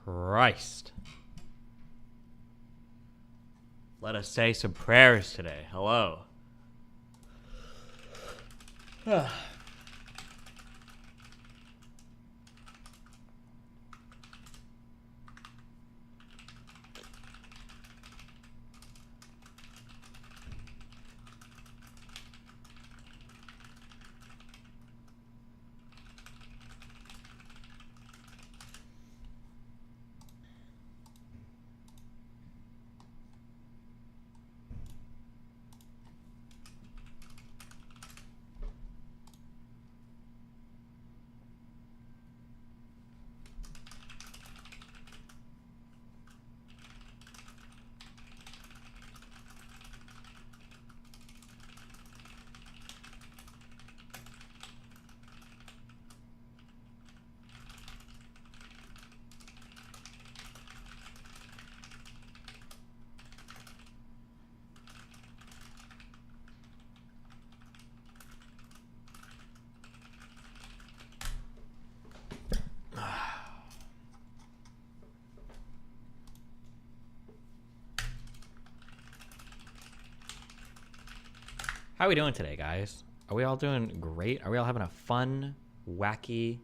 Christ. Let us say some prayers today. Hello. How are we doing today, guys? Are we all doing great? Are we all having a fun, wacky,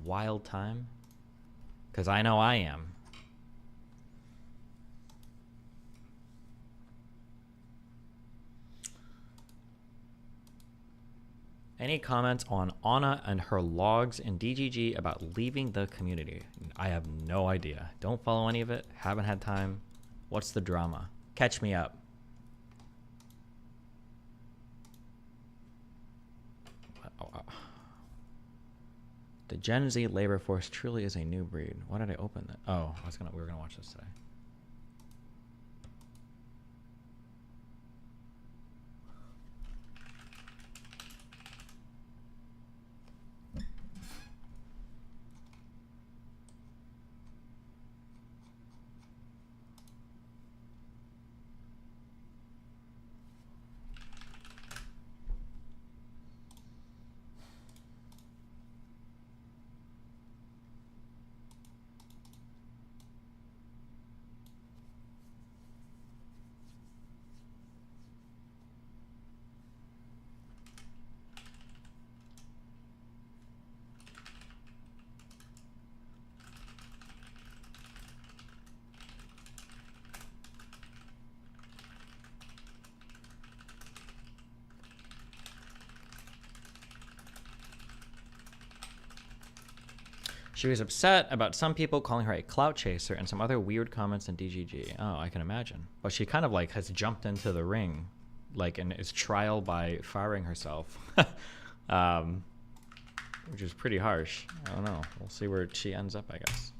wild time? Because I know I am. Any comments on Anna and her logs in DGG about leaving the community? I have no idea. Don't follow any of it. Haven't had time. What's the drama? Catch me up. The Gen Z labor force truly is a new breed. Why did I open that? Oh, we were gonna watch this today. She was upset about some people calling her a clout chaser and some other weird comments in DGG. Oh, I can imagine. But she kind of like has jumped into the ring, like in his trial by firing herself, which is pretty harsh. I don't know. We'll see where she ends up, I guess.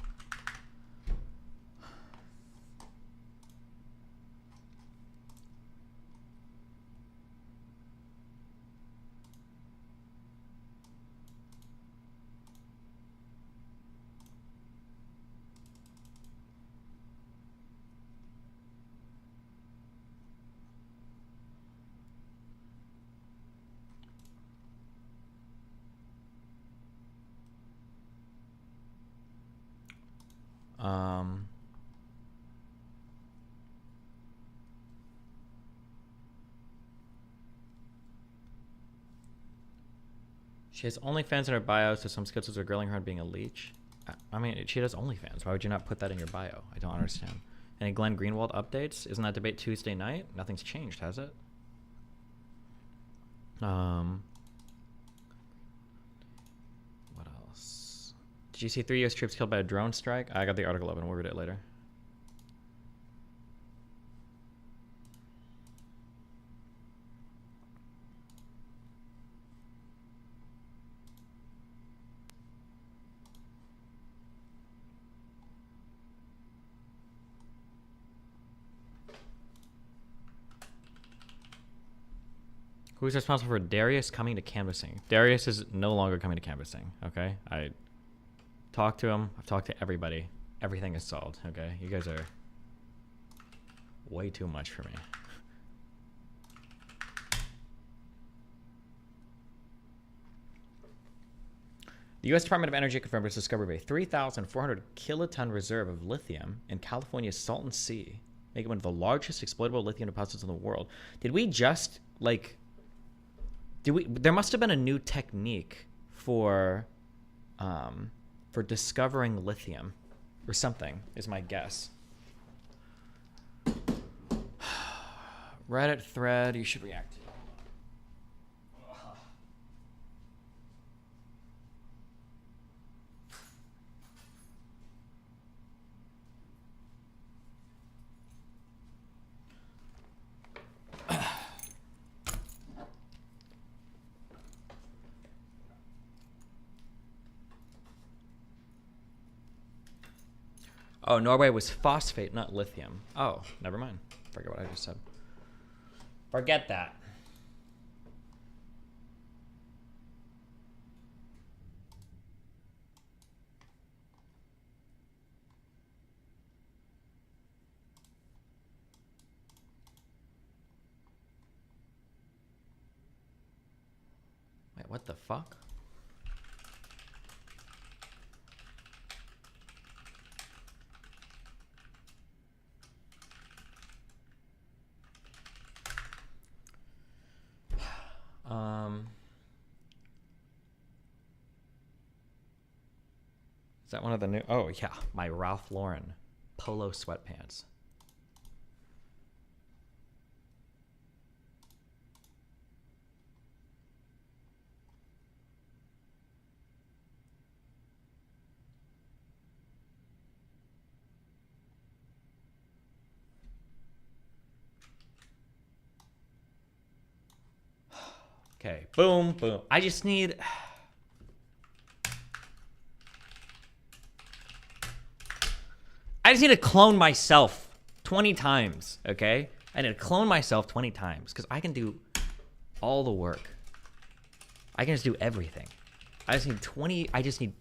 She has OnlyFans in her bio, so some sketches are grilling her on being a leech. I mean, she does OnlyFans. Why would you not put that in your bio? I don't understand. Any Glenn Greenwald updates? Isn't that debate Tuesday night? Nothing's changed, has it? What else? Did you see 3 US troops killed by a drone strike? I got the article up and we'll read it later. Who's responsible for Darius coming to canvassing? Darius is no longer coming to canvassing, okay? I talked to him. I've talked to everybody. Everything is solved, okay? You guys are way too much for me. The U.S. Department of Energy confirmed its discovery of a 3,400 kiloton reserve of lithium in California's Salton Sea, making it one of the largest exploitable lithium deposits in the world. Did we just, like... There must have been a new technique for discovering lithium or something, is my guess. Reddit thread you should react to. Oh, Norway was phosphate, not lithium. Oh, never mind. Forget what I just said. Forget that. Wait, what the fuck? Is that one of the new? Oh yeah, my Ralph Lauren polo sweatpants. Okay, boom, boom. I just need... I just need to clone myself 20 times, okay? I need to clone myself 20 times because I can do all the work. I can just do everything. I just need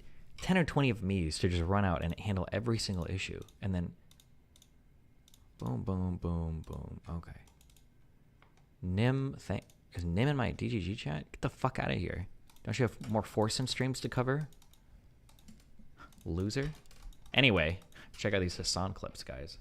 10 or 20 of me's to just run out and handle every single issue. And then boom, boom, boom, boom. Okay. Nim, is Nim in my DGG chat? Get the fuck out of here. Don't you have more Forsen streams to cover? Loser. Anyway, check out these Hassan clips, guys.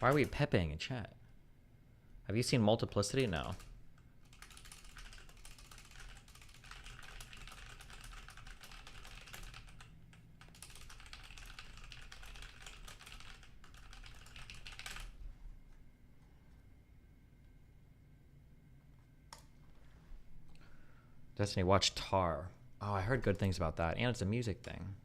Why are we pepping in chat? Have you seen Multiplicity? No. Destiny, watch Tar. Oh, I heard good things about that. And it's a music thing.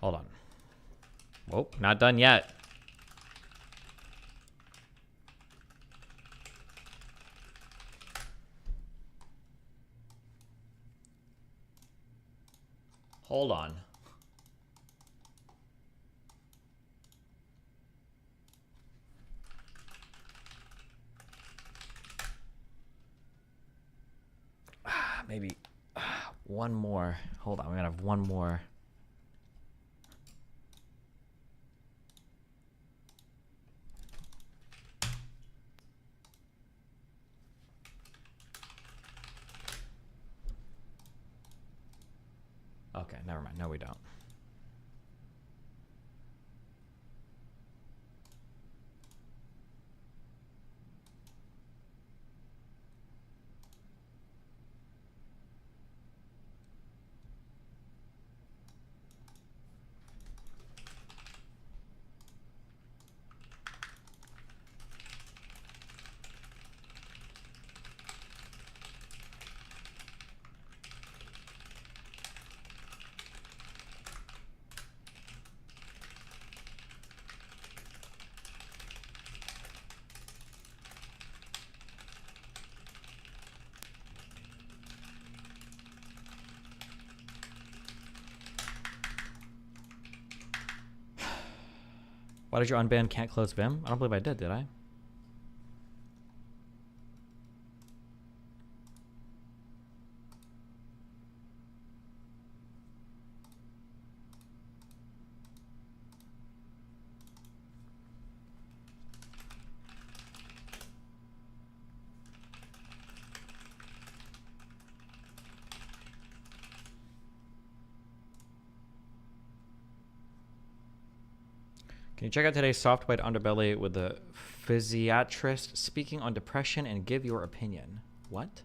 Hold on. Whoa, not done yet. Hold on. Maybe. One more. Hold on, we're gonna have one more. Okay, never mind. No, we don't. Why did you unban can't close Vim? I don't believe I did I? Can you check out today's soft white underbelly with the physiatrist speaking on depression and give your opinion? What?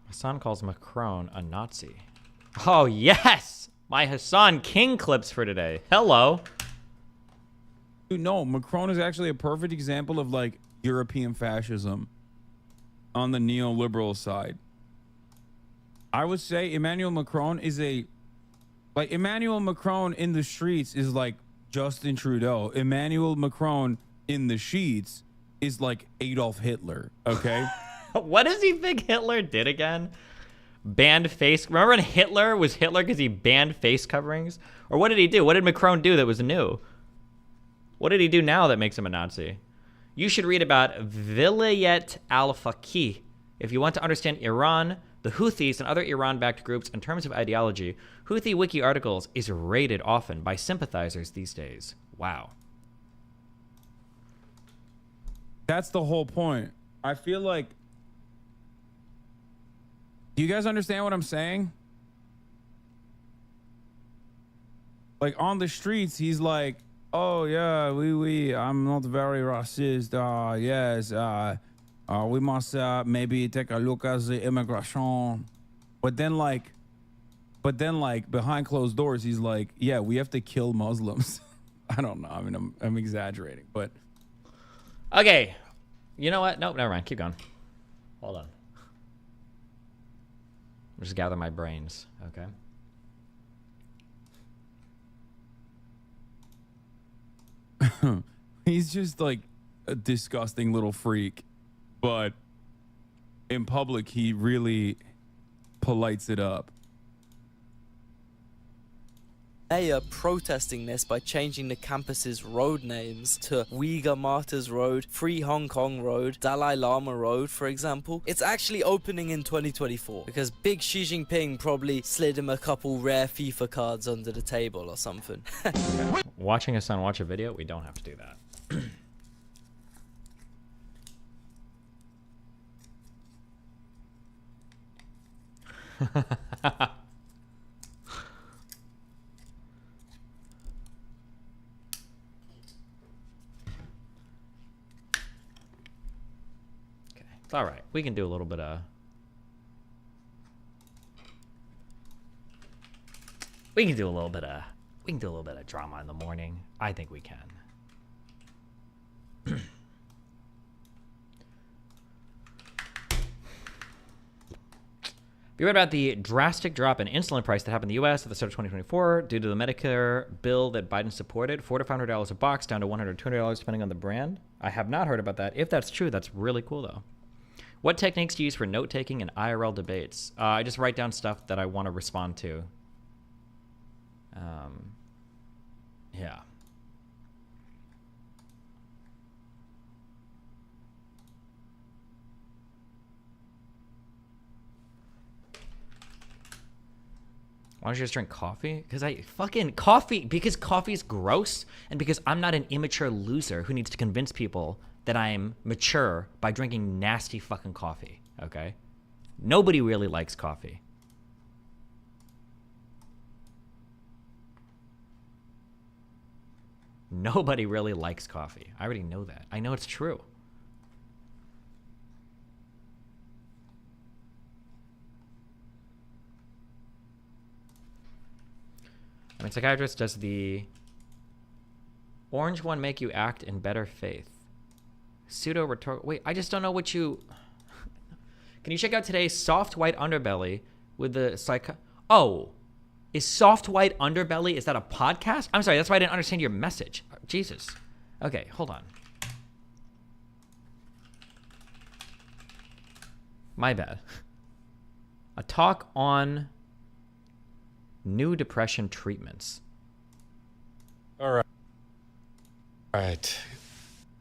Hassan calls Macron a Nazi. Oh, yes! My Hassan King clips for today. Hello. No, Macron is actually a perfect example of like European fascism on the neoliberal side. I would say Emmanuel Macron is Emmanuel Macron in the streets is like Justin Trudeau. Emmanuel Macron in the sheets is like Adolf Hitler. Okay. What does he think Hitler did again? Banned face. Remember when Hitler was Hitler because he banned face coverings? Or what did he do? What did Macron do that was new? What did he do now that makes him a Nazi? You should read about Vilayet al-Faqih. If you want to understand Iran, the Houthis, and other Iran-backed groups in terms of ideology, Houthi wiki articles is rated often by sympathizers these days. Wow. That's the whole point. I feel like... Do you guys understand what I'm saying? Like on the streets, he's like, oh yeah, I'm not very racist. Yes, we must maybe take a look at the immigration. But then like behind closed doors, he's like, yeah, we have to kill Muslims. I don't know. I mean, I'm exaggerating, but okay. You know what? Nope, never mind. Keep going. Hold on. Just gather my brains. Okay. He's just like a disgusting little freak, but in public he really polites it up. They are protesting this by changing the campus's road names to Uyghur Martyrs Road, Free Hong Kong Road, Dalai Lama Road, for example. It's actually opening in 2024 because big Xi Jinping probably slid him a couple rare FIFA cards under the table or something. Watching a son watch a video, we don't have to do that. It's all right. We can do a little bit of... We can do a little bit of drama in the morning. I think we can. You read about the drastic drop in insulin price that happened in the U.S. at the start of 2024 due to the Medicare bill that Biden supported. $400 to $500 a box, down to $100 to $200 depending on the brand. I have not heard about that. If that's true, that's really cool, though. What techniques do you use for note taking and IRL debates? I just write down stuff that I want to respond to. Yeah. Why don't you just drink coffee? Because because coffee's gross, and because I'm not an immature loser who needs to convince people that I'm mature by drinking nasty fucking coffee, okay? Nobody really likes coffee. Nobody really likes coffee. I already know that. I know it's true. I mean, psychiatrist, does the orange one make you act in better faith? Pseudo rhetorical. Wait, I just don't know what you. Can you check out today's soft white underbelly with the Oh, is soft white underbelly? Is that a podcast? I'm sorry, that's why I didn't understand your message. Jesus. Okay, hold on. My bad. A talk on new depression treatments. All right. All right.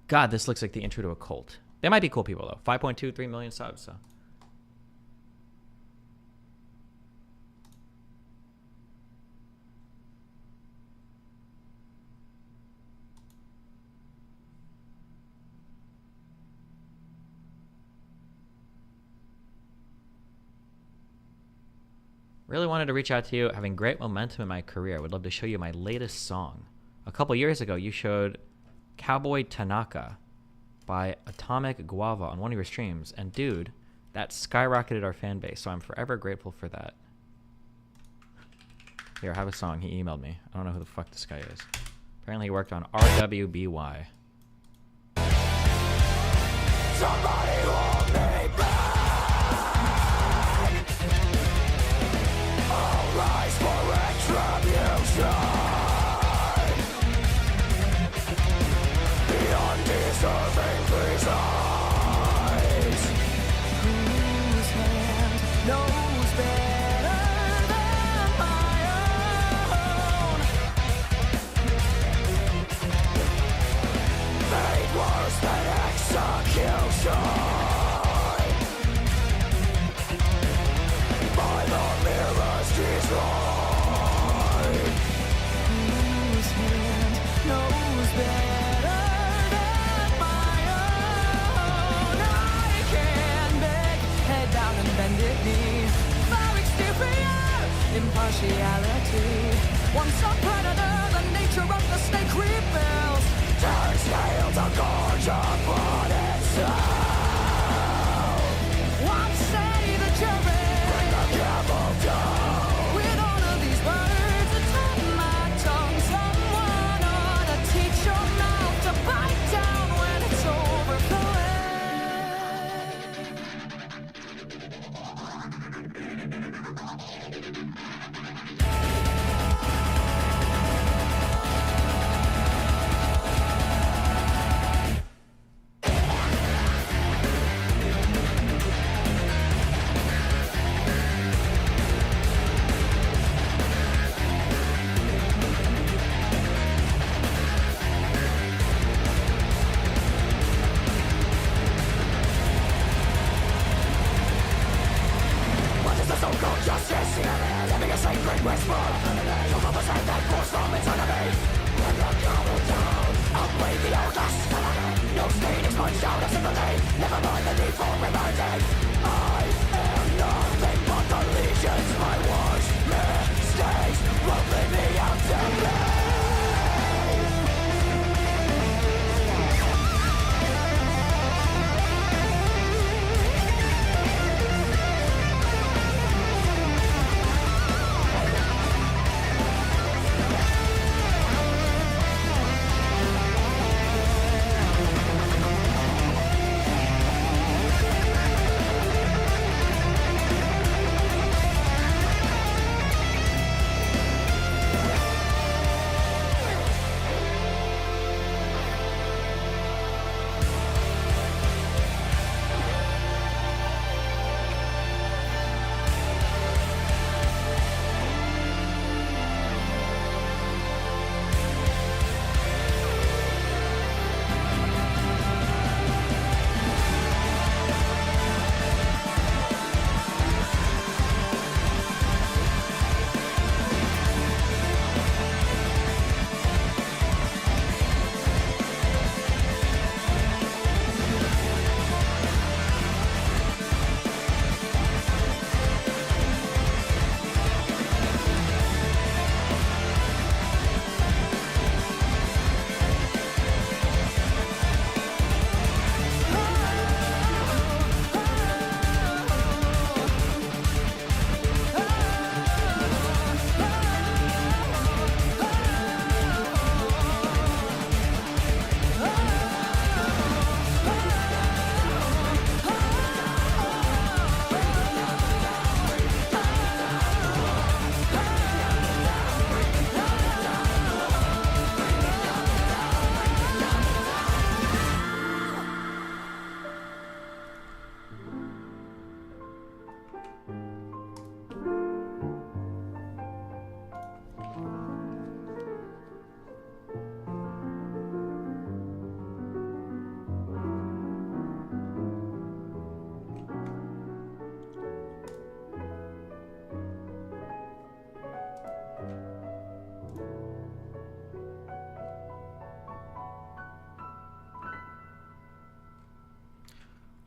God, this looks like the intro to a cult. They might be cool people, though. 5.23 million subs, so. Really wanted to reach out to you, having great momentum in my career. Would love to show you my latest song. A couple years ago, you showed Cowboy Tanaka by Atomic Guava on one of your streams. And dude, that skyrocketed our fan base, so I'm forever grateful for that. Here, I have a song. He emailed me. I don't know who the fuck this guy is. Apparently he worked on RWBY. Somebody hold me back. I'll rise for retribution. The undeserving presides. Whose hand knows better than my own? Made worse than execution by the mirrors destroyed. Whose hand knows better than my own? I can beg, head down and bended knee. Far exterior, impartiality. Once a predator, the nature of the snake rebels. Turns tail to gorge upon itself. What say the jury? Bring the gavel down. With all of these words atop my tongue, someone ought to teach your mouth to bite down when it's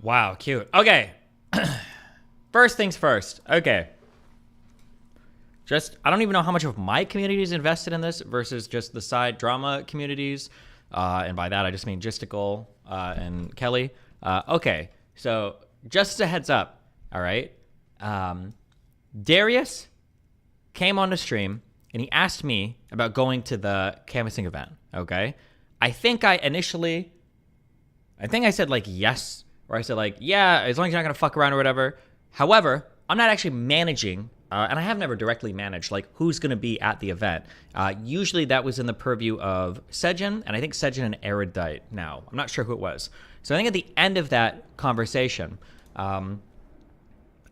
Wow, cute. Okay. First things first. Okay. I don't even know how much of my community is invested in this versus just the side drama communities. And by that, I just mean Gistical and Kelly. Okay, so just as a heads up, all right? Darius came on the stream, and he asked me about going to the canvassing event, okay? I think I said, like, yes, or I said, like, yeah, as long as you're not going to fuck around or whatever. However, I'm not actually managing, and I have never directly managed, like, who's going to be at the event. Usually that was in the purview of Sejin, and I think Sejin and Erudite now. I'm not sure who it was. So I think at the end of that conversation, I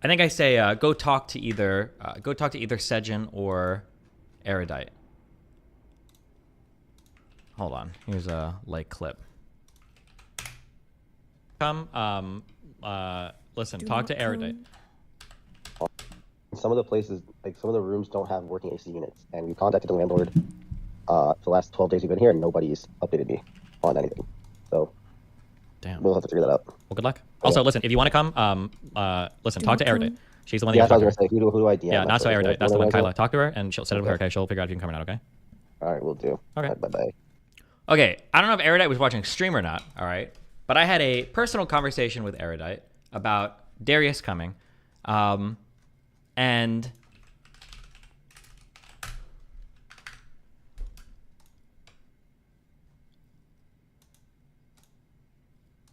think I say go talk to either Sejin or Erudite. Hold on. Here's a like clip. Listen, talk to Erudite. Some of the places, like some of the rooms don't have working AC units, and we contacted the landlord for the last 12 days we've been here, and nobody's updated me on anything. So damn, we'll have to figure that out. Well, good luck. Also, listen, if you want to come, listen, talk to Erudite. She's the one that Yeah, you're I was talking gonna say, who do I DM? Yeah, not so Erudite. That's the one, Kyla. Talk to her, and she'll set it up with her, Okay. okay? She'll figure out if you can come or not, okay? All right, we'll do. Okay. Bye-bye. Okay, I don't know if Erudite was watching stream or not, all right? But I had a personal conversation with Erudite about Darius coming, and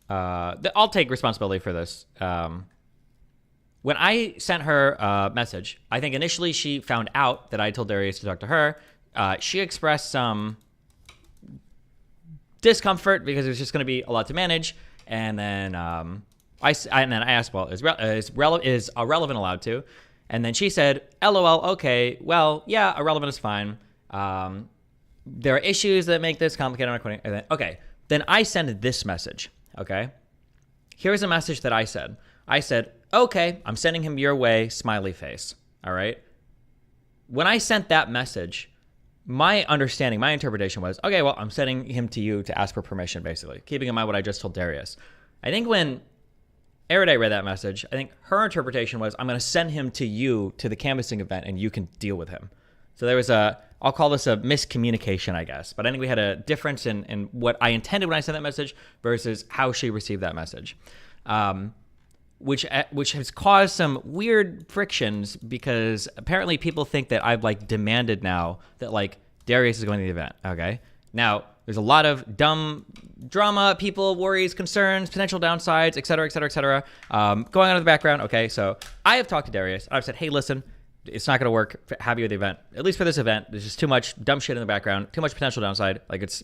I'll take responsibility for this. When I sent her a message, I think initially she found out that I told Darius to talk to her. She expressed some discomfort because it was just going to be a lot to manage. And then I asked, well, is irrelevant allowed to? And then she said, LOL, okay, well, yeah, irrelevant is fine. There are issues that make this complicated. Okay, then I send this message, okay? Here's a message that I said. I said, okay, I'm sending him your way, smiley face, all right? When I sent that message, my understanding, my interpretation was, okay, well, I'm sending him to you to ask for permission, basically, keeping in mind what I just told Darius. I think when Erudite read that message, I think her interpretation was, I'm going to send him to you to the canvassing event, and you can deal with him. So there was I'll call this a miscommunication, I guess. But I think we had a difference in what I intended when I sent that message versus how she received that message. Which has caused some weird frictions because apparently people think that I've like demanded now that like Darius is going to the event. Okay. Now there's a lot of dumb drama, people, worries, concerns, potential downsides, et cetera, et cetera, et cetera, going on in the background. Okay. So I have talked to Darius. I've said, hey, listen, it's not going to work. Have you at the event, at least for this event. There's just too much dumb shit in the background, too much potential downside. Like it's,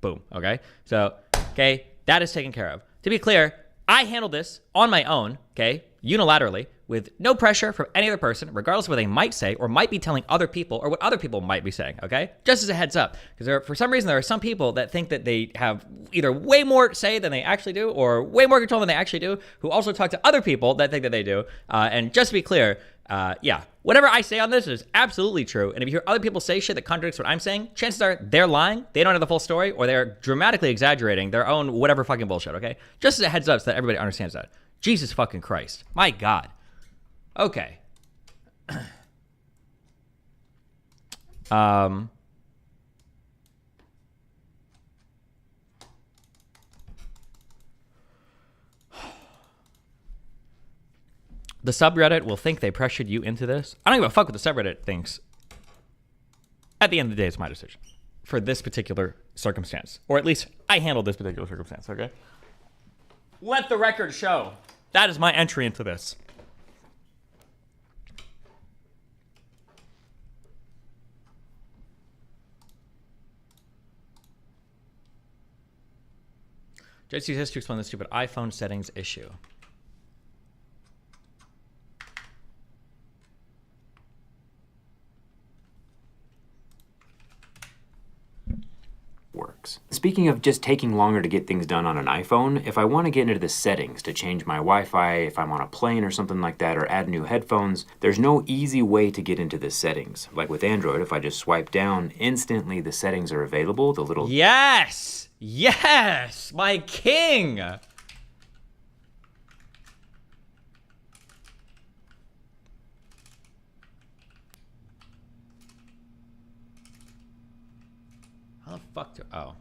boom. Okay. So, okay. That is taken care of. To be clear, I handled this on my own, okay, unilaterally, with no pressure from any other person, regardless of what they might say or might be telling other people or what other people might be saying, okay? Just as a heads up, because for some reason there are some people that think that they have either way more say than they actually do or way more control than they actually do, who also talk to other people that think that they do. And just to be clear, yeah, whatever I say on this is absolutely true. And if you hear other people say shit that contradicts what I'm saying, chances are they're lying, they don't have the full story, or they're dramatically exaggerating their own whatever fucking bullshit, okay? Just as a heads up so that everybody understands that. Jesus fucking Christ. My God. Okay. The subreddit will think they pressured you into this. I don't give a fuck what the subreddit thinks. At the end of the day, it's my decision for this particular circumstance. Or at least I handled this particular circumstance, okay? Let the record show. That is my entry into this. JC has to explain the stupid iPhone settings issue. Works. Speaking of just taking longer to get things done on an iPhone, if I want to get into the settings to change my Wi-Fi, if I'm on a plane or something like that, or add new headphones, there's no easy way to get into the settings. Like with Android, if I just swipe down, instantly the settings are available, the little... Yes! Yes! My king! fuck do, oh.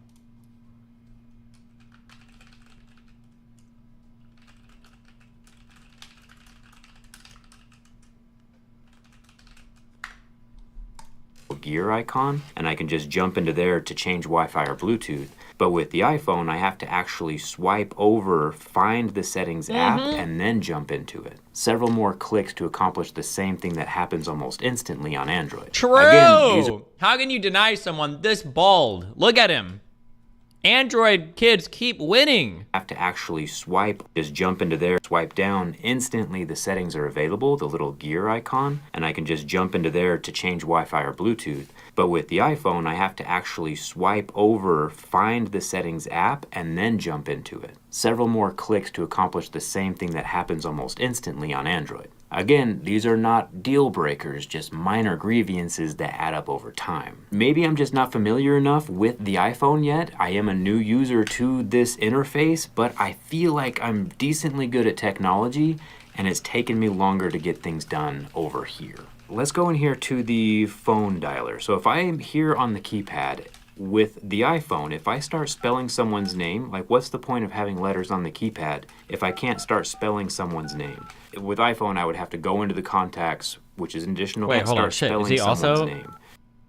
gear icon, and I can just jump into there to change Wi-Fi or Bluetooth. But with the iPhone, I have to actually swipe over, find the settings app, and then jump into it. Several more clicks to accomplish the same thing that happens almost instantly on Android. True! Again, How can you deny someone this bald? Look at him. Android kids keep winning. Have to actually swipe, just jump into there, swipe down, instantly the settings are available, the little gear icon, and I can just jump into there to change Wi-Fi or Bluetooth. But with the iPhone, I have to actually swipe over, find the settings app, and then jump into it. Several more clicks to accomplish the same thing that happens almost instantly on Android. Again, these are not deal breakers, just minor grievances that add up over time. Maybe I'm just not familiar enough with the iPhone yet. I am a new user to this interface, but I feel like I'm decently good at technology, and it's taken me longer to get things done over here. Let's go in here to the phone dialer. So if I am here on the keypad, with the iPhone, if I start spelling someone's name, like what's the point of having letters on the keypad if I can't start spelling someone's name? With iPhone, I would have to go into the contacts, which is an additional, Wait, and hold on, start shit. Is spelling he someone's also? name.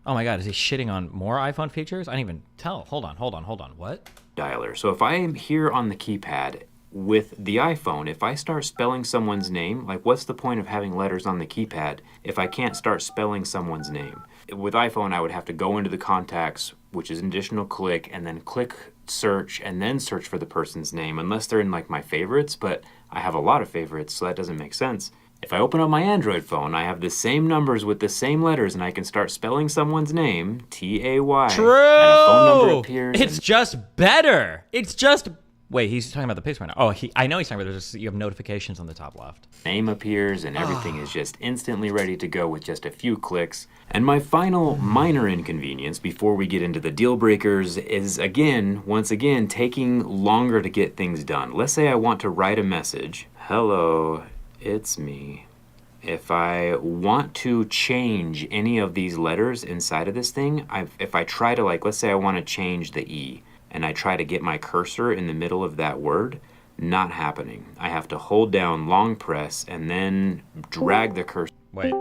Oh my god, is he shitting on more iPhone features? I didn't even tell. Hold on. What? Dialer. So if I am here on the keypad with the iPhone, if I start spelling someone's name, like what's the point of having letters on the keypad if I can't start spelling someone's name? With iPhone, I would have to go into the contacts, which is an additional click, and then click search, and then search for the person's name, unless they're in like my favorites, but I have a lot of favorites, so that doesn't make sense. If I open up my Android phone, I have the same numbers with the same letters, and I can start spelling someone's name, T-A-Y, True! and a phone number appears. It's just better. It's just... Wait, he's talking about the picture right now. Oh, I know he's talking about this. You have notifications on the top left. Name appears, and everything is just instantly ready to go with just a few clicks. And my final minor inconvenience before we get into the deal breakers is, once again, taking longer to get things done. Let's say I want to write a message. Hello, it's me. If I want to change any of these letters inside of this thing, if I try to, like, let's say I want to change the E, and I try to get my cursor in the middle of that word, not happening. I have to hold down long press and then drag the cursor. Wait.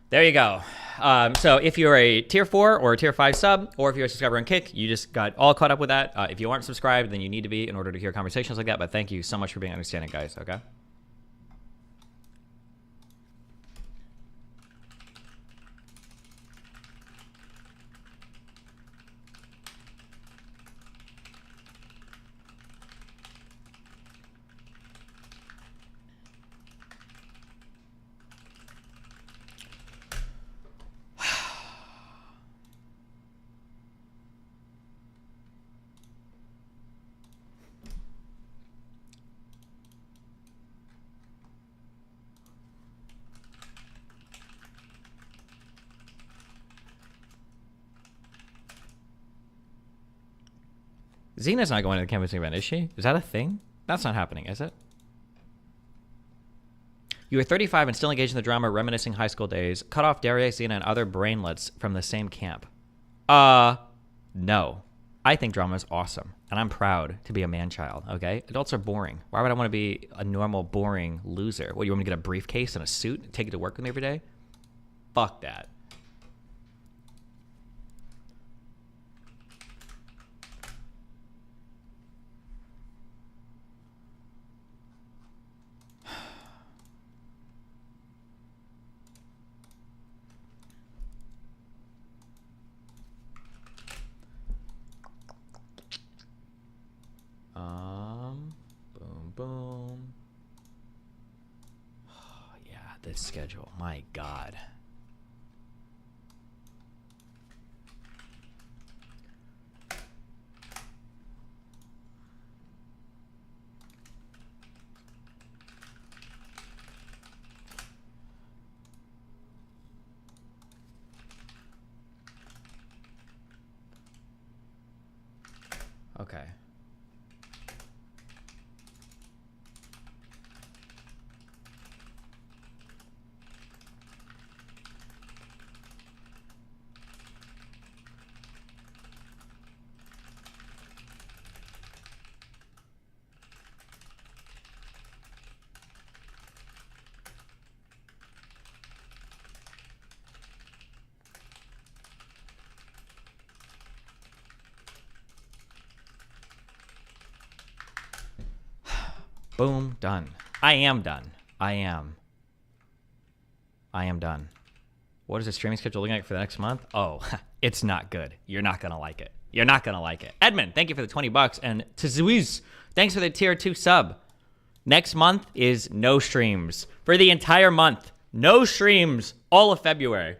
There you go. So if you're a tier 4 or a tier 5 sub, or if you're a subscriber on Kick, you just got all caught up with that. If you aren't subscribed, then you need to be in order to hear conversations like that. But thank you so much for being understanding, guys. Okay. Xena's not going to the canvassing event, is she? Is that a thing? That's not happening, is it? You are 35 and still engaged in the drama, reminiscing high school days. Cut off Darius, Xena, and other brainlets from the same camp. No. I think drama is awesome, and I'm proud to be a man-child, okay? Adults are boring. Why would I want to be a normal, boring loser? What, you want me to get a briefcase and a suit and take it to work with me every day? Fuck that. Boom, boom. Oh, yeah, this schedule. My God. Okay. Boom, done. I am done. I am done. What is the streaming schedule looking like for the next month? Oh, it's not good. You're not going to like it. You're not going to like it. Edmund, thank you for the $20. And Tzuiz, thanks for the tier 2 sub. Next month is no streams. For the entire month. No streams. All of February.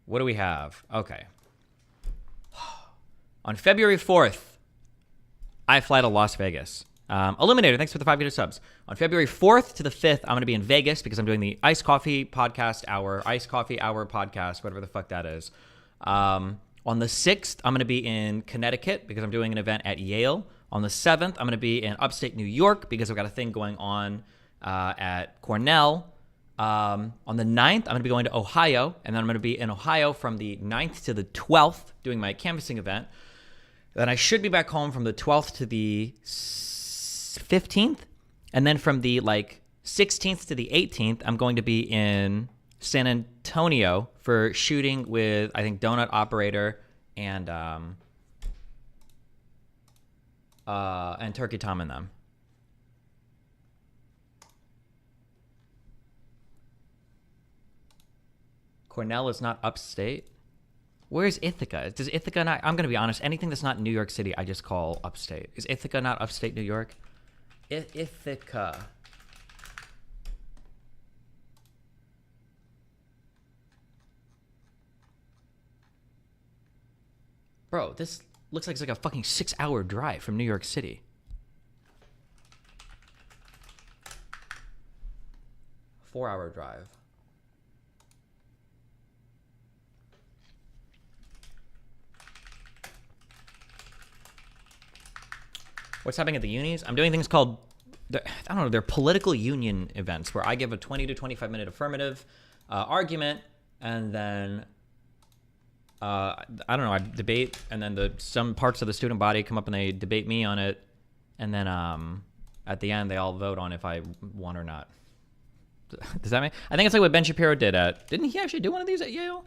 What do we have? Okay. On February 4th, I fly to Las Vegas. Eliminator, thanks for the 5 subs. On February 4th to the 5th, I'm going to be in Vegas because I'm doing the Iced Coffee Podcast Hour, Iced Coffee Hour Podcast, whatever the fuck that is. On the 6th, I'm going to be in Connecticut because I'm doing an event at Yale. On the 7th, I'm going to be in upstate New York because I've got a thing going on at Cornell. On the 9th, I'm going to be going to Ohio, and then I'm going to be in Ohio from the 9th to the 12th doing my canvassing event. Then I should be back home from the 12th to the 15th, and then from the 16th to the 18th, I'm going to be in San Antonio for shooting with, I think, Donut Operator and Turkey Tom and them. Cornell is not upstate. Where's Ithaca? Does Ithaca not... I'm going to be honest. Anything that's not New York City, I just call upstate. Is Ithaca not upstate New York? Ithaca. Bro, this looks like it's like a fucking 6-hour drive from New York City. Four-hour drive. What's happening at the unis? I'm doing things called I don't know, they're political union events where I give a 20 to 25 minute affirmative argument, and then I don't know, I debate, and then some parts of the student body come up and they debate me on it, and then at the end they all vote on if I won or not. Does that make? I think it's like what Ben Shapiro did at. Didn't he actually do one of these at Yale?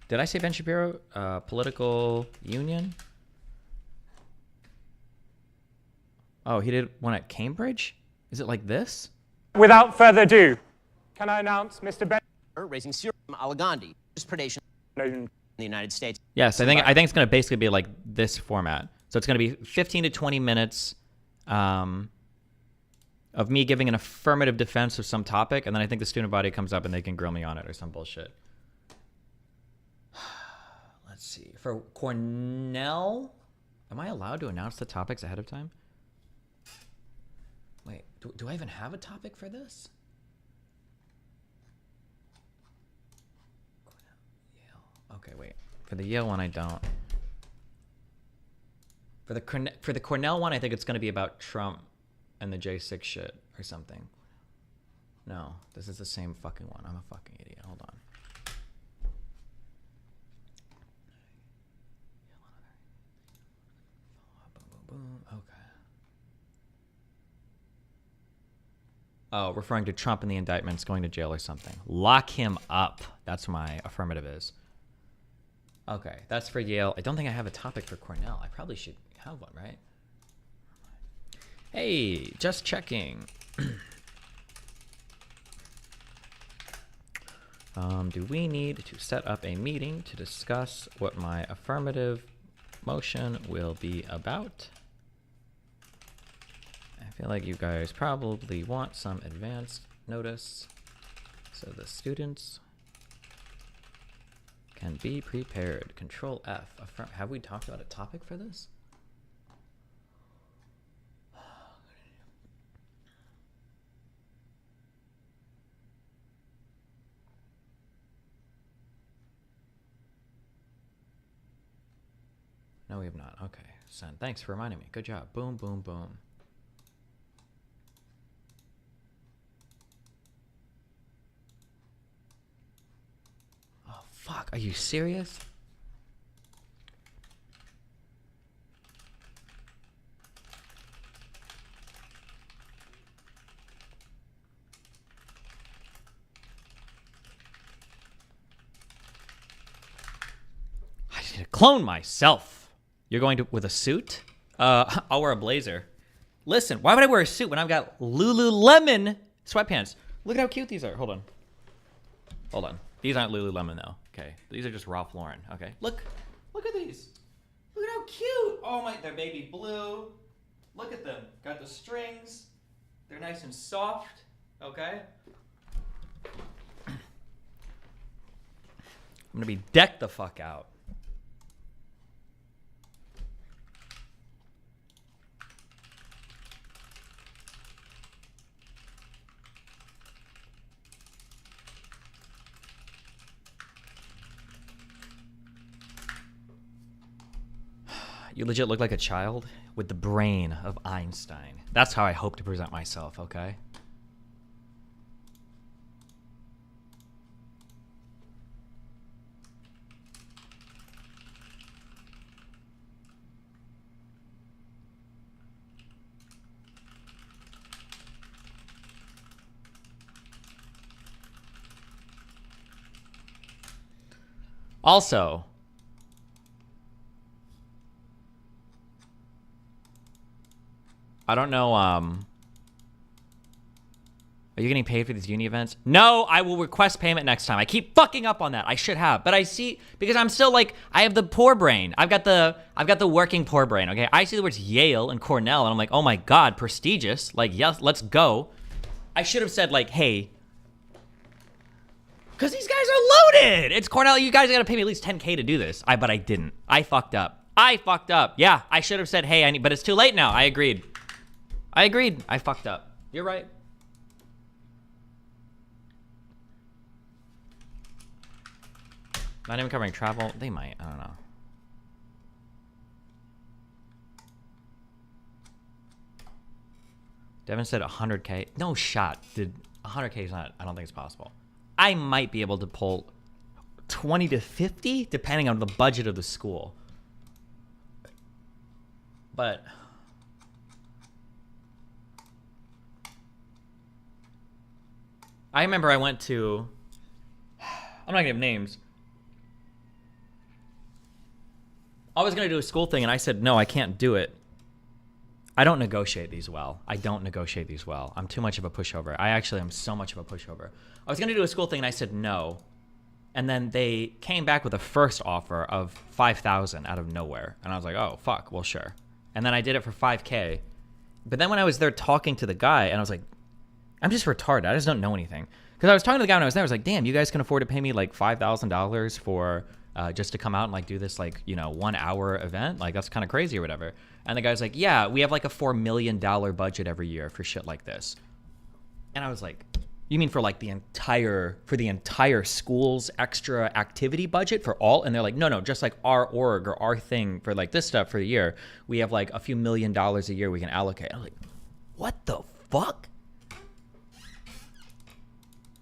Did I say Ben Shapiro? Political union. Oh, he did one at Cambridge? Is it like this? Without further ado, can I announce Mr. Ben? Raising serum Allegheny, predation in the United States. Yes, I think it's going to basically be like this format. So it's going to be 15 to 20 minutes of me giving an affirmative defense of some topic, and then I think the student body comes up and they can grill me on it or some bullshit. Let's see. For Cornell, am I allowed to announce the topics ahead of time? Wait, do I even have a topic for this? Cornell, Yale. Okay, wait. For the Yale one, I don't. For the Cornell one, I think it's going to be about Trump and the J6 shit or something. No, this is the same fucking one. I'm a fucking idiot. Hold on. Okay. Oh, referring to Trump and the indictments, going to jail or something. Lock him up. That's what my affirmative is. Okay, that's for Yale. I don't think I have a topic for Cornell. I probably should have one, right? Hey, just checking. Do we need to set up a meeting to discuss what my affirmative motion will be about? I feel like you guys probably want some advance notice so the students can be prepared. Control F. Have we talked about a topic for this? No, we have not. Okay, send. Thanks for reminding me. Good job. Boom, boom, boom. Oh, fuck. Are you serious? I just need to clone myself. You're going to with a suit? I'll wear a blazer. Listen, why would I wear a suit when I've got Lululemon sweatpants? Look at how cute these are. Hold on. Hold on. These aren't Lululemon though. Okay. These are just Ralph Lauren. Okay. Look at these. Look at how cute. Oh my, they're baby blue. Look at them. Got the strings. They're nice and soft. Okay. I'm gonna be decked the fuck out. You legit look like a child with the brain of Einstein. That's how I hope to present myself, okay? Also, I don't know, are you getting paid for these uni events? No, I will request payment next time. I keep fucking up on that. I should have, but I see, because I'm still like, I have the poor brain. I've got the working poor brain, okay? I see the words Yale and Cornell, and I'm like, oh my God, prestigious. Like, yes, let's go. I should have said like, hey, because these guys are loaded. It's Cornell. You guys got to pay me at least 10K to do this. But I didn't. I fucked up. Yeah, I should have said, hey, but it's too late now. I agreed. I fucked up. You're right. Not even covering travel. They might. I don't know. Devin said 100K. No shot. Did 100K is not, I don't think it's possible. I might be able to pull 20 to 50 depending on the budget of the school. But I remember I went to, I'm not gonna give names. I was gonna do a school thing and I said, no, I can't do it. I don't negotiate these well. I'm too much of a pushover. I actually am so much of a pushover. I was gonna do a school thing and I said no. And then they came back with a first offer of 5,000 out of nowhere. And I was like, oh, fuck, well, sure. And then I did it for 5K. But then when I was there talking to the guy, and I was like, I'm just retarded. I just don't know anything. Because I was talking to the guy when I was there. I was like, damn, you guys can afford to pay me like $5,000 for just to come out and like do this like, 1 hour event? Like, that's kind of crazy or whatever. And the guy's like, yeah, we have like a $4 million budget every year for shit like this. And I was like, you mean for like the entire school's extra activity budget for all? And they're like, no, just like our org or our thing for like this stuff for the year. We have like a few $1 million a year we can allocate. I'm like, what the fuck?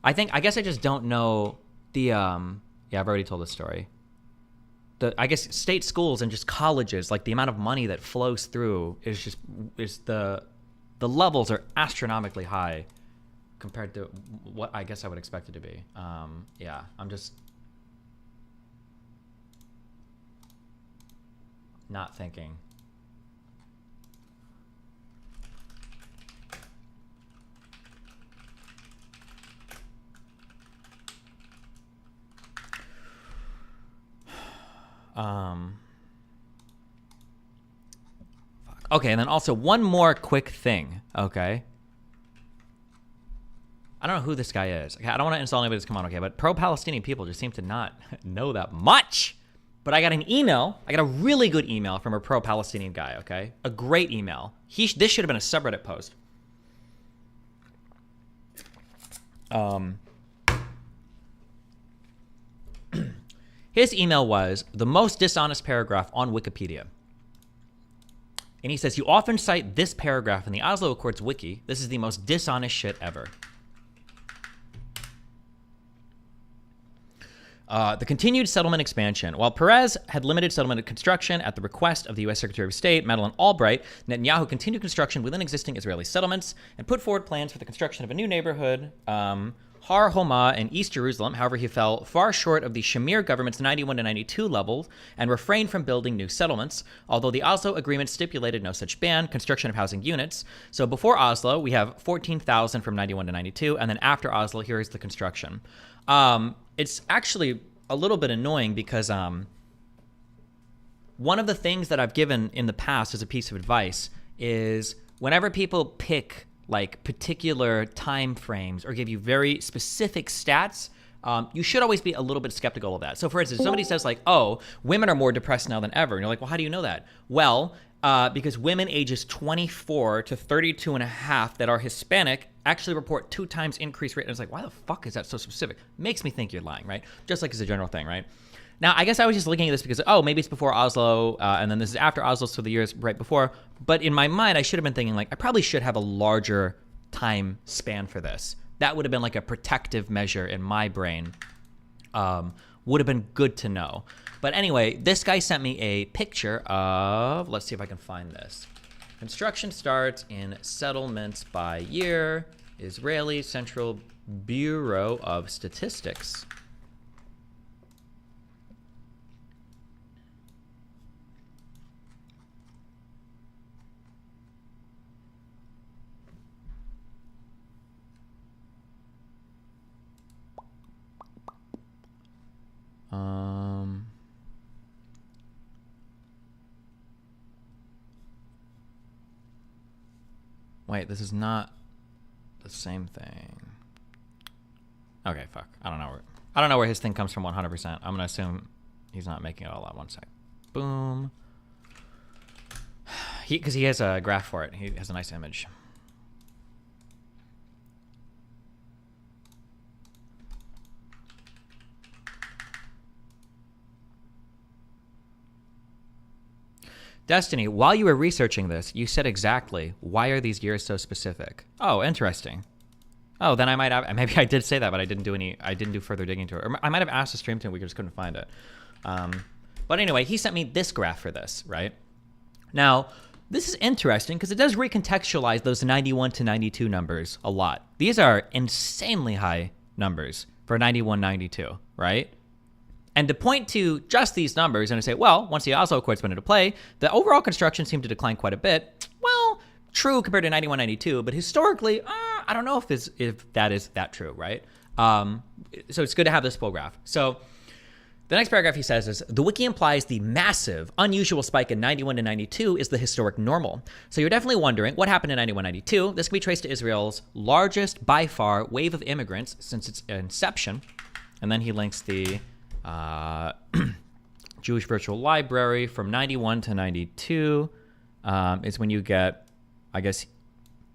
I guess I just don't know the, yeah, I've already told this story. I guess state schools and just colleges, like the amount of money that flows through is the levels are astronomically high compared to what I guess I would expect it to be. Yeah, I'm just not thinking. Fuck. Okay, and then also one more quick thing, okay? I don't know who this guy is. Okay, I don't want to insult anybody that's come on, okay? But pro-Palestinian people just seem to not know that much. But I got an email. I got a really good email from a pro-Palestinian guy, okay? A great email. This should have been a subreddit post. His email was the most dishonest paragraph on Wikipedia. And he says, you often cite this paragraph in the Oslo Accords wiki. This is the most dishonest shit ever. The continued settlement expansion. While Perez had limited settlement construction at the request of the U.S. Secretary of State, Madeleine Albright, Netanyahu continued construction within existing Israeli settlements and put forward plans for the construction of a new neighborhood, Har Homa in East Jerusalem. However, he fell far short of the Shamir government's 91 to 92 levels and refrained from building new settlements, although the Oslo Agreement stipulated no such ban, construction of housing units. So before Oslo, we have 14,000 from 91 to 92, and then after Oslo, here is the construction. It's actually a little bit annoying because one of the things that I've given in the past as a piece of advice is whenever people pick like particular time frames or give you very specific stats, you should always be a little bit skeptical of that. So for instance, somebody says like, oh, women are more depressed now than ever. And you're like, well, how do you know that? Well, because women ages 24 to 32 and a half that are Hispanic actually report 2 times increased rate. And it's like, why the fuck is that so specific? Makes me think you're lying, right? Just like as a general thing, right? Now, I guess I was just looking at this because, oh, maybe it's before Oslo, and then this is after Oslo, so the years right before. But in my mind, I should have been thinking, like, I probably should have a larger time span for this. That would have been like a protective measure in my brain. Would have been good to know. But anyway, this guy sent me a picture of, let's see if I can find this. Construction starts in settlements by year, Israeli Central Bureau of Statistics. Wait, this is not the same thing. Okay, fuck. I don't know where his thing comes from 100%. I'm gonna assume he's not making it all at one sec. Boom. Because he has a graph for it. He has a nice image. Destiny, while you were researching this, you said exactly, why are these years so specific? Oh, interesting. Oh, then I might have, maybe I did say that, but I didn't do further digging to it. Or I might have asked the stream team, we just couldn't find it. But anyway, he sent me this graph for this, right? Now, this is interesting because it does recontextualize those 91 to 92 numbers a lot. These are insanely high numbers for 91, 92, right? And to point to just these numbers and to say, well, once the Oslo Accords went into play, the overall construction seemed to decline quite a bit. Well, true compared to 91, 92, but historically, I don't know if that is that true, right? So it's good to have this full graph. So the next paragraph he says is, the wiki implies the massive, unusual spike in 91 to 92 is the historic normal. So you're definitely wondering what happened in 91, 92. This can be traced to Israel's largest, by far, wave of immigrants since its inception. And then he links the Jewish Virtual Library from 91 to 92 is when you get, I guess,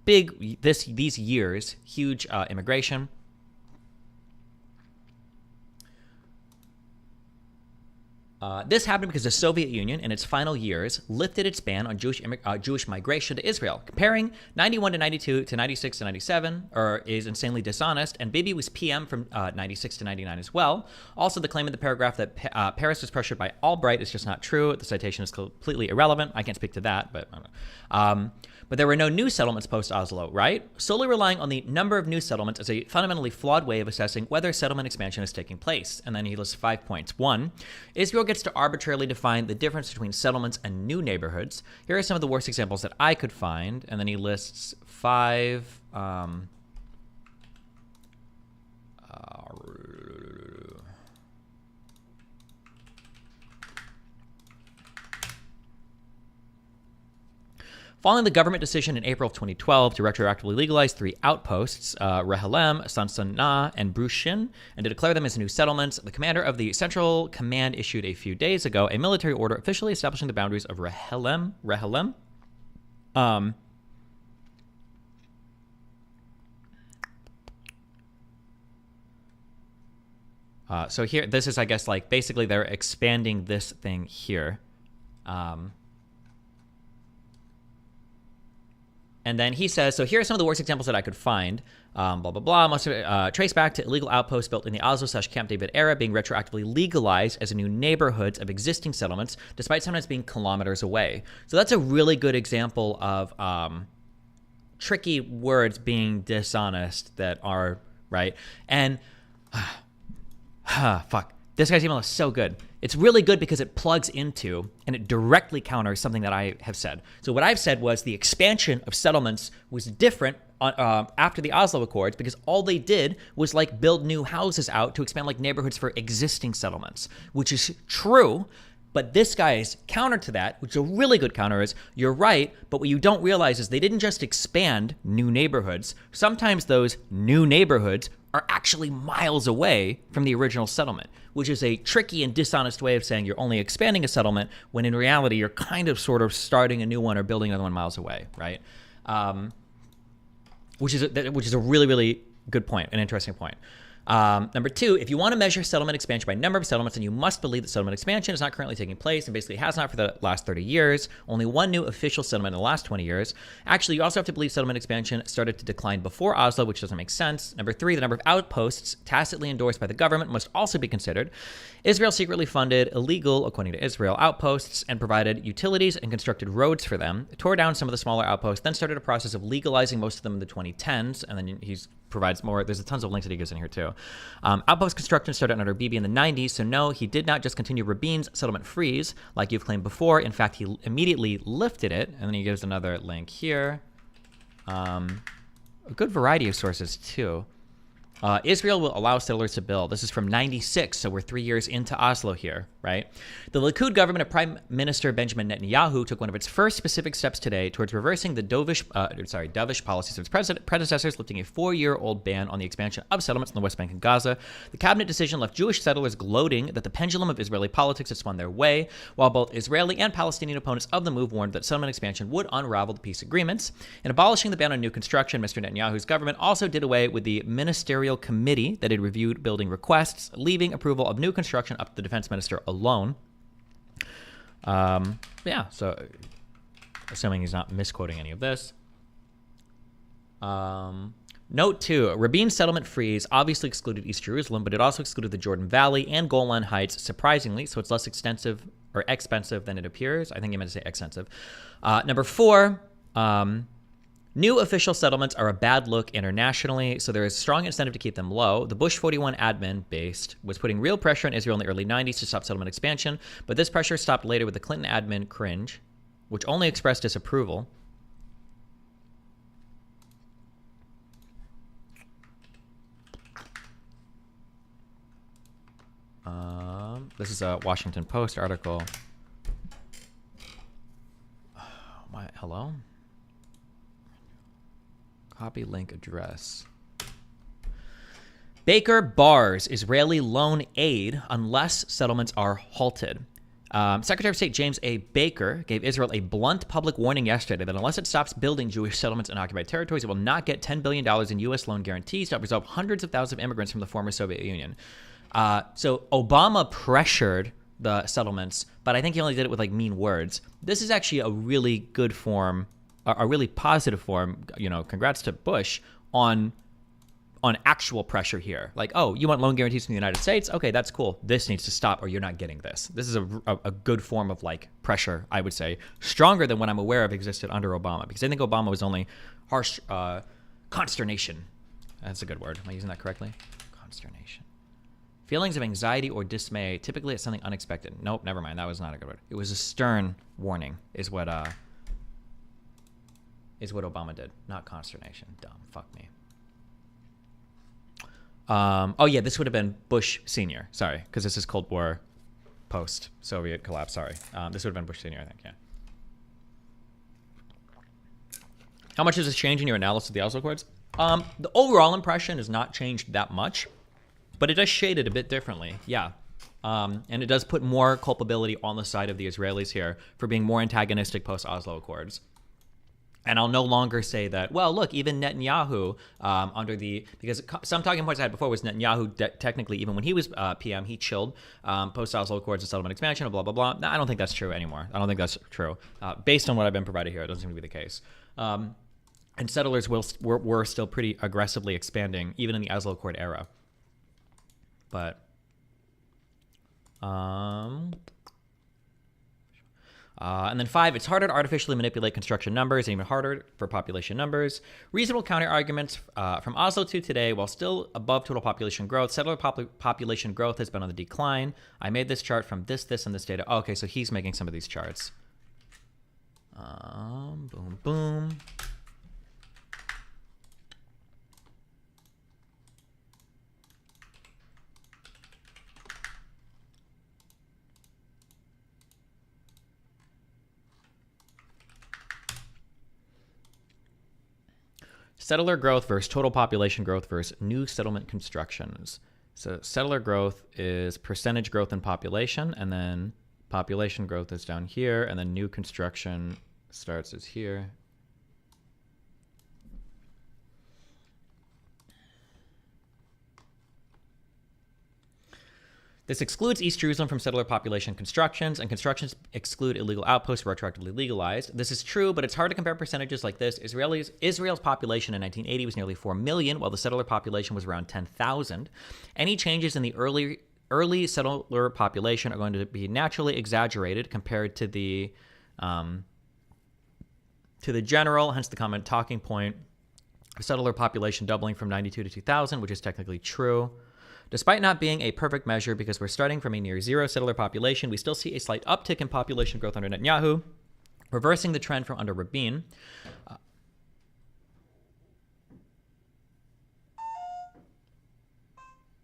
these years, huge immigration. This happened because the Soviet Union, in its final years, lifted its ban on Jewish migration to Israel. Comparing 91 to 92 to 96 to 97 is insanely dishonest, and Bibi was PM from 96 to 99 as well. Also, the claim in the paragraph that Paris was pressured by Albright is just not true. The citation is completely irrelevant. I can't speak to that, but but there were no new settlements post-Oslo, right? Solely relying on the number of new settlements is a fundamentally flawed way of assessing whether settlement expansion is taking place. And then he lists 5 points. 1, Israel gets to arbitrarily define the difference between settlements and new neighborhoods. Here are some of the worst examples that I could find. And then he lists 5... Following the government decision in April of 2012 to retroactively legalize 3 outposts, Rehelem, Sansana, and Brushin, and to declare them as new settlements, the commander of the Central Command issued a few days ago a military order officially establishing the boundaries of Rehelem. So here, this is, I guess, like, basically they're expanding this thing here. And then he says, so here are some of the worst examples that I could find. Blah, blah, blah. Must trace back to illegal outposts built in the Oslo/Camp David era being retroactively legalized as new neighborhoods of existing settlements, despite sometimes being kilometers away. So that's a really good example of tricky words being dishonest that are, right? And, fuck. This guy's email is so good. It's really good because it plugs into and it directly counters something that I have said. So what I've said was the expansion of settlements was different after the Oslo Accords because all they did was like build new houses out to expand like neighborhoods for existing settlements, which is true. But this guy's counter to that, which is a really good counter, is you're right, but what you don't realize is they didn't just expand new neighborhoods. Sometimes those new neighborhoods are actually miles away from the original settlement, which is a tricky and dishonest way of saying you're only expanding a settlement when in reality you're kind of sort of starting a new one or building another one miles away, right? Which is a really, really good point, an interesting point. Number 2, if you want to measure settlement expansion by number of settlements, then you must believe that settlement expansion is not currently taking place and basically has not for the last 30 years. Only one new official settlement in the last 20 years. Actually, you also have to believe settlement expansion started to decline before Oslo, which doesn't make sense. Number 3, the number of outposts tacitly endorsed by the government must also be considered. Israel secretly funded illegal, according to Israel, outposts and provided utilities and constructed roads for them, tore down some of the smaller outposts, then started a process of legalizing most of them in the 2010s, and then he's provides more. There's tons of links that he gives in here too. Outpost construction started under Bibi in the 90s, so no, he did not just continue Rabin's settlement freeze like you've claimed before. In fact, he immediately lifted it, and then he gives another link here. A good variety of sources too. Israel will allow settlers to build. This is from 96, so we're 3 years into Oslo here, right? The Likud government of Prime Minister Benjamin Netanyahu took one of its first specific steps today towards reversing the dovish policies of its predecessors, lifting a 4-year-old ban on the expansion of settlements in the West Bank and Gaza. The cabinet decision left Jewish settlers gloating that the pendulum of Israeli politics had swung their way, while both Israeli and Palestinian opponents of the move warned that settlement expansion would unravel the peace agreements. In abolishing the ban on new construction, Mr. Netanyahu's government also did away with the ministerial committee that had reviewed building requests, leaving approval of new construction up to the defense minister alone. Yeah, so assuming he's not misquoting any of this. Note 2, Rabin's settlement freeze obviously excluded East Jerusalem, but it also excluded the Jordan Valley and Golan Heights, surprisingly, so it's less extensive or expensive than it appears. I think you meant to say extensive. Number 4, new official settlements are a bad look internationally, so there is strong incentive to keep them low. The Bush 41 admin based was putting real pressure on Israel in the early 90s to stop settlement expansion, but this pressure stopped later with the Clinton admin cringe, which only expressed disapproval. This is a Washington Post article. Hello? Copy link address. Baker bars Israeli loan aid unless settlements are halted. Secretary of State James A. Baker gave Israel a blunt public warning yesterday that unless it stops building Jewish settlements in occupied territories, it will not get $10 billion in U.S. loan guarantees to help resolve hundreds of thousands of immigrants from the former Soviet Union. So Obama pressured the settlements, but I think he only did it with like mean words. This is actually a really good form, a really positive form. You know, congrats to Bush on actual pressure here. Like, oh, you want loan guarantees from the United States? Okay, that's cool. This needs to stop or you're not getting this. This is a good form of like pressure, I would say, stronger than what I'm aware of existed under Obama, because I think Obama was only harsh consternation. That's a good word. Am I using that correctly? Consternation. Feelings of anxiety or dismay, typically it's something unexpected. Nope, never mind. That was not a good word. It was a stern warning is what Obama did, not consternation. Dumb. Fuck me. Oh yeah, this would have been Bush Senior. Sorry, because this is Cold War post-Soviet collapse. Sorry. This would have been Bush Senior, I think, yeah. How much does this change in your analysis of the Oslo Accords? The overall impression has not changed that much, but it does shade it a bit differently, yeah. And it does put more culpability on the side of the Israelis here for being more antagonistic post-Oslo Accords. And I'll no longer say that, well, look, even Netanyahu, because some talking points I had before was Netanyahu, technically, even when he was PM, he chilled post-Oslo Accords and settlement expansion, blah, blah, blah. No, I don't think that's true anymore. I don't think that's true. Based on what I've been provided here, it doesn't seem to be the case. And settlers were still pretty aggressively expanding, even in the Oslo Accord era. But, and then 5, it's harder to artificially manipulate construction numbers and even harder for population numbers. Reasonable counter-arguments from Oslo to today, while still above total population growth, settler population growth has been on the decline. I made this chart from this, and this data. Oh, okay, so he's making some of these charts. Boom, boom. Settler growth versus total population growth versus new settlement constructions. So settler growth is percentage growth in population, and then population growth is down here, and then new construction starts as here. This excludes East Jerusalem from settler population constructions, and constructions exclude illegal outposts retroactively legalized. This is true, but it's hard to compare percentages like this. Israel's population in 1980 was nearly 4 million, while the settler population was around 10,000. Any changes in the early settler population are going to be naturally exaggerated compared to the general, hence the common talking point of settler population doubling from 92 to 2000, which is technically true. Despite not being a perfect measure because we're starting from a near zero settler population, we still see a slight uptick in population growth under Netanyahu, reversing the trend from under Rabin.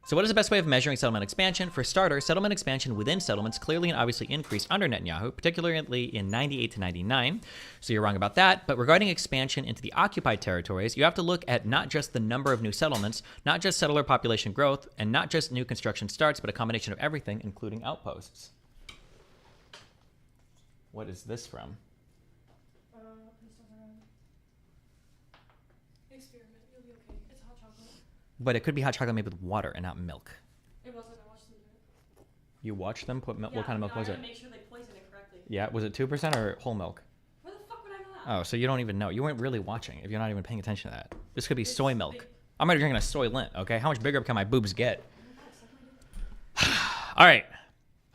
So what is the best way of measuring settlement expansion? For starters, settlement expansion within settlements clearly and obviously increased under Netanyahu, particularly in 98 to 99. So you're wrong about that. But regarding expansion into the occupied territories, you have to look at not just the number of new settlements, not just settler population growth, and not just new construction starts, but a combination of everything, including outposts. What is this from? Experiment. You'll be okay. It's hot chocolate. But it could be hot chocolate made with water and not milk. It wasn't. I watched them do it. You watched them put milk? Yeah, What kind of milk was I it? gotta make sure they poison it correctly. Yeah, was it 2% or whole milk? Where the fuck would I know that? Oh, so you don't even know. You weren't really watching if you're not even paying attention to that. This could be soy milk. I'm already drinking a soy lint, okay? How much bigger can my boobs get? All right.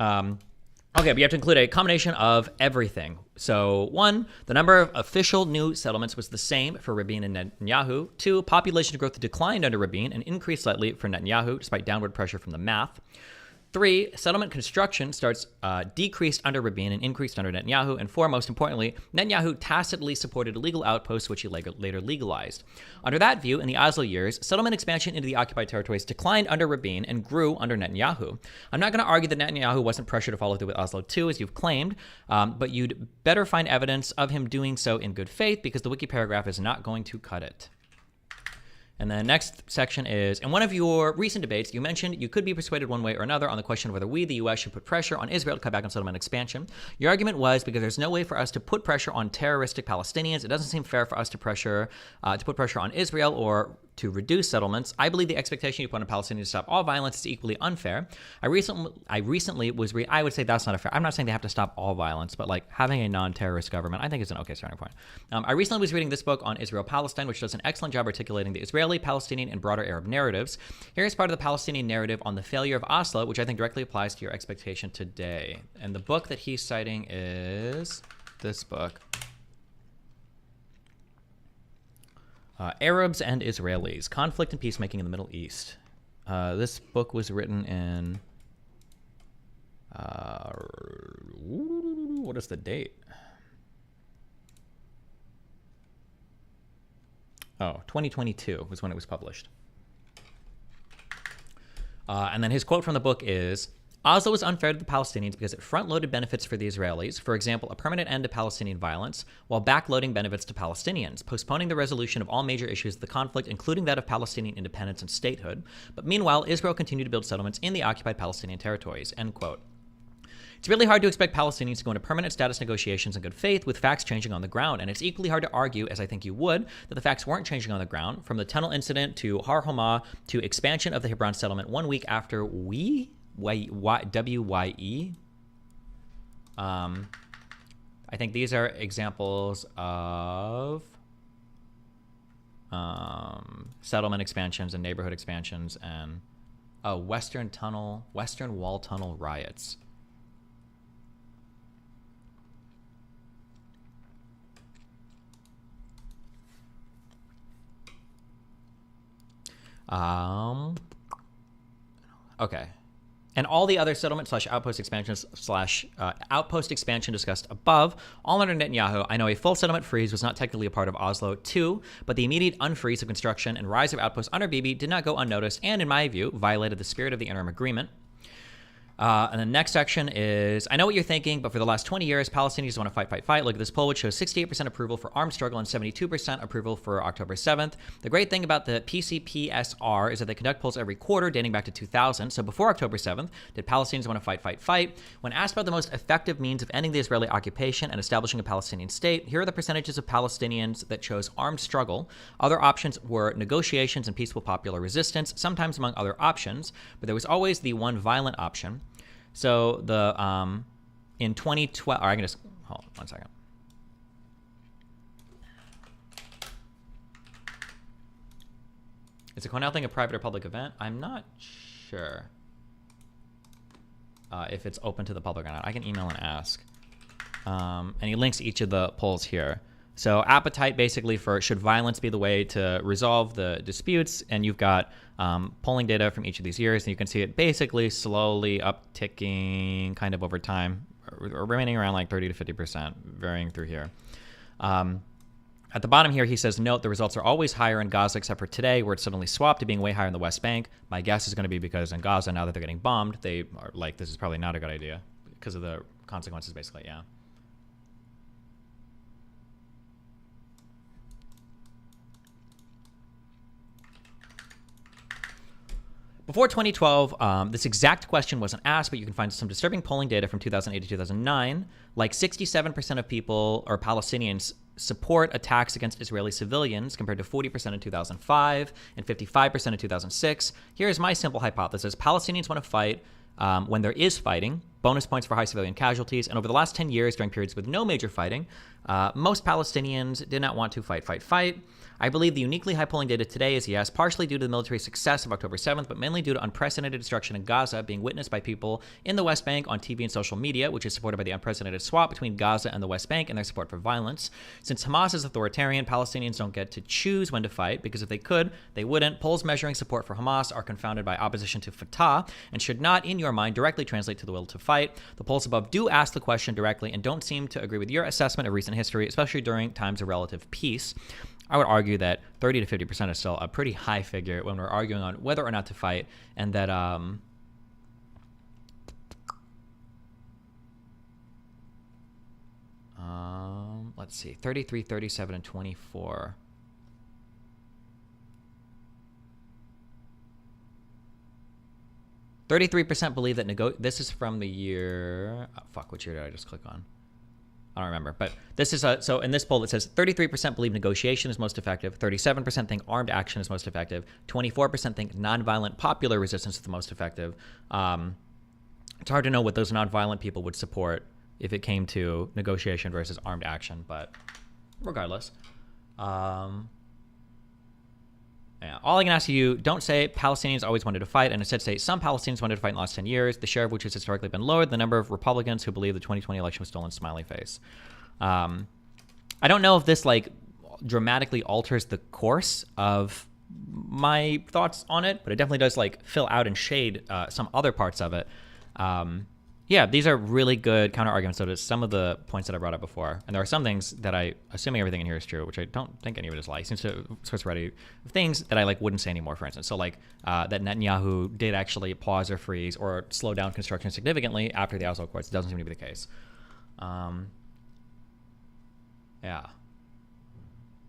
Okay, but you have to include a combination of everything. So, 1, the number of official new settlements was the same for Rabin and Netanyahu. 2, population growth declined under Rabin and increased slightly for Netanyahu, despite downward pressure from the math. 3, settlement construction decreased under Rabin and increased under Netanyahu. And 4, most importantly, Netanyahu tacitly supported illegal outposts, which he later legalized. Under that view, in the Oslo years, settlement expansion into the occupied territories declined under Rabin and grew under Netanyahu. I'm not going to argue that Netanyahu wasn't pressured to follow through with Oslo II, as you've claimed, but you'd better find evidence of him doing so in good faith, because the wiki paragraph is not going to cut it. And the next section is, in one of your recent debates, you mentioned you could be persuaded one way or another on the question of whether we, the U.S., should put pressure on Israel to cut back on settlement expansion. Your argument was because there's no way for us to put pressure on terroristic Palestinians. It doesn't seem fair for us to put pressure on Israel or to reduce settlements. I believe the expectation you put on Palestinians to stop all violence is equally unfair. I recently was I would say that's not fair. I'm not saying they have to stop all violence, but like having a non-terrorist government, I think is an okay starting point. I recently was reading this book on Israel-Palestine, which does an excellent job articulating the Israeli, Palestinian, and broader Arab narratives. Here is part of the Palestinian narrative on the failure of Oslo, which I think directly applies to your expectation today. And the book that he's citing is this book. Arabs and Israelis, Conflict and Peacemaking in the Middle East. This book was written in... what is the date? Oh, 2022 was when it was published. And then his quote from the book is, Oslo was unfair to the Palestinians because it front-loaded benefits for the Israelis, for example, a permanent end to Palestinian violence, while back-loading benefits to Palestinians, postponing the resolution of all major issues of the conflict, including that of Palestinian independence and statehood. But meanwhile, Israel continued to build settlements in the occupied Palestinian territories, end quote. It's really hard to expect Palestinians to go into permanent status negotiations in good faith with facts changing on the ground, and it's equally hard to argue, as I think you would, that the facts weren't changing on the ground, from the tunnel incident to Har Homa to expansion of the Hebron settlement 1 week after WYE. I think these are examples of settlement expansions and neighborhood expansions and Western Wall Tunnel riots. Okay. And all the other settlement / outpost expansions / outpost expansion discussed above, all under Netanyahu. I know a full settlement freeze was not technically a part of Oslo II, but the immediate unfreeze of construction and rise of outposts under Bibi did not go unnoticed and, in my view, violated the spirit of the interim agreement. And the next section is, I know what you're thinking, but for the last 20 years, Palestinians want to fight. Look at this poll, which shows 68% approval for armed struggle and 72% approval for October 7th. The great thing about the PCPSR is that they conduct polls every quarter dating back to 2000. So before October 7th, did Palestinians want to fight? When asked about the most effective means of ending the Israeli occupation and establishing a Palestinian state, here are the percentages of Palestinians that chose armed struggle. Other options were negotiations and peaceful popular resistance, sometimes among other options, but there was always the one violent option. So the in 2012, or I can just hold on 1 second. Is the Cornell thing a private or public event? I'm not sure if it's open to the public or not. I can email and ask. And he links each of the polls here. So appetite basically for should violence be the way to resolve the disputes, and you've got polling data from each of these years, and you can see it basically slowly upticking kind of over time, remaining around like 30 to 50%, varying through here. At the bottom here, he says, note the results are always higher in Gaza except for today, where it's suddenly swapped to being way higher in the West Bank. My guess is going to be because in Gaza, now that they're getting bombed, they are like, this is probably not a good idea because of the consequences, basically, yeah. Before 2012, this exact question wasn't asked, but you can find some disturbing polling data from 2008 to 2009. Like 67% of people, or Palestinians, support attacks against Israeli civilians, compared to 40% in 2005 and 55% in 2006. Here's my simple hypothesis. Palestinians want to fight when there is fighting, bonus points for high civilian casualties, and over the last 10 years, during periods with no major fighting, most Palestinians did not want to fight. I believe the uniquely high polling data today is yes, partially due to the military success of October 7th, but mainly due to unprecedented destruction in Gaza being witnessed by people in the West Bank on TV and social media, which is supported by the unprecedented swap between Gaza and the West Bank and their support for violence. Since Hamas is authoritarian, Palestinians don't get to choose when to fight, because if they could, they wouldn't. Polls measuring support for Hamas are confounded by opposition to Fatah and should not, in your mind, directly translate to the will to fight. The polls above do ask the question directly and don't seem to agree with your assessment of recent history, especially during times of relative peace. I would argue that 30 to 50% is still a pretty high figure when we're arguing on whether or not to fight, and that let's see, 33, 37, and 24. %33% believe that this is from the year. Oh, fuck, which year did I just click on? I don't remember, but this is so in this poll it says 33% believe negotiation is most effective, 37% think armed action is most effective, 24% think nonviolent popular resistance is the most effective. It's hard to know what those nonviolent people would support if it came to negotiation versus armed action, but regardless. Yeah. All I can ask you, don't say Palestinians always wanted to fight, and instead say some Palestinians wanted to fight in the last 10 years, the share of which has historically been lower than the number of Republicans who believe the 2020 election was stolen, smiley face. I don't know if this like dramatically alters the course of my thoughts on it, but it definitely does like fill out and shade some other parts of it. Yeah, these are really good counter arguments to some of the points that I brought up before. And there are some things that assuming everything in here is true, which I don't think any of it is like, seems to source ready things that I like wouldn't say anymore, for instance. So like that Netanyahu did actually pause or freeze or slow down construction significantly after the Oslo Accords. It doesn't seem to be the case.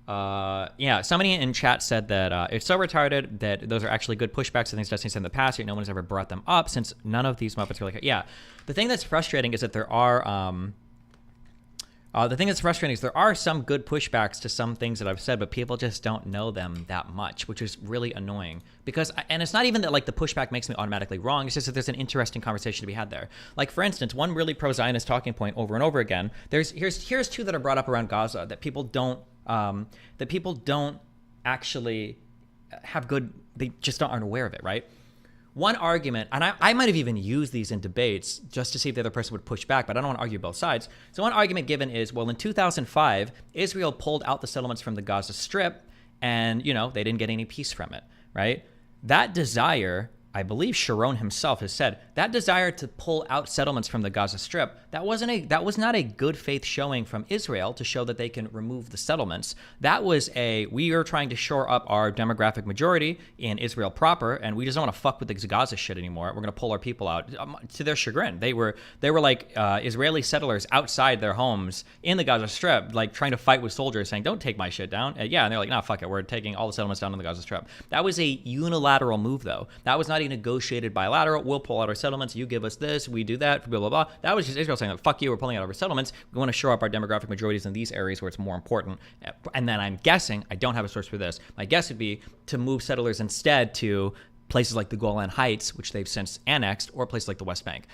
Yeah, somebody in chat said that it's so retarded that those are actually good pushbacks to things Destiny said in the past, yet no one has ever brought them up since none of these Muppets really. Yeah, the thing that's frustrating is that there are some good pushbacks to some things that I've said, but people just don't know them that much, which is really annoying. And it's not even that like the pushback makes me automatically wrong. It's just that there's an interesting conversation to be had there. Like for instance, one really pro-Zionist talking point over and over again. Here's two that are brought up around Gaza that people don't actually have good. They just aren't aware of it, right? One argument, and I might have even used these in debates just to see if the other person would push back, but I don't want to argue both sides. So one argument given is, well, in 2005, Israel pulled out the settlements from the Gaza Strip, and, they didn't get any peace from it, right? That desire, I believe Sharon himself has said, that desire to pull out settlements from the Gaza Strip, that was not a good faith showing from Israel to show that they can remove the settlements. That was we are trying to shore up our demographic majority in Israel proper, and we just don't want to fuck with the Gaza shit anymore. We're going to pull our people out. To their chagrin, they were like Israeli settlers outside their homes in the Gaza Strip, like trying to fight with soldiers, saying, "Don't take my shit down." And they're like, "Nah, fuck it. We're taking all the settlements down in the Gaza Strip." That was a unilateral move, though. That was not negotiated bilateral. We'll pull out our settlements. You give us this. We do that. Blah blah blah. That was just Israel saying, "Fuck you. We're pulling out our settlements. We want to shore up our demographic majorities in these areas where it's more important." And then I'm guessing, I don't have a source for this. My guess would be to move settlers instead to places like the Golan Heights, which they've since annexed, or places like the West Bank.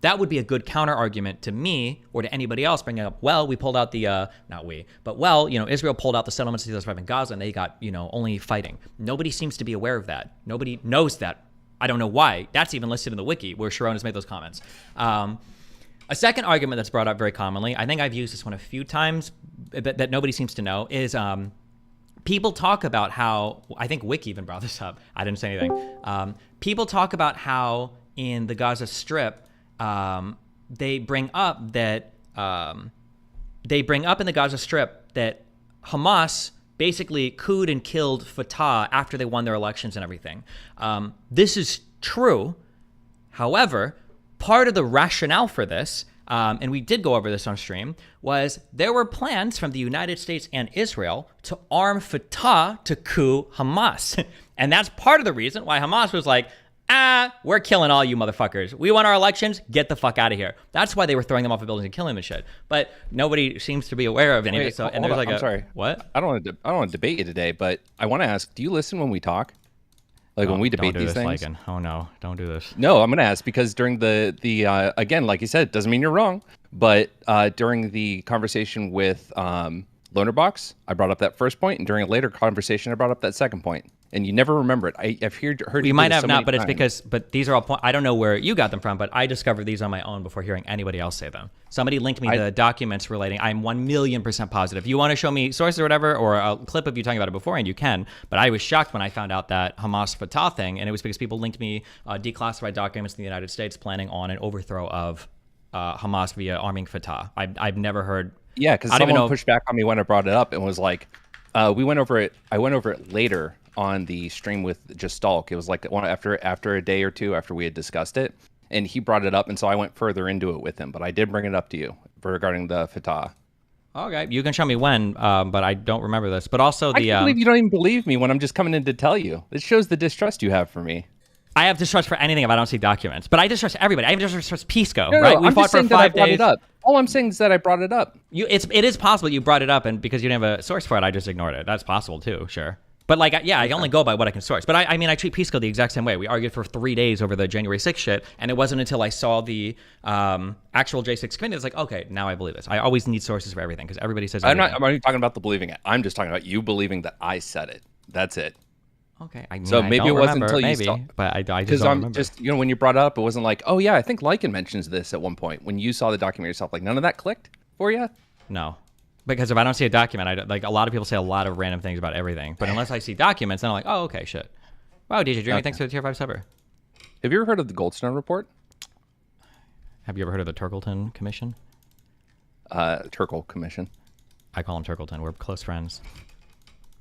That would be a good counter argument to me or to anybody else bringing up, well, we pulled out the, Israel pulled out the settlements in 2005 in Gaza and they got, only fighting. Nobody seems to be aware of that. Nobody knows that. I don't know why. That's even listed in the wiki where Sharon has made those comments. A second argument that's brought up very commonly, I think I've used this one a few times, that nobody seems to know, is people talk about how, I think Wiki even brought this up. I didn't say anything. People talk about how in the Gaza Strip, they bring up in the Gaza Strip that Hamas basically couped and killed Fatah after they won their elections and everything. This is true. However, part of the rationale for this, and we did go over this on stream, was there were plans from the United States and Israel to arm Fatah to coup Hamas. And that's part of the reason why Hamas was like, we're killing all you motherfuckers. We won our elections. Get the fuck out of here. That's why they were throwing them off of buildings and killing them and shit. But nobody seems to be aware of any of it. So, and there's I'm sorry. What? I don't want to debate you today, but I want to ask, do you listen when we talk? Like when we Don't debate do these this, things. Lycan. Oh no, don't do this. No, I'm going to ask because during the again, like you said, it doesn't mean you're wrong, but during the conversation with Loanerbox, I brought up that first point, and during a later conversation, I brought up that second point, and you never remember it. I've heard you. You do might this have so not, many but it's times. because, but these are all I don't know where you got them from, but I discovered these on my own before hearing anybody else say them. Somebody linked me to documents relating. I'm 1,000,000% positive. You want to show me sources or whatever, or a clip of you talking about it beforehand, you can. But I was shocked when I found out that Hamas Fatah thing, and it was because people linked me declassified documents in the United States planning on an overthrow of Hamas via arming Fatah. I've never heard. Yeah, because someone pushed back on me when I brought it up and was like, we went over it. I went over it later on the stream with just Stalk. It was like one after a day or two after we had discussed it, and he brought it up, and so I went further into it with him. But I did bring it up to you regarding the Fatah. Okay, you can show me when, but I don't remember this. But also I can't believe you don't even believe me when I'm just coming in to tell you. It shows the distrust you have for me. I have distrust for anything if I don't see documents, but I distrust everybody. I have distrust Pisco, No, right? We I'm fought just for saying that I 5 brought days. it up. All I'm saying is that I brought it up. It is possible you brought it up, and because you didn't have a source for it, I just ignored it. That's possible too, sure. But like, yeah, I only go by what I can source. But I mean, I treat Pisco the exact same way. We argued for 3 days over the January 6th shit, and it wasn't until I saw the actual J6 committee, it's like, okay, now I believe this. I always need sources for everything because everybody says everything. I'm not even talking about the believing it. I'm just talking about you believing that I said it. That's it. Okay. I mean, So maybe I it don't wasn't remember, until you maybe, saw. but I just Because don't I'm remember. just, when you brought it up, it wasn't like, oh yeah, I think Lycan mentions this at one point. When you saw the document yourself, like none of that clicked for you? No. Because if I don't see a document, like a lot of people say a lot of random things about everything. But unless I see documents, then I'm like, oh, okay, shit. Wow, DJ Dreamy, thanks for the tier 5 subber. Have you ever heard of the Goldstone Report? Have you ever heard of the Turkleton Commission? Turkle Commission. I call him Turkleton. We're close friends.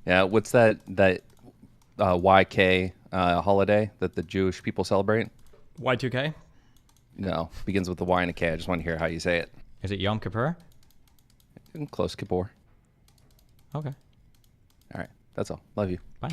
Yeah, what's that YK holiday that the Jewish people celebrate? Y2K? No, begins with the Y and a K. I just want to hear how you say it. Is it Yom Kippur? Close, Kippur. Okay. All right, that's all. Love you. Bye.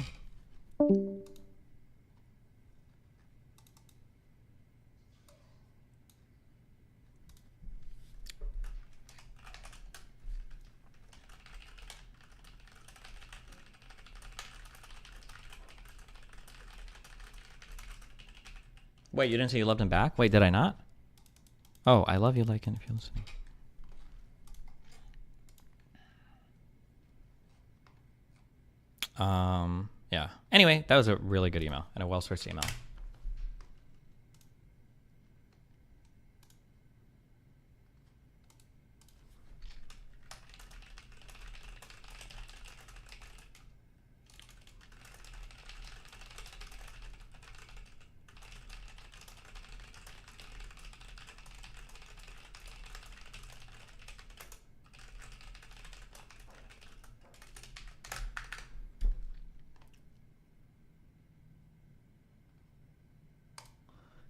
Wait, you didn't say you loved him back? Wait, did I not? Oh, I love you, Lycan, if you're listening. Yeah. Anyway, that was a really good email and a well-sourced email.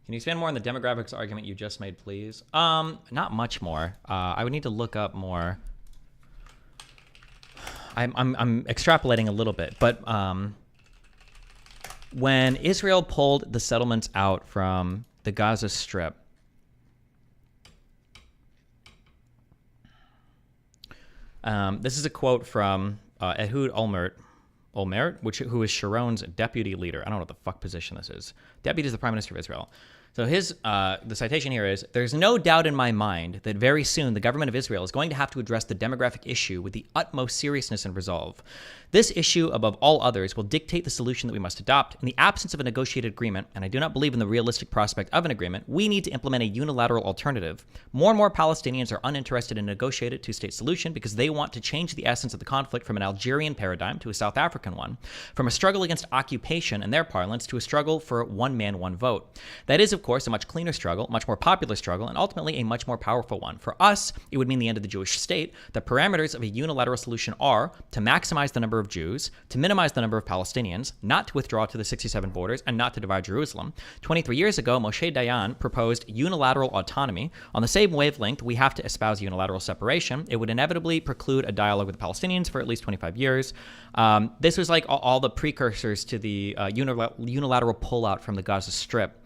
Can you expand more on the demographics argument you just made, please? Not much more. I would need to look up more. I'm extrapolating a little bit, but when Israel pulled the settlements out from the Gaza Strip, this is a quote from Ehud Olmert, who is Sharon's deputy leader. I don't know what the fuck position this is. Deputy is the Prime Minister of Israel. So the citation here is, "There's no doubt in my mind that very soon the government of Israel is going to have to address the demographic issue with the utmost seriousness and resolve. This issue, above all others, will dictate the solution that we must adopt. In the absence of a negotiated agreement, and I do not believe in the realistic prospect of an agreement, we need to implement a unilateral alternative. More and more Palestinians are uninterested in a negotiated two-state solution because they want to change the essence of the conflict from an Algerian paradigm to a South African one, from a struggle against occupation in their parlance to a struggle for one man, one vote. That is, of course, a much cleaner struggle, much more popular struggle, and ultimately a much more powerful one. For us, it would mean the end of the Jewish state. The parameters of a unilateral solution are to maximize the number of Jews, to minimize the number of Palestinians, not to withdraw to the 67 borders, and not to divide Jerusalem. 23 years ago, Moshe Dayan proposed unilateral autonomy. On the same wavelength, we have to espouse unilateral separation. It would inevitably preclude a dialogue with the Palestinians for at least 25 years. This was like all the precursors to the unilateral pullout from the Gaza Strip.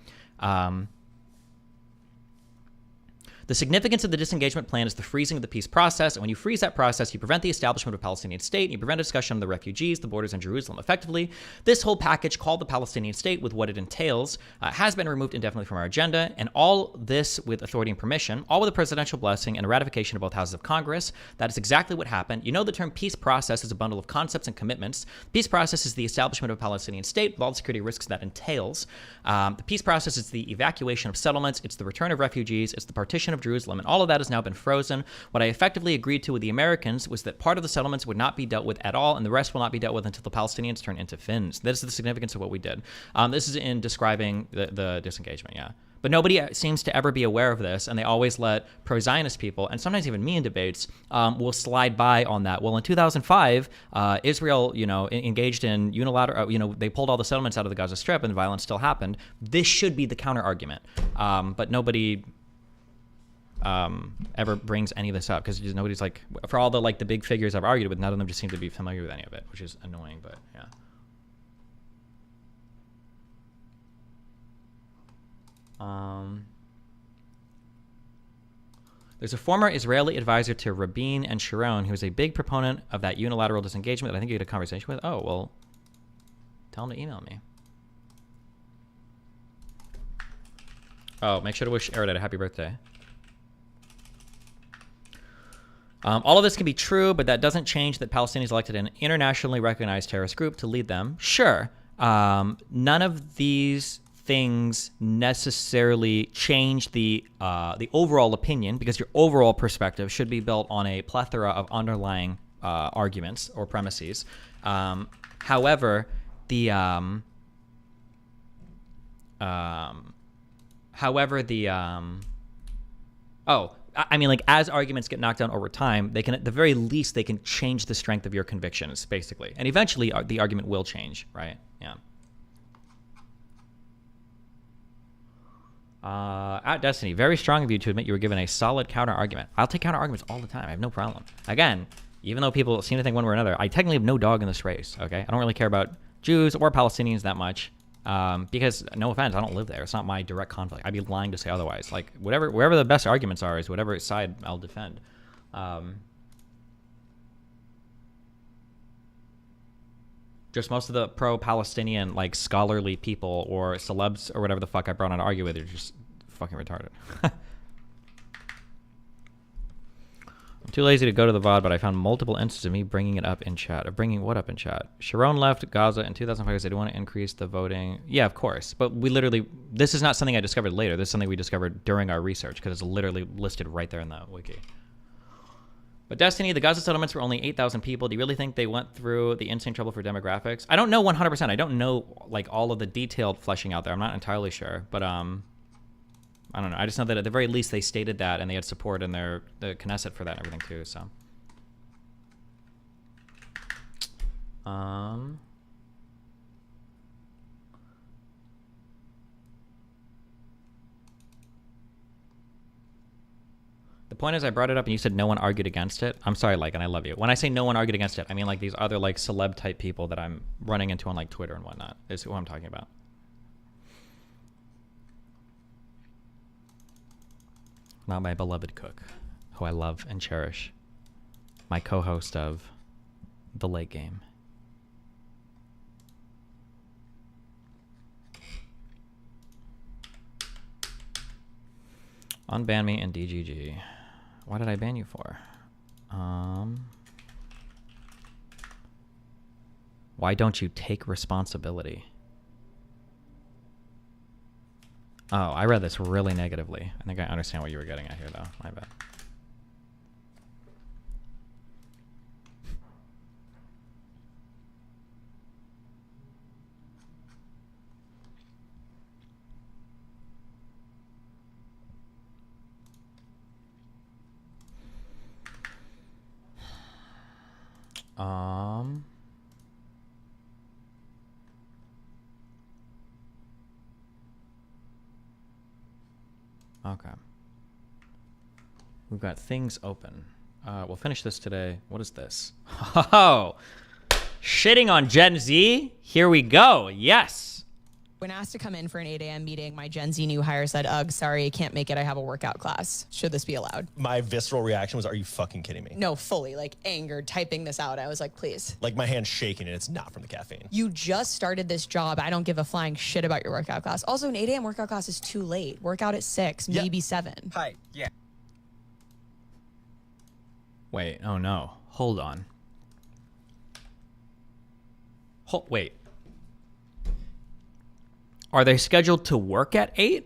The significance of the disengagement plan is the freezing of the peace process, and when you freeze that process, you prevent the establishment of a Palestinian state, and you prevent a discussion of the refugees, the borders, and Jerusalem. Effectively, this whole package called the Palestinian state, with what it entails, has been removed indefinitely from our agenda, and all this with authority and permission, all with a presidential blessing and a ratification of both houses of Congress. That is exactly what happened. You know the term peace process is a bundle of concepts and commitments. Peace process is the establishment of a Palestinian state with all the security risks that entails. The peace process is the evacuation of settlements, it's the return of refugees, it's the partition of Jerusalem, and all of that has now been frozen. What I effectively agreed to with the Americans was that part of the settlements would not be dealt with at all, and the rest will not be dealt with until the Palestinians turn into Finns. This is the significance of what we did. This is in describing the disengagement, yeah. But nobody seems to ever be aware of this, and they always let pro-Zionist people, and sometimes even me in debates, will slide by on that. Well, in 2005, Israel, engaged in unilateral, they pulled all the settlements out of the Gaza Strip, and violence still happened. This should be the counter argument, but nobody ever brings any of this up because nobody's like, for all the big figures I've argued with, none of them just seem to be familiar with any of it, which is annoying. But yeah. There's a former Israeli advisor to Rabin and Sharon who is a big proponent of that unilateral disengagement that I think you had a conversation with. Oh, well, tell him to email me. Oh, make sure to wish Eridette a happy birthday. All of this can be true, but that doesn't change that Palestinians elected an internationally recognized terrorist group to lead them. Sure. None of these things necessarily change the overall opinion, because your overall perspective should be built on a plethora of underlying arguments or premises. However, as arguments get knocked down over time, they can, at the very least, they can change the strength of your convictions, basically. And eventually, the argument will change, right? Yeah. At Destiny, very strong of you to admit you were given a solid counter argument. I'll take counter arguments all the time. I have no problem. Again, even though people seem to think one way or another, I technically have no dog in this race. Okay, I don't really care about Jews or Palestinians that much. Because, no offense, I don't live there. It's not my direct conflict. I'd be lying to say otherwise. Like, wherever the best arguments are is whatever side I'll defend. Just most of the pro-Palestinian, scholarly people or celebs or whatever the fuck I brought on to argue with are just fucking retarded. I'm too lazy to go to the VOD, but I found multiple instances of me bringing it up in chat. Of bringing what up in chat? Sharon left Gaza in 2005 because they want to increase the voting. Yeah, of course. But this is not something I discovered later. This is something we discovered during our research because it's literally listed right there in the wiki. But Destiny, the Gaza settlements were only 8,000 people. Do you really think they went through the insane trouble for demographics? I don't know 100%. I don't know all of the detailed fleshing out there. I'm not entirely sure, but I don't know. I just know that at the very least they stated that, and they had support in the Knesset for that and everything too. So, the point is, I brought it up and you said no one argued against it. I'm sorry, and I love you. When I say no one argued against it, I mean these other celeb type people that I'm running into on Twitter and whatnot is who I'm talking about. Not my beloved cook, who I love and cherish. My co-host of The Late Game. Unban me in DGG. What did I ban you for? Why don't you take responsibility? Oh, I read this really negatively. I think I understand what you were getting at here, though. My bad. Okay. We've got things open. We'll finish this today. What is this? Oh, shitting on Gen Z? Here we go. Yes. When asked to come in for an 8 a.m. meeting, my Gen Z new hire said, "Ugh, sorry, I can't make it. I have a workout class. Should this be allowed?" My visceral reaction was, are you fucking kidding me? No, fully, like angered, typing this out. I was like, please. Like my hand's shaking and it's not from the caffeine. You just started this job. I don't give a flying shit about your workout class. Also, an 8 a.m. workout class is too late. Workout at 6, maybe 7. Hi, yeah. Wait, oh no. Hold on. Wait. Are they scheduled to work at 8?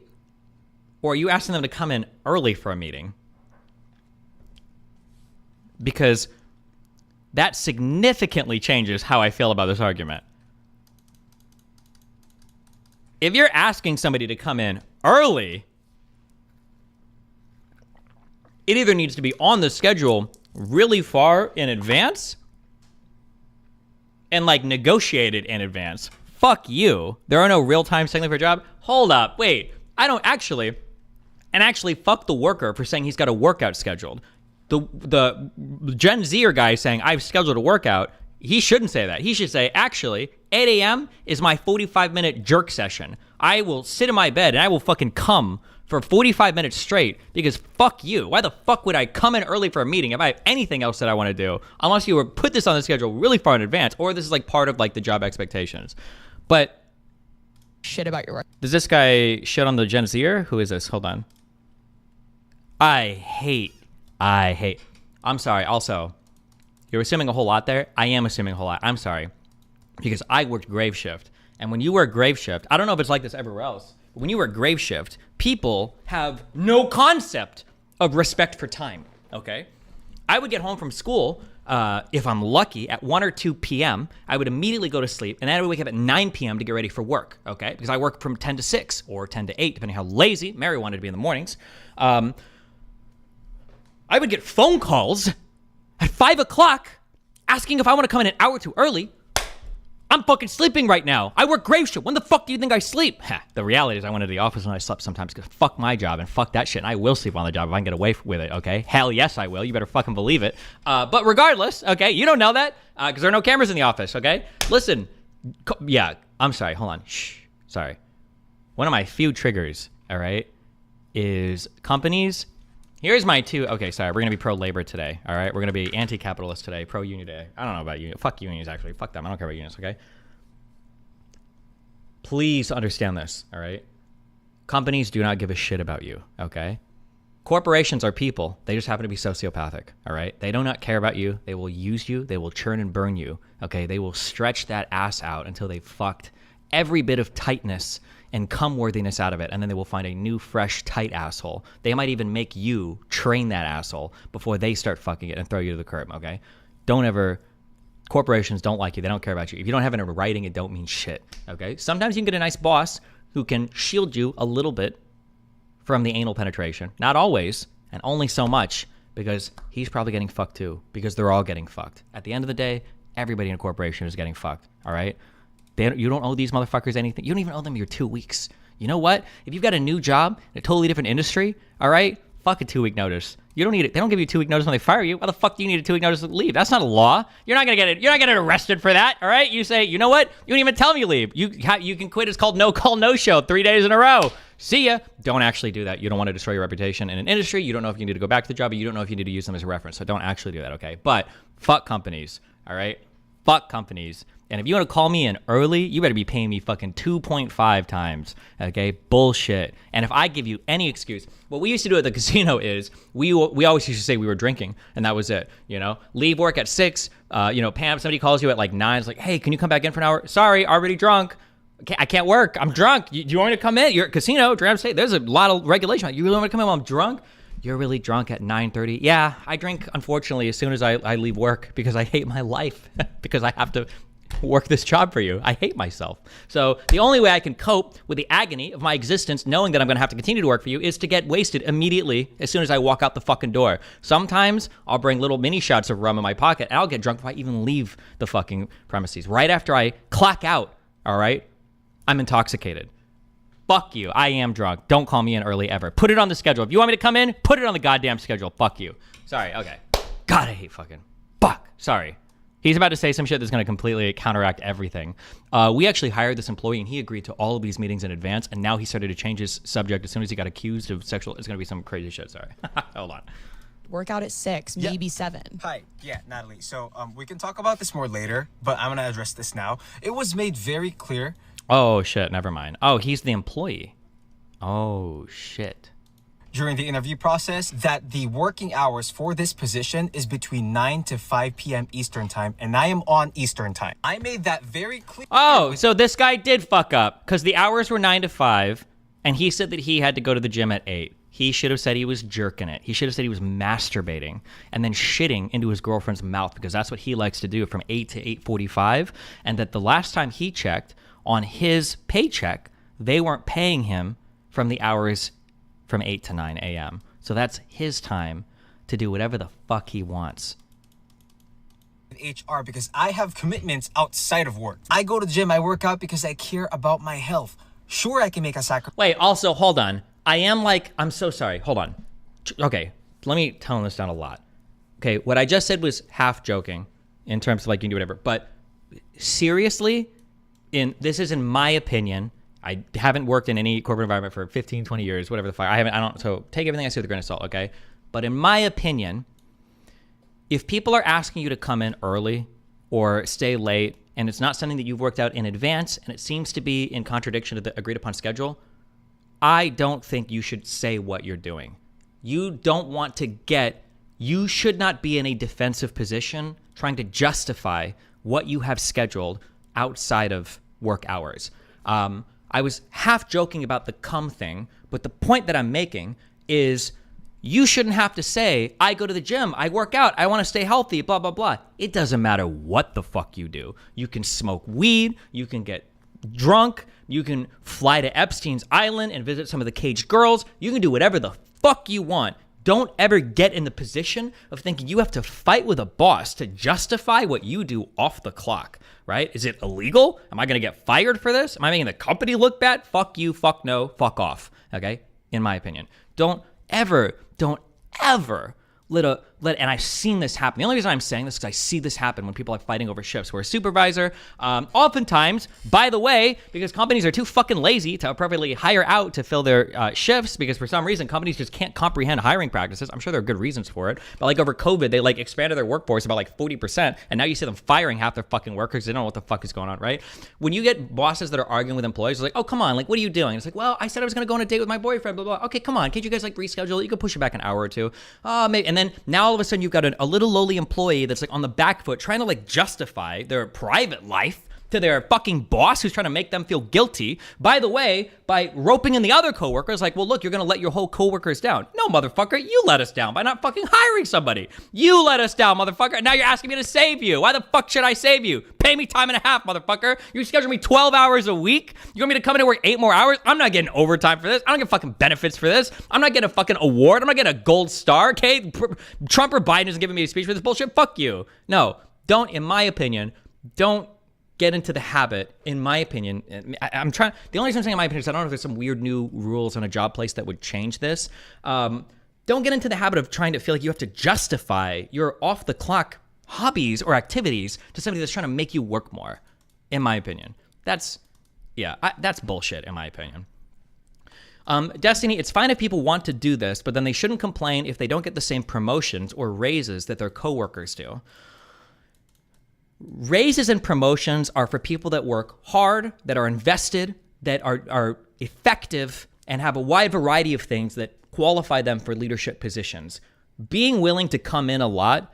Or are you asking them to come in early for a meeting? Because that significantly changes how I feel about this argument. If you're asking somebody to come in early, it either needs to be on the schedule really far in advance and like negotiated in advance. Fuck you. There are no real-time signaling for a job. Hold up. Wait. I don't actually. And actually, fuck the worker for saying he's got a workout scheduled. The Gen Zer guy saying, I've scheduled a workout, he shouldn't say that. He should say, actually, 8 a.m. is my 45-minute jerk session. I will sit in my bed and I will fucking come for 45 minutes straight because fuck you. Why the fuck would I come in early for a meeting if I have anything else that I want to do? Unless you were put this on the schedule really far in advance, or this is like part of like the job expectations. But shit about your work. Does this guy shit on the Gen Zer? Who is this? Hold on. I hate. I'm sorry. Also, you're assuming a whole lot there. I am assuming a whole lot. I'm sorry. Because I worked grave shift. And when you work grave shift, I don't know if it's like this everywhere else, but when you work grave shift, people have no concept of respect for time, okay? I would get home from school, if I'm lucky, at 1 or 2 p.m. I would immediately go to sleep, and then I would wake up at 9 p.m. to get ready for work, okay? Because I work from 10 to 6 or 10 to 8, depending how lazy Mary wanted to be in the mornings. I would get phone calls at 5 o'clock asking if I want to come in an hour too early. I'm fucking sleeping right now. I work grave shift. When the fuck do you think I sleep? The reality is I went to the office and I slept sometimes because fuck my job and fuck that shit. And I will sleep on the job if I can get away with it, okay? Hell yes, I will. You better fucking believe it. But regardless, okay, you don't know that because there are no cameras in the office, okay? Listen, yeah, I'm sorry. Hold on. Shh. Sorry. One of my few triggers, all right, is companies. Here's my two. Okay, sorry. We're going to be pro-labor today, all right? We're going to be anti-capitalist today, pro-union today. I don't know about union. Fuck unions, actually. Fuck them. I don't care about unions, okay? Please understand this, all right? Companies do not give a shit about you, okay? Corporations are people. They just happen to be sociopathic, all right? They do not care about you. They will use you. They will churn and burn you, okay? They will stretch that ass out until they fucked every bit of tightness and cum-worthiness out of it, and then they will find a new, fresh, tight asshole. They might even make you train that asshole before they start fucking it and throw you to the curb, okay? Don't ever... Corporations don't like you. They don't care about you. If you don't have it in writing, it don't mean shit, okay? Sometimes you can get a nice boss who can shield you a little bit from the anal penetration. Not always, and only so much, because he's probably getting fucked too, because they're all getting fucked. At the end of the day, everybody in a corporation is getting fucked, all right? You don't owe these motherfuckers anything. You don't even owe them your 2 weeks. You know what? If you've got a new job in a totally different industry, all right, fuck a 2-week notice. You don't need it. They don't give you a 2-week notice when they fire you. Why the fuck do you need a 2-week notice to leave? That's not a law. You're not gonna get it. You're not getting arrested for that. All right? You say, you know what? You don't even tell me you leave. You can quit. It's called no call, no show. 3 days in a row. See ya. Don't actually do that. You don't want to destroy your reputation in an industry. You don't know if you need to go back to the job, but you don't know if you need to use them as a reference. So don't actually do that. Okay? But fuck companies. All right? Fuck companies. And if you want to call me in early, you better be paying me fucking 2.5 times, okay? Bullshit. And if I give you any excuse, what we used to do at the casino is we always used to say we were drinking, and that was it, you know? Leave work at 6, Pam, somebody calls you at like 9, it's like, hey, can you come back in for an hour? Sorry, already drunk. I can't work. I'm drunk. You want me to come in? You're at casino, Dram State. There's a lot of regulation. You really want me to come in while I'm drunk? You're really drunk at 9:30. Yeah, I drink, unfortunately, as soon as I leave work because I hate my life because I have to work this job for you. I hate myself. So the only way I can cope with the agony of my existence, knowing that I'm going to have to continue to work for you, is to get wasted immediately as soon as I walk out the fucking door. Sometimes I'll bring little mini shots of rum in my pocket and I'll get drunk before I even leave the fucking premises. Right after I clock out, all right, I'm intoxicated. Fuck you. I am drunk. Don't call me in early ever. Put it on the schedule. If you want me to come in, put it on the goddamn schedule. Fuck you. Sorry. Okay. God, I hate fucking. Fuck. Sorry. He's about to say some shit that's going to completely counteract everything. We actually hired this employee, and he agreed to all of these meetings in advance, and now he started to change his subject as soon as he got accused of sexual. It's going to be some crazy shit. Sorry. Hold on. Workout at 6, maybe 7. Hi, Natalie. So we can talk about this more later, but I'm gonna address this now. It was made very clear. Oh shit, never mind. Oh, he's the employee. Oh shit. During the interview process that the working hours for this position is between 9 to 5 p.m. Eastern time, and I am on Eastern time. I made that very clear. Oh, so this guy did fuck up because the hours were 9 to 5, and he said that he had to go to the gym at 8. He should have said he was jerking it. He should have said he was masturbating and then shitting into his girlfriend's mouth because that's what he likes to do from 8 to 8:45. And that the last time he checked on his paycheck, they weren't paying him from the hours from 8 to 9 a.m. So that's his time to do whatever the fuck he wants. HR because I have commitments outside of work. I go to the gym, I work out because I care about my health. Sure, I can make a sacrifice. Wait, also, hold on. I'm so sorry. Hold on. Okay, let me tone this down a lot. Okay, what I just said was half joking in terms of like you can do whatever. But seriously, this is in my opinion. I haven't worked in any corporate environment for 15, 20 years, whatever the fuck. So take everything I say with a grain of salt, okay? But in my opinion, if people are asking you to come in early or stay late, and it's not something that you've worked out in advance, and it seems to be in contradiction to the agreed upon schedule, I don't think you should say what you're doing. You should not be in a defensive position trying to justify what you have scheduled outside of work hours. I was half joking about the cum thing, but the point that I'm making is you shouldn't have to say, I go to the gym, I work out, I want to stay healthy, blah, blah, blah. It doesn't matter what the fuck you do. You can smoke weed, you can get drunk, you can fly to Epstein's Island and visit some of the caged girls. You can do whatever the fuck you want. Don't ever get in the position of thinking you have to fight with a boss to justify what you do off the clock, right? Is it illegal? Am I going to get fired for this? Am I making the company look bad? Fuck you, fuck no, fuck off, okay? In my opinion. Don't ever and I've seen this happen. The only reason I'm saying this is because I see this happen when people are fighting over shifts. Where a supervisor, oftentimes, by the way, because companies are too fucking lazy to appropriately hire out to fill their shifts, because for some reason companies just can't comprehend hiring practices. I'm sure there are good reasons for it, but like over COVID, they like expanded their workforce about like 40%, and now you see them firing half their fucking workers. They don't know what the fuck is going on, right? When you get bosses that are arguing with employees, it's like, oh come on, like what are you doing? It's like, well, I said I was gonna go on a date with my boyfriend, blah blah. Okay, come on, can't you guys like reschedule it? You can push it back an hour or two. Maybe, and then now all of a sudden you've got a little lowly employee that's like on the back foot trying to like justify their private life to their fucking boss who's trying to make them feel guilty, by the way, by roping in the other coworkers like, well, look, you're going to let your whole coworkers down. No, motherfucker, you let us down by not fucking hiring somebody. You let us down, motherfucker, and now you're asking me to save you. Why the fuck should I save you? Pay me time and a half, motherfucker. You schedule me 12 hours a week? You want me to come in and work 8 more hours? I'm not getting overtime for this. I don't get fucking benefits for this. I'm not getting a fucking award. I'm not getting a gold star, okay? Trump or Biden isn't giving me a speech for this bullshit. Fuck you. No, don't, in my opinion, don't get into the habit, in my opinion. I'm trying, the only reason I'm saying in my opinion is I don't know if there's some weird new rules on a job place that would change this. Don't get into the habit of trying to feel like you have to justify your off the clock hobbies or activities to somebody that's trying to make you work more, in my opinion. That's bullshit, in my opinion. Destiny, it's fine if people want to do this, but then they shouldn't complain if they don't get the same promotions or raises that their coworkers do. Raises and promotions are for people that work hard, that are invested, that are effective, and have a wide variety of things that qualify them for leadership positions. Being willing to come in a lot,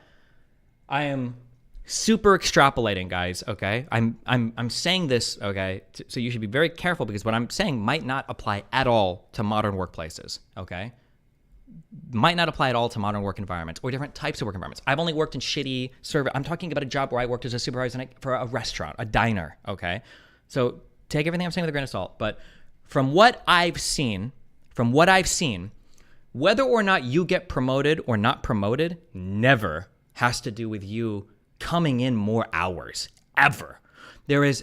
I am super extrapolating, guys, okay? I'm saying this, okay? So you should be very careful because what I'm saying might not apply at all to modern workplaces, okay? Might not apply at all to modern work environments or different types of work environments. I've only worked in shitty service. I'm talking about a job where I worked as a supervisor for a restaurant, a diner, okay? So take everything I'm saying with a grain of salt. But from what I've seen, whether or not you get promoted or not promoted never has to do with you coming in more hours, ever. There is,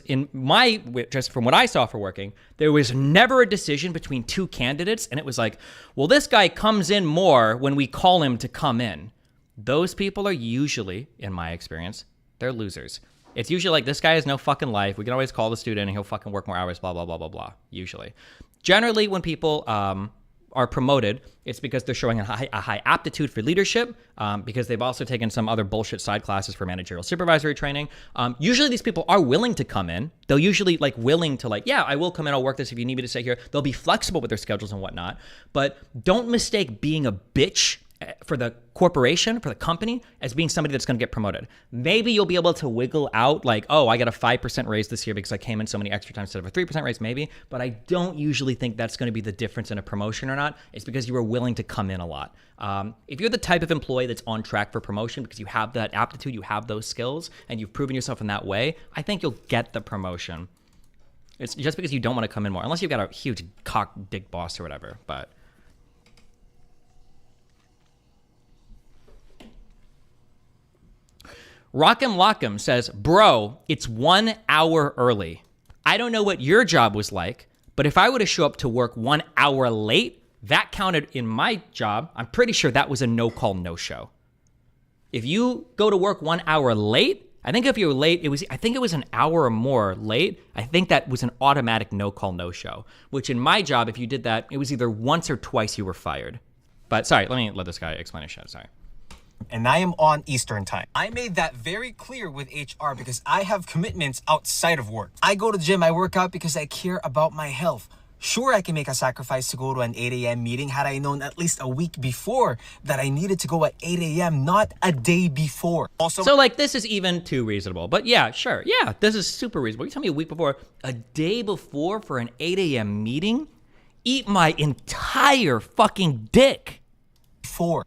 just from what I saw for working, there was never a decision between two candidates, and it was like, well, this guy comes in more when we call him to come in. Those people are usually, in my experience, They're losers. It's usually like, this guy has no fucking life. We can always call the student and he'll fucking work more hours, blah, blah, blah, blah, blah, usually. Generally, when people are promoted, it's because they're showing a high aptitude for leadership, because they've also taken some other bullshit side classes for managerial supervisory training. Usually these people are willing to come in. They'll usually like willing to like, yeah, I will come in, I'll work this if you need me to stay here. They'll be flexible with their schedules and whatnot. But don't mistake being a bitch for the corporation, for the company, as being somebody that's going to get promoted. Maybe you'll be able to wiggle out like, oh, I got a 5% raise this year because I came in so many extra times instead of a 3% raise, maybe. But I don't usually think that's going to be the difference in a promotion or not. It's because you were willing to come in a lot. If you're the type of employee that's on track for promotion because you have that aptitude, you have those skills, and you've proven yourself in that way, I think you'll get the promotion. It's just because you don't want to come in more, unless you've got a huge cock dick boss or whatever. But Rock'em Lock'em says, bro, it's 1 hour early. I don't know what your job was like, but if I were to show up to work 1 hour late, that counted in my job. I'm pretty sure that was a no-call, no-show. If you go to work 1 hour late, I think if you were late, I think it was an hour or more late. I think that was an automatic no-call, no-show, which in my job, if you did that, it was either once or twice you were fired. But sorry, let me let this guy explain his shit, sorry. And I am on Eastern time. I made that very clear with HR because I have commitments outside of work. I go to the gym, I work out because I care about my health. Sure, I can make a sacrifice to go to an 8 a.m. meeting had I known at least a week before that I needed to go at 8 a.m., not a day before. Also, so like this is even too reasonable. But yeah, sure. Yeah, this is super reasonable. You tell me a week before, a day before for an 8 a.m. meeting? Eat my entire fucking dick.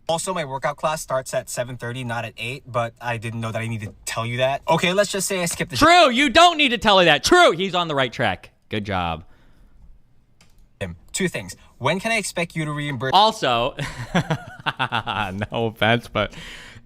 Also, my workout class starts at 7:30, not at 8, but I didn't know that I needed to tell you that. Okay, let's just say I skipped the True, you don't need to tell her that. True, he's on the right track. Good job. Two things. When can I expect you to reimburse? Also, no offense, but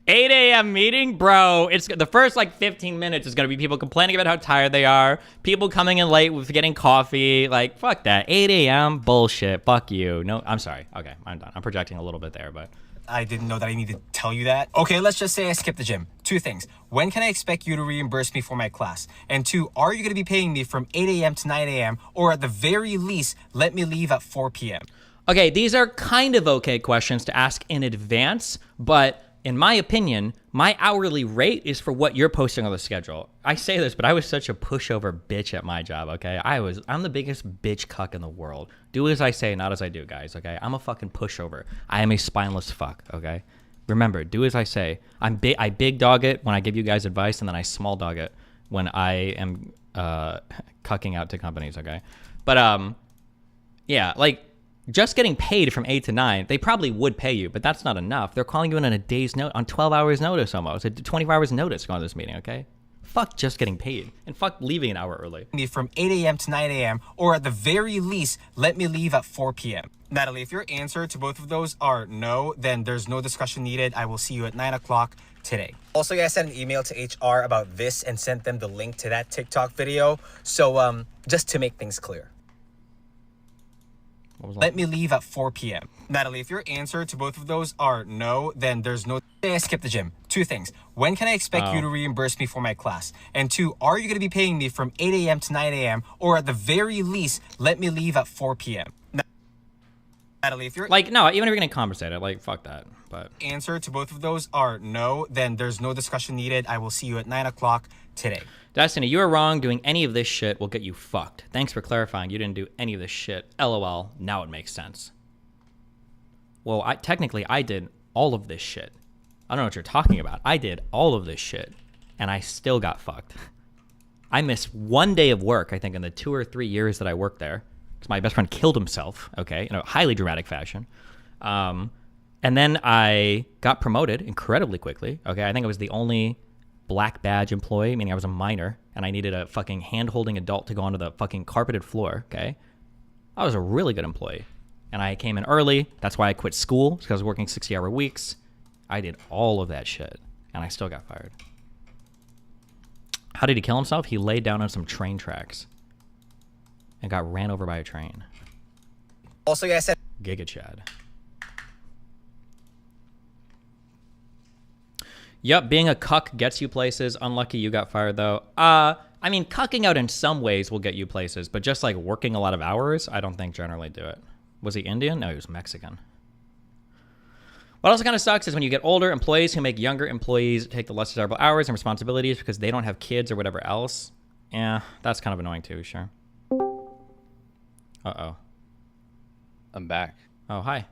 8 a.m. meeting, bro, it's the first like 15 minutes is going to be people complaining about how tired they are, people coming in late with getting coffee, like, fuck that. 8 a.m. bullshit, fuck you. No, I'm sorry. Okay, I'm done. I'm projecting a little bit there, but I didn't know that I needed to tell you that. Okay, let's just say I skipped the gym. Two things. When can I expect you to reimburse me for my class? And two, are you going to be paying me from 8 a.m. to 9 a.m. or at the very least, let me leave at 4 p.m.? Okay, these are kind of okay questions to ask in advance, but in my opinion, my hourly rate is for what you're posting on the schedule. I say this, but I was such a pushover bitch at my job, okay? I'm the biggest bitch cuck in the world. Do as I say, not as I do, guys, okay? I'm a fucking pushover. I am a spineless fuck, okay? Remember, do as I say. I big dog it when I give you guys advice, and then I small dog it when I am cucking out to companies, okay? But, yeah, like, just getting paid from 8 to 9, they probably would pay you, but that's not enough. They're calling you in on a day's note, on 12 hours notice almost, 24 hours notice going to this meeting, okay? Fuck just getting paid, and fuck leaving an hour early. From 8 a.m. to 9 a.m., or at the very least, let me leave at 4 p.m. Natalie, if your answer to both of those are no, then there's no discussion needed. I will see you at 9 o'clock today. Also, I sent an email to HR about this and sent them the link to that TikTok video. So, just to make things clear. Let me leave at 4 p.m. Natalie, if your answer to both of those are no, then there's no... I skipped the gym. Two things. When can I expect you to reimburse me for my class? And two, are you going to be paying me from 8 a.m. to 9 a.m. or at the very least, let me leave at 4 p.m.? Natalie, if you're... Like, no, even if you're going to compensate it, like, fuck that. But answer to both of those are no, then there's no discussion needed. I will see you at 9 o'clock today. Destiny, you are wrong. Doing any of this shit will get you fucked. Thanks for clarifying. You didn't do any of this shit. LOL. Now it makes sense. Well, technically, I did all of this shit. I don't know what you're talking about. I did all of this shit, and I still got fucked. I missed 1 day of work, I think, in the 2 or 3 years that I worked there, because my best friend killed himself, okay, in a highly dramatic fashion. And then I got promoted incredibly quickly, okay? I think I was the only black badge employee, meaning I was a minor, and I needed a fucking hand-holding adult to go onto the fucking carpeted floor, okay? I was a really good employee. And I came in early. That's why I quit school, because I was working 60-hour weeks. I did all of that shit, and I still got fired. How did he kill himself? He laid down on some train tracks and got ran over by a train. Also, I said... Giga Chad. Yep, being a cuck gets you places. Unlucky you got fired though. I mean, cucking out in some ways will get you places, but just like working a lot of hours, I don't think generally do it. Was he Indian? No, he was Mexican. What also kind of sucks is when you get older, employees who make younger employees take the less desirable hours and responsibilities because they don't have kids or whatever else. Yeah, that's kind of annoying too, sure. Uh-oh. I'm back. Oh, hi.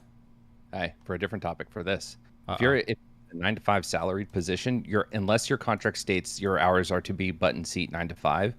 Hi, for a different topic for this. Uh-oh. If you're a 9-to-5 salaried position, unless your contract states your hours are to be button seat 9 to 5,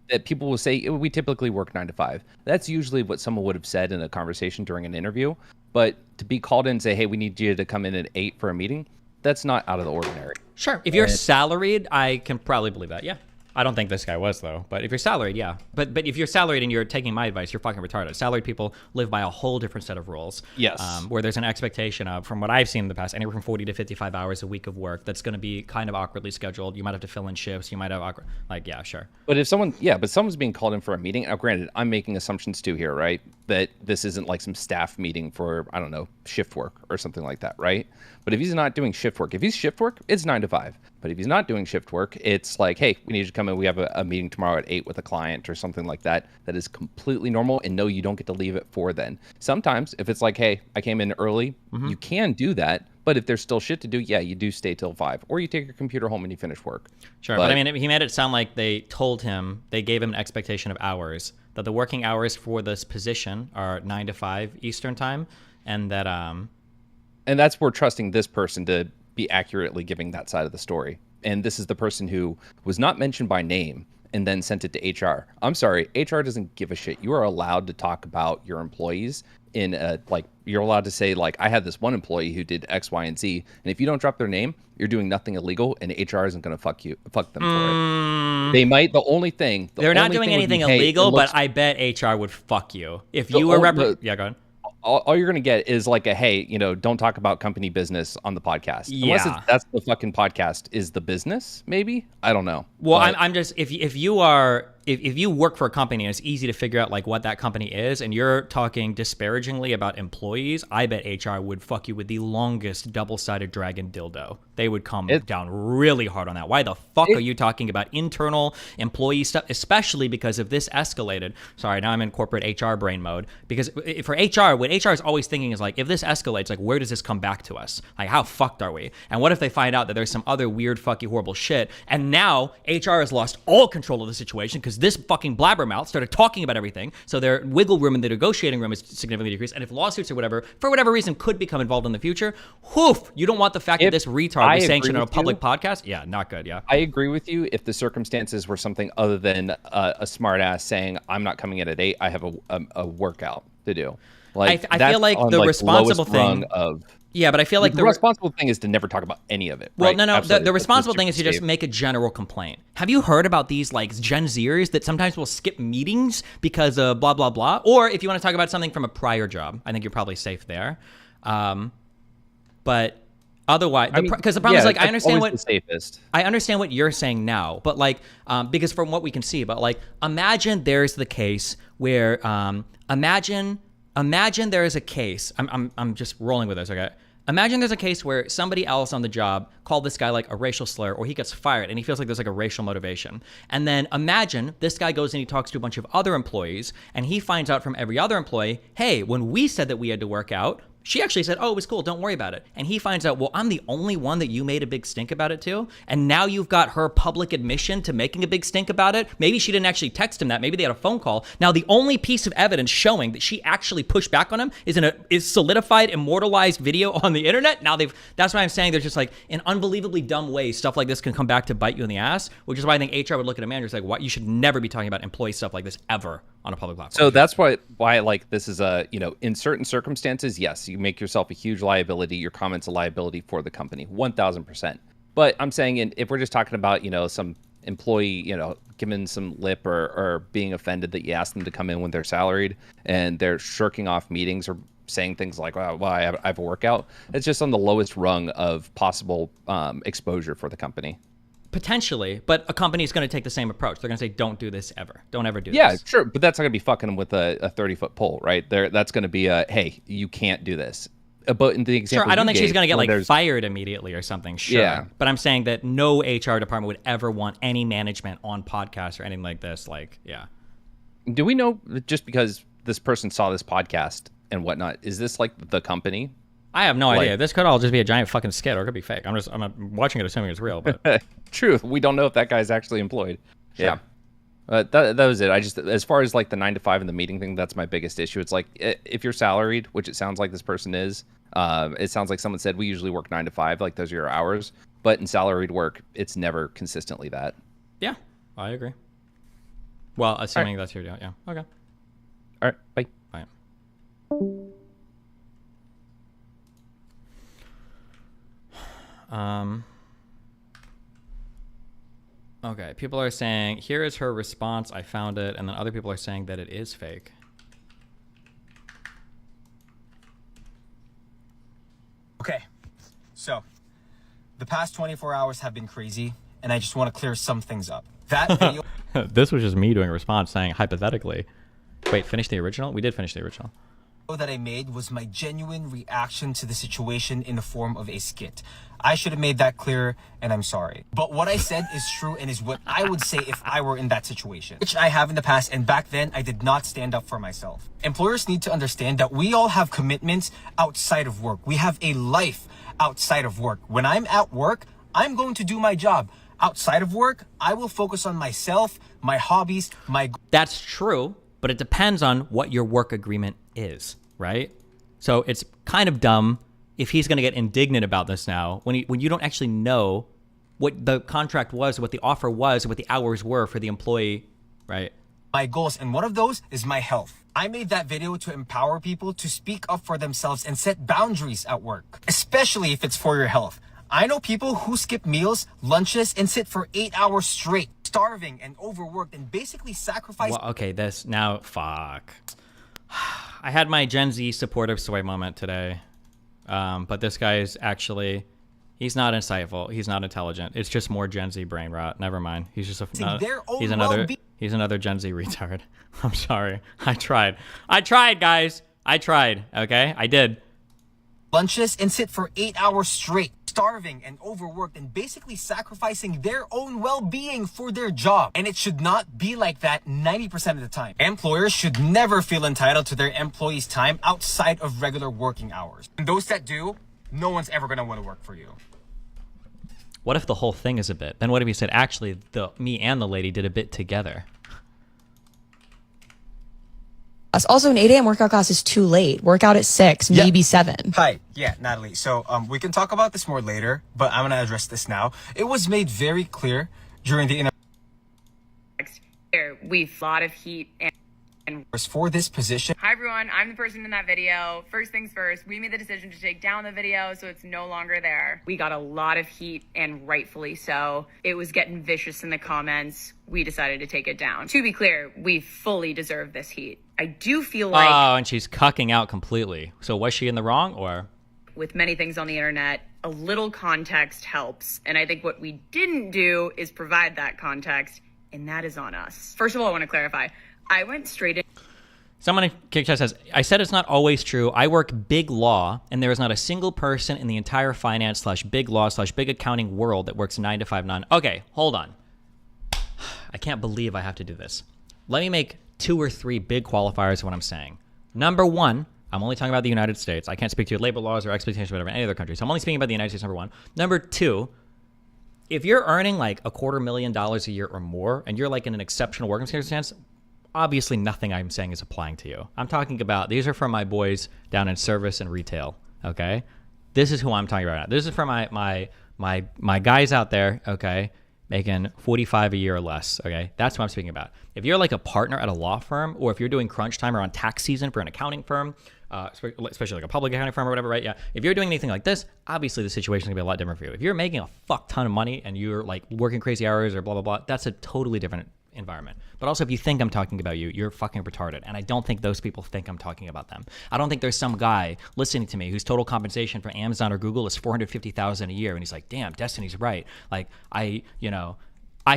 that people will say we typically work 9 to 5. That's usually what someone would have said in a conversation during an interview. But to be called in and say, hey, we need you to come in at 8 for a meeting, that's not out of the ordinary. Sure. If you're salaried, I can probably believe that. Yeah. I don't think this guy was though, but if you're salaried, yeah. But if you're salaried and you're taking my advice, you're fucking retarded. Salaried people live by a whole different set of rules. Yes. Where there's an expectation of, from what I've seen in the past, anywhere from 40 to 55 hours a week of work that's going to be kind of awkwardly scheduled. You might have to fill in shifts. You might have awkward, like, yeah, sure. But if someone's being called in for a meeting. Now, granted, I'm making assumptions too here, right? That this isn't like some staff meeting for, I don't know, shift work or something like that, right? But if he's not doing shift work, if he's shift work, it's 9 to 5. But if he's not doing shift work, it's like, hey, we need you to come in. We have a meeting tomorrow at 8 with a client or something like that. That is completely normal. And no, you don't get to leave at 4 then. Sometimes if it's like, hey, I came in early, you can do that. But if there's still shit to do, yeah, you do stay till 5. Or you take your computer home and you finish work. Sure, but I mean, he made it sound like they told him, they gave him an expectation of hours, that the working hours for this position are 9 to 5 Eastern time, and that... And that's where trusting this person to be accurately giving that side of the story. And this is the person who was not mentioned by name and then sent it to HR. I'm sorry, HR doesn't give a shit. You are allowed to talk about your employees in a, like, you're allowed to say, like, I had this one employee who did X, Y, and Z. And if you don't drop their name, you're doing nothing illegal, and HR isn't going to fuck them for it. They might, they're not doing anything illegal, but I bet HR would fuck you. If you were yeah, go ahead. All you're going to get is like a, hey, don't talk about company business on the podcast. Yeah. Unless that's the fucking podcast is the business, maybe? I don't know. Well, I'm just, if you work for a company and it's easy to figure out like what that company is and you're talking disparagingly about employees, I bet HR would fuck you with the longest double-sided dragon dildo. They would come down really hard on that. Why the fuck are you talking about internal employee stuff, especially because if this escalated? Sorry, now I'm in corporate HR brain mode. Because for HR, what HR is always thinking is like, if this escalates, like, where does this come back to us? Like, how fucked are we? And what if they find out that there's some other weird, fucky, horrible shit, and now HR has lost all control of the situation because this fucking blabbermouth started talking about everything, so their wiggle room in the negotiating room is significantly decreased, and if lawsuits or whatever, for whatever reason, could become involved in the future, whoof, you don't want the fact that this retard was sanctioned on a public podcast? Yeah, not good, yeah. I agree with you if the circumstances were something other than a smart ass saying, I'm not coming in at 8, I have a workout to do. Like, I feel like the responsible thing... Yeah, but I feel like the responsible thing is to never talk about any of it. Well, right? no. The responsible thing is to just make a general complaint. Have you heard about these like Gen Zers that sometimes will skip meetings because of blah, blah, blah? Or if you want to talk about something from a prior job, I think you're probably safe there. But otherwise, because the problem is like I understand what you're saying now, but like because from what we can see, but like imagine there's the case where imagine there is a case. I'm just rolling with this, okay? Imagine there's a case where somebody else on the job called this guy like a racial slur, or he gets fired and he feels like there's like a racial motivation. And then imagine this guy goes and he talks to a bunch of other employees and he finds out from every other employee, hey, when we said that we had to work out, she actually said, oh, it was cool, don't worry about it. And he finds out, well, I'm the only one that you made a big stink about it to. And now you've got her public admission to making a big stink about it. Maybe she didn't actually text him that. Maybe they had a phone call. Now, the only piece of evidence showing that she actually pushed back on him is solidified, immortalized video on the internet. Now that's why I'm saying there's just like in unbelievably dumb ways, stuff like this can come back to bite you in the ass, which is why I think HR would look at a manager and say, what, you should never be talking about employee stuff like this ever on a public platform. So that's why like this is in certain circumstances, yes, you make yourself a huge liability. Your comment's a liability for the company, 1000%. But I'm saying if we're just talking about, some employee, giving some lip or being offended that you ask them to come in when they're salaried and they're shirking off meetings or saying things like, well, I have a workout. It's just on the lowest rung of possible exposure for the company. Potentially, but a company is going to take the same approach. They're going to say, don't do this ever. Don't ever do this. Yeah, sure. But that's not going to be fucking them with a 30-foot pole, right? That's going to be hey, you can't do this. but in the example, Sure, I don't you think she's gave, gonna get where like there's- fired immediately or something. Sure, Yeah. but I'm saying that no HR department would ever want any management on podcasts or anything like this. Like, yeah. Do we know, just because this person saw this podcast and whatnot, is this like the company? I have no Like- idea. This could all just be a giant fucking skit, or it could be fake. I'm watching it assuming it's real, but True. We don't know if that guy's actually employed. Yeah. That was it. I just, as far as like the 9 to 5 and the meeting thing, that's my biggest issue. It's like, if you're salaried, which it sounds like this person is, it sounds like someone said we usually work 9 to 5, like those are your hours. But in salaried work, it's never consistently that. yeah, I agree. Well, assuming that's your deal, yeah. Okay. All right. Bye. Bye. Okay, people are saying, here is her response, I found it, and then other people are saying that it is fake. Okay, so the past 24 hours have been crazy, and I just want to clear some things up. That video This was just me doing a response saying, hypothetically. Wait, finish the original? We did finish the original. that I made was my genuine reaction to the situation in the form of a skit. I should have made that clear, and I'm sorry. But what I said is true and is what I would say if I were in that situation, which I have in the past, and back then I did not stand up for myself. Employers need to understand that we all have commitments outside of work. We have a life outside of work. When I'm at work, I'm going to do my job. Outside of work, I will focus on myself, my hobbies, my... That's true, but it depends on what your work agreement is, right? So it's kind of dumb if he's going to get indignant about this now when you don't actually know what the contract was, what the offer was, what the hours were for the employee, right? My goals, and one of those is my health. I made that video to empower people to speak up for themselves and set boundaries at work, especially if it's for your health. I know people who skip meals, lunches, and sit for 8 hours straight, starving and overworked, and basically sacrifice... Well, okay, this now, fuck. I had my Gen Z supportive sway moment today, but this guy is actually, he's not insightful. He's not intelligent. It's just more Gen Z brain rot. Never mind. He's just he's another Gen Z retard. I'm sorry. I tried, guys. I tried. Okay, I did. Lunches and sit for 8 hours straight, starving and overworked, and basically sacrificing their own well-being for their job. And it should not be like that 90% of the time. Employers should never feel entitled to their employees' time outside of regular working hours. And those that do, no one's ever going to want to work for you. What if the whole thing is a bit? Then what if you said, actually, me and the lady did a bit together? Also, an 8 a.m. workout class is too late. Workout at 6, maybe 7. Hi. Yeah, Natalie. So we can talk about this more later, but I'm going to address this now. It was made very clear during the We've a lot of heat and for this position. Hi everyone, I'm the person in that video. First things first, we made the decision to take down the video so it's no longer there. We got a lot of heat and rightfully so. It was getting vicious in the comments. We decided to take it down. To be clear, we fully deserve this heat. I do feel like... Oh, and she's cucking out completely. So was she in the wrong, or...? With many things on the internet, a little context helps. And I think what we didn't do is provide that context, and that is on us. First of all, I want to clarify. I went straight in. Someone in KickChat says, I said it's not always true. I work big law, and there is not a single person in the entire finance/big law/big accounting world that works 9 to 5 9. Okay, hold on. I can't believe I have to do this. Let me make 2 or 3 big qualifiers of what I'm saying. Number one, I'm only talking about the United States. I can't speak to your labor laws or exploitation or whatever in any other country. So I'm only speaking about the United States, number one. Number two, if you're earning like $250,000 a year or more, and you're like in an exceptional working circumstance, obviously nothing I'm saying is applying to you. I'm talking about, these are for my boys down in service and retail, okay? This is who I'm talking about now. This is for my guys out there, okay, making $45 a year or less, okay? That's what I'm speaking about. If you're like a partner at a law firm, or if you're doing crunch time or on tax season for an accounting firm, especially like a public accounting firm or whatever, right? Yeah. If you're doing anything like this, obviously the situation is gonna be a lot different for you. If you're making a fuck ton of money and you're like working crazy hours or blah, blah, blah, that's a totally different environment. But also if you think I'm talking about you, you're fucking retarded. And I don't think those people think I'm talking about them. I don't think there's some guy listening to me whose total compensation for Amazon or Google is $450,000 a year. And he's like, damn, Destiny's right. Like I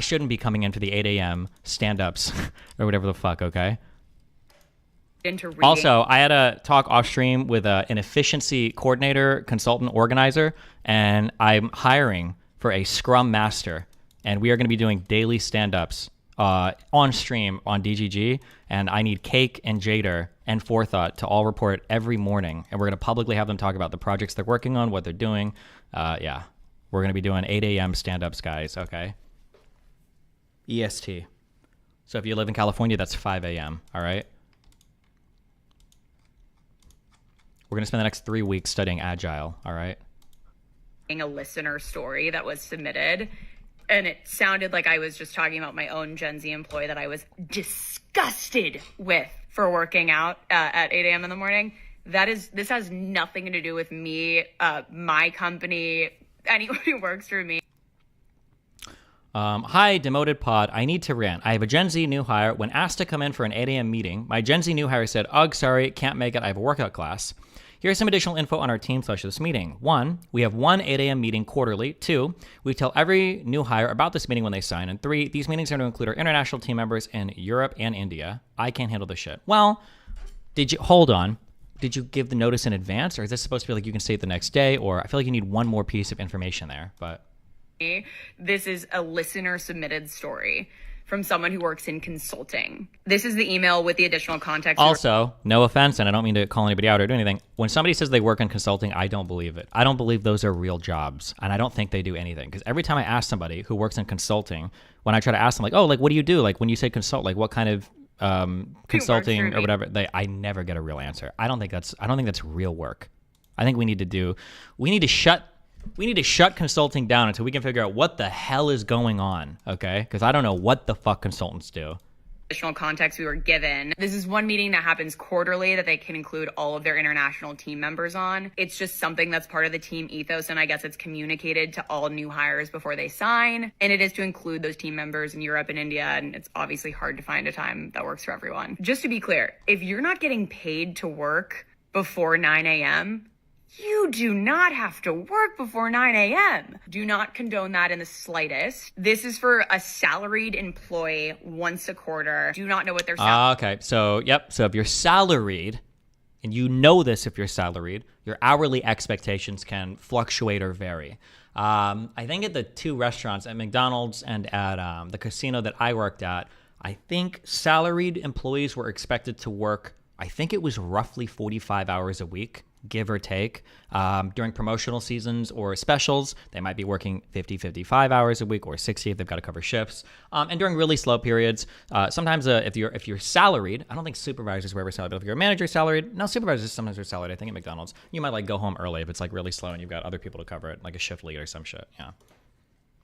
shouldn't be coming in for the 8 a.m. stand-ups or whatever the fuck, okay? into reading. Also, I had a talk off stream with an efficiency coordinator, consultant, organizer, and I'm hiring for a Scrum Master, and we are going to be doing daily stand-ups on stream on DGG, and I need Cake and Jader and Forethought to all report every morning, and we're going to publicly have them talk about the projects they're working on, what they're doing. Yeah, we're going to be doing 8 a.m. stand-ups, guys, okay? EST. So if you live in California, that's 5 a.m., all right? We're going to spend the next 3 weeks studying Agile, all right? A listener story that was submitted, and it sounded like I was just talking about my own Gen Z employee that I was disgusted with for working out at 8 a.m. in the morning. This has nothing to do with me, my company, anyone who works for me. Hi, demoted pod. I need to rant. I have a Gen Z new hire. When asked to come in for an 8 a.m. meeting, my Gen Z new hire said, "Ugh, sorry, can't make it. I have a workout class." Here's some additional info on our team / this meeting. 1, we have one 8 a.m. meeting quarterly. 2, we tell every new hire about this meeting when they sign. And 3, these meetings are to include our international team members in Europe and India. I can't handle this shit. Well, hold on. Did you give the notice in advance, or is this supposed to be like you can stay it the next day? Or I feel like you need one more piece of information there, but... This is a listener submitted story from someone who works in consulting. This is the email with the additional context. Also, no offense, and I don't mean to call anybody out or do anything. When somebody says they work in consulting, I don't believe it. I don't believe those are real jobs, and I don't think they do anything. Because every time I ask somebody who works in consulting, when I try to ask them, like, oh, like, what do you do? Like, when you say consult, like, what kind of consulting or whatever, I never get a real answer. I don't think that's real work. I think we need to shut consulting down until we can figure out what the hell is going on, okay? Because I don't know what the fuck consultants do. Additional context we were given. This is one meeting that happens quarterly that they can include all of their international team members on. It's just something that's part of the team ethos, and I guess it's communicated to all new hires before they sign. And it is to include those team members in Europe and India, and it's obviously hard to find a time that works for everyone. Just to be clear, if you're not getting paid to work before 9 a.m., you do not have to work before 9 a.m. Do not condone that in the slightest. This is for a salaried employee once a quarter. Do not know what their salary. Okay, so yep. So if you're salaried, and you know this if you're salaried, your hourly expectations can fluctuate or vary. I think at the 2 restaurants, at McDonald's and at the casino that I worked at, I think salaried employees were expected to work, I think it was roughly 45 hours a week, give or take. During promotional seasons or specials, they might be working 50, 55 hours a week, or 60 if they've got to cover shifts. And during really slow periods, sometimes if you're salaried, I don't think supervisors were ever salaried, but if you're a manager salaried, no, supervisors sometimes are salaried. I think at McDonald's, you might like go home early if it's like really slow and you've got other people to cover it, like a shift lead or some shit. Yeah.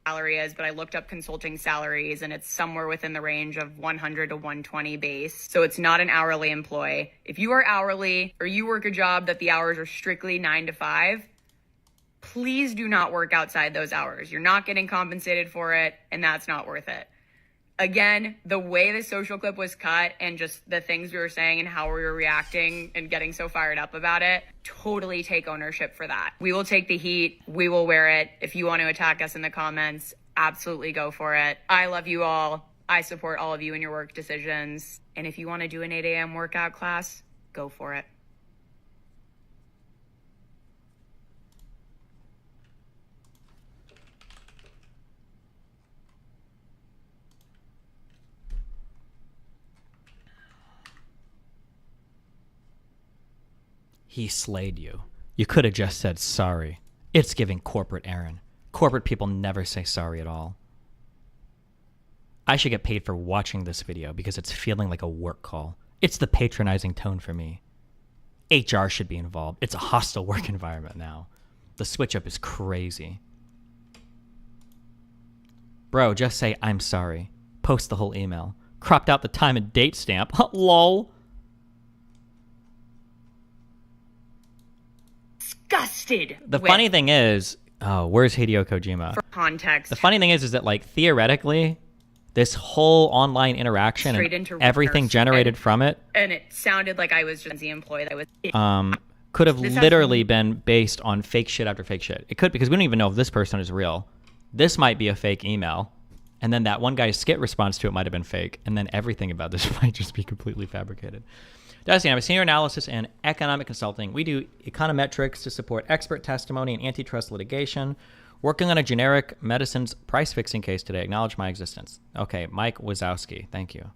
Salary is, but I looked up consulting salaries and it's somewhere within the range of 100 to 120 base. So it's not an hourly employee. If you are hourly or you work a job that the hours are strictly 9 to 5, please do not work outside those hours. You're not getting compensated for it, and that's not worth it. Again, the way the social clip was cut and just the things we were saying and how we were reacting and getting so fired up about it, totally take ownership for that. We will take the heat. We will wear it. If you want to attack us in the comments, absolutely go for it. I love you all. I support all of you in your work decisions. And if you want to do an 8 a.m. workout class, go for it. He slayed you. You could have just said sorry. It's giving corporate Aaron. Corporate people never say sorry at all. I should get paid for watching this video because it's feeling like a work call. It's the patronizing tone for me. HR should be involved. It's a hostile work environment now. The switch up is crazy. Bro, just say I'm sorry. Post the whole email. Cropped out the time and date stamp. Lol. Disgusted. The funny thing is, oh, where's Hideo Kojima? For context. The funny thing is that like theoretically, this whole online interaction and everything generated from it, and it sounded like I was just the employee that was. Could have literally been based on fake shit after fake shit. It could, because we don't even know if this person is real. This might be a fake email, and then that one guy's skit response to it might have been fake, and then everything about this might just be completely fabricated. Destiny, I'm a senior analysis and economic consulting. We do econometrics to support expert testimony and antitrust litigation. Working on a generic medicines price fixing case today. Acknowledge my existence. Okay, Mike Wazowski. Thank you.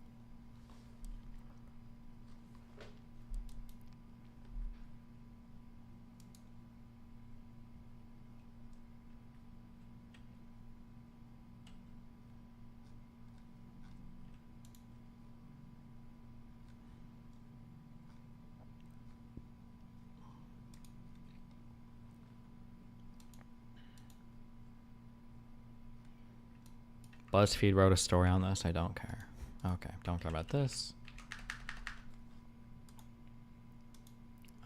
BuzzFeed wrote a story on this. I don't care. Okay, don't care about this.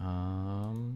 Oh.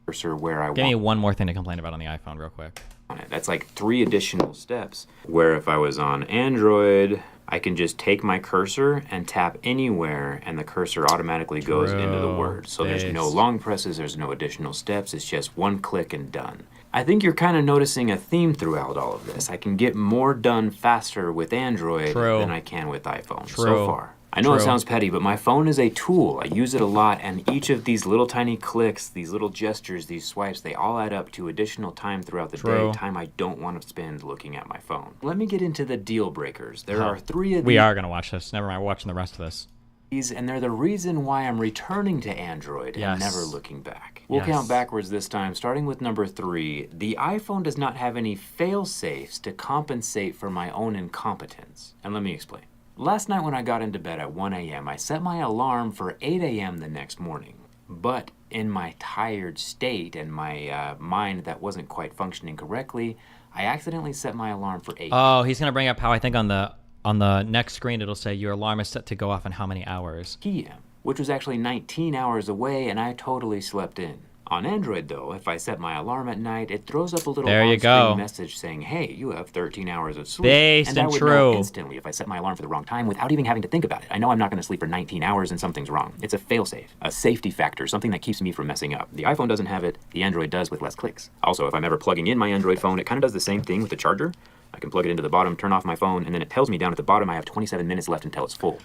Cursor where I Give me want. one more thing to complain about on the iPhone real quick. That's like 3 additional steps. Where if I was on Android, I can just take my cursor and tap anywhere and the cursor automatically goes into the word. So there's no long presses, there's no additional steps, it's just one click and done. I think you're kind of noticing a theme throughout all of this. I can get more done faster with Android than I can with iPhone so far. I know it sounds petty, but my phone is a tool. I use it a lot, and each of these little tiny clicks, these little gestures, these swipes, they all add up to additional time throughout the day, time I don't want to spend looking at my phone. Let me get into the deal breakers. There are 3 of these. We are going to watch this. Never mind, we're watching the rest of this. And they're the reason why I'm returning to Android and never looking back. We'll count backwards this time, starting with number 3. The iPhone does not have any fail-safes to compensate for my own incompetence. And let me explain. Last night when I got into bed at 1 a.m., I set my alarm for 8 a.m. the next morning. But in my tired state and my mind that wasn't quite functioning correctly, I accidentally set my alarm for 8. Oh, he's going to bring up how I think on the next screen it'll say your alarm is set to go off in how many hours? PM, which was actually 19 hours away, and I totally slept in. On Android, though, if I set my alarm at night, it throws up a little on-screen message saying, hey, you have 13 hours of sleep. Based and I would know instantly if I set my alarm for the wrong time without even having to think about it. I know I'm not going to sleep for 19 hours and something's wrong. It's a fail-safe, a safety factor, something that keeps me from messing up. The iPhone doesn't have it. The Android does with less clicks. Also, if I'm ever plugging in my Android phone, it kind of does the same thing with the charger. I can plug it into the bottom, turn off my phone, and then it tells me down at the bottom I have 27 minutes left until it's full.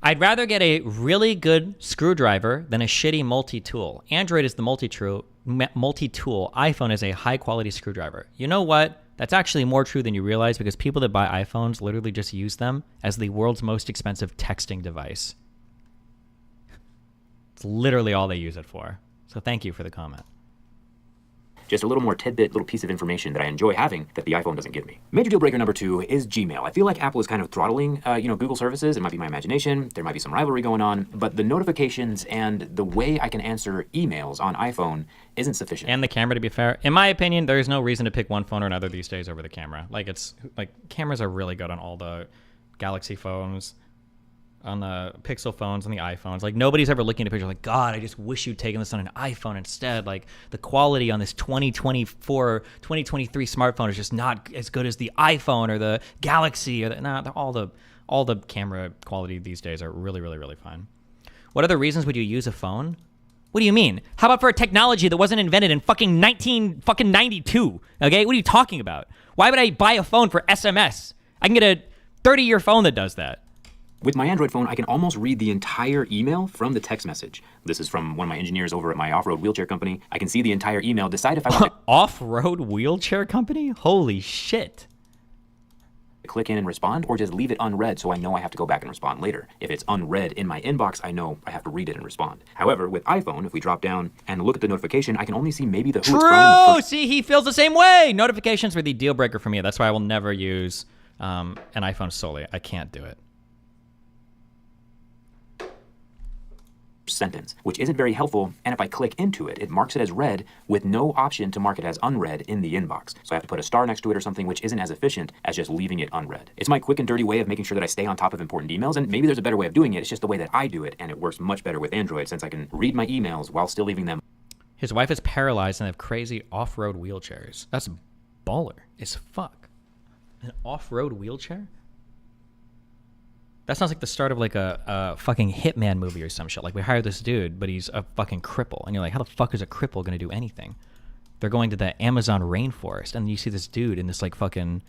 I'd rather get a really good screwdriver than a shitty multi-tool. Android is the multi-tool. iPhone is a high-quality screwdriver. You know what? That's actually more true than you realize because people that buy iPhones literally just use them as the world's most expensive texting device. It's literally all they use it for. So thank you for the comment. Just a little more tidbit, little piece of information that I enjoy having that the iPhone doesn't give me. Major deal breaker number 2 is Gmail. I feel like Apple is kind of throttling, Google services. It might be my imagination. There might be some rivalry going on, but the notifications and the way I can answer emails on iPhone isn't sufficient. And the camera, to be fair, in my opinion, there's no reason to pick one phone or another these days over the camera. Cameras are really good on all the Galaxy phones, on the Pixel phones, on the iPhones. Like, nobody's ever looking at a picture like, God, I just wish you'd taken this on an iPhone instead. Like, the quality on this 2024, 2023 smartphone is just not as good as the iPhone or the Galaxy. All the camera quality these days are really, really, really fine. What other reasons would you use a phone? What do you mean? How about for a technology that wasn't invented in fucking 1992? Okay, what are you talking about? Why would I buy a phone for SMS? I can get a 30-year phone that does that. With my Android phone, I can almost read the entire email from the text message. This is from one of my engineers over at my off-road wheelchair company. I can see the entire email, decide if I want to Off-road wheelchair company? Holy shit. click in and respond, or just leave it unread so I know I have to go back and respond later. If it's unread in my inbox, I know I have to read it and respond. However, with iPhone, if we drop down and look at the notification, I can only see maybe the who it's from in the first. See, he feels the same way. Notifications were the deal breaker for me. That's why I will never use an iPhone solely. I can't do it. Sentence, which isn't very helpful, and if I click into it, it marks it as read with no option to mark it as unread in the inbox. So I have to put a star next to it or something, which isn't as efficient as just leaving it unread. It's my quick and dirty way of making sure that I stay on top of important emails, and maybe there's a better way of doing it. It's just the way that I do it, and it works much better with Android since I can read my emails while still leaving them. His wife is paralyzed and they have crazy off-road wheelchairs. That's baller as fuck. An off-road wheelchair? That sounds like the start of like a fucking Hitman movie or some shit. Like, we hired this dude, but he's a fucking cripple. And you're like, how the fuck is a cripple going to do anything? They're going to the Amazon rainforest, and you see this dude in this like fucking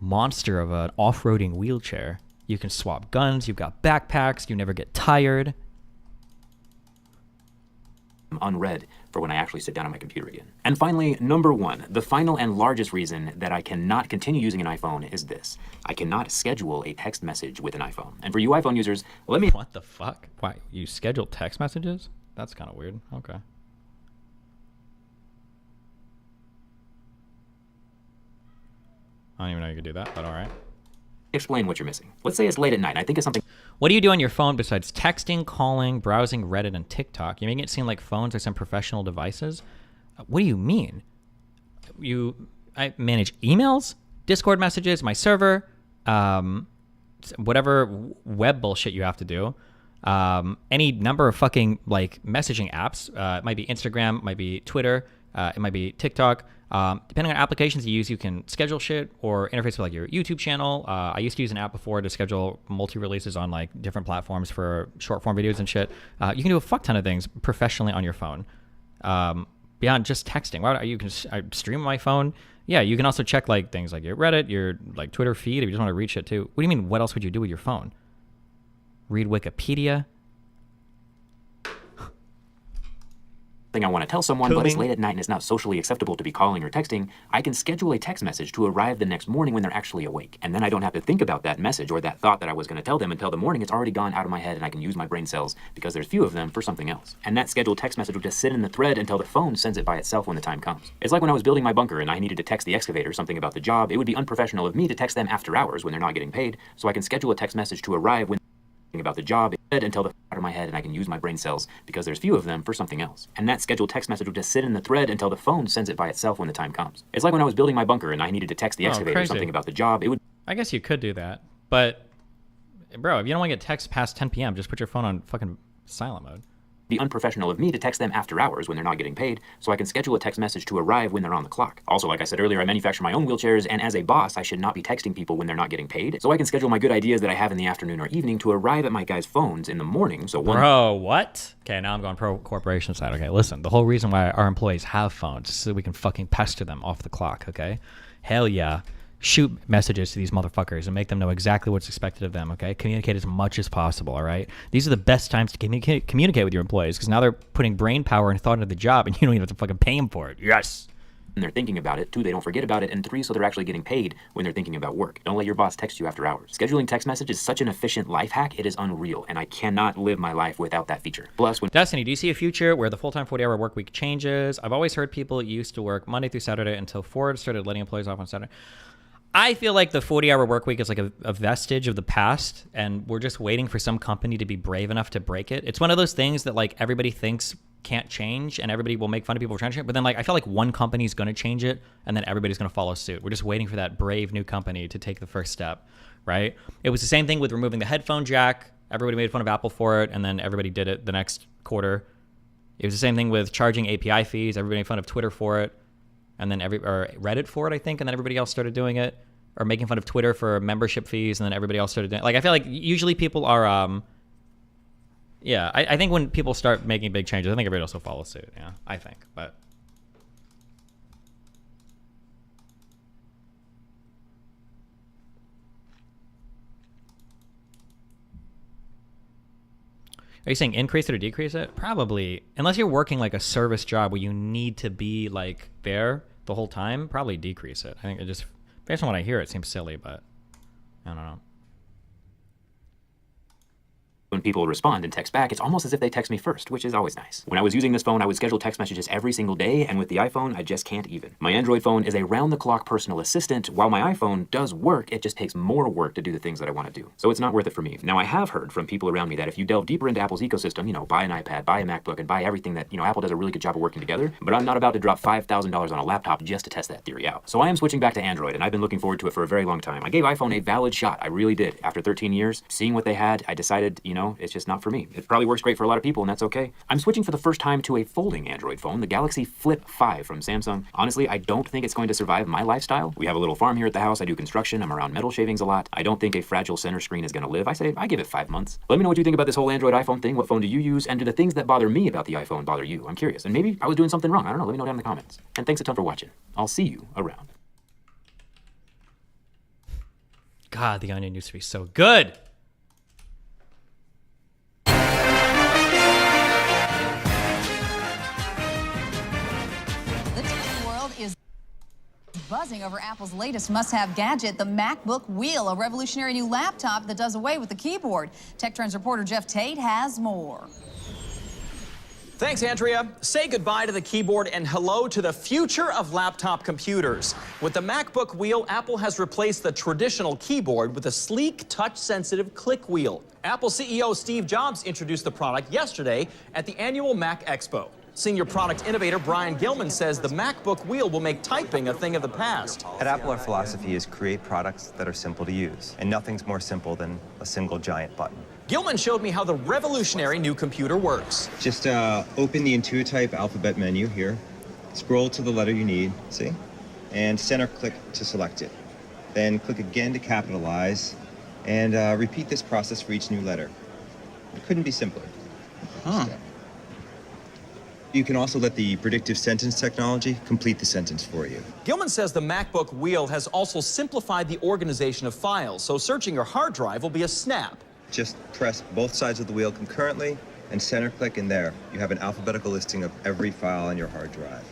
monster of an off-roading wheelchair. You can swap guns. You've got backpacks. You never get tired. Unread for when I actually sit down on my computer again. And finally, number 1, the final and largest reason that I cannot continue using an iPhone is this. I cannot schedule a text message with an iPhone. And for you iPhone users, let me... What the fuck? Why? You schedule text messages? That's kind of weird. Okay. I don't even know you could do that, but all right. Explain what you're missing. Let's say it's late at night and I think of something... What do you do on your phone besides texting, calling, browsing Reddit, and TikTok? You're making it seem like phones are some professional devices? What do you mean? I manage emails, Discord messages, my server, whatever web bullshit you have to do. Any number of fucking like messaging apps. It might be Instagram, it might be Twitter, it might be TikTok. Depending on applications you use, you can schedule shit or interface with like your YouTube channel. I used to use an app before to schedule multi-releases on like different platforms for short form videos and shit. You can do a fuck ton of things professionally on your phone. Beyond just texting. You can stream on my phone. Yeah, you can also check like things like your Reddit, your like Twitter feed if you just want to read shit too. What do you mean, what else would you do with your phone? Read Wikipedia? I want to tell someone, but it's late at night and it's not socially acceptable to be calling or texting, I can schedule a text message to arrive the next morning when they're actually awake. And then I don't have to think about that message or that thought that I was going to tell them until the morning. It's already gone out of my head and I can use my brain cells because there's few of them for something else. And that scheduled text message will just sit in the thread until the phone sends it by itself when the time comes. It's like when I was building my bunker and I needed to text the excavator something about the job. It would be unprofessional of me to text them after hours when they're not getting paid, so I can schedule a text message to arrive when about the job until the out of my head and I can use my brain cells because there's few of them for something else. And that scheduled text message will just sit in the thread until the phone sends it by itself when the time comes. It's like when I was building my bunker and I needed to text the excavator something about the job. It would... I guess you could do that, but bro, if you don't want to get texts past 10 p.m., just put your phone on fucking silent mode. Be unprofessional of me to text them after hours when they're not getting paid, so I can schedule a text message to arrive when they're on the clock. Also, like I said earlier, I manufacture my own wheelchairs, and as a boss, I should not be texting people when they're not getting paid, so I can schedule my good ideas that I have in the afternoon or evening to arrive at my guys' phones in the morning, so one... Bro, what? Okay, now I'm going pro corporation side. Okay, listen, the whole reason why our employees have phones is so we can fucking pester them off the clock, okay? Hell yeah. Shoot messages to these motherfuckers and make them know exactly what's expected of them, okay? Communicate as much as possible, all right? These are the best times to communicate with your employees because now they're putting brain power and thought into the job and you don't even have to fucking pay them for it. Yes. And they're thinking about it. 2, they don't forget about it. And 3, so they're actually getting paid when they're thinking about work. Don't let your boss text you after hours. Scheduling text message is such an efficient life hack. It is unreal. And I cannot live my life without that feature. Plus, when... Destiny, do you see a future where the full-time 40-hour work week changes? I've always heard people used to work Monday through Saturday until Ford started letting employees off on Saturday. I feel like the 40-hour work week is like a vestige of the past, and we're just waiting for some company to be brave enough to break it. It's one of those things that like everybody thinks can't change, and everybody will make fun of people for trying to change it. But then like I feel like one company's going to change it, and then everybody's going to follow suit. We're just waiting for that brave new company to take the first step, right? It was the same thing with removing the headphone jack. Everybody made fun of Apple for it, and then everybody did it the next quarter. It was the same thing with charging API fees. Everybody made fun of Twitter for it. And then or Reddit for it, I think, and then everybody else started doing it, or making fun of Twitter for membership fees, and then everybody else started doing it. Like, I feel like usually people are, I think when people start making big changes, I think everybody else will follow suit, yeah, I think, but. Are you saying increase it or decrease it? Probably, unless you're working like a service job where you need to be like there the whole time, probably decrease it. I think it just, based on what I hear, it seems silly, but I don't know. When people respond and text back, it's almost as if they text me first, which is always nice. When I was using this phone, I would schedule text messages every single day, and with the iPhone, I just can't even. My Android phone is a round-the-clock personal assistant. While my iPhone does work, it just takes more work to do the things that I want to do. So it's not worth it for me. Now, I have heard from people around me that if you delve deeper into Apple's ecosystem, you know, buy an iPad, buy a MacBook, and buy everything that, you know, Apple does a really good job of working together, but I'm not about to drop $5,000 on a laptop just to test that theory out. So I am switching back to Android, and I've been looking forward to it for a very long time. I gave iPhone a valid shot. I really did. After 13 years, seeing what they had, I decided, you know, it's just not for me. It probably works great for a lot of people, and that's okay. I'm switching for the first time to a folding Android phone, the Galaxy Flip 5 from Samsung. Honestly, I don't think it's going to survive my lifestyle. We have a little farm here at the house. I do construction. I'm around metal shavings a lot. I don't think a fragile center screen is going to live. I give it 5 months. Let me know what you think about this whole Android iPhone thing. What phone do you use? And do the things that bother me about the iPhone bother you? I'm curious. And maybe I was doing something wrong. I don't know. Let me know down in the comments. And thanks a ton for watching. I'll see you around. God, the onion used to be so good. The tech world is buzzing over Apple's latest must-have gadget, the MacBook Wheel, a revolutionary new laptop that does away with the keyboard. Tech Trends reporter Jeff Tate has more. Thanks, Andrea. Say goodbye to the keyboard and hello to the future of laptop computers. With the MacBook Wheel, Apple has replaced the traditional keyboard with a sleek, touch-sensitive click wheel. Apple CEO Steve Jobs introduced the product yesterday at the annual Mac Expo. Senior product innovator Brian Gilman says the MacBook Wheel will make typing a thing of the past. At Apple, our philosophy is create products that are simple to use, and nothing's more simple than a single giant button. Gilman showed me how the revolutionary new computer works. Just open the Intuitype alphabet menu here, scroll to the letter you need, see? And center click to select it. Then click again to capitalize, and repeat this process for each new letter. It couldn't be simpler. Huh. You can also let the predictive sentence technology complete the sentence for you. Gilman says the MacBook Wheel has also simplified the organization of files, so searching your hard drive will be a snap. Just press both sides of the wheel concurrently and center click in there. You have an alphabetical listing of every file on your hard drive.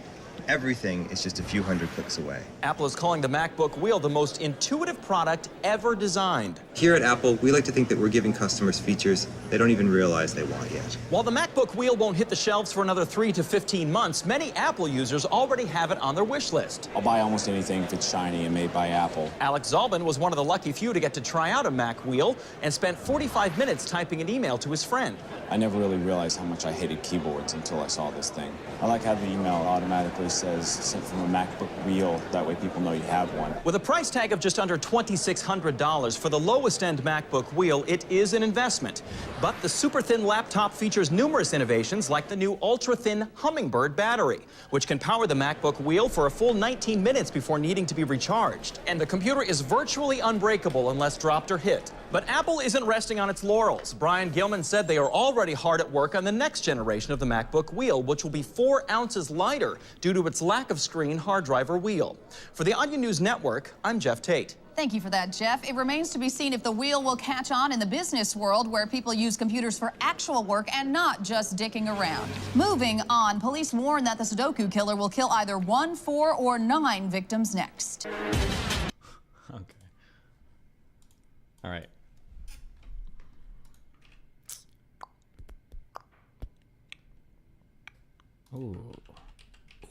Everything is just a few hundred clicks away. Apple is calling the MacBook Wheel the most intuitive product ever designed. Here at Apple, we like to think that we're giving customers features they don't even realize they want yet. While the MacBook Wheel won't hit the shelves for another 3 to 15 months, many Apple users already have it on their wish list. I'll buy almost anything if it's shiny and made by Apple. Alex Zalban was one of the lucky few to get to try out a Mac Wheel and spent 45 minutes typing an email to his friend. I never really realized how much I hated keyboards until I saw this thing. I like how the email automatically says sent from a MacBook Wheel. That way people know you have one. With a price tag of just under $2,600 for the lowest end MacBook Wheel, it is an investment. But the super thin laptop features numerous innovations like the new ultra thin Hummingbird battery, which can power the MacBook Wheel for a full 19 minutes before needing to be recharged. And the computer is virtually unbreakable unless dropped or hit. But Apple isn't resting on its laurels. Brian Gilman said they are already hard at work on the next generation of the MacBook Wheel, which will be 4 ounces lighter due to its lack of screen, hard drive, or wheel. For the Onion News Network, I'm Jeff Tate. Thank you for that, Jeff. It remains to be seen if the wheel will catch on in the business world where people use computers for actual work and not just dicking around. Moving on, police warn that the Sudoku killer will kill either 1, 4, or 9 victims next. Okay. All right. Ooh.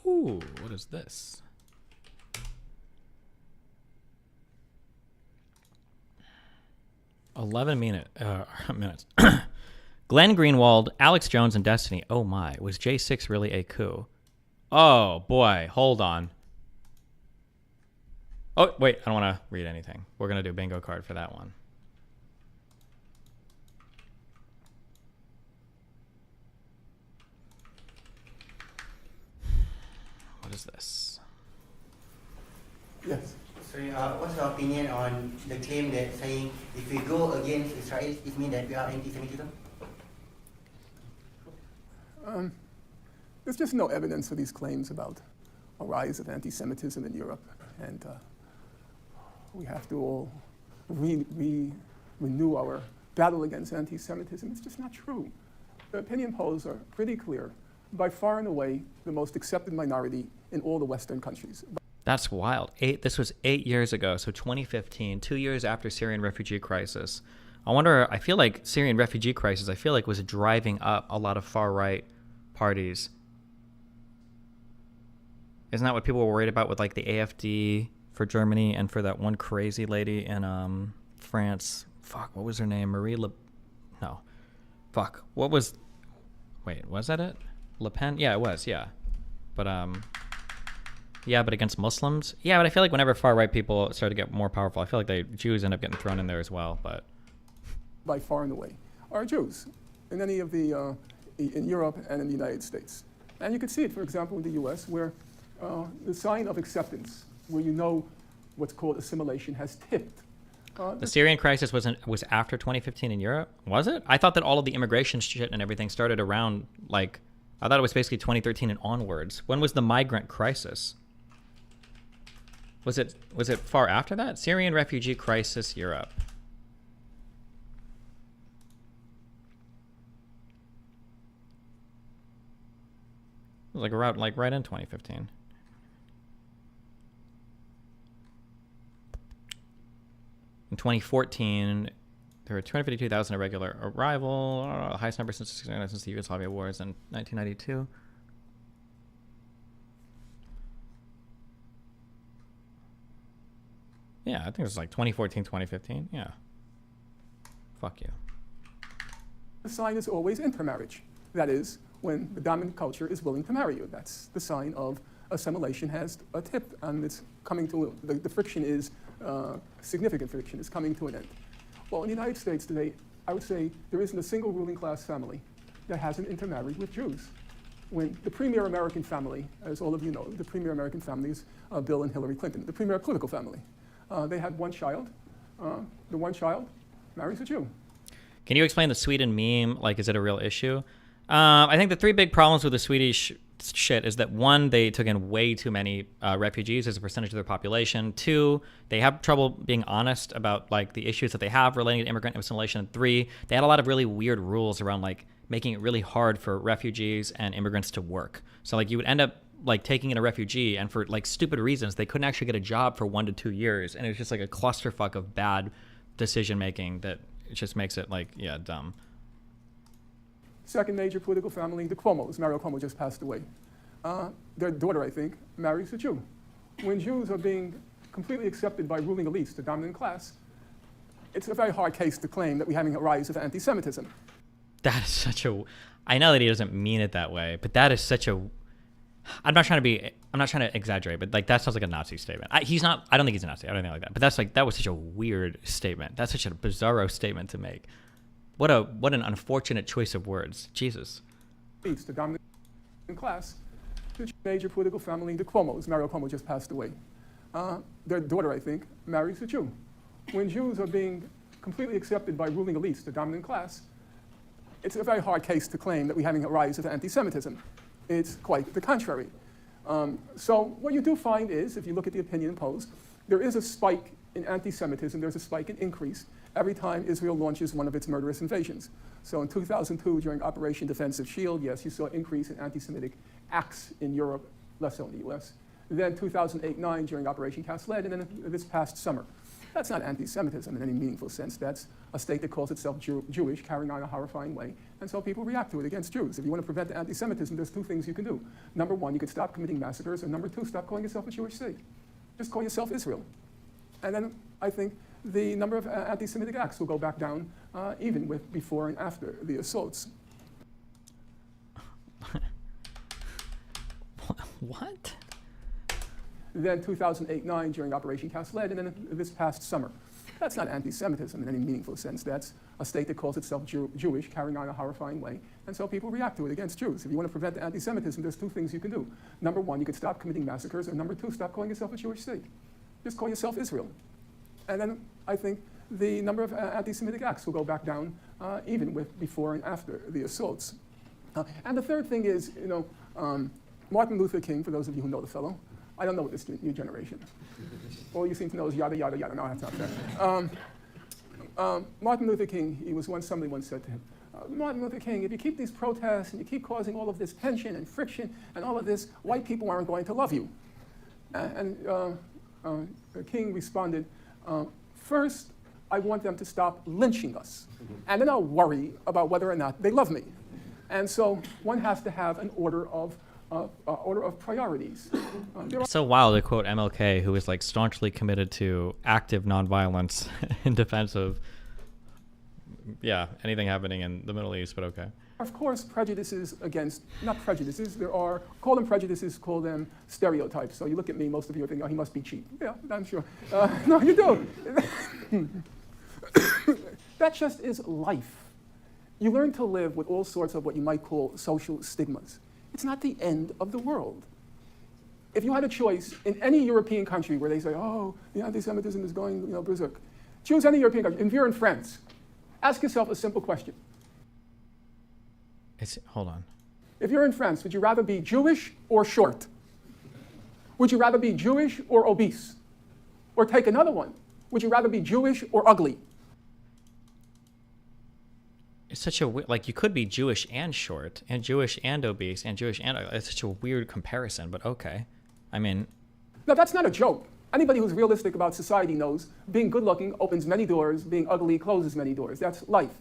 Ooh, what is this? minutes. Glenn Greenwald, Alex Jones, and Destiny. Oh my, was J6 really a coup? Oh boy, hold on. Oh, wait, I don't want to read anything. We're going to do bingo card for that one. What is this? Yes. Sorry, what's your opinion on the claim that saying if we go against Israel, it means that we are anti-Semitism? There's just no evidence for these claims about a rise of anti-Semitism in Europe, and we have to all renew our battle against anti-Semitism. It's just not true. The opinion polls are pretty clear. By far and away, the most accepted minority in all the Western countries. That's wild. This was 8 years ago, so 2015, 2 years after Syrian refugee crisis. I feel like Syrian refugee crisis, was driving up a lot of far-right parties. Isn't that what people were worried about with like the AfD for Germany and for that one crazy lady in France? Fuck, what was her name? Wait, was that it? Le Pen? Yeah, it was, yeah. But but against Muslims? Yeah, but I feel like whenever far-right people start to get more powerful, I feel like the Jews end up getting thrown in there as well, but... By far and away are Jews in any of the, in Europe and in the United States. And you can see it, for example, in the US, where the sign of acceptance, where you know what's called assimilation, has tipped. The Syrian crisis was after 2015 in Europe? Was it? I thought that all of the immigration shit and everything started around, like... I thought it was basically 2013 and onwards. When was the migrant crisis? Was it far after that? Syrian refugee crisis, Europe. It was like right in 2015. In 2014, there were 252,000 irregular arrival, highest number since the Yugoslavia wars in 1992. Yeah, I think it was like 2014, 2015. Yeah. Fuck you. The sign is always intermarriage. That is, when the dominant culture is willing to marry you. That's the sign of assimilation has a tip, and it's coming to, the friction is, significant friction is coming to an end. Well, in the United States today, I would say there isn't a single ruling class family that hasn't intermarried with Jews. When the premier American family, as all of you know, the premier American family is Bill and Hillary Clinton, the premier political family. They had one child. The one child marries a Jew. Can you explain the Sweden meme? Like, is it a real issue? I think the three big problems with the Swedish shit is that, one, they took in way too many refugees as a percentage of their population. Two, they have trouble being honest about like the issues that they have relating to immigrant assimilation. And three, they had a lot of really weird rules around like making it really hard for refugees and immigrants to work. So like you would end up like taking in a refugee, and for like stupid reasons, they couldn't actually get a job for 1 to 2 years. And it was just like a clusterfuck of bad decision making that it just makes it like, yeah, dumb. Second major political family, the Cuomos. Mario Cuomo just passed away. Their daughter, I think, marries a Jew. When Jews are being completely accepted by ruling elites, the dominant class, it's a very hard case to claim that we're having a rise of anti-Semitism. That is such a, I know that he doesn't mean it that way, but that is such a, I'm not trying to exaggerate, but like that sounds like a Nazi statement. I don't think he's a Nazi. I don't think like that. But that's like, that was such a weird statement. That's such a bizarro statement to make. What an unfortunate choice of words. Jesus. It's the dominant class. The major political family, the Cuomos. Mario Cuomo just passed away. Their daughter, I think, marries a Jew. When Jews are being completely accepted by ruling elites, the dominant class, it's a very hard case to claim that we're having a rise of anti-Semitism. It's quite the contrary. So what you do find is, if you look at the opinion polls, there is a spike in anti-Semitism, there's a spike in increase every time Israel launches one of its murderous invasions. So in 2002, during Operation Defensive Shield, yes, you saw an increase in anti-Semitic acts in Europe, less so in the US. Then 2008-9 during Operation Cast Lead, and then this past summer. That's not anti-Semitism in any meaningful sense. That's a state that calls itself Jewish, carrying on in a horrifying way. And so people react to it against Jews. If you want to prevent anti-Semitism, there's two things you can do. Number one, you could stop committing massacres, and number two, stop calling yourself a Jewish state. Just call yourself Israel. And then I think the number of anti-Semitic acts will go back down, even with before and after the assaults. What? Then 2008-9 during Operation Cast Lead, and then this past summer. That's not anti-Semitism in any meaningful sense. That's a state that calls itself Jewish, carrying on in a horrifying way. And so people react to it against Jews. If you want to prevent anti-Semitism, there's two things you can do. Number one, you could stop committing massacres, and number two, stop calling yourself a Jewish state. Just call yourself Israel. And then I think the number of anti-Semitic acts will go back down, even with before and after the assaults. And the third thing is, Martin Luther King, for those of you who know the fellow. I don't know what this new generation. All you seem to know is yada, yada, yada. No, that's not fair. Martin Luther King, somebody once said to him, Martin Luther King, if you keep these protests and you keep causing all of this tension and friction and all of this, white people aren't going to love you. And King responded, first, I want them to stop lynching us. And then I'll worry about whether or not they love me. And so one has to have an order of priorities. It's so wild to quote MLK, who is like staunchly committed to active nonviolence in defense of, yeah, anything happening in the Middle East, but okay. Of course, prejudices against, not prejudices, call them prejudices, call them stereotypes. So you look at me, most of you are thinking, oh, he must be cheap. Yeah, I'm sure. No, you don't. That just is life. You learn to live with all sorts of what you might call social stigmas. It's not the end of the world. If you had a choice in any European country where they say, oh, the anti-Semitism is going berserk, choose any European country. If you're in France, ask yourself a simple question. Hold on. If you're in France, would you rather be Jewish or short? Would you rather be Jewish or obese? Or take another one. Would you rather be Jewish or ugly? It's such a like you could be Jewish and short, and Jewish and obese, and Jewish and it's such a weird comparison. But okay, I mean, no, that's not a joke. Anybody who's realistic about society knows being good looking opens many doors, being ugly closes many doors. That's life.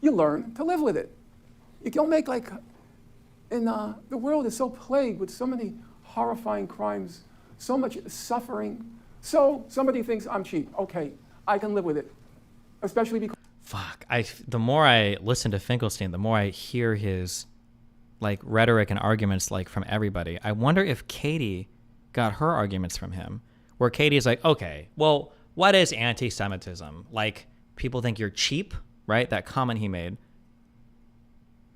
You learn to live with it. You don't make like, the world is so plagued with so many horrifying crimes, so much suffering. So somebody thinks I'm cheap. Okay, I can live with it, especially because. fuck. The more I listen to Finkelstein, the more I hear his like rhetoric and arguments like from everybody. I wonder if Katie got her arguments from him, where Katie's like, okay, well, what is anti-Semitism? Like, people think you're cheap, right? That comment he made.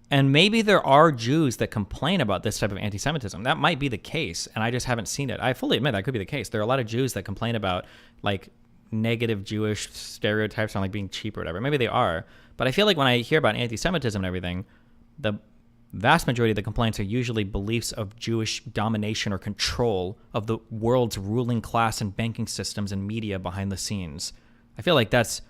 And maybe there are Jews that complain about this type of anti-Semitism. That might be the case, and I just haven't seen it. I fully admit that could be the case. There are a lot of Jews that complain about like negative Jewish stereotypes on like being cheap or whatever. Maybe they are, but I feel like when I hear about anti-Semitism and everything, the vast majority of the complaints are usually beliefs of Jewish domination or control of the world's ruling class and banking systems and media behind the scenes. I feel like that's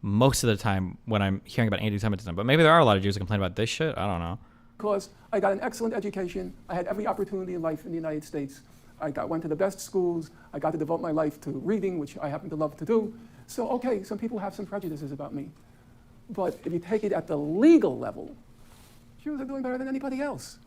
most of the time when I'm hearing about anti-Semitism, but maybe there are a lot of Jews that complain about this shit. I don't know. Because I got an excellent education. I had every opportunity in life in the United States. Went to the best schools. I got to devote my life to reading, which I happen to love to do. So, okay, some people have some prejudices about me. But if you take it at the legal level, Jews are doing better than anybody else.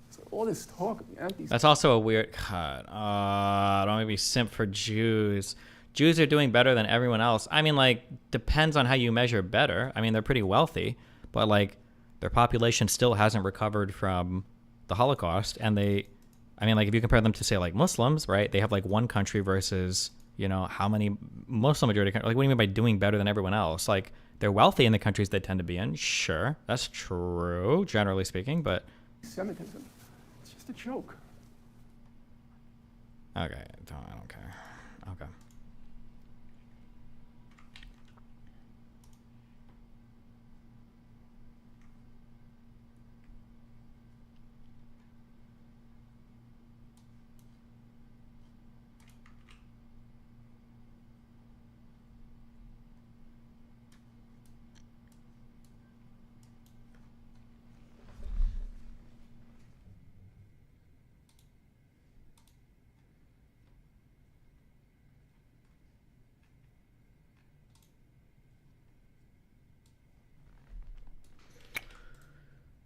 So all this talk of anti. That's also a weird. God, don't make me simp for Jews. Jews are doing better than everyone else. I mean, like, depends on how you measure better. I mean, they're pretty wealthy, but like, their population still hasn't recovered from the Holocaust, and I mean, like, if you compare them to, say, like, Muslims, right? They have, like, one country versus, you know, how many Muslim majority countries. Like, what do you mean by doing better than everyone else? Like, they're wealthy in the countries they tend to be in. Sure, that's true, generally speaking, but... Semitism. It's just a joke. Okay, I don't care. Okay.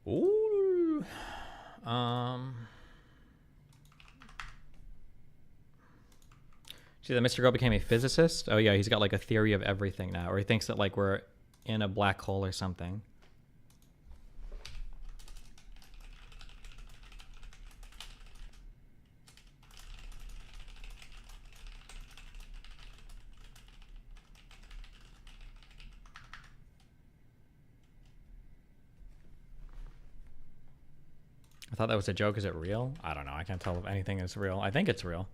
Ooh. See that Mr. Girl became a physicist? Oh yeah, he's got like a theory of everything now, or he thinks that like we're in a black hole or something. I thought that was a joke. Is it real? I don't know. I can't tell if anything is real. I think it's real.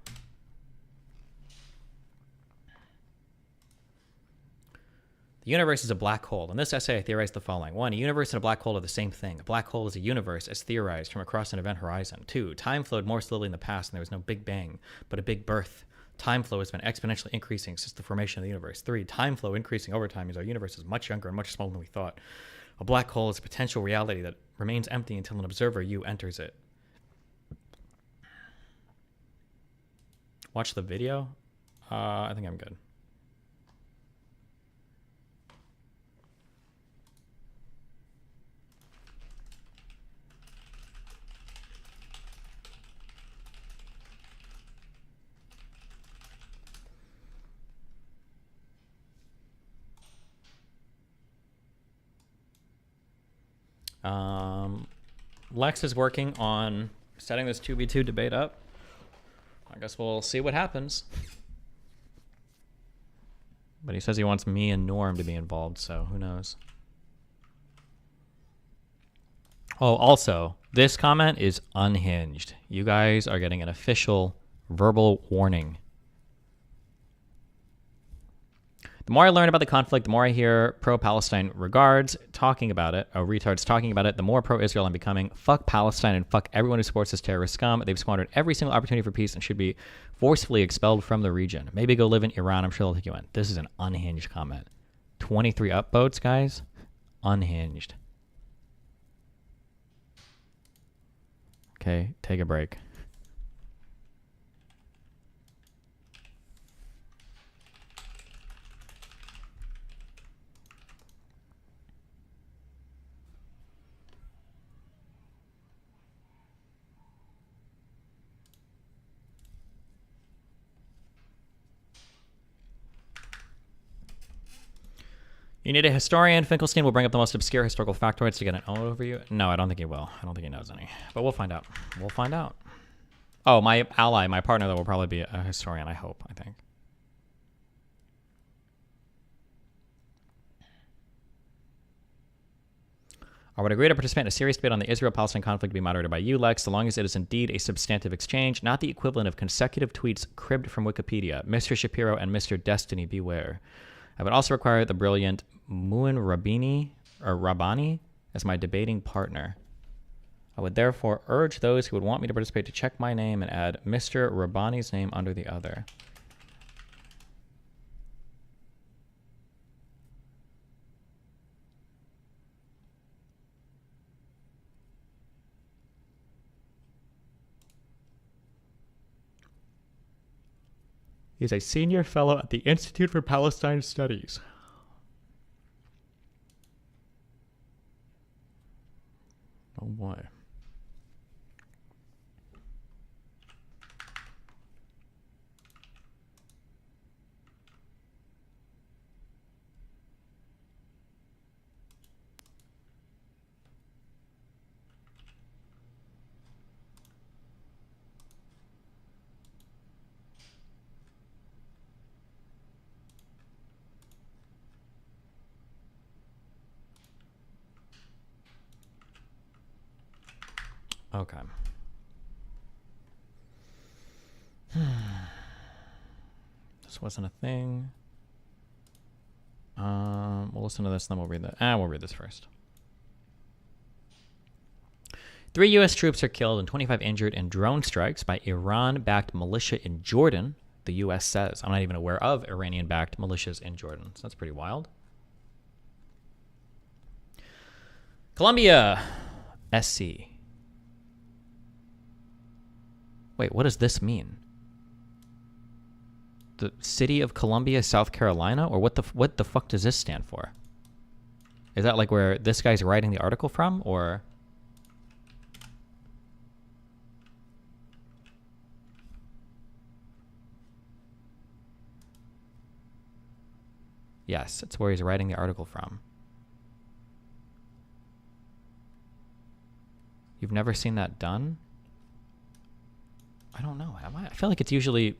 The universe is a black hole. In this essay, I theorized the following. 1. A universe and a black hole are the same thing. A black hole is a universe as theorized from across an event horizon. 2. Time flowed more slowly in the past and there was no Big Bang, but a Big Birth. Time flow has been exponentially increasing since the formation of the universe. 3. Time flow increasing over time means our universe is much younger and much smaller than we thought. A black hole is a potential reality that remains empty until an observer, you, enters it. Watch the video? I think I'm good. Lex is working on setting this 2v2 debate up. I guess we'll see what happens. But he says he wants me and Norm to be involved, so who knows. Oh, also, this comment is unhinged. You guys are getting an official verbal warning. The more I learn about the conflict, the more I hear pro-Palestine regards talking about it, retards talking about it, the more pro-Israel I'm becoming. Fuck Palestine and fuck everyone who supports this terrorist scum. They've squandered every single opportunity for peace and should be forcefully expelled from the region. Maybe go live in Iran. I'm sure they'll take you in. This is an unhinged comment. 23 upvotes, guys. Unhinged. Okay, take a break. You need a historian. Finkelstein will bring up the most obscure historical factoids to get an overview. No, I don't think he will. I don't think he knows any. But we'll find out. We'll find out. Oh, my ally, my partner, though, will probably be a historian, I hope, I think. I would agree to participate in a serious debate on the Israel-Palestine conflict to be moderated by you, Lex, so long as it is indeed a substantive exchange, not the equivalent of consecutive tweets cribbed from Wikipedia. Mr. Shapiro and Mr. Destiny, beware. I would also require the brilliant Muin Rabbani as my debating partner. I would therefore urge those who would want me to participate to check my name and add Mr. Rabbani's name under the other. He's a senior fellow at the Institute for Palestine Studies. Oh boy. Okay. This wasn't a thing. We'll listen to this, then we'll read that. We'll read this first. 3 U.S. troops are killed and 25 injured in drone strikes by Iran-backed militia in Jordan, the U.S. says. I'm not even aware of Iranian-backed militias in Jordan, so that's pretty wild. Colombia, SC. Wait, what does this mean? The city of Columbia, South Carolina? Or what the fuck does this stand for? Is that like where this guy's writing the article from? Or... Yes, it's where he's writing the article from. You've never seen that done? I don't know. Have I? I feel like it's usually...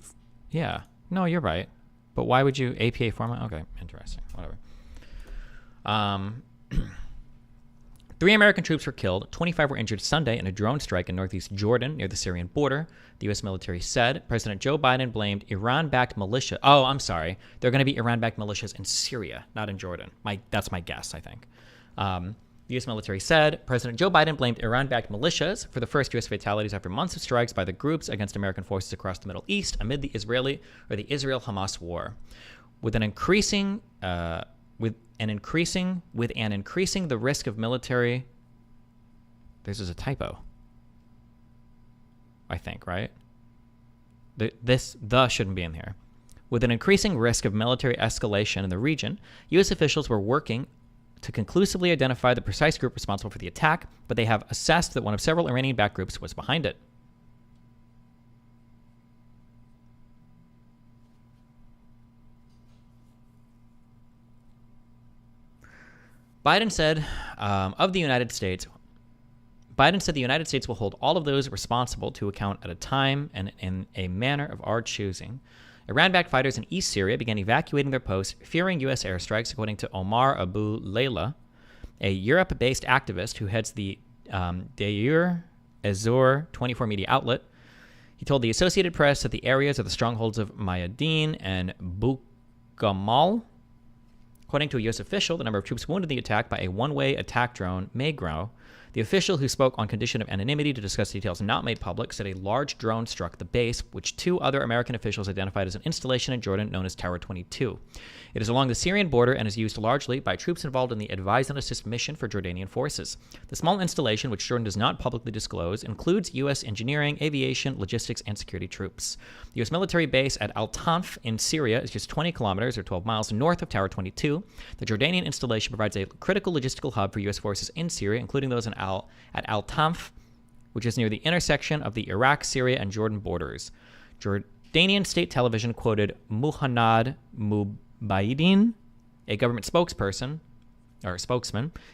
Yeah. No, you're right. But why would you... APA format? Okay, interesting. Whatever. 3 American troops were killed. 25 were injured Sunday in a drone strike in northeast Jordan near the Syrian border. The U.S. military said President Joe Biden blamed Iran-backed militia. Oh, I'm sorry. They're going to be Iran-backed militias in Syria, not in Jordan. That's my guess, I think. The U.S. military said President Joe Biden blamed Iran-backed militias for the first U.S. fatalities after months of strikes by the groups against American forces across the Middle East amid the Israel-Hamas war. With an increasing the risk of military. This is a typo. I think, right? The shouldn't be in here. With an increasing risk of military escalation in the region, U.S. officials were working to conclusively identify the precise group responsible for the attack, but they have assessed that one of several Iranian-backed groups was behind it. Biden said the United States will hold all of those responsible to account at a time and in a manner of our choosing. Iran-backed fighters in East Syria began evacuating their posts, fearing U.S. airstrikes, according to Omar Abu Layla, a Europe-based activist who heads the Deir Ezor 24 media outlet. He told the Associated Press that the areas are the strongholds of Mayadeen and Bukamal According to a U.S. official, the number of troops wounded in the attack by a one-way attack drone may grow. The official, who spoke on condition of anonymity to discuss details not made public, said a large drone struck the base, which 2 other American officials identified as an installation in Jordan known as Tower 22. It is along the Syrian border and is used largely by troops involved in the Advise and Assist mission for Jordanian forces. The small installation, which Jordan does not publicly disclose, includes U.S. engineering, aviation, logistics, and security troops. The U.S. military base at Al-Tanf in Syria is just 20 kilometers or 12 miles north of Tower 22. The Jordanian installation provides a critical logistical hub for U.S. forces in Syria, including those at Al-Tanf, which is near the intersection of the Iraq, Syria, and Jordan borders. Jordanian state television quoted Muhannad Mubaidin, a government spokesman,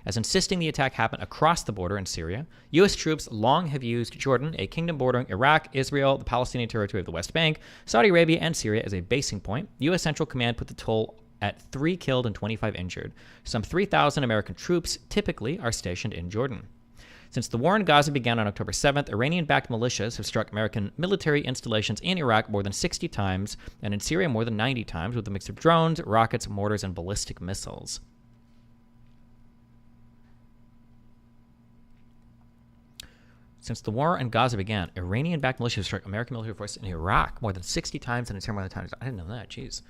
as insisting the attack happened across the border in Syria. U.S. troops long have used Jordan, a kingdom bordering Iraq, Israel, the Palestinian territory of the West Bank, Saudi Arabia, and Syria, as a basing point. U.S. Central Command put the toll at 3 killed and 25 injured. Some 3,000 American troops typically are stationed in Jordan. Since the war in Gaza began on October 7th, Iranian-backed militias have struck American military installations in Iraq more than 60 times, and in Syria more than 90 times, with a mix of drones, rockets, mortars, and ballistic missiles. Since the war in Gaza began, Iranian-backed militias struck American military forces in Iraq more than 60 times and in Syria more than times. I didn't know that. Jeez.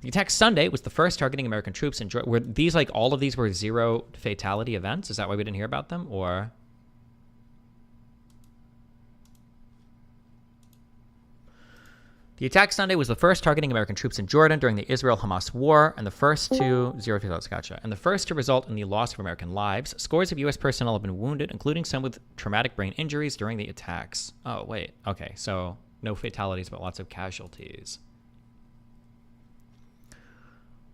The attack Sunday was the first targeting American troops in Jordan. Were these like all of these were zero fatality events? Is that why we didn't hear about them, or? The attack Sunday was the first targeting American troops in Jordan during the Israel-Hamas war, and the first to and the first to result in the loss of American lives. Scores of U.S. personnel have been wounded, including some with traumatic brain injuries during the attacks. Oh, wait. Okay, so no fatalities, but lots of casualties.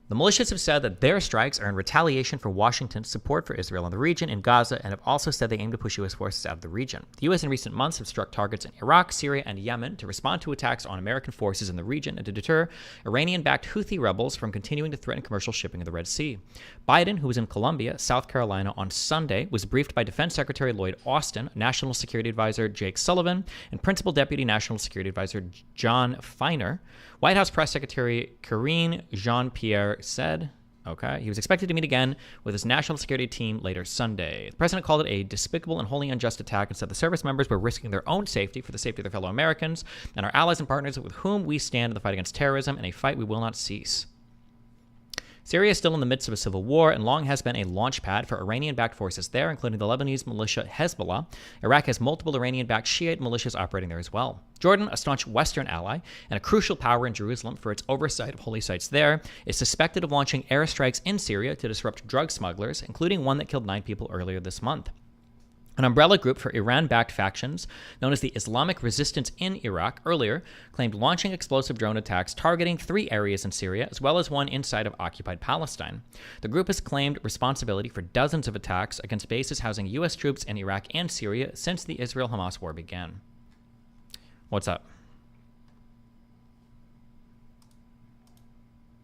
The militias have said that their strikes are in retaliation for Washington's support for Israel in the region in Gaza, and have also said they aim to push U.S. forces out of the region. The U.S. in recent months have struck targets in Iraq, Syria, and Yemen to respond to attacks on American forces in the region and to deter Iranian-backed Houthi rebels from continuing to threaten commercial shipping in the Red Sea. Biden, who was in Columbia, South Carolina on Sunday, was briefed by Defense Secretary Lloyd Austin, National Security Advisor Jake Sullivan, and Principal Deputy National Security Advisor John Feiner. White House Press Secretary Karine Jean-Pierre said, he was expected to meet again with his national security team later Sunday. The president called it a despicable and wholly unjust attack and said the service members were risking their own safety for the safety of their fellow Americans and our allies and partners with whom we stand in the fight against terrorism, and a fight we will not cease. Syria is still in the midst of a civil war and long has been a launch pad for Iranian-backed forces there, including the Lebanese militia Hezbollah. Iraq has multiple Iranian-backed Shiite militias operating there as well. Jordan, a staunch Western ally and a crucial power in Jerusalem for its oversight of holy sites there, is suspected of launching airstrikes in Syria to disrupt drug smugglers, including one that killed 9 people earlier this month. An umbrella group for Iran-backed factions, known as the Islamic Resistance in Iraq, earlier claimed launching explosive drone attacks targeting 3 areas in Syria, as well as one inside of occupied Palestine. The group has claimed responsibility for dozens of attacks against bases housing U.S. troops in Iraq and Syria since the Israel-Hamas war began. What's up?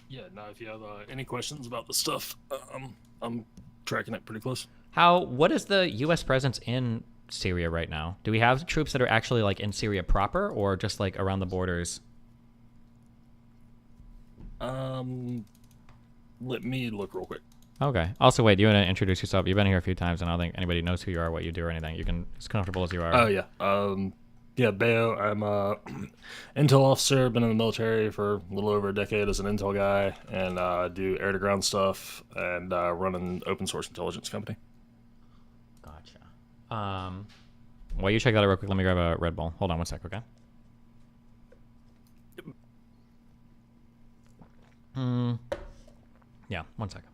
Yeah, now if you have any questions about the stuff, I'm tracking it pretty close. What is the U.S. presence in Syria right now? Do we have troops that are actually like in Syria proper, or just like around the borders? Let me look real quick. Okay. Also, wait, do you want to introduce yourself? You've been here a few times, and I don't think anybody knows who you are, what you do, or anything. You can, as comfortable as you are. Oh, yeah. Bayo, I'm a intel officer, been in the military for a little over a decade as an intel guy, and do air-to-ground stuff, and run an open-source intelligence company. Gotcha. While you check that out real quick, let me grab a Red Bull. Hold on one sec, okay? Yeah, one second.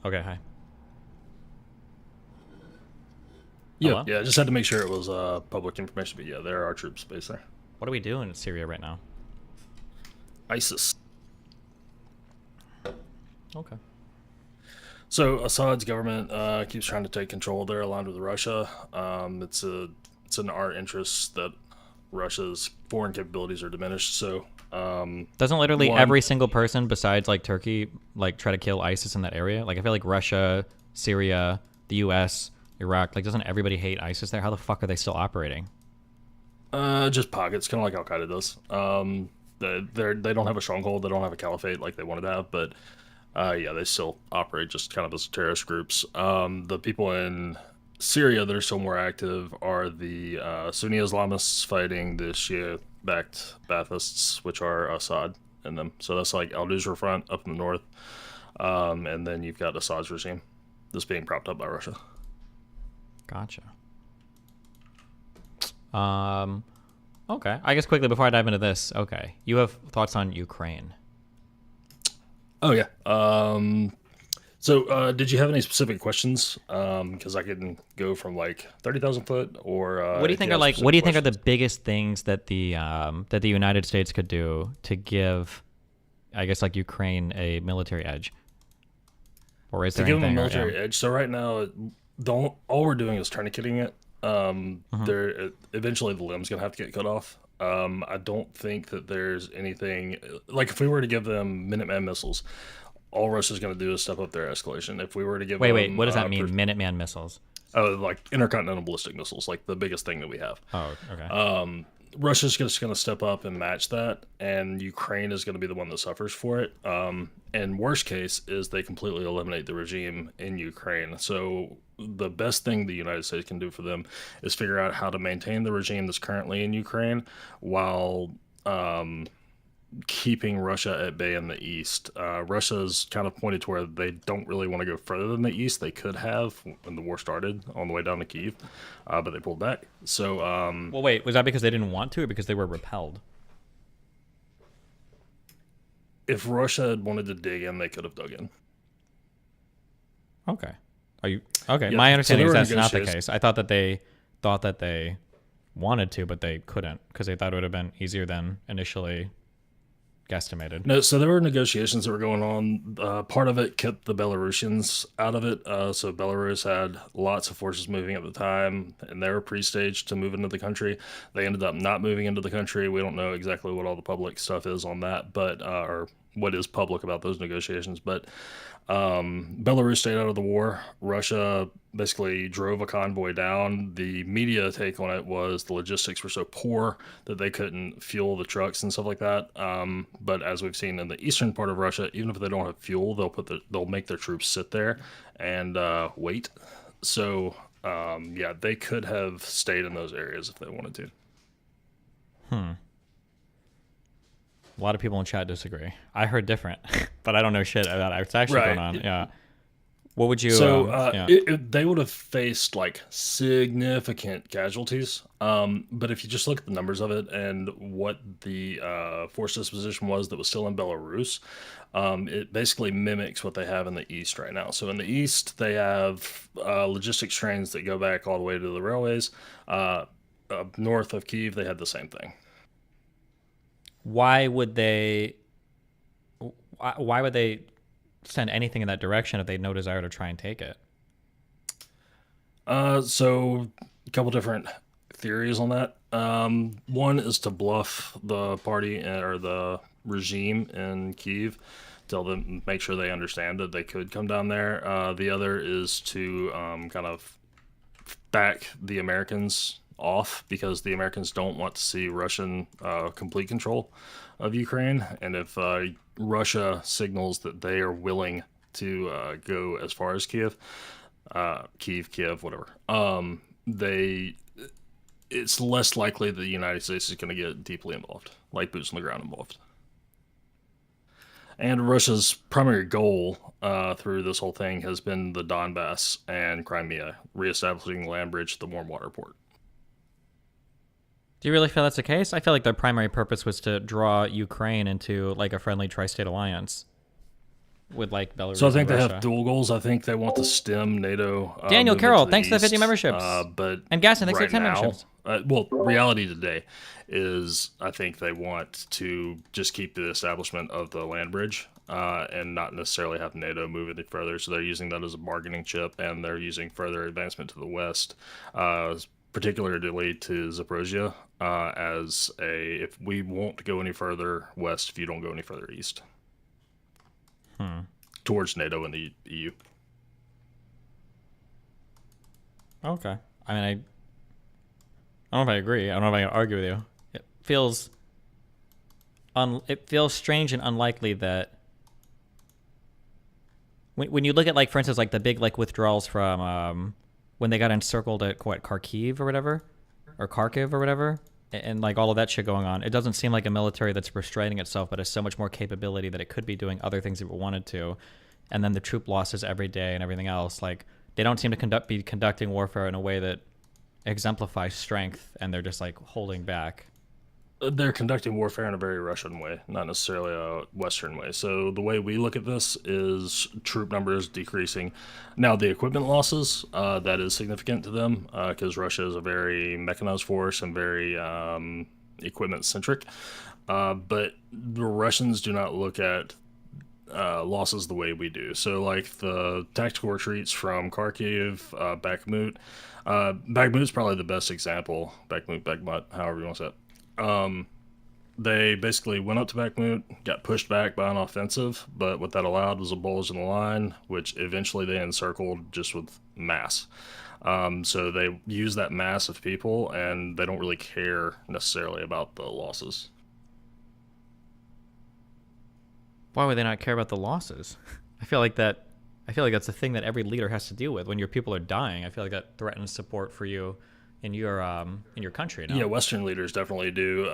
Okay, hi. Yeah, Hello? yeah. Just had to make sure it was public information. But yeah, there are troops based there. What do we do in Syria right now? ISIS. Okay. So Assad's government keeps trying to take control there, aligned with Russia. It's in our interest that Russia's foreign capabilities are diminished. So Doesn't literally every single person besides like Turkey like try to kill ISIS in that area? Like I feel like Russia, Syria, the U.S., Iraq. Like doesn't everybody hate ISIS there? How the fuck are they still operating? just pockets, kind of like Al Qaeda does. They don't have a stronghold. They don't have a caliphate like they wanted to have, but yeah, they still operate just kind of as terrorist groups. The people in Syria that are still more active are the Sunni Islamists fighting the Shia-backed Baathists, which are Assad and them. So that's like Al Nusra Front up in the north, and then you've got Assad's regime that's being propped up by Russia. Gotcha. Okay. I guess quickly before I dive into this, okay, you have thoughts on Ukraine. Oh yeah. So did you have any specific questions? Because I can go from like 30,000 foot or. What do you think are like? What do you think are the biggest things that the United States could do to give, I guess, like Ukraine a military edge? Or is there to give them a anything, military edge? So right now, all we're doing is tourniqueting it. There eventually the limb's gonna have to get cut off. I don't think that there's anything like if we were to give them Minuteman missiles, all Russia's gonna do is step up their escalation. If we were to give them, what does that mean? Minuteman missiles? Oh, like intercontinental ballistic missiles, like the biggest thing that we have. Oh, okay. Russia's just going to step up and match that, and Ukraine is going to be the one that suffers for it. And worst case is they completely eliminate the regime in Ukraine. So the best thing the United States can do for them is figure out how to maintain the regime that's currently in Ukraine while keeping Russia at bay in the east. Russia's kind of pointed to where they don't really want to go further than the east. They could have when the war started on the way down to Kyiv, but they pulled back. So, well, wait, was that because they didn't want to, or because they were repelled? If Russia had wanted to dig in, they could have dug in. Okay. Are you okay? Yeah, My understanding so is that's not the case. I thought that they wanted to, but they couldn't because they thought it would have been easier than initially guesstimated. No, so there were negotiations that were going on. Part of it kept the Belarusians out of it. So Belarus had lots of forces moving at the time, and they were pre-staged to move into the country. They ended up not moving into the country. We don't know exactly what all the public stuff is on that, but or what is public about those negotiations. But Belarus stayed out of the war. Russia basically drove a convoy down. The media take on it was the logistics were so poor that they couldn't fuel the trucks and stuff like that. But as we've seen in the eastern part of Russia, even if they don't have fuel, they'll make their troops sit there and wait. So yeah, they could have stayed in those areas if they wanted to. A lot of people in chat disagree. I heard different, but I don't know shit about what's actually going on. Yeah. What would you? So yeah. They would have faced like significant casualties. But if you just look at the numbers of it and what the force disposition was that was still in Belarus, it basically mimics what they have in the east right now. So in the east, they have logistics trains that go back all the way to the railways. Up north of Kyiv, they had the same thing. Why would they send anything in that direction if they had no desire to try and take it? So a couple different theories on that. One is to bluff the party or the regime in Kyiv, tell them, make sure they understand that they could come down there. The other is to kind of back the Americans off because the Americans don't want to see Russian complete control of Ukraine. And if Russia signals that they are willing to go as far as Kiev, whatever, it's less likely that the United States is going to get deeply involved, like boots on the ground involved. And Russia's primary goal through this whole thing has been the Donbass and Crimea, reestablishing the land bridge, the warm water port. Do you really feel that's the case? I feel like their primary purpose was to draw Ukraine into like a friendly tri-state alliance. with like Belarus. So I think and they Russia. have dual goals. I think they want to stem NATO. Daniel movement Carroll, to thanks for the 50 east, memberships. But And Gaston, thanks for right the 10 now, memberships. well, reality today is I think they want to just keep the establishment of the land bridge and not necessarily have NATO move any further. So they're using that as a bargaining chip, and they're using further advancement to the west, particularly to Zaporozhye, as a if we won't go any further west if you don't go any further east. Towards NATO and the EU. Okay. I mean, I don't know if I agree. I don't know if I can argue with you. It feels strange and unlikely that when you look at, like, for instance, like the big like withdrawals from when they got encircled at Kharkiv or whatever, or Kharkiv or whatever, and like all of that shit going on, it doesn't seem like a military that's restraining itself, but has so much more capability that it could be doing other things if it wanted to. And then the troop losses every day and everything else, like they don't seem to be conducting warfare in a way that exemplifies strength, and they're just like holding back. They're conducting warfare in a very Russian way, not necessarily a Western way. So the way we look at this is troop numbers decreasing. Now the equipment losses, that is significant to them because Russia is a very mechanized force and very equipment centric. But the Russians do not look at losses the way we do. So like the tactical retreats from Kharkiv, Bakhmut. Bakhmut's probably the best example. Bakhmut, however you want to say it. They basically went up to Bakhmut, got pushed back by an offensive, but what that allowed was a bulge in the line, which eventually they encircled just with mass. So they use that mass of people, and they don't really care necessarily about the losses. Why would they not care about the losses? I feel like that's the thing that every leader has to deal with. When your people are dying, I feel like that threatens support for you in your country now. Yeah, Western leaders definitely do.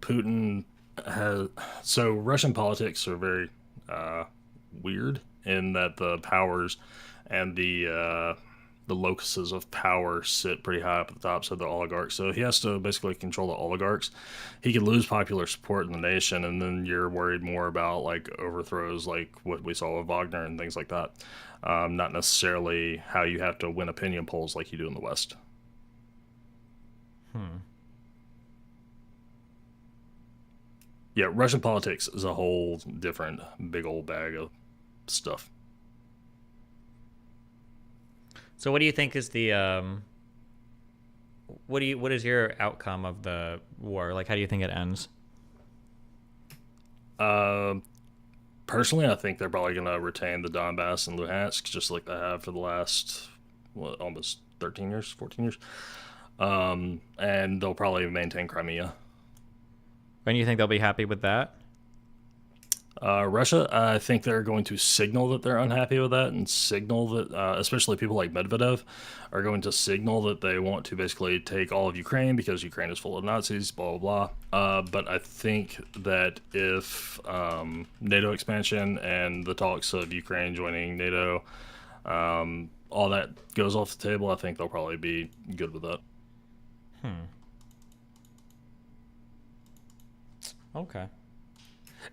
Putin has Russian politics are very weird in that the powers and the locuses of power sit pretty high up at the top, so the oligarchs. So he has to basically control the oligarchs. He could lose popular support in the nation, and then you're worried more about like overthrows like what we saw with Wagner and things like that. Not necessarily how you have to win opinion polls like you do in the West. Yeah, Russian politics is a whole different big old bag of stuff. So what do you think is the what is your outcome of the war? Like, how do you think it ends? Personally, I think they're probably going to retain the Donbass and Luhansk just like they have for the last almost 13 years, 14 years. And they'll probably maintain Crimea. When do you think they'll be happy with that? Russia, I think they're going to signal that they're unhappy with that, and signal that, especially people like Medvedev, are going to signal that they want to basically take all of Ukraine because Ukraine is full of Nazis, blah, blah, blah. But I think that if NATO expansion and the talks of Ukraine joining NATO, all that goes off the table, I think they'll probably be good with that. Okay.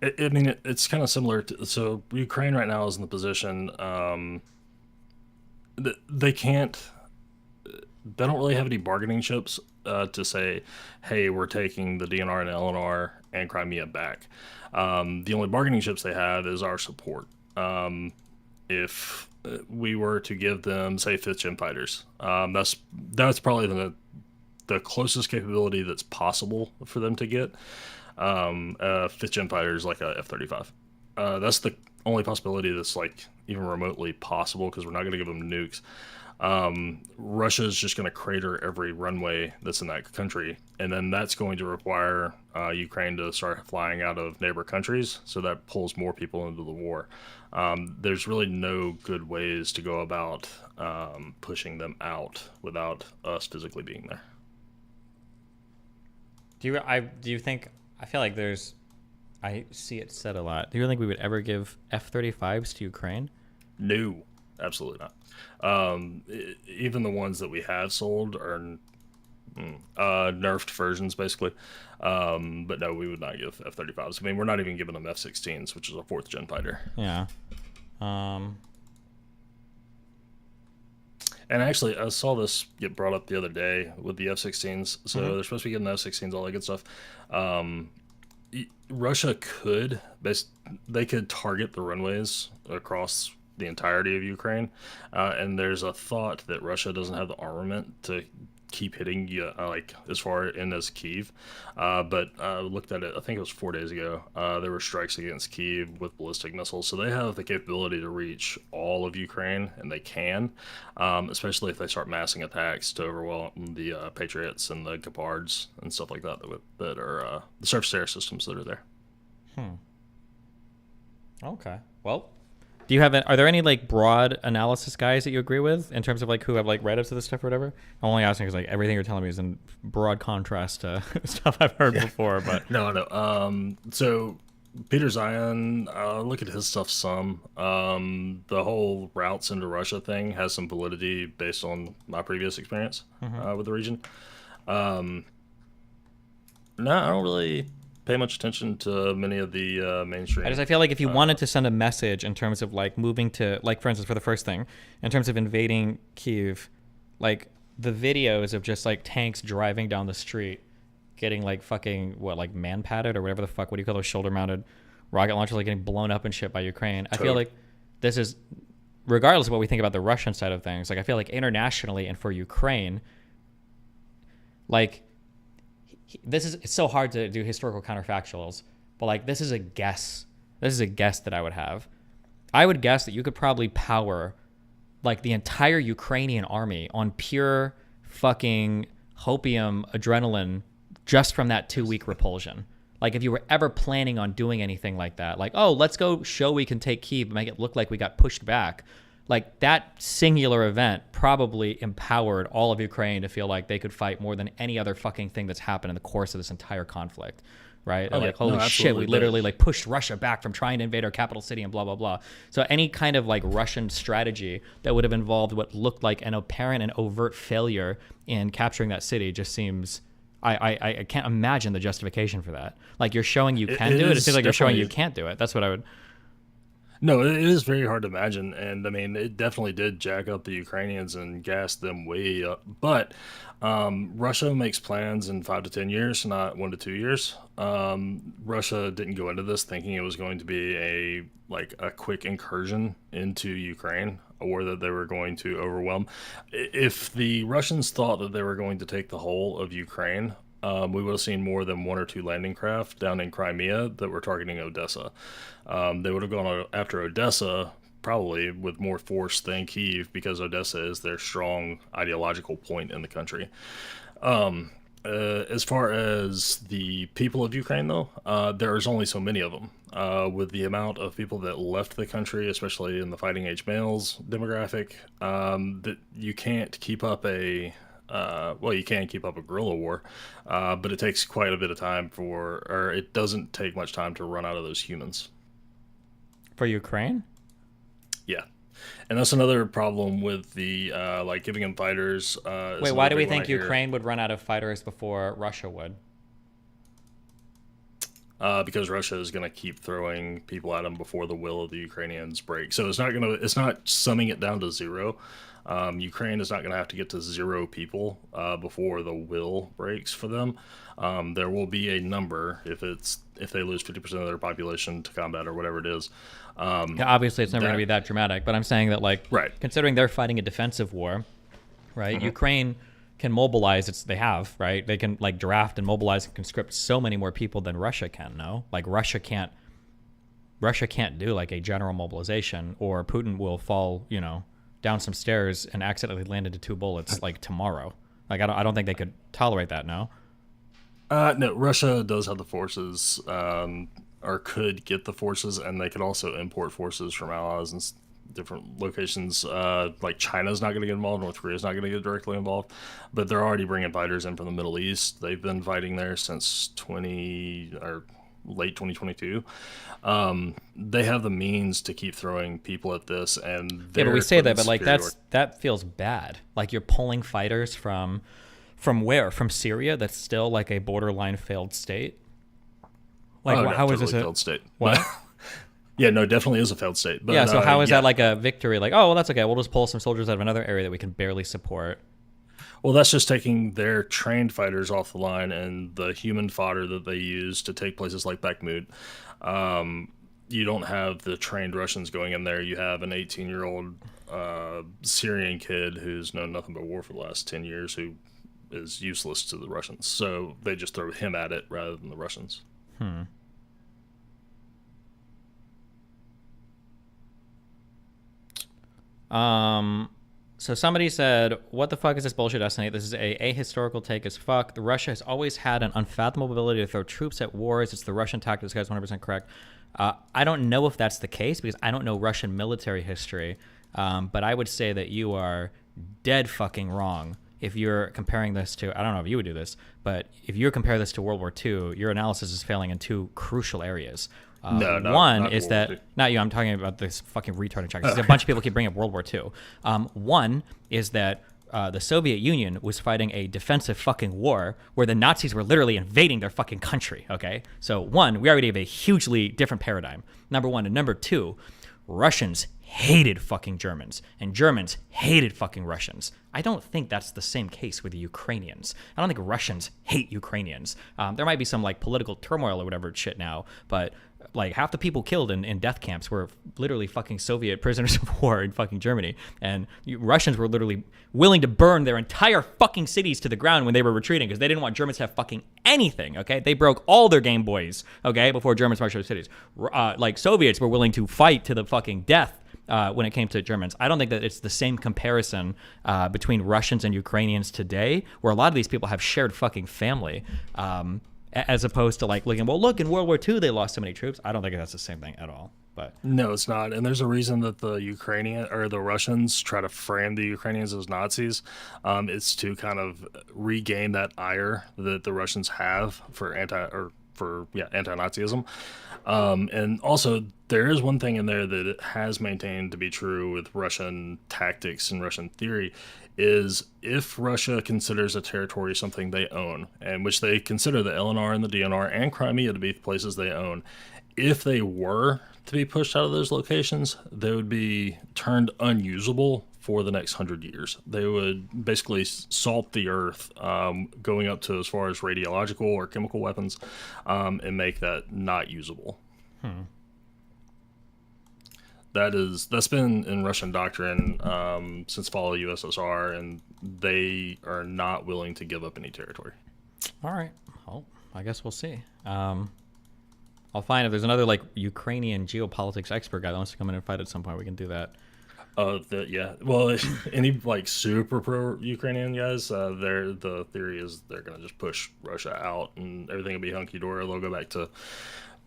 I mean, it's kind of similar to, so Ukraine right now is in the position, they don't really have any bargaining chips to say, hey, we're taking the DNR and LNR and Crimea back. The only bargaining chips they have is our support. If we were to give them, say, 5th Gen fighters, that's probably the closest capability that's possible for them to get. 5th Gen fighter is like a F-35. That's the only possibility that's like even remotely possible because we're not going to give them nukes. Russia is just going to crater every runway that's in that country, and then that's going to require Ukraine to start flying out of neighbor countries, so that pulls more people into the war. There's really no good ways to go about pushing them out without us physically being there. Do you think? I feel like I see it said a lot. Do you think we would ever give F-35s to Ukraine? No, absolutely not. Even the ones that we have sold are nerfed versions, basically. But no, we would not give F-35s. I mean, we're not even giving them F-16s, which is a 4th Gen fighter. Yeah. And actually, I saw this get brought up the other day with the F-16s. So Mhm. they're supposed to be getting the F-16s, all that good stuff. Russia could, they could target the runways across the entirety of Ukraine, and there's a thought that Russia doesn't have the armament to keep hitting like as far in as Kyiv. But I looked at it, I think it was 4 days ago. There were strikes against Kyiv with ballistic missiles, so they have the capability to reach all of Ukraine, and they can, especially if they start massing attacks to overwhelm the Patriots and the Gepards and stuff like that that are the surface air systems that are there. Okay. Well, do you have? Are there any like broad analysis guys that you agree with in terms of like who have like write-ups of this stuff or whatever? I'm only asking because like everything you're telling me is in broad contrast to stuff I've heard before. But no. So Peter Zion, look at his stuff some. The whole routes into Russia thing has some validity based on my previous experience with the region. No, I don't really pay much attention to many of the mainstream. I feel like if you wanted to send a message in terms of like moving to, like for instance, for the first thing, in terms of invading Kyiv, like the videos of just like tanks driving down the street, getting like fucking like man padded or whatever the fuck, what do you call those shoulder mounted rocket launchers, like getting blown up and shit by Ukraine. I feel like this is, regardless of what we think about the Russian side of things, like I feel like internationally and for Ukraine, like it's so hard to do historical counterfactuals, but like this is a guess. This is a guess that I would have. I would guess that you could probably power like the entire Ukrainian army on pure fucking hopium adrenaline just from that 2-week repulsion. Like if you were ever planning on doing anything like that, like, oh, let's go show we can take Kyiv and make it look like we got pushed back. Like that singular event probably empowered all of Ukraine to feel like they could fight more than any other fucking thing that's happened in the course of this entire conflict, right? Okay. Like, holy shit, we literally like pushed Russia back from trying to invade our capital city and blah, blah, blah. So any kind of like Russian strategy that would have involved what looked like an apparent and overt failure in capturing that city just seems, I can't imagine the justification for that. Like you're showing you can do it. It seems like you're showing you can't do it. That's what I would... No, it is very hard to imagine, and I mean, it definitely did jack up the Ukrainians and gas them way up. But Russia makes plans in 5 to 10 years, not 1 to 2 years. Russia didn't go into this thinking it was going to be a quick incursion into Ukraine, or that they were going to overwhelm. If the Russians thought that they were going to take the whole of Ukraine, we would have seen more than 1 or 2 landing craft down in Crimea that were targeting Odessa. They would have gone after Odessa probably with more force than Kyiv, because Odessa is their strong ideological point in the country. As far as the people of Ukraine, though, there's only so many of them. With the amount of people that left the country, especially in the fighting age males demographic, that you can't keep up you can keep up a guerrilla war, but it takes quite a bit of time or it doesn't take much time to run out of those humans. For Ukraine? Yeah. And that's another problem with the, giving them fighters. Wait, why do we think Ukraine would run out of fighters before Russia would? Because Russia is going to keep throwing people at them before the will of the Ukrainians break. So it's not summing it down to zero. Ukraine is not going to have to get to 0 people before the will breaks for them. There will be a number if they lose 50% of their population to combat or whatever it is. Yeah, obviously, it's never going to be that dramatic. But I'm saying that, like, considering they're fighting a defensive war, right? Mm-hmm. Ukraine can mobilize. They have, right? They can like draft and mobilize and conscript so many more people than Russia can. No, like Russia can't do like a general mobilization, or Putin will fall, down some stairs and accidentally land into 2 bullets like tomorrow. Like I don't think they could tolerate that. No. No, Russia does have the forces, or could get the forces, and they could also import forces from allies and different locations. Like China's not going to get involved, North Korea's not going to get directly involved, but they're already bringing fighters in from the Middle East. They've been fighting there since late 2022. They have the means to keep throwing people at this, and yeah, but we say that, but like that feels bad. Like you're pulling fighters from where? From Syria? That's still like a borderline failed state. Like how is this a failed state? What? Yeah, no, definitely is a failed state. But, yeah, so how is that like a victory? Like, oh, well, that's okay. We'll just pull some soldiers out of another area that we can barely support. Well, that's just taking their trained fighters off the line and the human fodder that they use to take places like Bakhmut. You don't have the trained Russians going in there. You have an 18-year-old Syrian kid who's known nothing but war for the last 10 years who is useless to the Russians. So they just throw him at it rather than the Russians. So somebody said, what the fuck is this bullshit estimate? This is a ahistorical take as fuck. Russia has always had an unfathomable ability to throw troops at wars. It's the Russian tactic. This guy's 100% correct. I don't know if that's the case because I don't know Russian military history. But I would say that you are dead fucking wrong if you're comparing this to, I don't know if you would do this, but if you compare this to World War II, your analysis is failing in two crucial areas. One is that, not you, I'm talking about this fucking retard in Czech. A bunch of people keep bringing up World War II. One is that the Soviet Union was fighting a defensive fucking war where the Nazis were literally invading their fucking country, okay? So one, we already have a hugely different paradigm, number one. And number two, Russians hated fucking Germans, and Germans hated fucking Russians. I don't think that's the same case with the Ukrainians. I don't think Russians hate Ukrainians. There might be some like political turmoil or whatever shit now, but like half the people killed in death camps were literally fucking Soviet prisoners of war in fucking Germany. And Russians were literally willing to burn their entire fucking cities to the ground when they were retreating because they didn't want Germans to have fucking anything, okay? They broke all their Game Boys, okay, before Germans marched to the cities. Like Soviets were willing to fight to the fucking death when it came to Germans. I don't think that it's the same comparison between Russians and Ukrainians today, where a lot of these people have shared fucking family, as opposed to like looking, well, look, in World War II, they lost so many troops. I don't think that's the same thing at all. But no, it's not. And there's a reason that the Ukrainian or the Russians try to frame the Ukrainians as Nazis. It's to kind of regain that ire that the Russians have for anti-Nazism. And also, there is one thing in there that it has maintained to be true with Russian tactics and Russian theory is if Russia considers a territory something they own, and which they consider the LNR and the DNR and Crimea to be places they own, if they were to be pushed out of those locations, they would be turned unusable for the next 100 years. They would basically salt the earth, going up to as far as radiological or chemical weapons, and make that not usable. That's been in Russian doctrine since fall of USSR, and they are not willing to give up any territory. All right. Well, I guess we'll see. I'll find if there's another like Ukrainian geopolitics expert guy that wants to come in and fight at some point. We can do that. Yeah. Well, any like super pro-Ukrainian guys, the theory is they're gonna just push Russia out and everything will be hunky dory. They'll go back to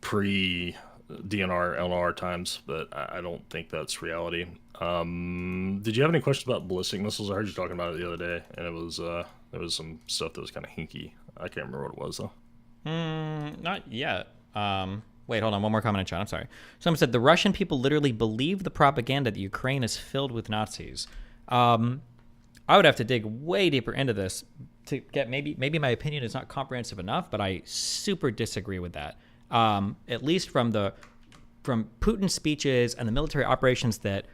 pre-DNR, LNR times, but I don't think that's reality. Did you have any questions about ballistic missiles? I heard you talking about it the other day, and it was there was some stuff that was kind of hinky. I can't remember what it was though. Not yet. Wait, hold on. One more comment in chat. I'm sorry. Someone said the Russian people literally believe the propaganda that Ukraine is filled with Nazis. I would have to dig way deeper into this to get maybe my opinion is not comprehensive enough, but I super disagree with that. At least from Putin's speeches and the military operations that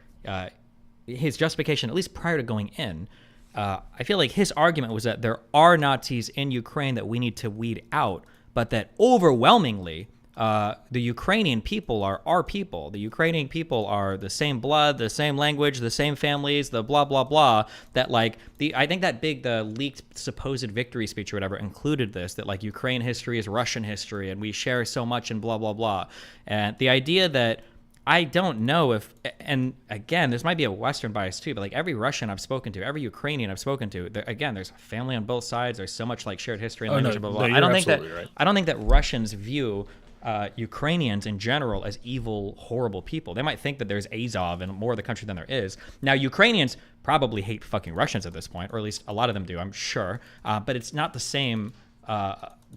his justification, at least prior to going in, I feel like his argument was that there are Nazis in Ukraine that we need to weed out, but that overwhelmingly the Ukrainian people are our people. The Ukrainian people are the same blood, the same language, the same families, the blah, blah, blah. That like, I think that the leaked supposed victory speech or whatever included this, that like Ukraine history is Russian history and we share so much and blah, blah, blah. And the idea that I don't know if, and again, this might be a Western bias too, but like every Russian I've spoken to, every Ukrainian I've spoken to, again, there's family on both sides. There's so much like shared history and language, blah, blah, blah. I don't think that Russians view Ukrainians in general as evil, horrible people. They might think that there's Azov in more of the country than there is. Now, Ukrainians probably hate fucking Russians at this point, or at least a lot of them do, I'm sure. But it's not the same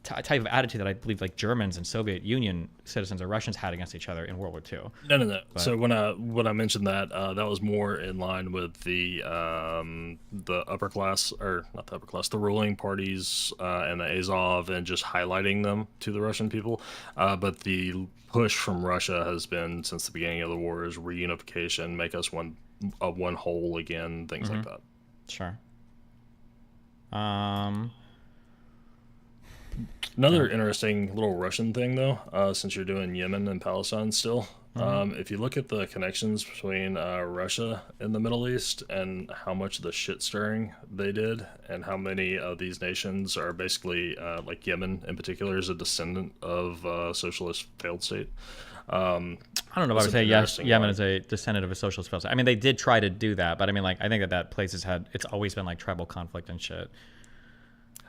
type of attitude that I believe like Germans and Soviet Union citizens or Russians had against each other in World War II. No. But, So when I mentioned that, that was more in line with the upper class, or not the upper class, the ruling parties and the Azov, and just highlighting them to the Russian people. But the push from Russia has been since the beginning of the war is reunification, make us one whole again, things like that. Sure. Another interesting little Russian thing, though, since you're doing Yemen and Palestine still, if you look at the connections between Russia and the Middle East and how much of the shit stirring they did, and how many of these nations are basically, like Yemen in particular, is a descendant of a socialist failed state. I don't know if I would say yes. Yemen is a descendant of a socialist failed state. I mean, they did try to do that, but I mean, like, I think that place it's always been like tribal conflict and shit.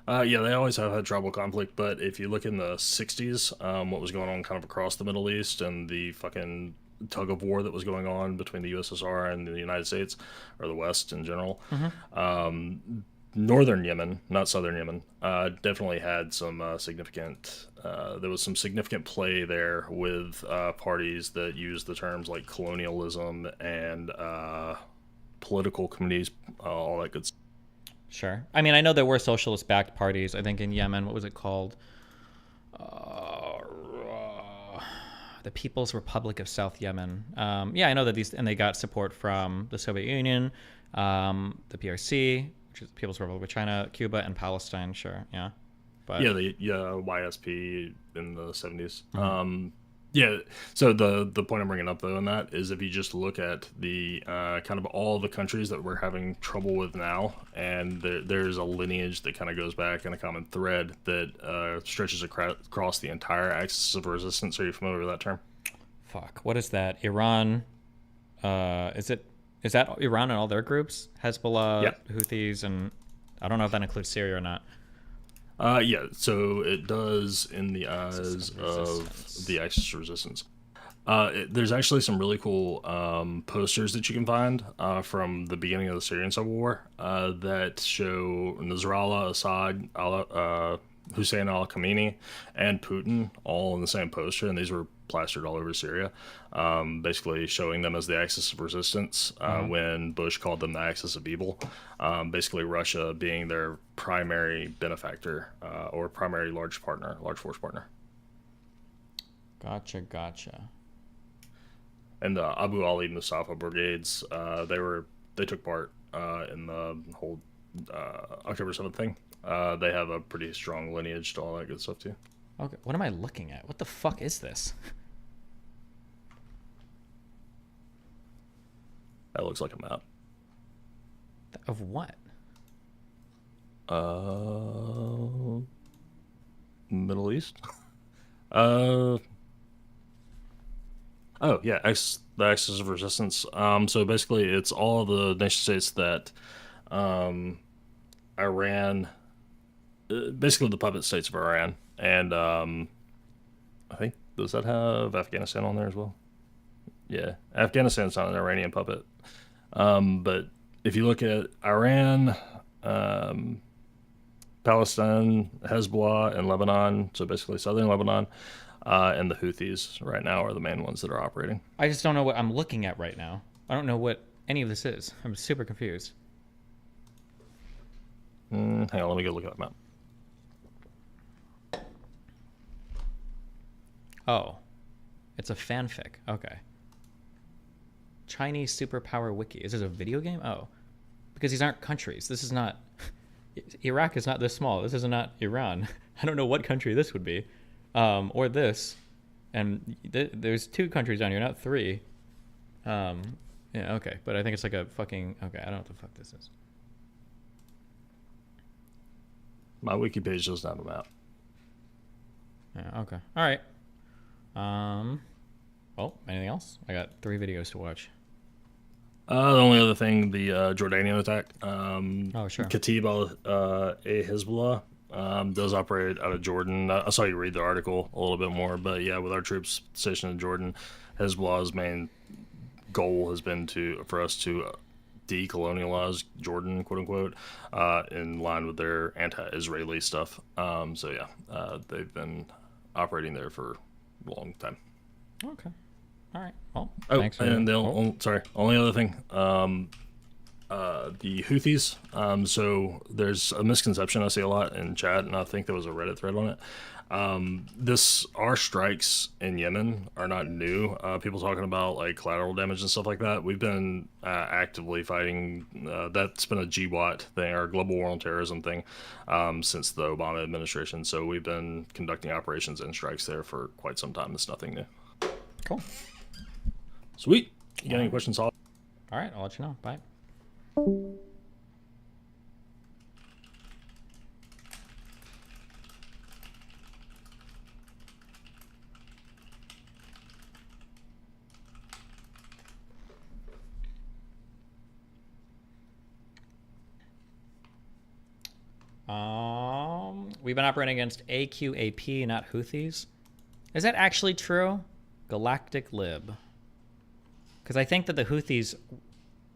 Yeah, they always have had tribal conflict, but if you look in the 60s, what was going on kind of across the Middle East and the fucking tug of war that was going on between the USSR and the United States, or the West in general, northern Yemen, not southern Yemen, definitely had some significant, there was some significant play there with parties that used the terms like colonialism and political communities, all that good stuff. Sure. I mean, I know there were socialist-backed parties. I think in Yemen, what was it called? The People's Republic of South Yemen. Yeah, I know that and they got support from the Soviet Union, the PRC, which is the People's Republic of China, Cuba, and Palestine. Sure, yeah. But yeah, the YSP in the 70s. Yeah, so the point I'm bringing up, though, in that is if you just look at the kind of all the countries that we're having trouble with now, and there's a lineage that kind of goes back in a common thread that stretches across the entire axis of resistance. Are you familiar with that term? Fuck, what is that? Iran, is that Iran and all their groups? Hezbollah, Yep. Houthis, and I don't know if that includes Syria or not. Yeah, so it does in the eyes of the Axis of Resistance. There's actually some really cool posters that you can find from the beginning of the Syrian Civil War that show Nasrallah, Assad, Hussein al-Khamenei, and Putin all in the same poster, and these were plastered all over Syria, basically showing them as the Axis of Resistance when Bush called them the Axis of Evil, basically Russia being their primary benefactor or primary large force partner. Gotcha. And the Abu Ali Mustafa brigades, they took part in the whole October 7th thing. They have a pretty strong lineage to all that good stuff too. Okay, what am I looking at? What the fuck is this? That looks like a map. Of what? Middle East? Oh yeah, the Axis of Resistance. So basically it's all the nation states that Iran, basically the puppet states of Iran, and I think, does that have Afghanistan on there as well? Yeah, Afghanistan's not an Iranian puppet. But if you look at Iran, Palestine, Hezbollah, and Lebanon, so basically southern Lebanon, and the Houthis right now are the main ones that are operating. I just don't know what I'm looking at right now. I don't know what any of this is. I'm super confused. Hang on, let me go look at that map. Oh, it's a fanfic. Okay. Chinese superpower wiki. Is this a video game? Oh, because these aren't countries. This is not. Iraq is not this small. This is not Iran. I don't know what country this would be, or this. And there's 2 countries down here, not 3. Yeah, okay, but I think it's like a fucking. Okay, I don't know what the fuck this is. My wiki page doesn't have a map. Yeah, okay. All right. Well, anything else? I got 3 videos to watch. The only other thing, the Jordanian attack. Oh, sure. Khatib al-Hezbollah does operate out of Jordan. I saw you read the article a little bit more, but yeah, with our troops stationed in Jordan, Hezbollah's main goal has been for us to decolonialize Jordan, quote unquote, in line with their anti-Israeli stuff. So yeah, they've been operating there for a long time. Okay. All right. Well, oh, thanks for and only other thing. The Houthis. So there's a misconception I see a lot in chat, and I think there was a Reddit thread on it. Our strikes in Yemen are not new. People talking about like collateral damage and stuff like that. We've been actively fighting. That's been a GWAT thing, our global war on terrorism thing, since the Obama administration. So we've been conducting operations and strikes there for quite some time. It's nothing new. Cool. Sweet. You got any questions? All right, I'll let you know. Bye. We've been operating against AQAP, not Houthis. Is that actually true? Galactic Lib. Because I think that the Houthis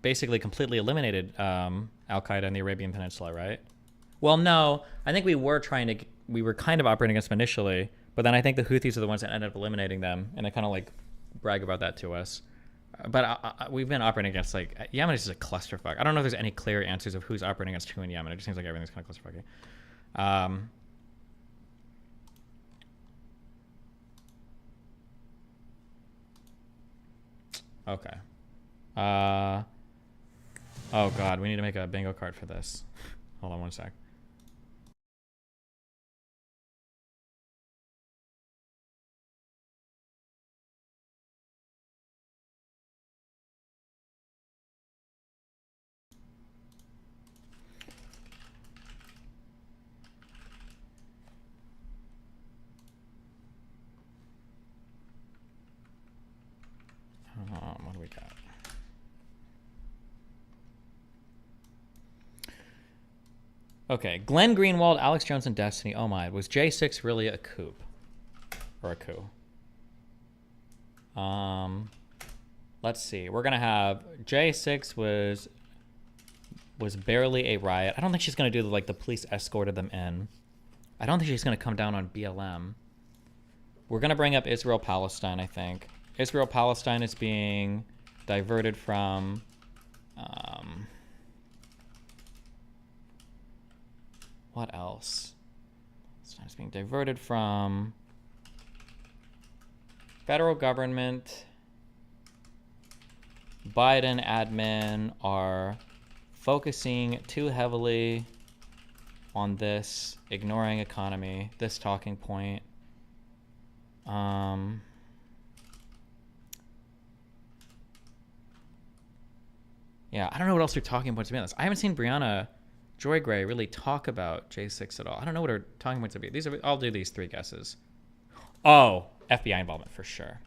basically completely eliminated Al-Qaeda in the Arabian Peninsula, right? Well, no. I think we were kind of operating against them initially, but then I think the Houthis are the ones that ended up eliminating them, and they kind of like brag about that to us. But we've been operating against, like, Yemen is just a clusterfuck. I don't know if there's any clear answers of who's operating against who in Yemen. It just seems like everything's kind of clusterfucky. Okay. Oh god, we need to make a bingo card for this. Hold on one sec. What do we got? Okay, Glenn Greenwald, Alex Jones, and Destiny. Oh my, was J6 really a coup? Or a coup? Let's see. We're gonna have J6 was barely a riot. I don't think she's gonna do the police escorted them in. I don't think she's gonna come down on BLM. We're gonna bring up Israel-Palestine, I think. Israel-Palestine is being diverted from what else? It's being diverted from federal government. Biden admin are focusing too heavily on this, ignoring economy, this talking point. Yeah, I don't know what else they're talking about, to be honest. I haven't seen Brianna Joy Gray really talk about J6 at all. I don't know what her talking points would be. I'll do these three guesses. Oh, FBI involvement for sure.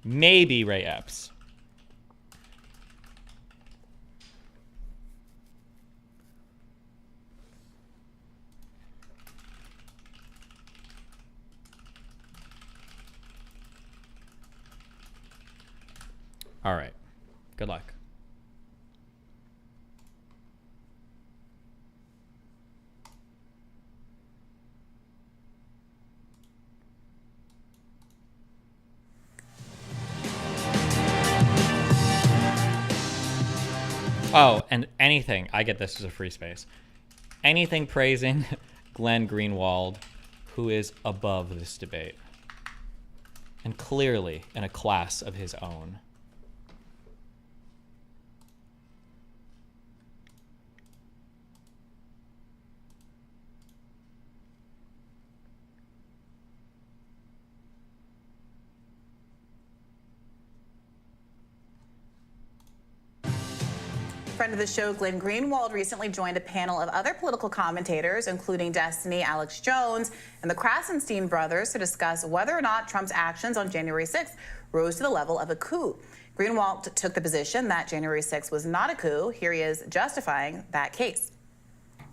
Maybe Ray Epps. All right. Good luck. Oh, and anything. I get this as a free space. Anything praising Glenn Greenwald, who is above this debate. And clearly in a class of his own. Friend of the show, Glenn Greenwald, recently joined a panel of other political commentators, including Destiny, Alex Jones, and the Krasenstein brothers, to discuss whether or not Trump's actions on January 6th rose to the level of a coup. Greenwald took the position that January 6th was not a coup. Here he is justifying that case.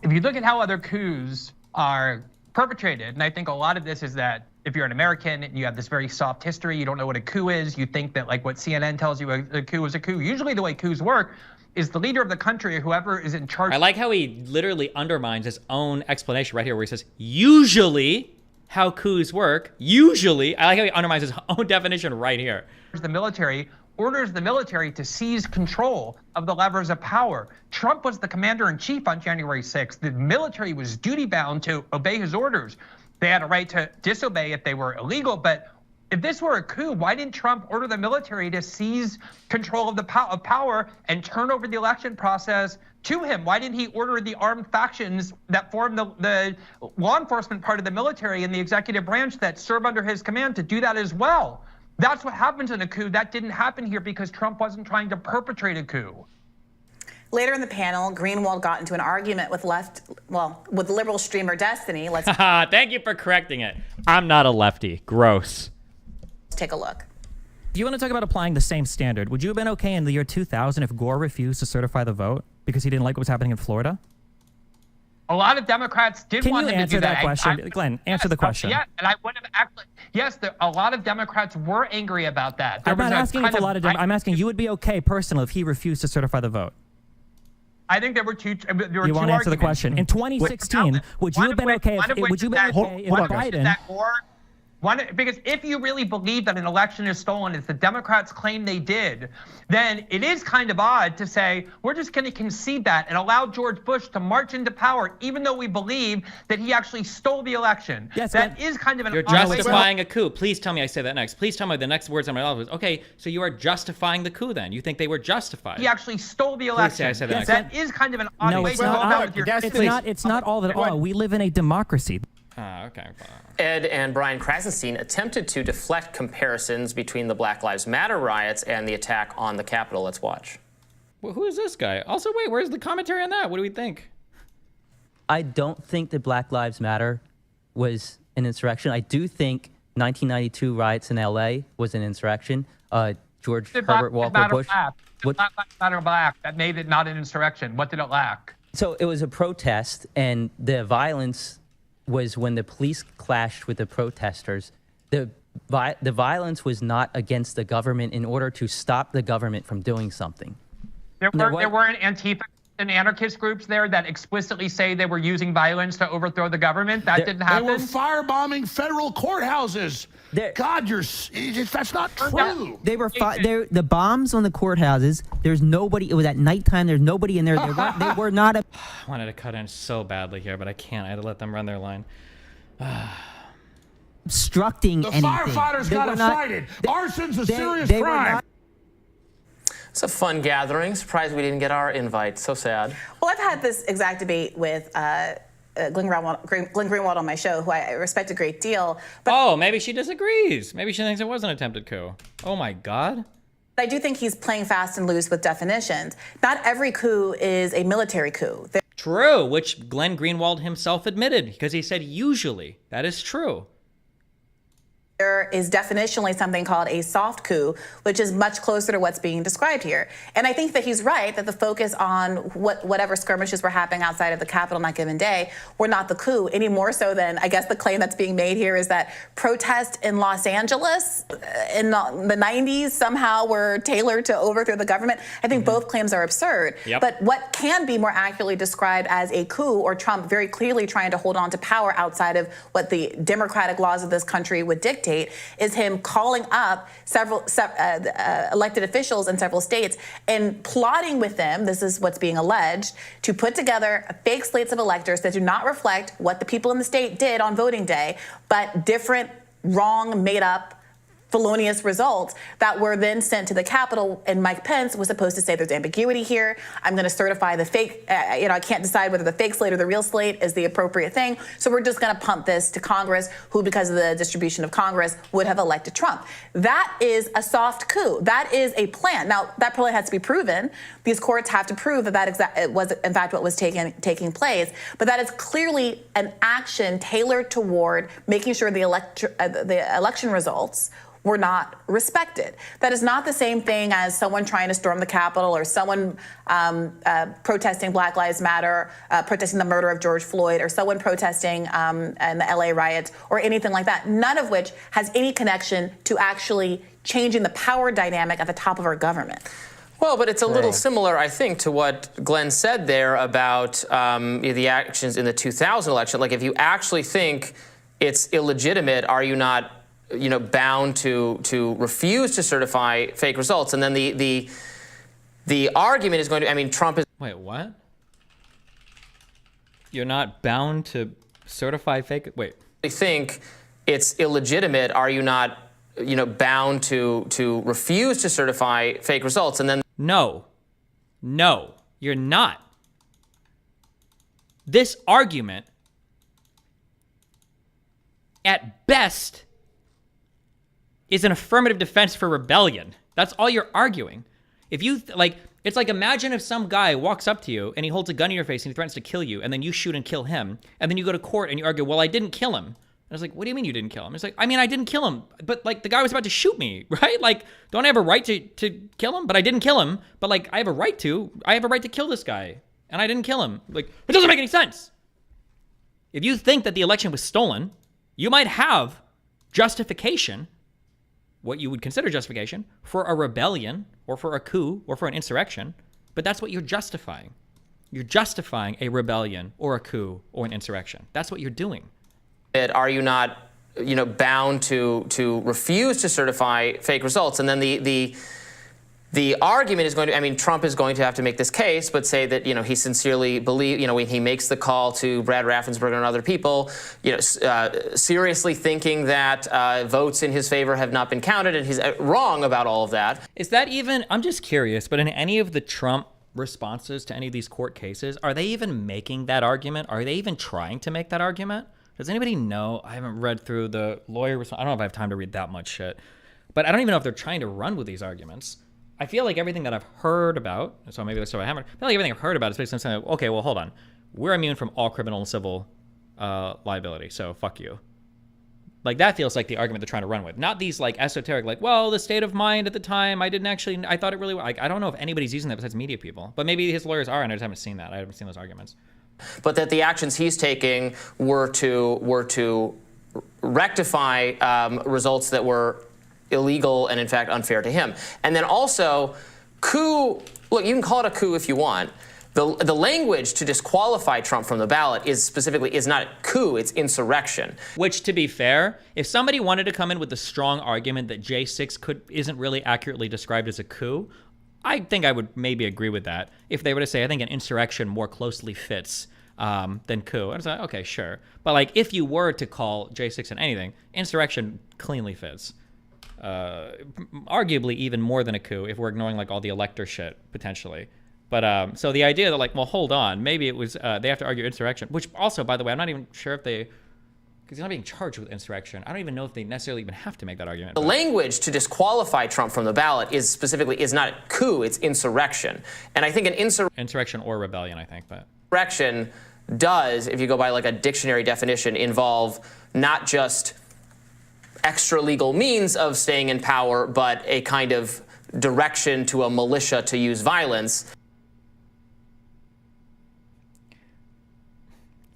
If you look at how other coups are perpetrated, and I think a lot of this is that if you're an American and you have this very soft history, you don't know what a coup is, you think that like what CNN tells you a coup is a coup. Usually the way coups work is the leader of the country or whoever is in charge. I like how he literally undermines his own explanation right here where he says, usually how coups work, usually. I like how he undermines his own definition right here. The military orders the military to seize control of the levers of power. Trump was the commander-in-chief on January 6th. The military was duty-bound to obey his orders. They had a right to disobey if they were illegal, but if this were a coup, why didn't Trump order the military to seize control of the power and turn over the election process to him? Why didn't he order the armed factions that form the law enforcement part of the military and the executive branch that serve under his command to do that as well? That's what happens in a coup. That didn't happen here because Trump wasn't trying to perpetrate a coup. Later in the panel, Greenwald got into an argument with with liberal streamer Destiny. Let's Thank you for correcting it. I'm not a lefty. Gross. take a look. If you want to talk about applying the same standard, would you have been okay in the year 2000 if Gore refused to certify the vote because he didn't like what was happening in Florida? A lot of Democrats did want him to do that. Can you answer that question? Glenn, answer the question. Yeah, and I would have actually, yes, a lot of Democrats were angry about that. I'm not asking if a lot of I'm asking you would be okay personally if he refused to certify the vote. I think there were two You won't answer the question. In 2016, would you have been okay if Biden... Because if you really believe that an election is stolen, as the Democrats claim they did, then it is kind of odd to say, we're just going to concede that and allow George Bush to march into power, even though we believe that he actually stole the election. Yes, that is kind of an You're justifying a coup. Please tell me I say that next. Please tell me the next words on my mouth was, okay, so you are justifying the coup then. You think they were justified. He actually stole the election. Please say I said that next. That is kind of an odd way to go about your... It's not all that all. We live in a democracy. Okay. Ed and Brian Krasenstein attempted to deflect comparisons between the Black Lives Matter riots and the attack on the Capitol. Let's watch. Well, who is this guy? Also, wait, where's the commentary on that? What do we think? I don't think that Black Lives Matter was an insurrection. I do think 1992 riots in L.A. was an insurrection. George Herbert Walker Bush. Black Lives Matter black. That made it not an insurrection. What did it lack? So it was a protest, and the violence was when the police clashed with the protesters. The violence was not against the government in order to stop the government from doing something. There weren't Antifa and anarchist groups there that explicitly say they were using violence to overthrow the government. That didn't happen. They were firebombing federal courthouses. God, that's not true. They were the bombs on the courthouses. There's nobody. It was at nighttime. There's nobody in there. They were not. I wanted to cut in so badly here, but I can't. I had to let them run their line. Obstructing anything. The firefighters got to fight it. Arson's a serious crime. It's a fun gathering. Surprised we didn't get our invite. So sad. Well, I've had this exact debate with Glenn Greenwald on my show, who I respect a great deal. But maybe she disagrees. Maybe she thinks it was an attempted coup. Oh my God. I do think he's playing fast and loose with definitions. Not every coup is a military coup. True, which Glenn Greenwald himself admitted, because he said usually. That is true. There is definitionally something called a soft coup, which is much closer to what's being described here. And I think that he's right that the focus on whatever skirmishes were happening outside of the Capitol on that given day were not the coup, any more so than, I guess the claim that's being made here is that protests in Los Angeles in the 90s somehow were tailored to overthrow the government. I think both claims are absurd. Yep. But what can be more accurately described as a coup, or Trump very clearly trying to hold on to power outside of what the democratic laws of this country would dictate, is him calling up several elected officials in several states and plotting with them, this is what's being alleged, to put together fake slates of electors that do not reflect what the people in the state did on voting day, but different, wrong, made-up, felonious results that were then sent to the Capitol, and Mike Pence was supposed to say there's ambiguity here. I'm going to certify the fake, I can't decide whether the fake slate or the real slate is the appropriate thing. So we're just going to pump this to Congress, who, because of the distribution of Congress, would have elected Trump. That is a soft coup. That is a plan. Now, that probably has to be proven. These courts have to prove that was, in fact, what was taking place. But that is clearly an action tailored toward making sure the election results were not respected. That is not the same thing as someone trying to storm the Capitol or someone protesting Black Lives Matter, protesting the murder of George Floyd, or someone protesting in the LA riots or anything like that, none of which has any connection to actually changing the power dynamic at the top of our government. Well, but it's a little similar, I think, to what Glenn said there about the actions in the 2000 election. Like, if you actually think it's illegitimate, are you not, bound to refuse to certify fake results? And then the argument is going to, I mean, Trump is. Wait, what? You're not bound to certify fake. Wait. I think it's illegitimate. Are you not, bound to refuse to certify fake results? And then. No, you're not. This argument, at best, is an affirmative defense for rebellion. That's all you're arguing. If you, it's like, imagine if some guy walks up to you and he holds a gun in your face and he threatens to kill you, and then you shoot and kill him, and then you go to court and you argue, well, I didn't kill him. I was like, what do you mean you didn't kill him? It's like, I mean, I didn't kill him, but the guy was about to shoot me, right? Like, don't I have a right to kill him? But I didn't kill him, but I have a right to kill this guy, and I didn't kill him. Like, it doesn't make any sense. If you think that the election was stolen, you might have justification, what you would consider justification, for a rebellion or for a coup or for an insurrection, but that's what you're justifying. You're justifying a rebellion or a coup or an insurrection. That's what you're doing. Are you not, bound to refuse to certify fake results? And then the argument is going to, I mean, Trump is going to have to make this case, but say that, he sincerely believes, when he makes the call to Brad Raffensperger and other people, seriously thinking that votes in his favor have not been counted, and he's wrong about all of that. Is that even, I'm just curious, but in any of the Trump responses to any of these court cases, are they even making that argument? Are they even trying to make that argument? Does anybody know? I haven't read through the lawyer response. I don't know if I have time to read that much shit. But I don't even know if they're trying to run with these arguments. I feel like everything that I've heard about, so maybe that's what I haven't, I feel like everything I've heard about is basically saying, okay, well, hold on. We're immune from all criminal and civil liability, so fuck you. Like, that feels like the argument they're trying to run with. Not these, esoteric, well, the state of mind at the time, I thought it really, I don't know if anybody's using that besides media people. But maybe his lawyers are, and I just haven't seen that. I haven't seen those arguments. But that the actions he's taking were to rectify results that were illegal and, in fact, unfair to him. And then also, coup, look, you can call it a coup if you want. The language to disqualify Trump from the ballot is not coup, it's insurrection. Which, to be fair, if somebody wanted to come in with the strong argument that J6 isn't really accurately described as a coup, I think I would maybe agree with that. If they were to say, I think an insurrection more closely fits than coup. I was like, okay, sure. But if you were to call J6 in anything, insurrection cleanly fits. Arguably even more than a coup if we're ignoring all the elector shit, potentially. But so the idea that well, hold on, maybe it was, they have to argue insurrection, which also, by the way, I'm not even sure if they, because he's not being charged with insurrection. I don't even know if they necessarily even have to make that argument. The language to disqualify Trump from the ballot is not coup, it's insurrection. And I think an insurrection or rebellion, I think, but insurrection does, if you go by a dictionary definition, involve not just extra legal means of staying in power, but a kind of direction to a militia to use violence.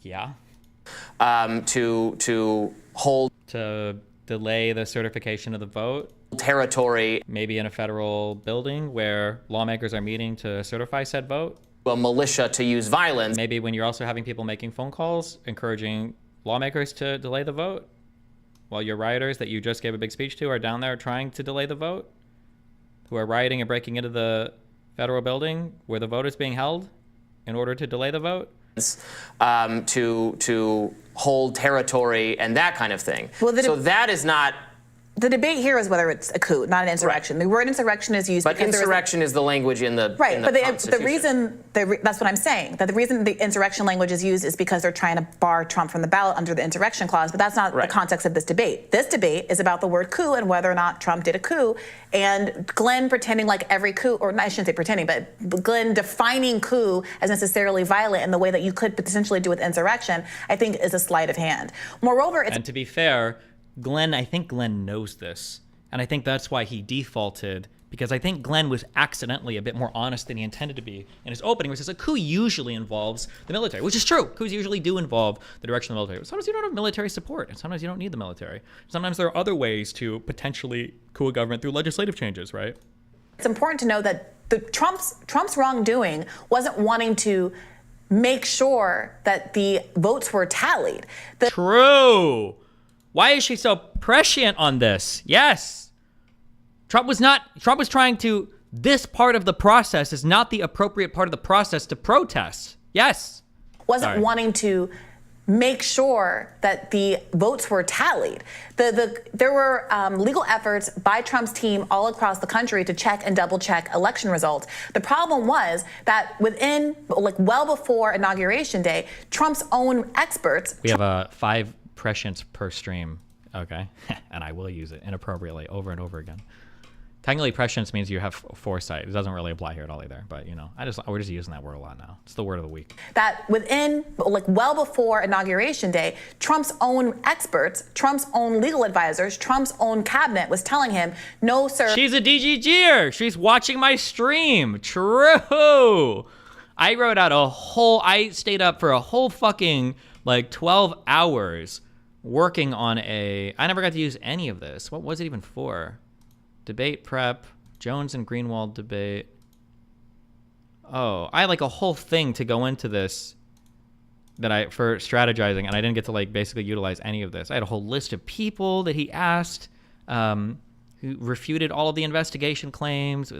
Yeah. To hold, to delay the certification of the vote, territory, maybe in a federal building where lawmakers are meeting to certify said vote, a militia to use violence. Maybe when you're also having people making phone calls encouraging lawmakers to delay the vote while your rioters that you just gave a big speech to are down there trying to delay the vote, who are rioting and breaking into the federal building where the vote is being held in order to delay the vote. To hold territory and that kind of thing. Well, so that is not. The debate here is whether it's a coup, not an insurrection. Right. The word insurrection is used. But insurrection is the language in the right. In the the reason that's what I'm saying. That the reason the insurrection language is used is because they're trying to bar Trump from the ballot under the insurrection clause. But that's not the context of this debate. This debate is about the word coup and whether or not Trump did a coup. And Glenn pretending like every coup, or I shouldn't say pretending, but Glenn defining coup as necessarily violent in the way that you could potentially do with insurrection, I think is a sleight of hand. Moreover, and to be fair, I think Glenn knows this. And I think that's why he defaulted, because I think Glenn was accidentally a bit more honest than he intended to be in his opening, which is a coup usually involves the military, which is true. Coups usually do involve the direction of the military. Sometimes you don't have military support, and sometimes you don't need the military. Sometimes there are other ways to potentially coup a government through legislative changes, right? It's important to know that Trump's wrongdoing wasn't wanting to make sure that the votes were tallied. True. Why is she so prescient on this? Yes. Trump was trying to, this part of the process is not the appropriate part of the process to protest. Yes. Wasn't wanting to make sure that the votes were tallied. There were legal efforts by Trump's team all across the country to check and double check election results. The problem was that within, well before Inauguration Day, Trump's own experts. We have 5 prescience per stream. Okay. And I will use it inappropriately over and over again. Technically, prescience means you have foresight. It doesn't really apply here at all either. But, you know, we're just using that word a lot now. It's the word of the week. That within, well before Inauguration Day, Trump's own experts, Trump's own legal advisors, Trump's own cabinet was telling him, no, sir. She's a DGGer. She's watching my stream. True. I stayed up for a whole fucking, 12 hours working on I never got to use any of this. What was it even for? Debate prep, Jones and Greenwald debate. Oh, I had a whole thing to go into this for strategizing, and I didn't get to basically utilize any of this. I had a whole list of people that he asked who refuted all of the investigation claims.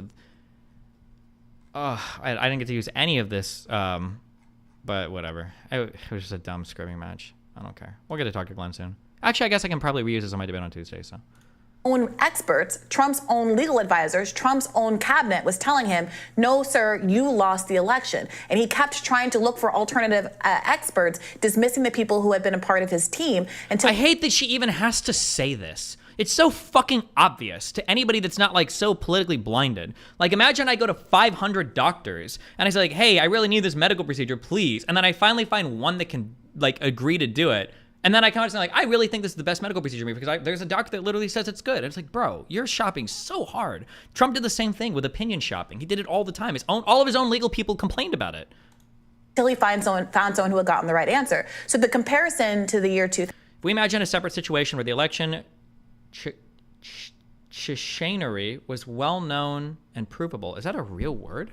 I didn't get to use any of this, but whatever. It was just a dumb scrimming match. I don't care. We'll get to talk to Glenn soon. Actually, I guess I can probably reuse this on my debate on Tuesday, so. Own experts, Trump's own legal advisors, Trump's own cabinet was telling him, no, sir, you lost the election. And he kept trying to look for alternative experts, dismissing the people who had been a part of his team. I hate that she even has to say this. It's so fucking obvious to anybody that's not so politically blinded. Imagine I go to 500 doctors and I say hey, I really need this medical procedure, please. And then I finally find one that can agree to do it. And then I come out and say, I really think this is the best medical procedure for me because there's a doctor that literally says it's good. And it's bro, you're shopping so hard. Trump did the same thing with opinion shopping. He did it all the time. All of his own legal people complained about it. Until he found someone who had gotten the right answer. So the comparison to the year 2000. If we imagine a separate situation where the election chicanery was well known and provable. Is that a real word?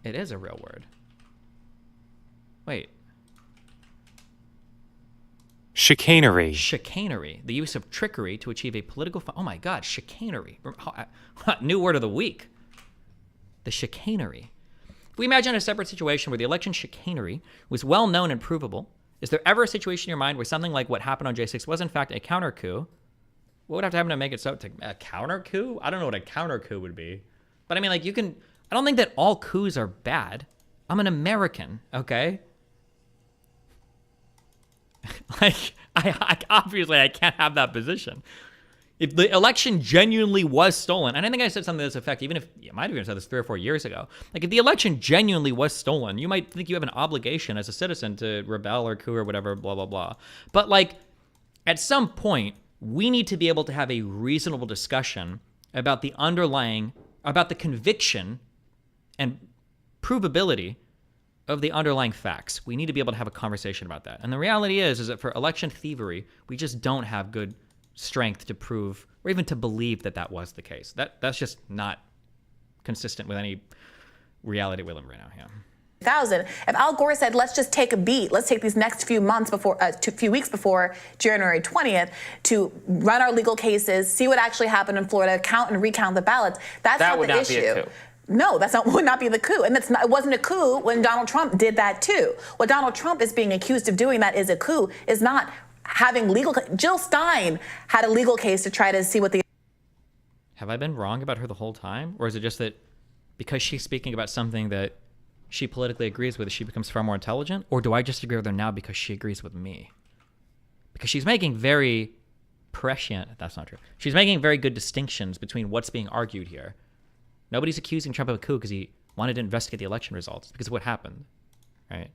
It is a real word. Wait. Chicanery. Chicanery. The use of trickery to achieve a political... Oh my God, chicanery. New word of the week. The chicanery. If we imagine a separate situation where the election chicanery was well known and provable, is there ever a situation in your mind where something like what happened on J6 was in fact a counter coup? What would have to happen to make it so... A counter coup? I don't know what a counter coup would be. But I mean, you can... I don't think that all coups are bad. I'm an American, okay? I obviously I can't have that position. If the election genuinely was stolen, and I think I said something to this effect, even if you might have even said this 3 or 4 years ago, if the election genuinely was stolen, you might think you have an obligation as a citizen to rebel or coup or whatever, blah, blah, blah. But at some point, we need to be able to have a reasonable discussion about the conviction and provability of the underlying facts. We need to be able to have a conversation about that. And the reality is that for election thievery, we just don't have good strength to prove or even to believe that that was the case. That's just not consistent with any reality we live in right now. Yeah. 2000. If Al Gore said, let's just take a beat, let's take these next few months before, few weeks before January 20th to run our legal cases, see what actually happened in Florida, count and recount the ballots. That's not the issue. Be a coup. No, would not be the coup. And it wasn't a coup when Donald Trump did that too. What Donald Trump is being accused of doing that is a coup is not having legal... Jill Stein had a legal case to try to see what the... Have I been wrong about her the whole time? Or is it just that because she's speaking about something that she politically agrees with, she becomes far more intelligent? Or do I just agree with her now because she agrees with me? Because she's making very prescient... That's not true. She's making very good distinctions between what's being argued here. Nobody's accusing Trump of a coup because he wanted to investigate the election results because of what happened, right?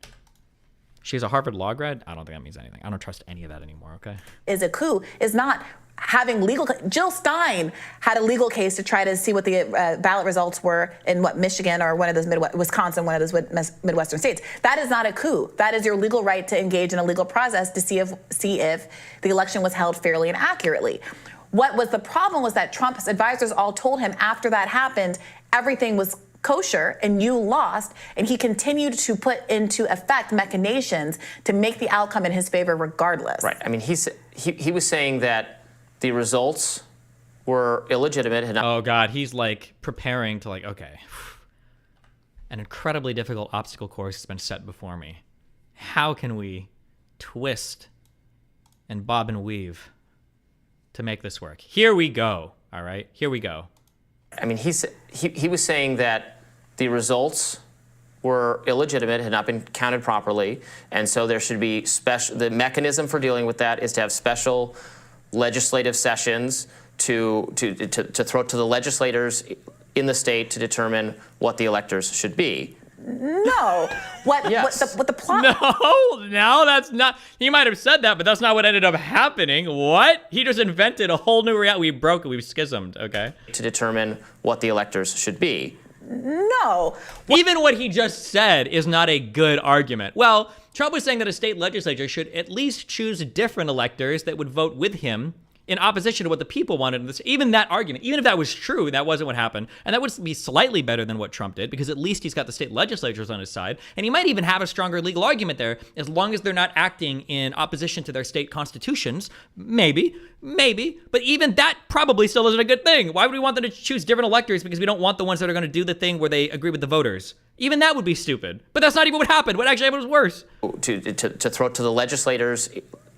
She's a Harvard law grad. I don't think that means anything. I don't trust any of that anymore, okay? Is a coup is not having legal. Jill Stein had a legal case to try to see what the ballot results were in Michigan or one of those Wisconsin, one of those Midwestern states. That is not a coup. That is your legal right to engage in a legal process to see if the election was held fairly and accurately. What was the problem was that Trump's advisors all told him after that happened, everything was kosher and you lost, and he continued to put into effect machinations to make the outcome in his favor regardless. Right. I mean, he was saying that the results were illegitimate. Oh God, he's like preparing to like, okay, an incredibly difficult obstacle course has been set before me. How can we twist and bob and weave to make this work? Here we go. All right, here we go. I mean, he was saying that the results were illegitimate, had not been counted properly, and so there should be the mechanism for dealing with that is to have special legislative sessions to throw to the legislators in the state to determine what the electors should be. No. What the plot? No, that's not. He might have said that, but that's not what ended up happening. What? He just invented a whole new reality. We broke it. We schismed. Okay. To determine what the electors should be. No. Even what he just said is not a good argument. Well, Trump was saying that a state legislature should at least choose different electors that would vote with him in opposition to what the people wanted. Even that argument, even if that was true, that wasn't what happened. And that would be slightly better than what Trump did, because at least he's got the state legislatures on his side. And he might even have a stronger legal argument there, as long as they're not acting in opposition to their state constitutions. Maybe. But even that probably still isn't a good thing. Why would we want them to choose different electors? Because we don't want the ones that are going to do the thing where they agree with the voters. Even that would be stupid. But that's not even what happened. What actually happened was worse. To throw to the legislators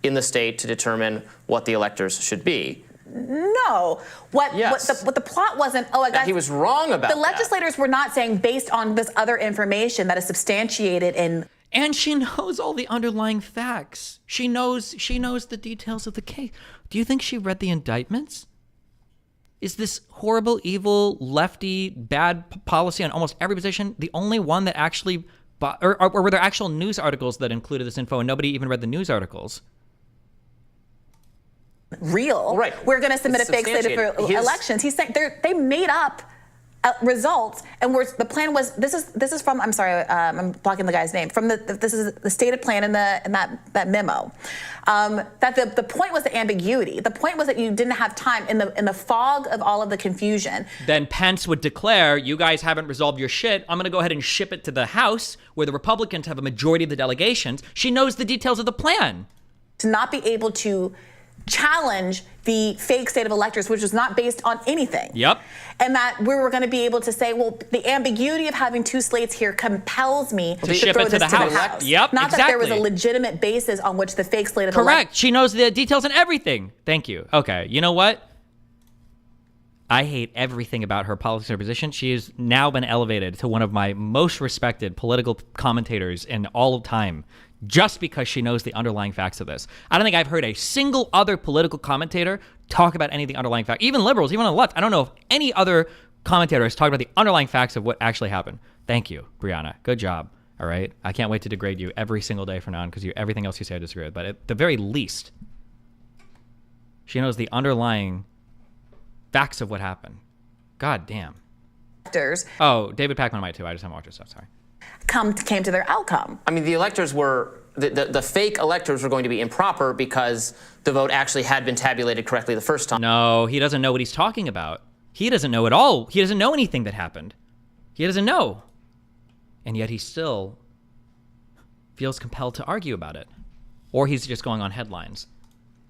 in the state to determine what the electors should be. No. What the plot wasn't, I guess he was wrong about the legislators were not saying based on this other information that is substantiated in. And she knows all the underlying facts. She knows the details of the case. Do you think she read the indictments? Is this horrible, evil, lefty, bad policy on almost every position the only one that actually, or were there actual news articles that included this info and nobody even read the news articles? Real. Right. We're going to submit a fake slate for elections. He's saying they made up results, and the plan was this is from, I'm sorry, I'm blocking the guy's name, from this is the stated plan in that memo. That the point was the ambiguity. The point was that you didn't have time in the fog of all of the confusion. Then Pence would declare, you guys haven't resolved your shit. I'm going to go ahead and ship it to the House, where the Republicans have a majority of the delegations. She knows the details of the plan. To not be able to challenge the fake state of electors, which was not based on anything. Yep. And that we were going to be able to say, well, the ambiguity of having two slates here compels me to ship throw it to this the to House. the House. Yep, not exactly. that there was a legitimate basis on which the fake slate of Correct. She knows the details and everything. Thank you. Okay. You know what? I hate everything about her politics and her position. She has now been elevated to one of my most respected political commentators in all of time, just because she knows the underlying facts of this. I don't think I've heard a single other political commentator talk about any of the underlying facts. Even liberals, even on the left. I don't know if any other commentator has talked about the underlying facts of what actually happened. Thank you, Brianna. Good job. All right? I can't wait to degrade you every single day from now on, because everything else you say I disagree with. But at the very least, she knows the underlying facts of what happened. God damn. Oh, David Pakman might too. I just haven't watched his stuff. Sorry. Came to their outcome. I mean, the electors were, the fake electors were going to be improper because the vote actually had been tabulated correctly the first time. No, he doesn't know what he's talking about. He doesn't know at all. He doesn't know anything that happened. He doesn't know. And yet he still feels compelled to argue about it. Or he's just going on headlines.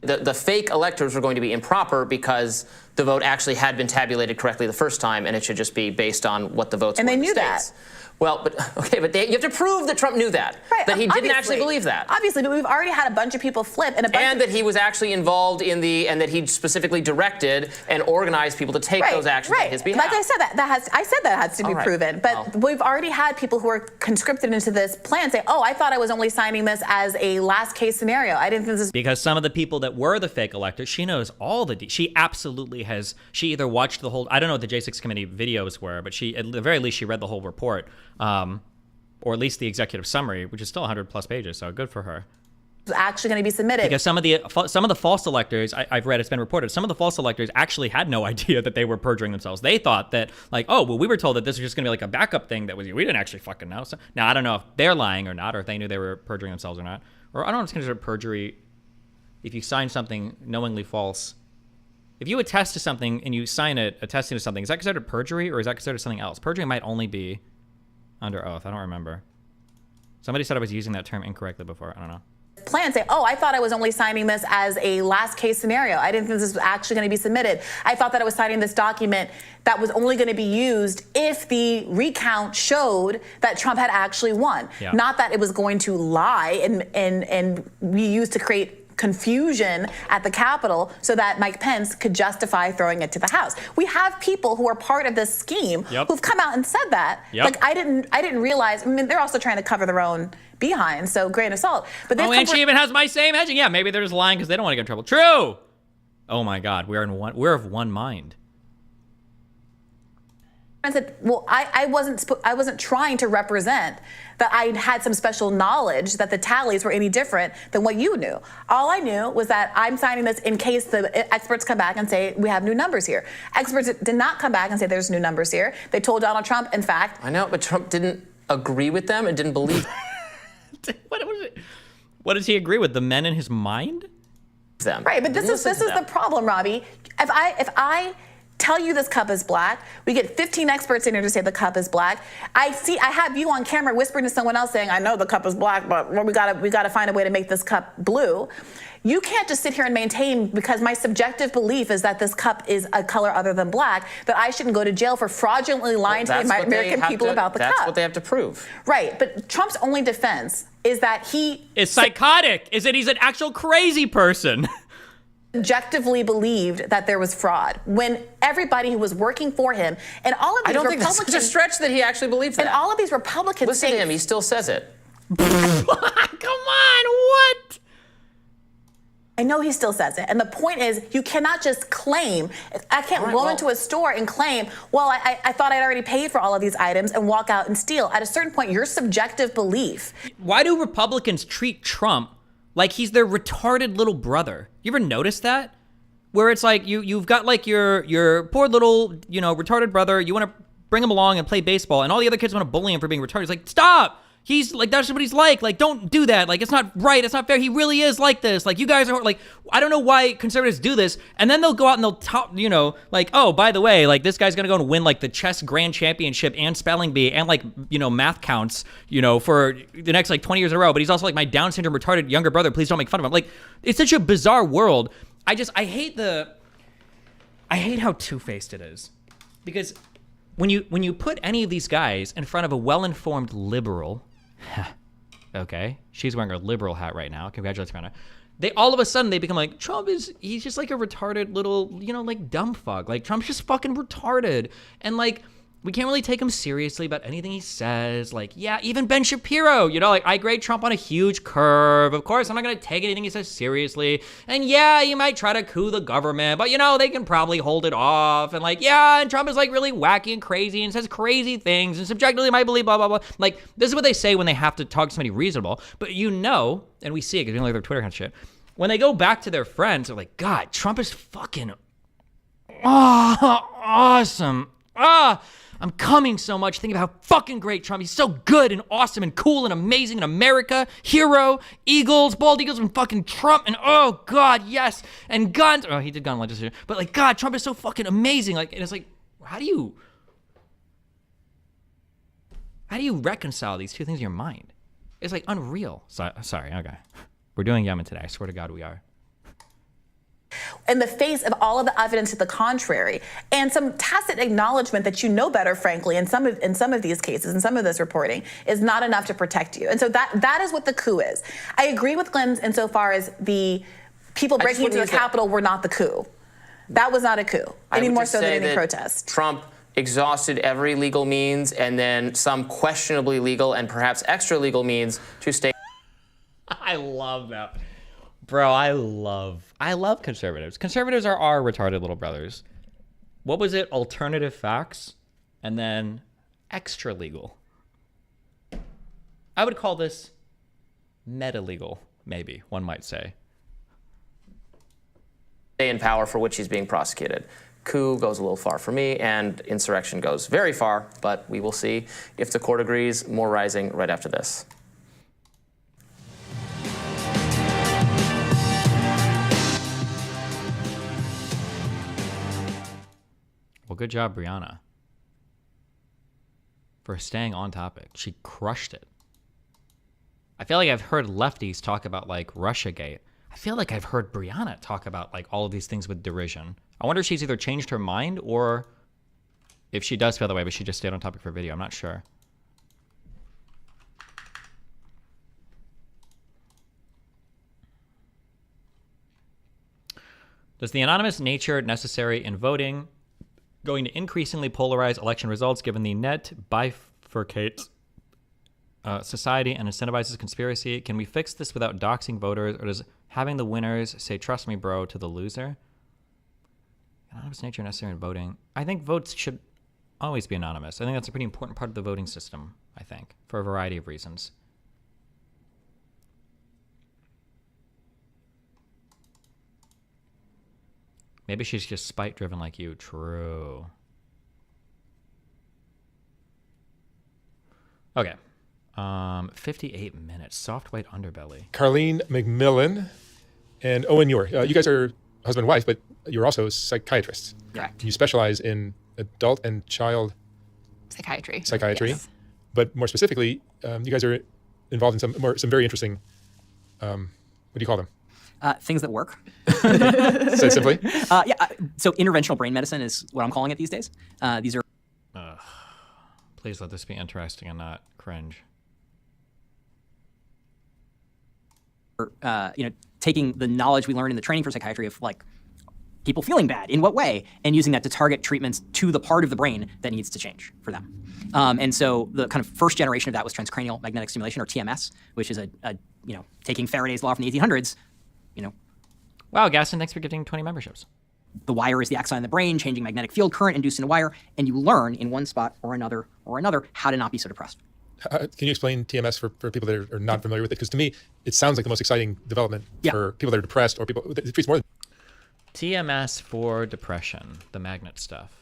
The fake electors were going to be improper because the vote actually had been tabulated correctly the first time, and it should just be based on what the votes were. And they knew that. that. Well, but you have to prove that Trump knew that. Right, that he didn't actually believe that. Obviously, but we've already had a bunch of people flip, and that he was actually involved in and that he specifically directed and organized people to take those actions on his behalf. Like I said, that has to be proven. But we've already had people who are conscripted into this plan say, "Oh, I thought I was only signing this as a last case scenario. I didn't think this." Because some of the people that were the fake electors, she knows all the. She absolutely has. She either watched the whole. I don't know what the J6 committee videos were, but at the very least, she read the whole report. or at least the executive summary, which is still 100+ pages, so good for her. Actually going to be submitted. Because some of the false electors, I've read, it's been reported, some of the false electors actually had no idea that they were perjuring themselves. They thought that, like, oh, well, we were told that this was just going to be like a backup thing that was, we didn't actually fucking know. So now I don't know if they're lying or not, or if they knew they were perjuring themselves or not. Or I don't know if it's considered perjury if you sign something knowingly false. If you attest to something and you sign it attesting to something, is that considered perjury or is that considered something else? Perjury might only be under oath. I don't remember. Somebody said I was using that term incorrectly before. I don't know. Plan say, oh, I thought I was only signing this as a last case scenario. I didn't think this was actually going to be submitted. I thought that I was signing this document that was only going to be used if the recount showed that Trump had actually won. Yeah. Not that it was going to lie and be used to create confusion at the Capitol so that Mike Pence could justify throwing it to the House. We have people who are part of this scheme who've come out and said that. Like I didn't realize. I mean, they're also trying to cover their own behind, so grain of salt. But and she even has my same hedging. Yeah, maybe they're just lying because they don't want to get in trouble. True. Oh my God, we're of one mind. I said, well, I wasn't trying to represent that I had some special knowledge that the tallies were any different than what you knew. All I knew was that I'm signing this in case the experts come back and say we have new numbers here. Experts did not come back and say there's new numbers here. They told Donald Trump, in fact. I know, but Trump didn't agree with them and didn't believe. What was it? What does he agree with? The men in his mind? Them. Right, but this is the problem, Robbie. If I tell you this cup is black, we get 15 experts in here to say the cup is black. I have you on camera whispering to someone else saying, I know the cup is black, but we gotta find a way to make this cup blue. You can't just sit here and maintain, because my subjective belief is that this cup is a color other than black, that I shouldn't go to jail for fraudulently lying to the American people about the cup. That's what they have to prove. Right, but Trump's only defense is that he is psychotic, is that he's an actual crazy person. Objectively believed that there was fraud when everybody who was working for him and all of these I don't Republicans, think that's such a stretch that he actually believes that. And all of these Republicans listen to him, he still says it. Come on, what? I know he still says it. And the point is, you cannot just claim. I can't go into a store and claim, well, I thought I'd already paid for all of these items and walk out and steal. At a certain point, your subjective belief. Why do Republicans treat Trump like he's their retarded little brother? You ever notice that? Where it's like you've got like your poor little, retarded brother, you want to bring him along and play baseball, and all the other kids want to bully him for being retarded. It's like, stop! He's like, that's what he's like, don't do that. Like, it's not right, it's not fair. He really is like this. Like, you guys are like, I don't know why conservatives do this. And then they'll go out and they'll talk, like, oh, by the way, like, this guy's gonna go and win like the chess grand championship and spelling bee and like, math counts, for the next like 20 years in a row. But he's also like my Down syndrome retarded younger brother. Please don't make fun of him. Like, it's such a bizarre world. I hate how two-faced it is. Because when you put any of these guys in front of a well-informed liberal, okay, she's wearing a liberal hat right now. Congratulations, Amanda. They all of a sudden they become like, he's just like a retarded little, like dumb fuck. Like, Trump's just fucking retarded. And like, we can't really take him seriously about anything he says. Like, yeah, even Ben Shapiro, like, I grade Trump on a huge curve. Of course, I'm not going to take anything he says seriously. And yeah, you might try to coup the government, but they can probably hold it off. And like, yeah, and Trump is like really wacky and crazy and says crazy things and subjectively might believe blah, blah, blah. Like, this is what they say when they have to talk to somebody reasonable. But and we see it because we don't like their Twitter kind of shit. When they go back to their friends, they're like, God, Trump is fucking awesome. I'm coming so much thinking about how fucking great Trump. He's so good and awesome and cool and amazing in America. Hero, Eagles, bald Eagles, and fucking Trump. And oh God, yes. And guns. Oh, he did gun legislation. But like, God, Trump is so fucking amazing. Like, and it's like, how do you reconcile these two things in your mind? It's like unreal. Sorry, okay. We're doing Yemen today. I swear to God we are. In the face of all of the evidence to the contrary, and some tacit acknowledgement that you know better, frankly, in some of these cases, in some of this reporting, is not enough to protect you. And so that is what the coup is. I agree with Glenn insofar as the people breaking into the Capitol were not the coup. That was not a coup, any more so than any protest. Trump exhausted every legal means and then some questionably legal and perhaps extra legal means to stay. I love that. Bro, I love conservatives. Conservatives are our retarded little brothers. What was it? Alternative facts, and then extra legal. I would call this meta-legal, maybe, one might say. In power for which he's being prosecuted. Coup goes a little far for me, and insurrection goes very far, but we will see if the court agrees. More rising right after this. Well, good job, Brianna, for staying on topic. She crushed it. I feel like I've heard lefties talk about like Russiagate. I feel like I've heard Brianna talk about like all of these things with derision. I wonder if she's either changed her mind or if she does feel that way, but she just stayed on topic for video. I'm not sure. Does the anonymous nature necessary in voting going to increasingly polarize election results given the net bifurcates society and incentivizes conspiracy? Can we fix this without doxing voters, or does having the winners say "trust me, bro" to the loser? Anonymous nature necessary in voting. I think votes should always be anonymous. I think that's a pretty important part of the voting system, I think, for a variety of reasons. Maybe she's just spite-driven like you. True. Okay. 58 minutes. Soft white underbelly. Carlene McMillan and Owen Ure. You guys are husband and wife, but you're also psychiatrists. Correct. You specialize in adult and child Psychiatry. Yes. But more specifically, you guys are involved in some very interesting, what do you call them? Things that work. Say simply. So interventional brain medicine is what I'm calling it these days. These are. Please let this be interesting and not cringe. Taking the knowledge we learned in the training for psychiatry of like people feeling bad in what way, and using that to target treatments to the part of the brain that needs to change for them. And so the kind of first generation of that was transcranial magnetic stimulation, or TMS, which is taking Faraday's law from the 1800s. Wow, Gaston, thanks for getting 20 memberships. The wire is the axon in the brain, changing magnetic field current induced in a wire, and you learn in one spot or another how to not be so depressed. Can you explain TMS for people that are not familiar with it? Because to me, it sounds like the most exciting development for people that are depressed or people. It treats more than TMS for depression, the magnet stuff.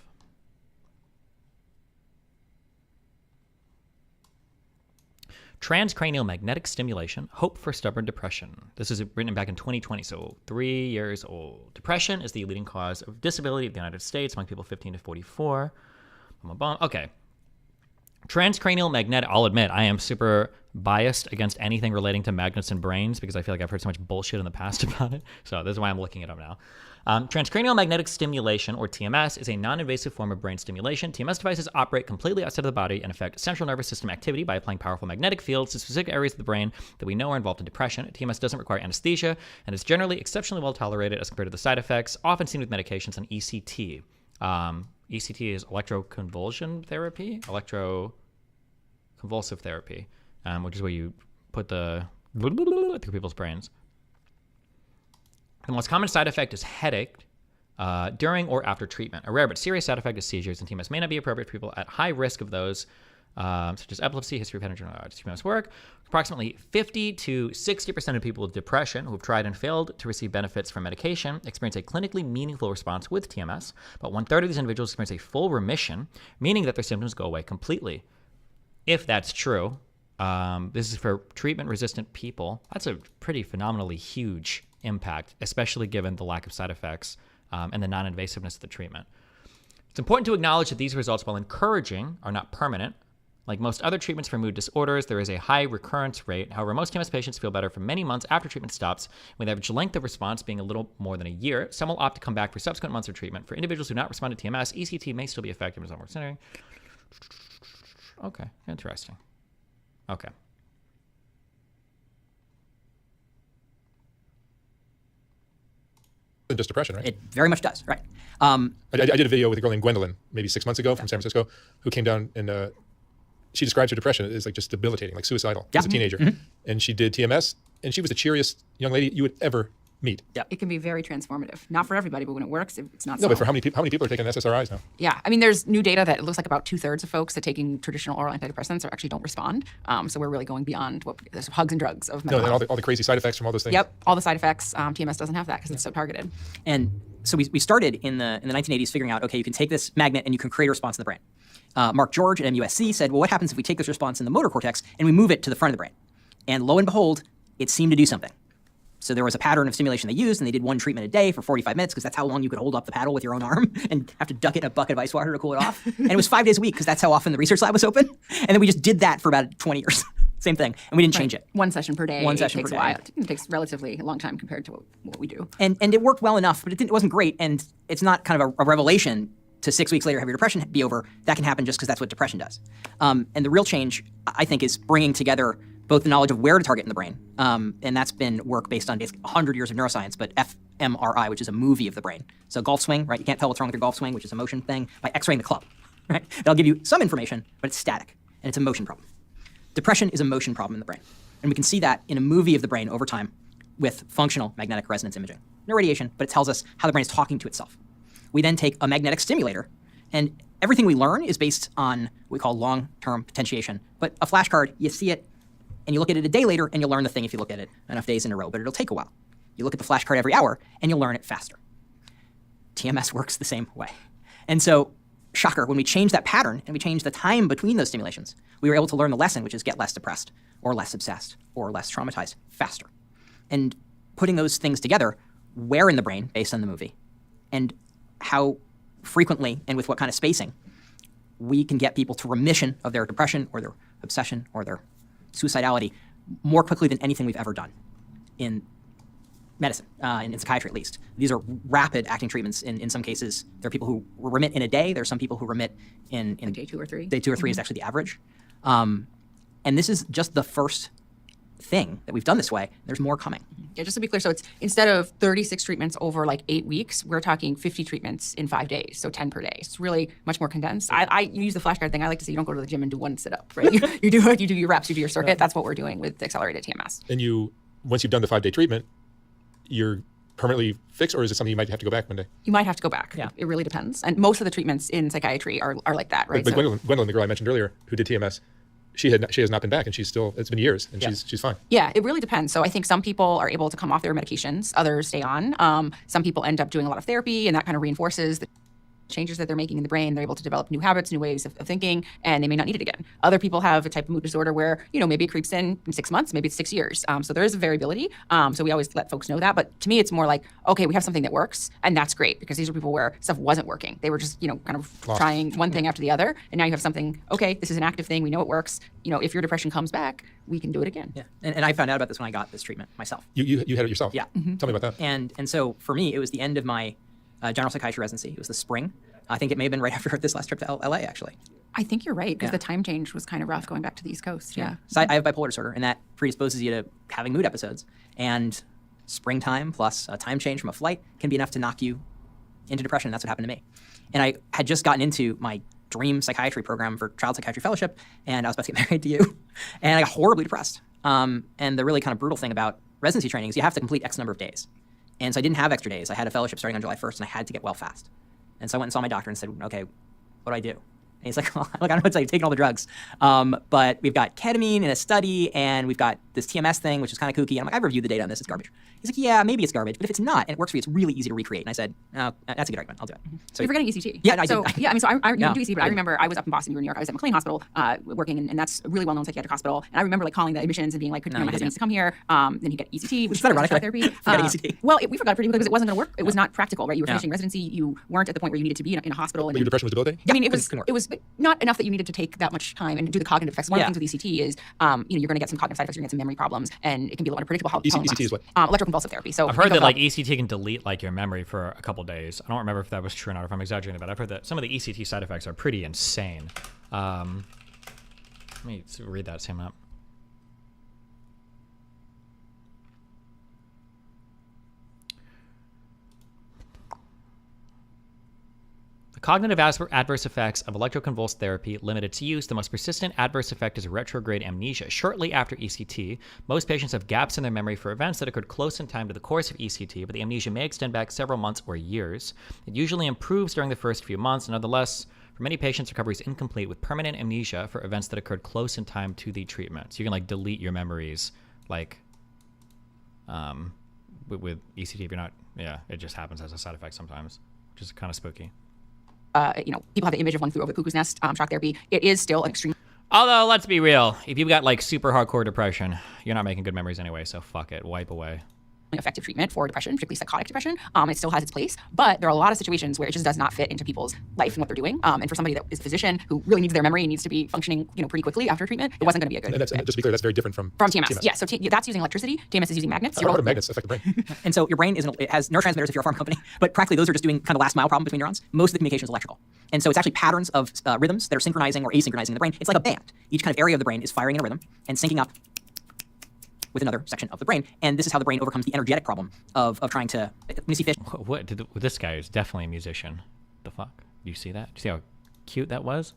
Transcranial magnetic stimulation, hope for stubborn depression. This is written back in 2020, so 3 years old. Depression is the leading cause of disability in the United States among people 15 to 44. Okay. Transcranial magnetic, I'll admit, I am super biased against anything relating to magnets and brains because I feel like I've heard so much bullshit in the past about it. So this is why I'm looking it up now. Transcranial magnetic stimulation, or TMS, is a non-invasive form of brain stimulation. TMS devices operate completely outside of the body and affect central nervous system activity by applying powerful magnetic fields to specific areas of the brain that we know are involved in depression. TMS doesn't require anesthesia and is generally exceptionally well tolerated as compared to the side effects often seen with medications and ECT. ECT is electroconvulsion therapy, electroconvulsive therapy, which is where you put the through people's brains. The most common side effect is headache during or after treatment. A rare but serious side effect is seizures, and TMS may not be appropriate for people at high risk of those, such as epilepsy, history of head injury. TMS work. Approximately 50 to 60% of people with depression who have tried and failed to receive benefits from medication experience a clinically meaningful response with TMS, but 1/3 of these individuals experience a full remission, meaning that their symptoms go away completely. If that's true, this is for treatment-resistant people. That's a pretty phenomenally huge impact, especially given the lack of side effects and the non-invasiveness of the treatment. It's important to acknowledge that these results, while encouraging, are not permanent. Like most other treatments for mood disorders, there is a high recurrence rate. However, most TMS patients feel better for many months after treatment stops, with the average length of response being a little more than a year. Some will opt to come back for subsequent months of treatment. For individuals who do not respond to TMS, ECT may still be effective as considering. Okay, interesting. Okay. just depression, right? It very much does, right? I did a video with a girl named Gwendolyn maybe 6 months ago from San Francisco who came down and she describes her depression as like just debilitating, like suicidal as a teenager. And she did TMS and she was the cheeriest young lady you would ever meet. Yeah. It can be very transformative. Not for everybody, but when it works, it's not No, so. but for how many people are taking SSRIs now? Yeah, I mean, there's new data that it looks like about 2/3 of folks that taking traditional oral antidepressants actually don't respond. So we're really going beyond what there's hugs and drugs of mental No, and health. all the crazy side effects from all those things. Yep, all the side effects. TMS doesn't have that because it's so targeted. And so we started in the 1980s figuring out, okay, you can take this magnet and you can create a response in the brain. Mark George at MUSC said, well, what happens if we take this response in the motor cortex and we move it to the front of the brain? And lo and behold, it seemed to do something. So there was a pattern of stimulation they used, and they did one treatment a day for 45 minutes because that's how long you could hold up the paddle with your own arm and have to duck it in a bucket of ice water to cool it off. And it was 5 days a week because that's how often the research lab was open. And then we just did that for about 20 years. Same thing. And we didn't change it. One session per day. One session takes per a while. day. It takes relatively a long time compared to what we do. And it worked well enough, but it wasn't great. And it's not kind of a revelation to 6 weeks later have your depression be over. That can happen just because that's what depression does. And the real change, I think, is bringing together both the knowledge of where to target in the brain, and that's been work based on basically 100 years of neuroscience, but fMRI, which is a movie of the brain. So golf swing, right? You can't tell what's wrong with your golf swing, which is a motion thing, by x-raying the club, right? It'll give you some information, but it's static, and it's a motion problem. Depression is a motion problem in the brain, and we can see that in a movie of the brain over time with functional magnetic resonance imaging. No radiation, but it tells us how the brain is talking to itself. We then take a magnetic stimulator, and everything we learn is based on what we call long-term potentiation. But a flashcard, you see it, and you look at it a day later, and you'll learn the thing if you look at it enough days in a row, but it'll take a while. You look at the flashcard every hour, and you'll learn it faster. TMS works the same way. And so, shocker, when we change that pattern, and we change the time between those stimulations, we were able to learn the lesson, which is get less depressed, or less obsessed, or less traumatized faster. And putting those things together, where in the brain, based on the movie, and how frequently and with what kind of spacing, we can get people to remission of their depression, or their obsession, or their suicidality more quickly than anything we've ever done in medicine, in psychiatry at least. These are rapid acting treatments. In some cases, there are people who remit in a day. There are some people who remit in like day 2 or 3. Day 2 or 3 is actually the average. And this is just the first thing that we've done this way. There's more coming. Yeah, just to be clear, so it's instead of 36 treatments over like 8 weeks, we're talking 50 treatments in 5 days, so 10 per day. It's really much more condensed. I use the flashcard thing. I like to say you don't go to the gym and do one sit-up, right? you do your reps, you do your circuit. That's what we're doing with the accelerated TMS. And once you've done the 5-day treatment, you're permanently fixed, or is it something you might have to go back one day? You might have to go back. Yeah. It really depends. And most of the treatments in psychiatry are like that, right? But Gwendolyn, the girl I mentioned earlier, who did TMS, she has not been back, and it's been years, and she's fine. Yeah, it really depends. So I think some people are able to come off their medications, others stay on. Some people end up doing a lot of therapy, and that kind of reinforces the changes that they're making in the brain. They're able to develop new habits, new ways of thinking, and they may not need it again. Other people have a type of mood disorder where, maybe it creeps in 6 months, maybe it's 6 years. So there is a variability. So we always let folks know that. But to me, it's more like, okay, we have something that works, and that's great, because these are people where stuff wasn't working. They were just, kind of trying one thing after the other. And now you have something, okay, this is an active thing. We know it works. If your depression comes back, we can do it again. Yeah. And I found out about this when I got this treatment myself. You had it yourself? Yeah. Mm-hmm. Tell me about that. And so for me, it was the end of my general psychiatry residency. It was the spring. I think it may have been right after this last trip to LA, actually. I think you're right, because the time change was kind of rough going back to the East Coast. Yeah. So I have bipolar disorder, and that predisposes you to having mood episodes. And springtime plus a time change from a flight can be enough to knock you into depression. That's what happened to me. And I had just gotten into my dream psychiatry program for child psychiatry fellowship, and I was about to get married to you. And I got horribly depressed. And the really kind of brutal thing about residency training is you have to complete X number of days. And so I didn't have extra days. I had a fellowship starting on July 1st, and I had to get well fast. And so I went and saw my doctor and said, okay, what do I do? And he's like, well, look, I don't know what to say. You've taken all the drugs. But we've got ketamine in a study, and we've got this TMS thing, which is kind of kooky. And I'm like, I've reviewed the data on this. It's garbage. He's like, yeah, maybe it's garbage. But if it's not, and it works for you, it's really easy to recreate. And I said, oh, that's a good argument. I'll do it. So you're forgetting ECT. Yeah, I so, did. Yeah, I mean, so I do ECT, but I remember I was up in Boston, you were in New York. I was at McLean Hospital working, and that's a really well-known psychiatric hospital. And I remember calling the admissions and being like, my husband needs to come here. Then he got ECT, which is ironic. Therapy. Forgetting ECT. Well, we forgot pretty quickly because it wasn't going to work. It was not practical, right? You were finishing residency. You weren't at the point where you needed to be in a hospital. But your depression was debilitating? I mean, it was not enough that you needed to take that much time and do the cognitive effects. One of the things with ECT is, you're going to get some cognitive side effects. You're going to get some memory problems, and it can be a little unpredictable. How ECT is what? Electroconvulsive therapy. So I've heard that ECT can delete your memory for a couple days. I don't remember if that was true or not, if I'm exaggerating, but I've heard that some of the ECT side effects are pretty insane. Let me read that same up. Cognitive adverse effects of electroconvulsive therapy limited to use. The most persistent adverse effect is retrograde amnesia. Shortly after ECT, most patients have gaps in their memory for events that occurred close in time to the course of ECT, but the amnesia may extend back several months or years. It usually improves during the first few months. Nonetheless, for many patients, recovery is incomplete with permanent amnesia for events that occurred close in time to the treatment. So you can like delete your memories, like with ECT if you're not. Yeah, it just happens as a side effect sometimes, which is kind of spooky. People have the image of one flew over the cuckoo's nest, shock therapy. It is still an extreme. Although, let's be real, if you've got like super hardcore depression, you're not making good memories anyway, so fuck it, wipe away. Effective treatment for depression, particularly psychotic depression. It still has its place, but there are a lot of situations where it just does not fit into people's life and what they're doing. And for somebody that is a physician who really needs their memory and needs to be functioning, pretty quickly after treatment, it wasn't going to be a good. And just to be clear, that's very different from TMS. Yeah, so that's using electricity. TMS is using magnets. How do magnets affect the brain? And so your brain it has neurotransmitters if you're a farm company, but practically those are just doing kind of last mile problem between neurons. Most of the communication is electrical. And so it's actually patterns of rhythms that are synchronizing or asynchronizing in the brain. It's like a band. Each kind of area of the brain is firing in a rhythm and syncing up with another section of the brain. And this is how the brain overcomes the energetic problem of trying to, when you see fish. This guy is definitely a musician. The fuck? Do you see that? Do you see how cute that was?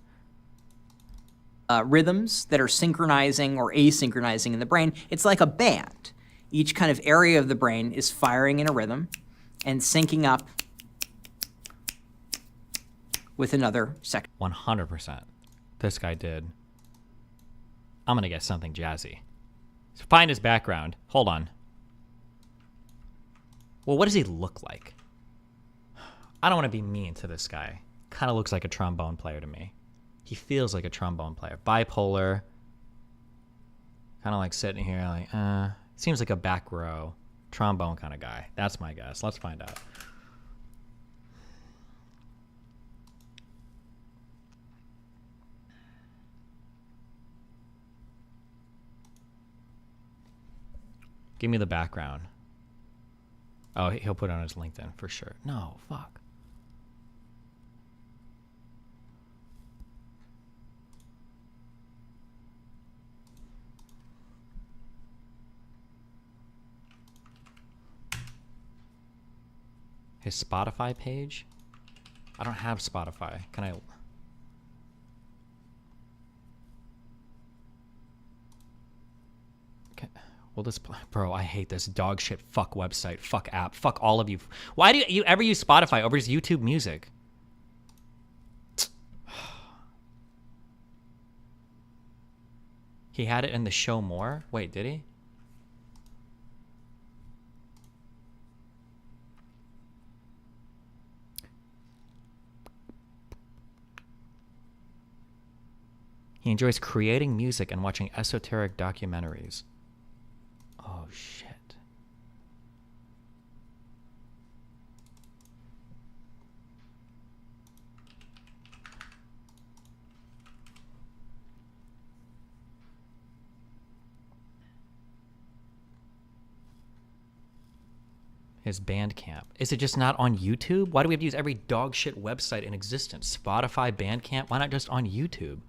Rhythms that are synchronizing or asynchronizing in the brain. It's like a band. Each kind of area of the brain is firing in a rhythm and syncing up with another section. 100%. This guy did. I'm gonna guess something jazzy. So find his background. Hold on. Well, what does he look like? I don't want to be mean to this guy. Kind of looks like a trombone player to me. He feels like a trombone player. Bipolar. Kind of like sitting here like, seems like a back row trombone kind of guy. That's my guess. Let's find out. Give me the background. Oh, he'll put it on his LinkedIn for sure. No, fuck. His Spotify page? I don't have Spotify. Can I... Well, this, bro, I hate this dog shit fuck website, fuck app, fuck all of you. Why do you ever use Spotify over his YouTube music? He had it in the show more? Wait, did he? He enjoys creating music and watching esoteric documentaries. Oh, shit. His Bandcamp. Is it just not on YouTube? Why do we have to use every dog shit website in existence? Spotify, Bandcamp? Why not just on YouTube?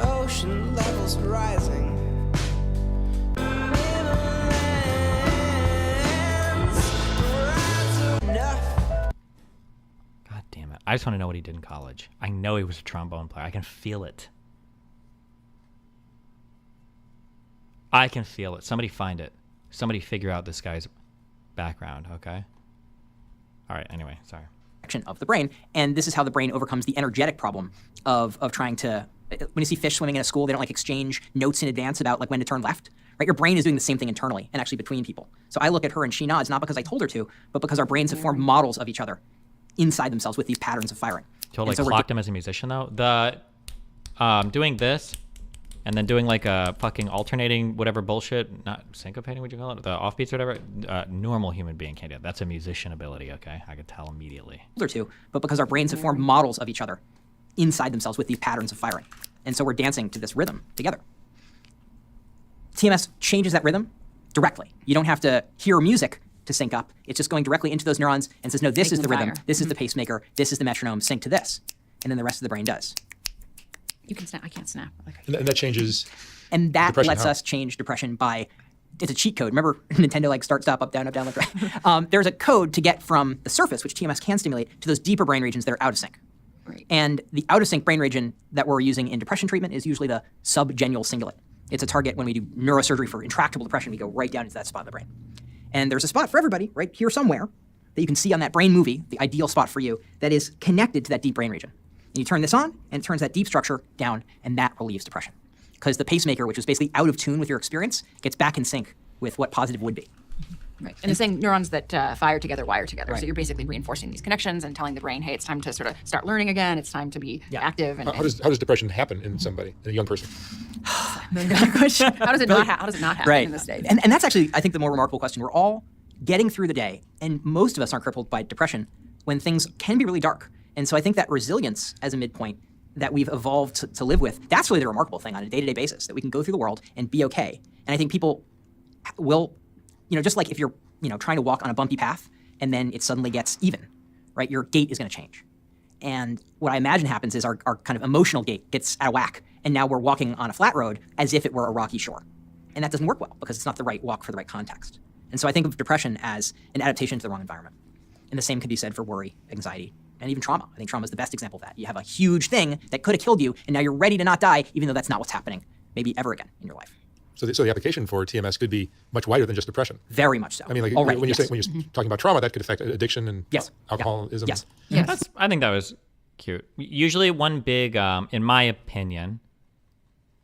Ocean levels rising. God damn it. I just want to know what he did in college. I know he was a trombone player. I can feel it. I can feel it. Somebody find it. Somebody figure out this guy's background, okay? All right, anyway, sorry. Section of the brain, and this is how the brain overcomes the energetic problem of trying to, when you see fish swimming in a school, they don't like exchange notes in advance about like when to turn left, right? Your brain is doing the same thing internally and actually between people. So I look at her and she nods, not because I told her to, but because our brains have formed models of each other inside themselves with these patterns of firing. Totally clocked him as a musician though. The doing this and then doing like a fucking alternating whatever bullshit, not syncopating, would you call it? The offbeats or whatever. Normal human being can't do that. That's a musician ability, okay? I could tell immediately. Or two, but because our brains have formed models of each other inside themselves with these patterns of firing. And so we're dancing to this rhythm together. TMS changes that rhythm directly. You don't have to hear music to sync up. It's just going directly into those neurons and says, no, this is the rhythm, this is the pacemaker, this is the metronome, sync to this. And then the rest of the brain does. You can snap. I can't snap. And that changes. And that lets us change depression by it's a cheat code. Remember Nintendo like start, stop, up, down, left, right? There's a code to get from the surface, which TMS can stimulate, to those deeper brain regions that are out of sync. Right. And the out of sync brain region that we're using in depression treatment is usually the subgenual cingulate. It's a target when we do neurosurgery for intractable depression. We go right down into that spot in the brain. And there's a spot for everybody right here somewhere that you can see on that brain movie, the ideal spot for you, that is connected to that deep brain region. And you turn this on, and it turns that deep structure down, and that relieves depression. Because the pacemaker, which was basically out of tune with your experience, gets back in sync with what positive would be. Right. And it's saying neurons that fire together wire together. Right. So you're basically reinforcing these connections and telling the brain, hey, it's time to sort of start learning again. It's time to be active. And, how does depression happen in somebody, in a young person? question. How does it not happen Right. in this state? And that's actually, I think, the more remarkable question. We're all getting through the day, and most of us aren't crippled by depression when things can be really dark. And so I think that resilience as a midpoint that we've evolved to live with, that's really the remarkable thing on a day-to-day basis, that we can go through the world and be okay. And I think people will, just like if you're, trying to walk on a bumpy path and then it suddenly gets even, right? Your gait is going to change. And what I imagine happens is our kind of emotional gait gets out of whack, and now we're walking on a flat road as if it were a rocky shore. And that doesn't work well because it's not the right walk for the right context. And so I think of depression as an adaptation to the wrong environment. And the same could be said for worry, anxiety, and even trauma. I think trauma is the best example of that. You have a huge thing that could have killed you, and now you're ready to not die, even though that's not what's happening, maybe ever again in your life. So the application for TMS could be much wider than just depression. Very much so. I mean, like Already, when you're yes. talking about trauma, that could affect addiction and Yes. alcoholism. Yes. Yes. I think that was cute. Usually one big, in my opinion,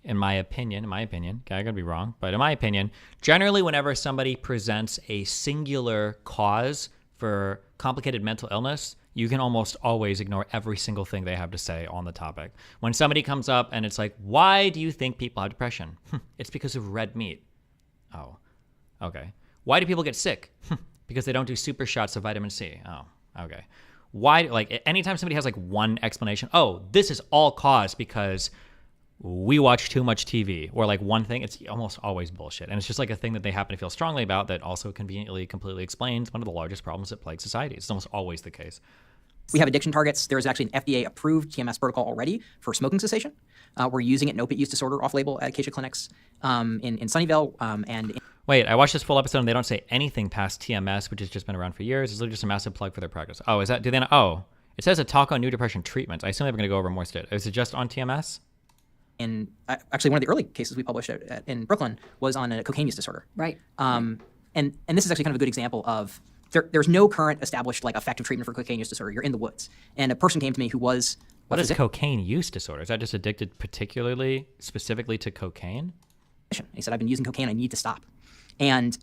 okay, I could be wrong, but in my opinion, generally whenever somebody presents a singular cause for complicated mental illness, you can almost always ignore every single thing they have to say on the topic. When somebody comes up and it's like, why do you think people have depression? It's because of red meat. Oh, okay. Why do people get sick? Because they don't do super shots of vitamin C. Oh, okay. Why, like, anytime somebody has like one explanation, oh, this is all caused because we watch too much TV, or like one thing, it's almost always bullshit. And it's just like a thing that they happen to feel strongly about that also conveniently, completely explains one of the largest problems that plague society. It's almost always the case. We have addiction targets. There's actually an FDA-approved TMS protocol already for smoking cessation. We're using it in opiate use disorder off-label at Acacia clinics in Sunnyvale. Wait, I watched this full episode and they don't say anything past TMS, which has just been around for years. It's literally just a massive plug for their practice. Oh, is that, do they not? Oh, it says a talk on new depression treatments. I assume they're going to go over more stuff. Is it just on TMS? And actually, one of the early cases we published in Brooklyn was on a cocaine use disorder. Right. And this is actually kind of a good example of there's no current established like effective treatment for cocaine use disorder. You're in the woods. And a person came to me who was what is cocaine use disorder? Is that just addicted specifically to cocaine? He said, I've been using cocaine. I need to stop. And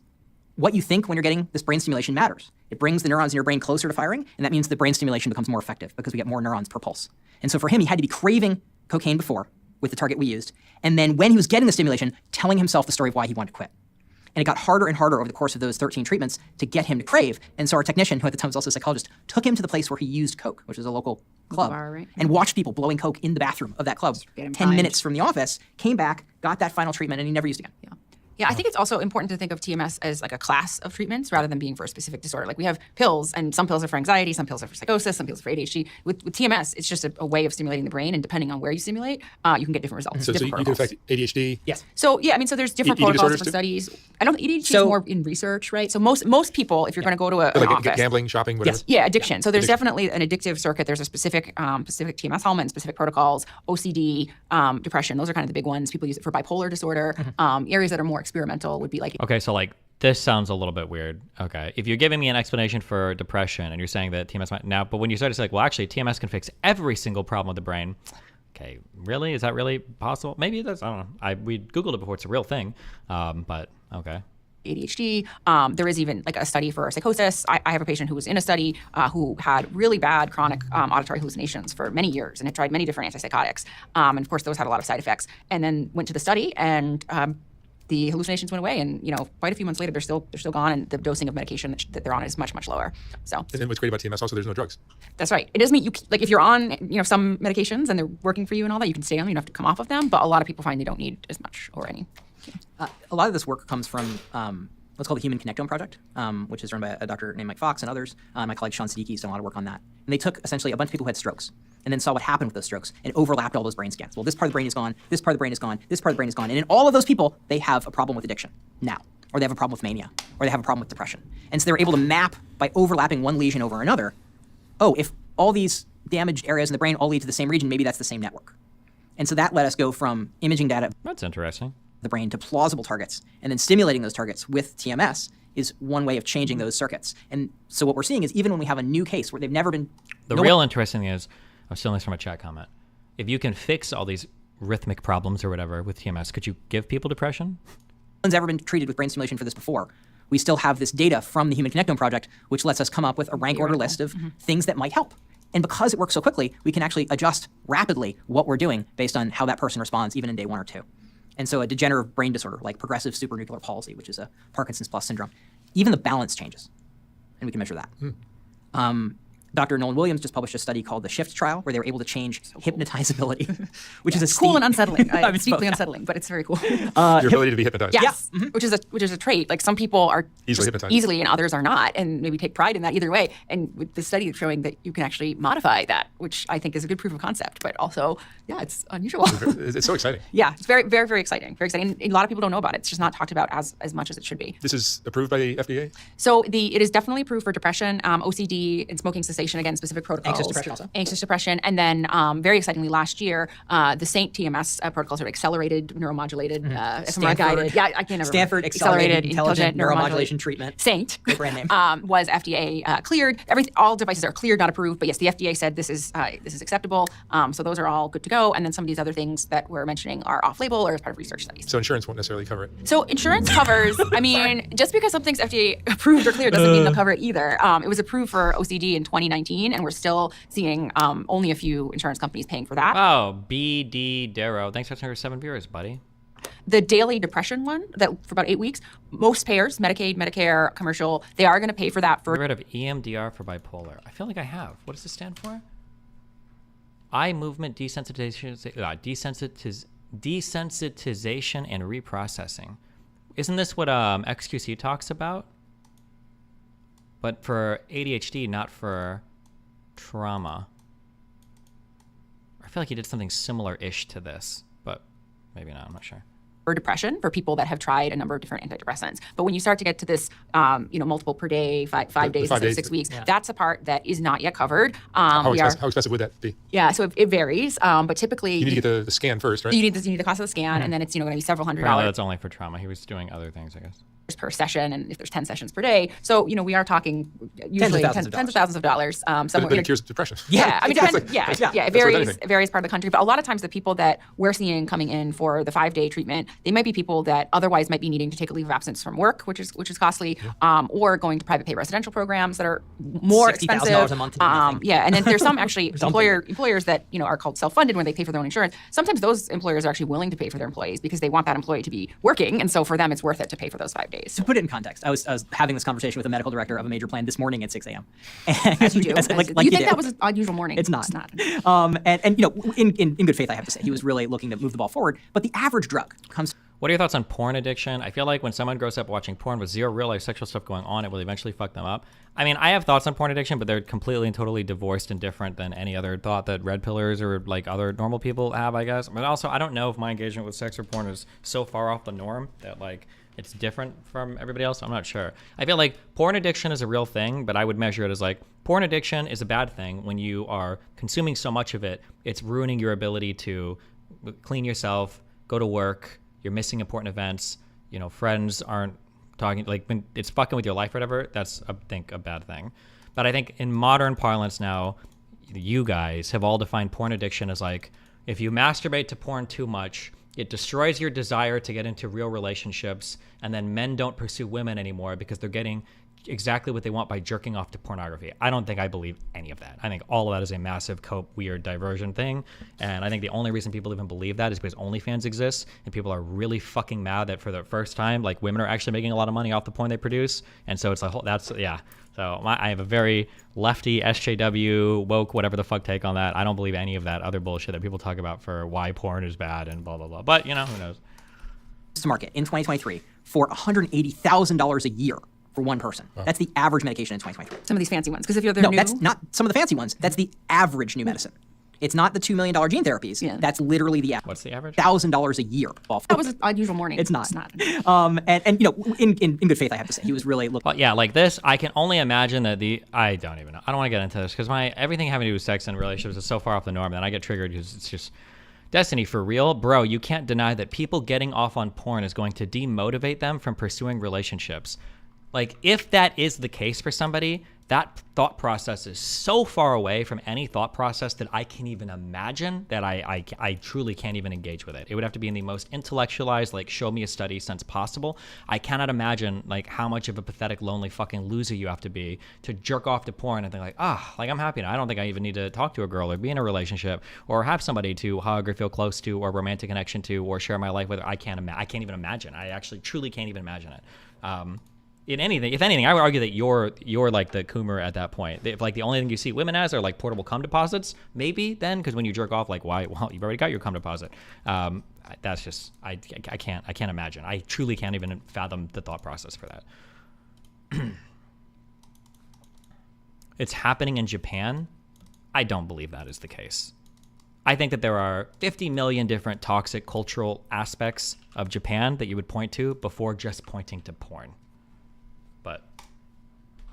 what you think when you're getting this brain stimulation matters. It brings the neurons in your brain closer to firing, and that means the brain stimulation becomes more effective because we get more neurons per pulse. And so for him, he had to be craving cocaine before with the target we used, and then when he was getting the stimulation, telling himself the story of why he wanted to quit. And it got harder and harder over the course of those 13 treatments to get him to crave. And so our technician, who at the time was also a psychologist, took him to the place where he used coke, which is a local club, Bar, right? and watched people blowing coke in the bathroom of that club. 10 minutes from the office, came back, got that final treatment, and he never used again. Yeah, I think it's also important to think of TMS as like a class of treatments rather than being for a specific disorder. Like we have pills, and some pills are for anxiety, some pills are for psychosis, some pills are for ADHD. With TMS, it's just a way of stimulating the brain, and depending on where you stimulate, you can get different results. So you can affect ADHD? Yes. So yeah, I mean, so there's different protocols, different studies. I don't think ADHD is more in research, right? So most people, if you're going to go to an office, gambling, shopping, whatever. Yes. Yeah, addiction. So there's definitely an addictive circuit. There's a specific TMS helmet and specific protocols. OCD, depression. Those are kind of the big ones. People use it for bipolar disorder. Areas that are more experimental would be like. Okay, so like this sounds a little bit weird. Okay, if you're giving me an explanation for depression and you're saying that TMS might now, but when you start to say like, well, actually TMS can fix every single problem with the brain. Okay, really? Is that really possible? Maybe that's, I don't know. We Googled it before. It's a real thing, but okay. ADHD. There is even like a study for psychosis. I have a patient who was in a study who had really bad chronic auditory hallucinations for many years and had tried many different antipsychotics. And of course, those had a lot of side effects. And then went to the study and the hallucinations went away, and quite a few months later, they're still gone, and the dosing of medication that they're on is much, much lower. So. And then what's great about TMS also, there's no drugs. That's right. It doesn't mean if you're on some medications and they're working for you and all that, you can stay on them. You don't have to come off of them. But a lot of people find they don't need as much or any. A lot of this work comes from what's called the Human Connectome Project, which is run by a doctor named Mike Fox and others. My colleague Sean Siddiqui has done a lot of work on that. And they took essentially a bunch of people who had strokes and then saw what happened with those strokes and overlapped all those brain scans. Well, this part of the brain is gone, this part of the brain is gone, this part of the brain is gone. And in all of those people, they have a problem with addiction now. or they have a problem with mania, or they have a problem with depression. And so they were able to map by overlapping one lesion over another. Oh, if all these damaged areas in the brain all lead to the same region, maybe that's the same network. And so that let us go from imaging data. That's interesting. The brain to plausible targets, and then stimulating those targets with TMS is one way of changing those circuits. And so what we're seeing is even when we have a new case where they've never been... The real interesting thing is, I'm stealing this from a chat comment. If you can fix all these rhythmic problems or whatever with TMS, could you give people depression? No one's ever been treated with brain stimulation for this before. We still have this data from the Human Connectome Project, which lets us come up with a rank order list of things that might help. And because it works so quickly, we can actually adjust rapidly what we're doing based on how that person responds, even in day 1 or 2. And so a degenerative brain disorder like progressive supranuclear palsy, which is a Parkinson's plus syndrome, even the balance changes, and we can measure that. Dr. Nolan Williams just published a study called the SHIFT trial, where they were able to change hypnotizability, which is a cool and unsettling. I It's deeply unsettling, but it's very cool. Your ability to be hypnotized. Yes, which is a trait. Like some people are Easily hypnotized. easily, and others are not, and maybe take pride in that either way. And with the study showing that you can actually modify that, which I think is a good proof of concept, but also, yeah, it's unusual. It's so exciting. Yeah, it's very, very, very exciting. Very exciting. And a lot of people don't know about it. It's just not talked about as much as it should be. This is approved by the FDA? So it is definitely approved for depression, OCD, and smoking cessation, again, specific protocols. Anxious depression also. Anxious depression. And then very excitingly last year, the SAINT TMS protocols are accelerated neuromodulated, fMRI guided. Yeah, I can't remember. Stanford Accelerated Intelligent Neuromodulation Treatment. SAINT. Great brand name. Was FDA cleared. All devices are cleared, not approved. But yes, the FDA said this is acceptable. So those are all good to go. And then some of these other things that we're mentioning are off-label or as part of research studies. So insurance won't necessarily cover it? So insurance covers, I mean, just because something's FDA approved or cleared doesn't mean they'll cover it either. It was approved for OCD in 2019, and we're still seeing only a few insurance companies paying for that. Oh, BD Darrow. Thanks for 7 viewers, buddy. The daily depression one, that for about 8 weeks, most payers, Medicaid, Medicare, commercial, they are going to pay for that. For Get rid of EMDR for bipolar. I feel like I have. What does this stand for? Eye movement desensitization and reprocessing. Isn't this what XQC talks about? But for ADHD, not for trauma. I feel like he did something similar-ish to this, but maybe not. I'm not sure. For depression, for people that have tried a number of different antidepressants. But when you start to get to this, multiple per day, five days, 5 days, 6 weeks, that's a part that is not yet covered. How expensive would that be? Yeah, so it varies, but typically... You need to get the scan first, right? You need the cost of the scan, and then it's going to be several $100. Apparently that's only for trauma. He was doing other things, I guess. Per session, and if there's 10 sessions per day, so we are talking usually tens of thousands of dollars. But it cures depression. Yeah, I mean, it varies part of the country, but a lot of times the people that we're seeing coming in for the 5-day treatment, they might be people that otherwise might be needing to take a leave of absence from work, which is costly, or going to private pay residential programs that are more expensive. $60,000 a month. And then there's some actually employers that are called self-funded when they pay for their own insurance. Sometimes those employers are actually willing to pay for their employees because they want that employee to be working, and so for them it's worth it to pay for those 5 days. To put it in context, I was having this conversation with a medical director of a major plan this morning at 6 a.m. As you do. Like you think that was an unusual morning? It's not. And in good faith, I have to say, he was really looking to move the ball forward. But the average drug comes. What are your thoughts on porn addiction? I feel like when someone grows up watching porn with zero real life sexual stuff going on, it will eventually fuck them up. I mean, I have thoughts on porn addiction, but they're completely and totally divorced and different than any other thought that red pillers or like other normal people have, I guess. But also, I don't know if my engagement with sex or porn is so far off the norm that like it's different from everybody else. I'm not sure. I feel like porn addiction is a real thing, but I would measure it as like porn addiction is a bad thing when you are consuming so much of it. It's ruining your ability to clean yourself, go to work. You're missing important events. Friends aren't talking. Like when it's fucking with your life or whatever. That's I think a bad thing. But I think in modern parlance now, you guys have all defined porn addiction as like if you masturbate to porn too much, it destroys your desire to get into real relationships, and then men don't pursue women anymore because they're getting exactly what they want by jerking off to pornography. I don't think I believe any of that. I think all of that is a massive weird diversion thing, and I think the only reason people even believe that is because OnlyFans exists, and people are really fucking mad that for the first time, like women are actually making a lot of money off the porn they produce, and so it's like So I have a very lefty SJW woke whatever the fuck take on that. I don't believe any of that other bullshit that people talk about for why porn is bad and blah blah blah. But who knows? To market in 2023 for $180,000 a year for one person. Wow. That's the average medication in 2023. Some of these fancy ones, because if you're new, that's not some of the fancy ones. That's the average new medicine. It's not the $2 million gene therapies. Yeah. That's literally the average. What's the average? $1,000 a year. That was an unusual morning. It's not. It's not. And you know, in good faith, I have to say, he was really looking. Well, yeah, like this, I can only imagine that I don't even know. I don't want to get into this because everything having to do with sex and relationships is so far off the norm that I get triggered because it's just Destiny, for real. Bro, you can't deny that people getting off on porn is going to demotivate them from pursuing relationships. Like, if that is the case for somebody, that thought process is so far away from any thought process that I can even imagine that I truly can't even engage with it. It would have to be in the most intellectualized, like, show me a study sense possible. I cannot imagine, like, how much of a pathetic, lonely fucking loser you have to be to jerk off to porn and think, like, like, I'm happy now. I don't think I even need to talk to a girl or be in a relationship or have somebody to hug or feel close to or romantic connection to or share my life with. I can't even imagine. I actually truly can't even imagine it. If anything, I would argue that you're like the Coomer at that point. If like the only thing you see women as are like portable cum deposits, maybe then, because when you jerk off, like, why? Well, you've already got your cum deposit. That's just I can't imagine. I truly can't even fathom the thought process for that. It's happening in Japan. I don't believe that is the case. I think that there are 50 million different toxic cultural aspects of Japan that you would point to before just pointing to porn.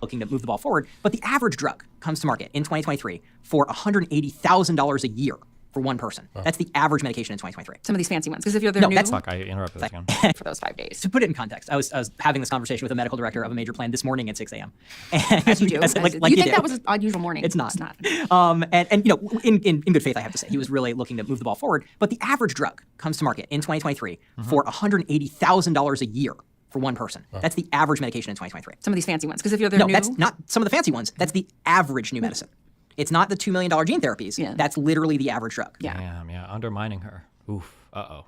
Looking to move the ball forward, but the average drug comes to market in 2023 for $180,000 a year for one person. Oh. That's the average medication in 2023. Some of these fancy ones, because if you're new, Fuck, I interrupted this again. for those 5 days. To put it in context, I was having this conversation with a medical director of a major plan this morning at 6 a.m. As you do. Like you think do. that was an unusual morning? It's not. It's not. And you know, in good faith, I have to say, he was really looking to move the ball forward. But the average drug comes to market in 2023 for $180,000 a year for one person. Oh. That's the average medication in 2023. Some of these fancy ones, because if you're No, new, that's not some of the fancy ones. That's the average new medicine. It's not the $2 million gene therapies. Yeah. That's literally the average drug. Yeah. Damn, yeah, undermining her. Oof. Uh-oh.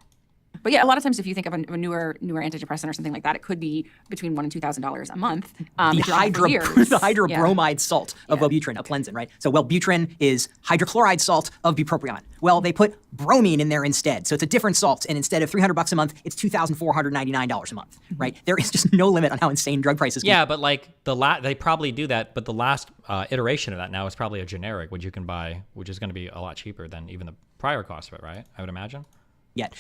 But yeah, a lot of times if you think of a newer antidepressant or something like that, it could be between $1,000 and $2,000 a month. If you're on it for years. The hydrobromide salt of Wellbutrin, Aplenzin, right? So Wellbutrin is hydrochloride salt of bupropion. Well, they put bromine in there instead. So it's a different salt. And instead of $300 a month, it's $2,499 a month, right? There is just no limit on how insane drug prices can be. Yeah, but like they probably do that, but the last iteration of that now is probably a generic, which you can buy, which is going to be a lot cheaper than even the prior cost of it, right? I would imagine. Yet.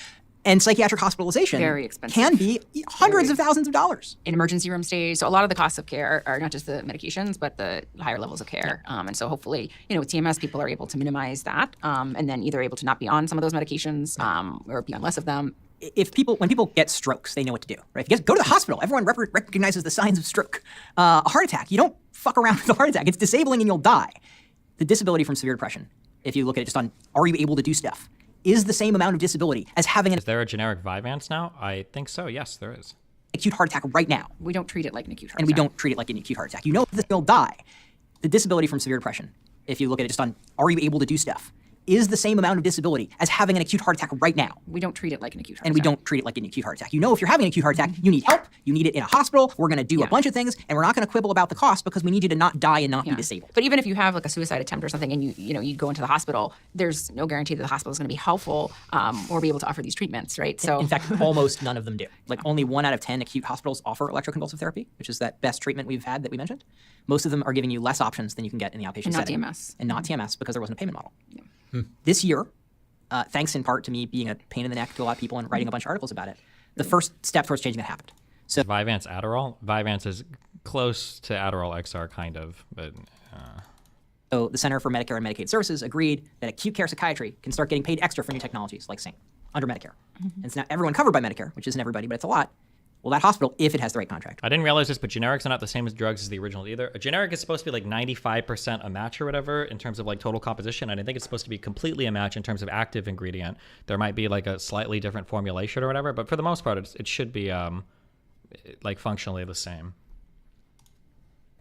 And psychiatric hospitalization Very expensive. can be hundreds of thousands of dollars. In emergency room stays. So a lot of the costs of care are not just the medications, but the higher levels of care. And so hopefully, with TMS, people are able to minimize that and then either able to not be on some of those medications or be on less of them. When people get strokes, they know what to do, right? If you go to the hospital, everyone recognizes the signs of stroke. A heart attack, you don't fuck around with a heart attack. It's disabling and you'll die. The disability from severe depression, if you look at it just on, are you able to do stuff, is the same amount of disability as having Is there a generic Vyvanse now? I think so. Yes, there is. acute heart attack right now. We don't treat it like an acute heart And attack. we don't treat it like an acute heart attack. You know this will die. The disability from severe depression, if you look at it just on, are you able to do stuff, is the same amount of disability as having an acute heart attack right now. We don't treat it like an acute heart And attack. we don't treat it like an acute heart attack. You know if you're having an acute heart attack, you need help, you need it in a hospital, we're gonna do a bunch of things, and we're not gonna quibble about the cost because we need you to not die and not be disabled. But even if you have like a suicide attempt or something and you go into the hospital, there's no guarantee that the hospital is going to be helpful or be able to offer these treatments, right? So in fact, almost none of them do. Like only 1 out of 10 acute hospitals offer electroconvulsive therapy, which is that best treatment we've had that we mentioned. Most of them are giving you less options than you can get in the outpatient And not setting. TMS. And not TMS because there wasn't a payment model. This year, thanks in part to me being a pain in the neck to a lot of people and writing a bunch of articles about it, the first step towards changing that happened. So Vyvanse Adderall? Vyvanse is close to Adderall XR, kind of, but... So the Center for Medicare and Medicaid Services agreed that acute care psychiatry can start getting paid extra for new technologies like SANE under Medicare. And it's now everyone covered by Medicare, which isn't everybody, but it's a lot. Well, that hospital, if it has the right contract. I didn't realize this, but generics are not the same as drugs as the original either. A generic is supposed to be like 95% a match or whatever in terms of like total composition. And I think it's supposed to be completely a match in terms of active ingredient. There might be like a slightly different formulation or whatever, but for the most part, it should be like functionally the same.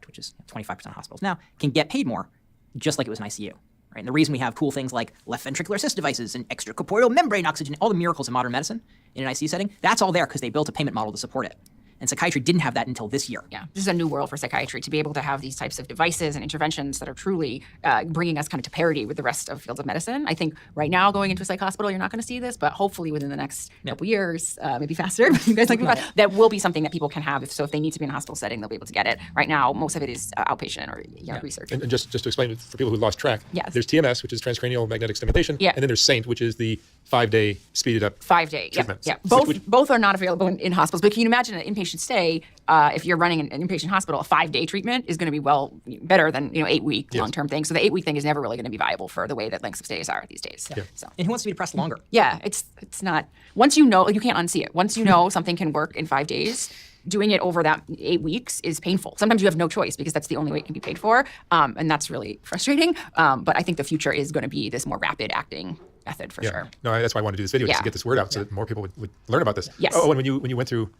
Which is 25% of hospitals now, can get paid more, just like it was an ICU. Right? And the reason we have cool things like left ventricular assist devices and extracorporeal membrane oxygen, all the miracles of modern medicine in an ICU setting, that's all there because they built a payment model to support it. And psychiatry didn't have that until this year. Yeah, this is a new world for psychiatry to be able to have these types of devices and interventions that are truly bringing us kind of to parity with the rest of fields of medicine. I think right now going into a psych hospital, you're not going to see this, but hopefully within the next couple years, maybe faster, you guys that will be something that people can have. If they need to be in a hospital setting, they'll be able to get it. Right now, most of it is outpatient or research. And just to explain it for people who lost track, yes. There's TMS, which is transcranial magnetic stimulation, and then there's SAINT, which is the 5-day speeded up 5-day treatment. Yeah. Both are not available in hospitals. But can you imagine an inpatient stay? If you're running an inpatient hospital, a 5-day treatment is going to be better than 8-week long-term thing. So the 8-week thing is never really going to be viable for the way that lengths of stays are these days. Yeah. So. And who wants to be depressed longer? Yeah, it's not. Once you know, you can't unsee it. Once you know something can work in 5 days, doing it over that 8 weeks is painful. Sometimes you have no choice because that's the only way it can be paid for, and that's really frustrating. But I think the future is going to be this more rapid acting method for sure. No, that's why I wanted to do this video, just to get this word out so that more people would learn about this. Yes. Oh, and when you went through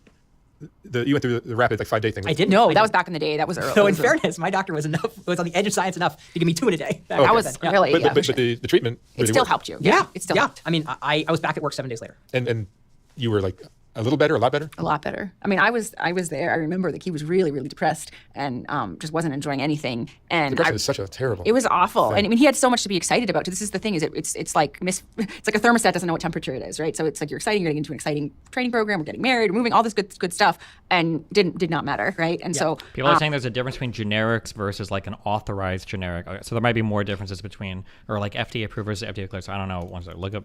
the rapid 5-day thing. I didn't know. That was back in the day. That was early. So in fairness, my doctor was on the edge of science enough to give me 2 in a day. That was really. But the treatment. It still helped you. Yeah. It still helped. I mean, I was back at work 7 days later. And you were like a little better, a lot better? A lot better. I mean, I was there. I remember that he was really, really depressed and just wasn't enjoying anything. And depression is such a terrible. It was awful. thing. And I mean, he had so much to be excited about. This is the thing: it's like a thermostat doesn't know what temperature it is, right? So it's like you're excited, you're getting into an exciting training program, we're getting married, we're moving, all this good stuff, and did not matter, right? And so people are saying there's a difference between generics versus like an authorized generic. So there might be more differences between, or like FDA approved versus FDA cleared. So I don't know. Look up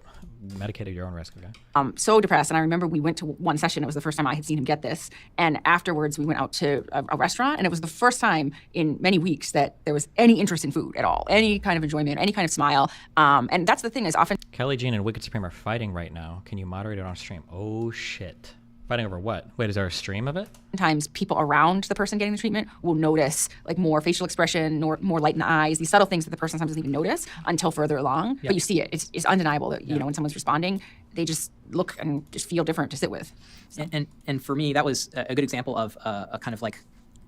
medicated your own risk. Okay. So depressed, and I remember we went to one session. It was the first time I had seen him get this, and afterwards we went out to a restaurant, and it was the first time in many weeks that there was any interest in food at all, any kind of enjoyment, any kind of smile. And that's the thing is often Kelly Jean and Wicked Supreme are fighting right now. Can you moderate it on stream? Oh shit. Fighting over what? Wait, is there a stream of it? Sometimes people around the person getting the treatment will notice like more facial expression, more light in the eyes, these subtle things that the person sometimes doesn't even notice until further along. But you see it. It's undeniable that, you know, when someone's responding, they just look and just feel different to sit with. So. And for me, that was a good example of a kind of like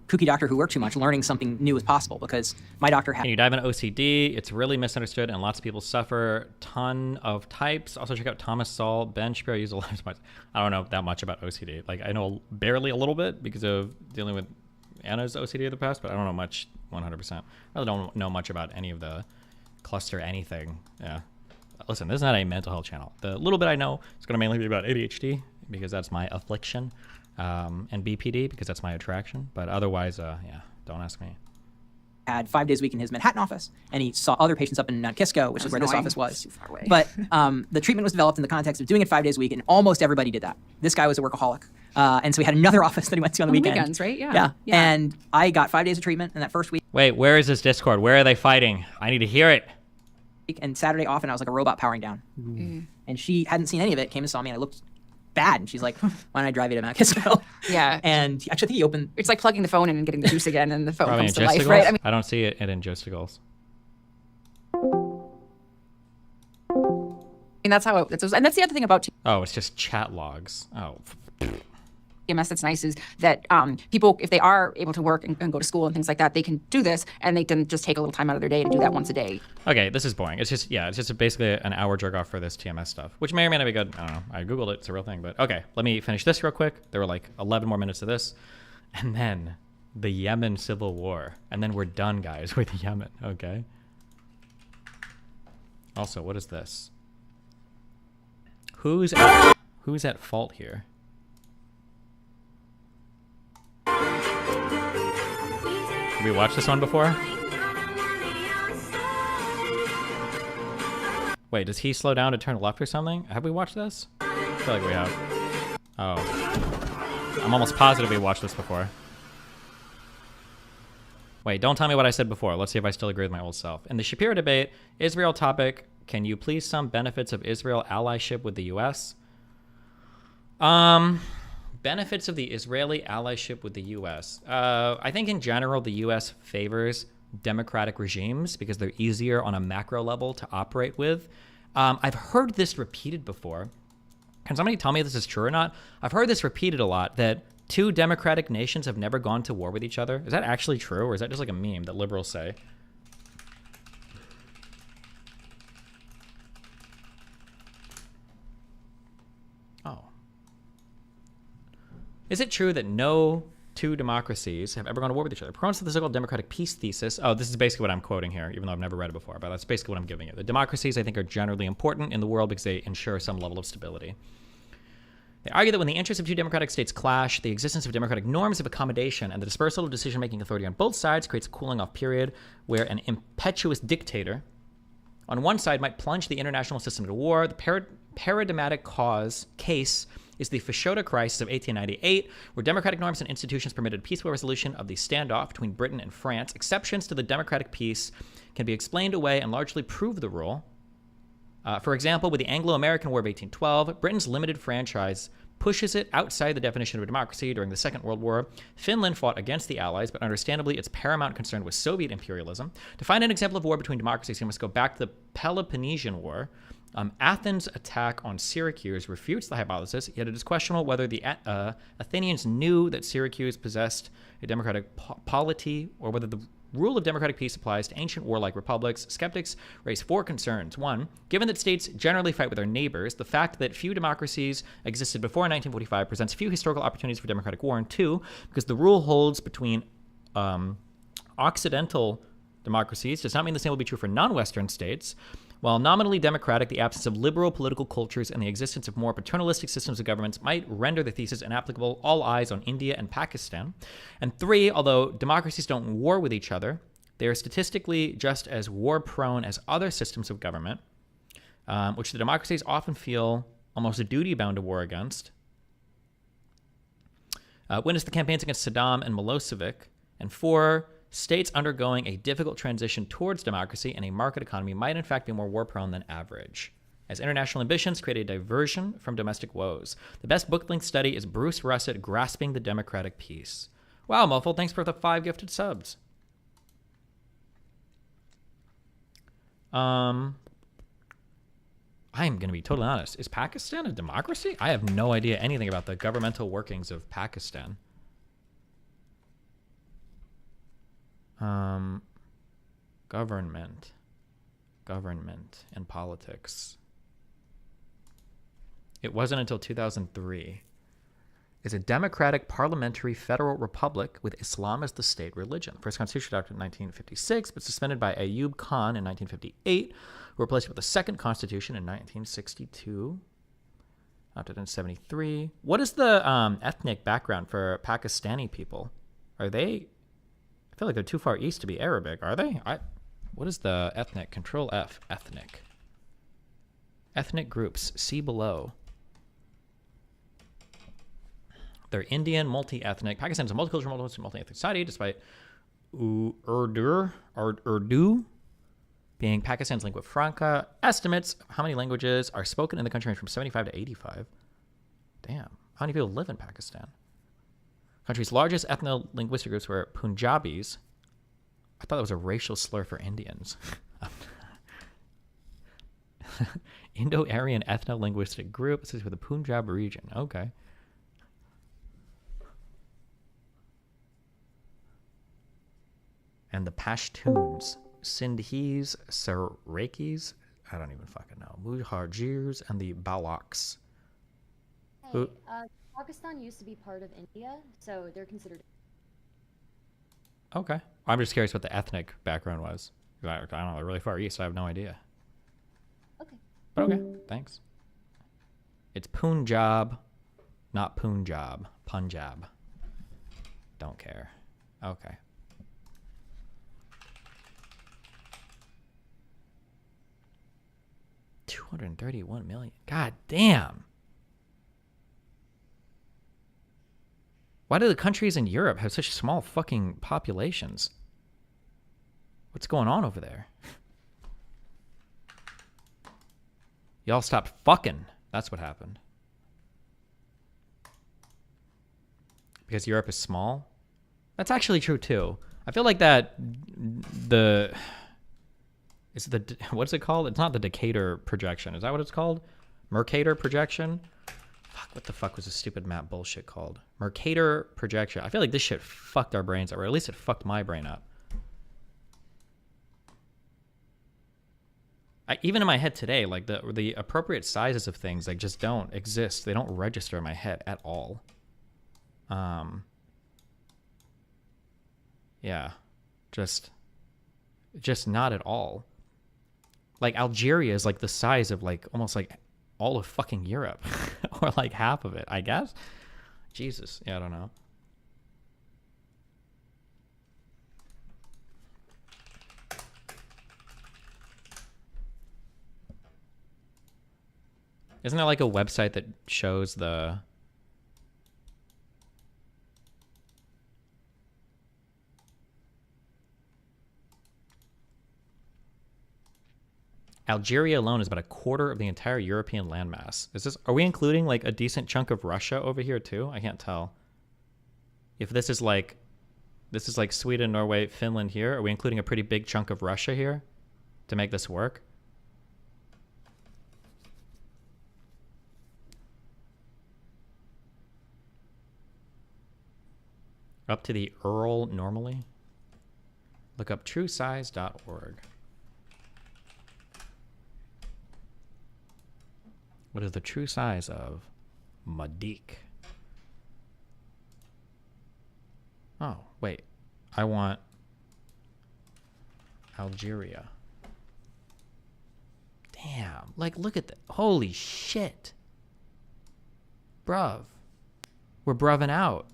kooky doctor who worked too much, learning something new is possible, because my doctor had. Can you dive into OCD? It's really misunderstood and lots of people suffer. Ton of types. Also check out Thomas Sowell, Ben Shapiro. Use a lot of. I don't know that much about OCD. Like I know barely a little bit because of dealing with Anna's OCD in the past, but I don't know much 100%. I really don't know much about any of the cluster anything. Yeah. Listen, this is not a mental health channel. The little bit I know is going to mainly be about ADHD because that's my affliction. And BPD because that's my attraction, but otherwise, yeah, don't ask me. Had 5 days a week in his Manhattan office, and he saw other patients up in Mount Kisco, which is where this office was. Too far away. But the treatment was developed in the context of doing it 5 days a week, and almost everybody did that. This guy was a workaholic, and so he had another office that he went to on the weekend. Weekends, right? Yeah. And I got 5 days of treatment in that first week. Wait, where is this Discord? Where are they fighting? I need to hear it. And Saturday off, and I was like a robot powering down. And she hadn't seen any of it, came and saw me, and I looked bad, and she's like, why don't I drive you to Mount Kisco? Yeah. And actually, I think he opened. It's like plugging the phone in and getting the juice again, and the phone Probably comes in to life, Justicles? right? I mean, I don't see it in Justicles. that's how it. And that's the other thing about Oh, it's just chat logs. Oh. TMS that's nice is that people, if they are able to work and go to school and things like that, they can do this, and they can just take a little time out of their day to do that once a day. Okay, this is boring. It's just basically an hour jerk off for this TMS stuff, which may or may not be good. I don't know. I Googled it. It's a real thing. But okay, let me finish this real quick. There were like 11 more minutes of this. And then the Yemen civil war. And then we're done, guys, with Yemen. Okay. Also, what is this? Who's at fault here? Have we watched this one before? Wait, does he slow down to turn left or something? Have we watched this? I feel like we have. Oh. I'm almost positive we watched this before. Wait, don't tell me what I said before. Let's see if I still agree with my old self. In the Shapiro debate, Israel topic, can you please sum benefits of Israel allyship with the U.S.? Benefits of the Israeli allyship with the U.S. I think in general the U.S. favors democratic regimes because they're easier on a macro level to operate with. I've heard this repeated before. Can somebody tell me if this is true or not? I've heard this repeated a lot, that two democratic nations have never gone to war with each other. Is that actually true, or is that just like a meme that liberals say? Is it true that no two democracies have ever gone to war with each other? Proponents of the so-called democratic peace thesis. Oh, this is basically what I'm quoting here, even though I've never read it before, but that's basically what I'm giving you. The democracies, I think, are generally important in the world because they ensure some level of stability. They argue that when the interests of two democratic states clash, the existence of democratic norms of accommodation and the dispersal of decision-making authority on both sides creates a cooling-off period where an impetuous dictator on one side might plunge the international system into war. The paradigmatic case is the Fashoda crisis of 1898, where democratic norms and institutions permitted peaceful resolution of the standoff between Britain and France. Exceptions to the democratic peace can be explained away and largely prove the rule. For example, with the Anglo-American War of 1812, Britain's limited franchise pushes it outside the definition of a democracy. During the Second World War, Finland fought against the Allies, but understandably its paramount concern was Soviet imperialism. To find an example of war between democracies, you must go back to the Peloponnesian War. Athens' attack on Syracuse refutes the hypothesis, yet it is questionable whether the Athenians knew that Syracuse possessed a democratic polity, or whether the rule of democratic peace applies to ancient warlike republics. Skeptics raise four concerns. One, given that states generally fight with their neighbors, the fact that few democracies existed before 1945 presents few historical opportunities for democratic war. And two, because the rule holds between Occidental democracies does not mean the same will be true for non-Western states. While nominally democratic, the absence of liberal political cultures and the existence of more paternalistic systems of governments might render the thesis inapplicable. All eyes on India and Pakistan. And three, although democracies don't war with each other, they are statistically just as war-prone as other systems of government, which the democracies often feel almost a duty-bound to war against. Witness the campaigns against Saddam and Milosevic. And four, states undergoing a difficult transition towards democracy and a market economy might in fact be more war-prone than average, as international ambitions create a diversion from domestic woes. The best book-length study is Bruce Russett, Grasping the Democratic Peace. Wow, Muffle, thanks for the 5 gifted subs. I'm going to be totally honest. Is Pakistan a democracy? I have no idea anything about the governmental workings of Pakistan. Government and politics. It wasn't until 2003. It's a democratic parliamentary federal republic with Islam as the state religion. First constitution adopted in 1956, but suspended by Ayub Khan in 1958, who replaced it with a second constitution in 1962. Adopted in 73. What is the ethnic background for Pakistani people? Are they... I feel like they're too far east to be Arabic, are they? What is the ethnic? Control F, ethnic. Ethnic groups, see below. They're Indian, multi-ethnic. Pakistan is a multicultural, multi-ethnic society, despite Urdu being Pakistan's lingua franca. Estimates of how many languages are spoken in the country range from 75 to 85. Damn. How many people live in Pakistan? Country's largest ethno-linguistic groups were Punjabis. I thought that was a racial slur for Indians. Indo-Aryan ethno-linguistic group. This is for the Punjab region. Okay. And the Pashtuns, Sindhis, Saraikis, I don't even fucking know, Muhajirs, and the Balaks. Hey, Pakistan used to be part of India, so they're considered. Okay. I'm just curious what the ethnic background was. I don't know, they're really far east, so I have no idea. Okay. But okay, thanks. It's Punjab, not Punjab. Punjab. Don't care. Okay. $231 million. God damn. Why do the countries in Europe have such small fucking populations? What's going on over there? Y'all stopped fucking. That's what happened. Because Europe is small? That's actually true too. I feel like that what's it called? It's not the Decatur projection. Is that what it's called? Mercator projection? Fuck, what the fuck was this stupid map bullshit called? Mercator projection. I feel like this shit fucked our brains up, or at least it fucked my brain up. Even in my head today, like the appropriate sizes of things like just don't exist. They don't register in my head at all. Yeah, just not at all. Like Algeria is like the size of like almost like all of fucking Europe, or like half of it, I guess. Jesus, yeah, I don't know. Isn't there like a website that shows the... Algeria alone is about a quarter of the entire European landmass. Is this... Are we including like a decent chunk of Russia over here too? I can't tell. If this is like... This is like Sweden, Norway, Finland here. Are we including a pretty big chunk of Russia here to make this work? Up to the Earl normally? Look up truesize.org. What is the true size of Madik? Oh, wait. I want Algeria. Damn. Like, look at that. Holy shit. Bruv. We're bruving out.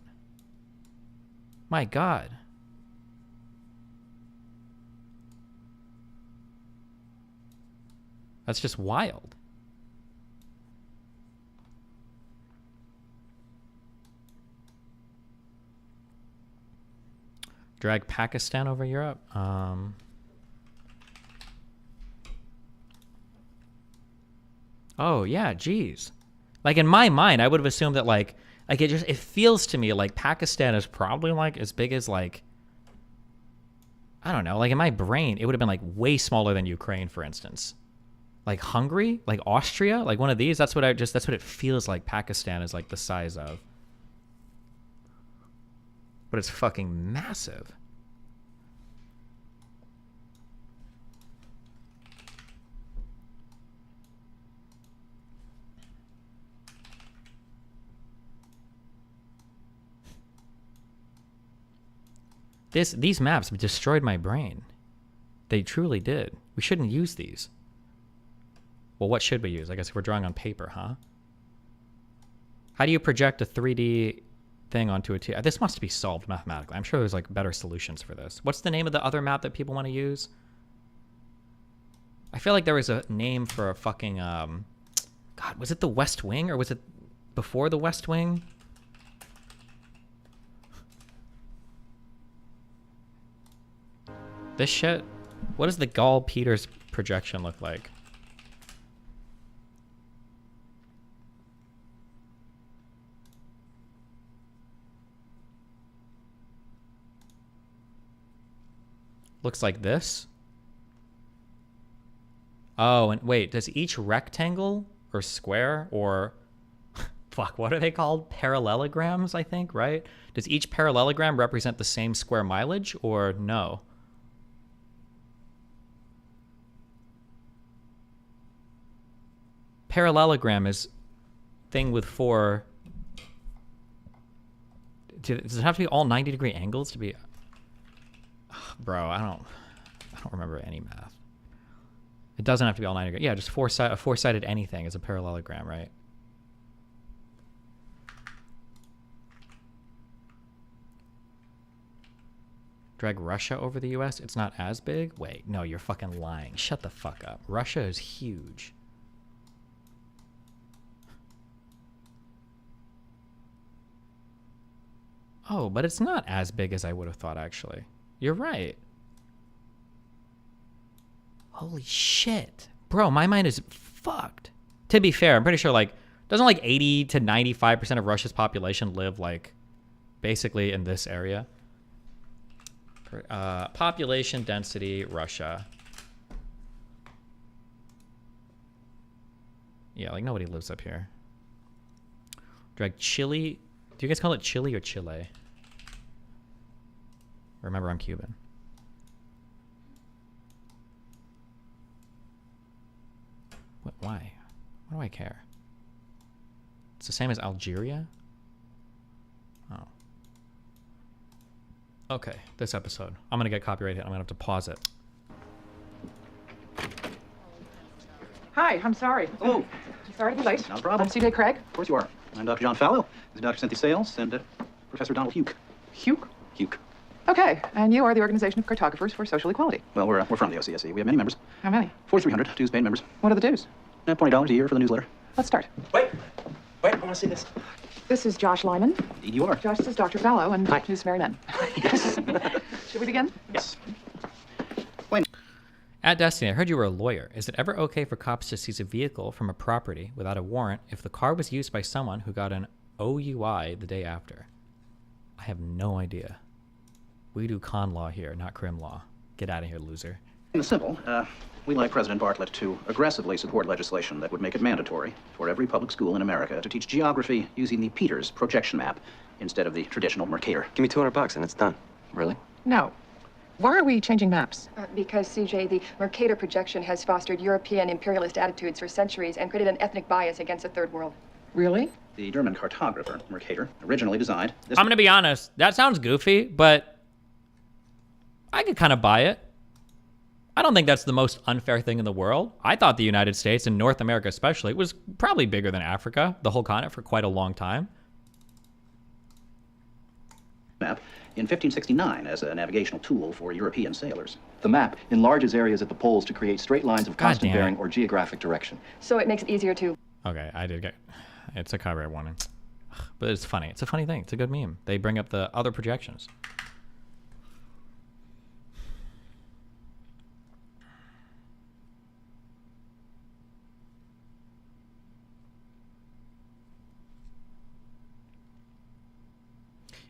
My God. That's just wild. Drag Pakistan over Europe. Oh yeah, geez. Like in my mind, I would have assumed that like it feels to me like Pakistan is probably like as big as like, I don't know, like in my brain it would have been like way smaller than Ukraine, for instance. Like Hungary, like Austria, like one of these. That's what it feels like Pakistan is like the size of. But it's fucking massive. These maps destroyed my brain. They truly did. We shouldn't use these. Well, what should we use? I guess we're drawing on paper, huh? How do you project a 3D thing onto a 2D? This must be solved mathematically. I'm sure there's like better solutions for this. What's the name of the other map that people want to use? I feel like there was a name for a fucking God, was it the West Wing or was it before the West Wing? This shit? What does the Gall-Peters projection look like? Looks like this. Oh, and wait, does each rectangle or square or fuck, what are they called? Parallelograms, I think, right? Does each parallelogram represent the same square mileage or no? Parallelogram is thing with four. Does it have to be all 90-degree angles to be? Bro, I don't remember any math. It doesn't have to be all 90 degree. Yeah, just a four-sided anything is a parallelogram, right? Drag Russia over the US? It's not as big? Wait, no, you're fucking lying. Shut the fuck up. Russia is huge. Oh, but it's not as big as I would have thought, actually. You're right. Holy shit. Bro, my mind is fucked. To be fair, I'm pretty sure, like, doesn't like 80 to 95% of Russia's population live, like, basically in this area? Population density, Russia. Yeah, like, nobody lives up here. Drag Chile. Do you guys call it Chile or Chile? Remember, I'm Cuban. What, why? Why do I care? It's the same as Algeria? Oh. Okay, this episode. I'm gonna get copyright hit. I'm gonna have to pause it. Hi, I'm sorry. Oh. Sorry to be late. Not a problem. I'm C.J. Craig. Of course you are. I'm Dr. John Fallow. This is Dr. Cynthia Sales and Professor Donald Huke. Huke? Huke. Okay, and you are the Organization of Cartographers for Social Equality. Well, we're from the OCSE. We have many members. How many? 4,300 dues-paying members. What are the dues? $20 a year for the newsletter. Let's start. Wait, I want to see this. This is Josh Lyman. Indeed you are. Josh is Dr. Fallow, and he's Mary Nunn. Yes. Should we begin? Yes. At Destiny, I heard you were a lawyer. Is it ever okay for cops to seize a vehicle from a property without a warrant if the car was used by someone who got an OUI the day after? I have no idea. We do con law here, not crim law. Get out of here, loser. It's simple. We like President Bartlett to aggressively support legislation that would make it mandatory for every public school in America to teach geography using the Peters projection map instead of the traditional Mercator. Give me $200 and it's done. Really? No. Why are we changing maps? Because, CJ, the Mercator projection has fostered European imperialist attitudes for centuries and created an ethnic bias against the Third World. Really? The German cartographer, Mercator, originally designed this... I'm gonna be honest, that sounds goofy, but I could kind of buy it. I don't think that's the most unfair thing in the world. I thought the United States, and North America especially, was probably bigger than Africa, the whole continent, for quite a long time. Map in 1569 as a navigational tool for European sailors. The map enlarges areas at the poles to create straight lines of God constant damn it. bearing or geographic direction. So it makes it easier to... Okay, I did get... It's a copyright warning. But it's funny. It's a funny thing. It's a good meme. They bring up the other projections.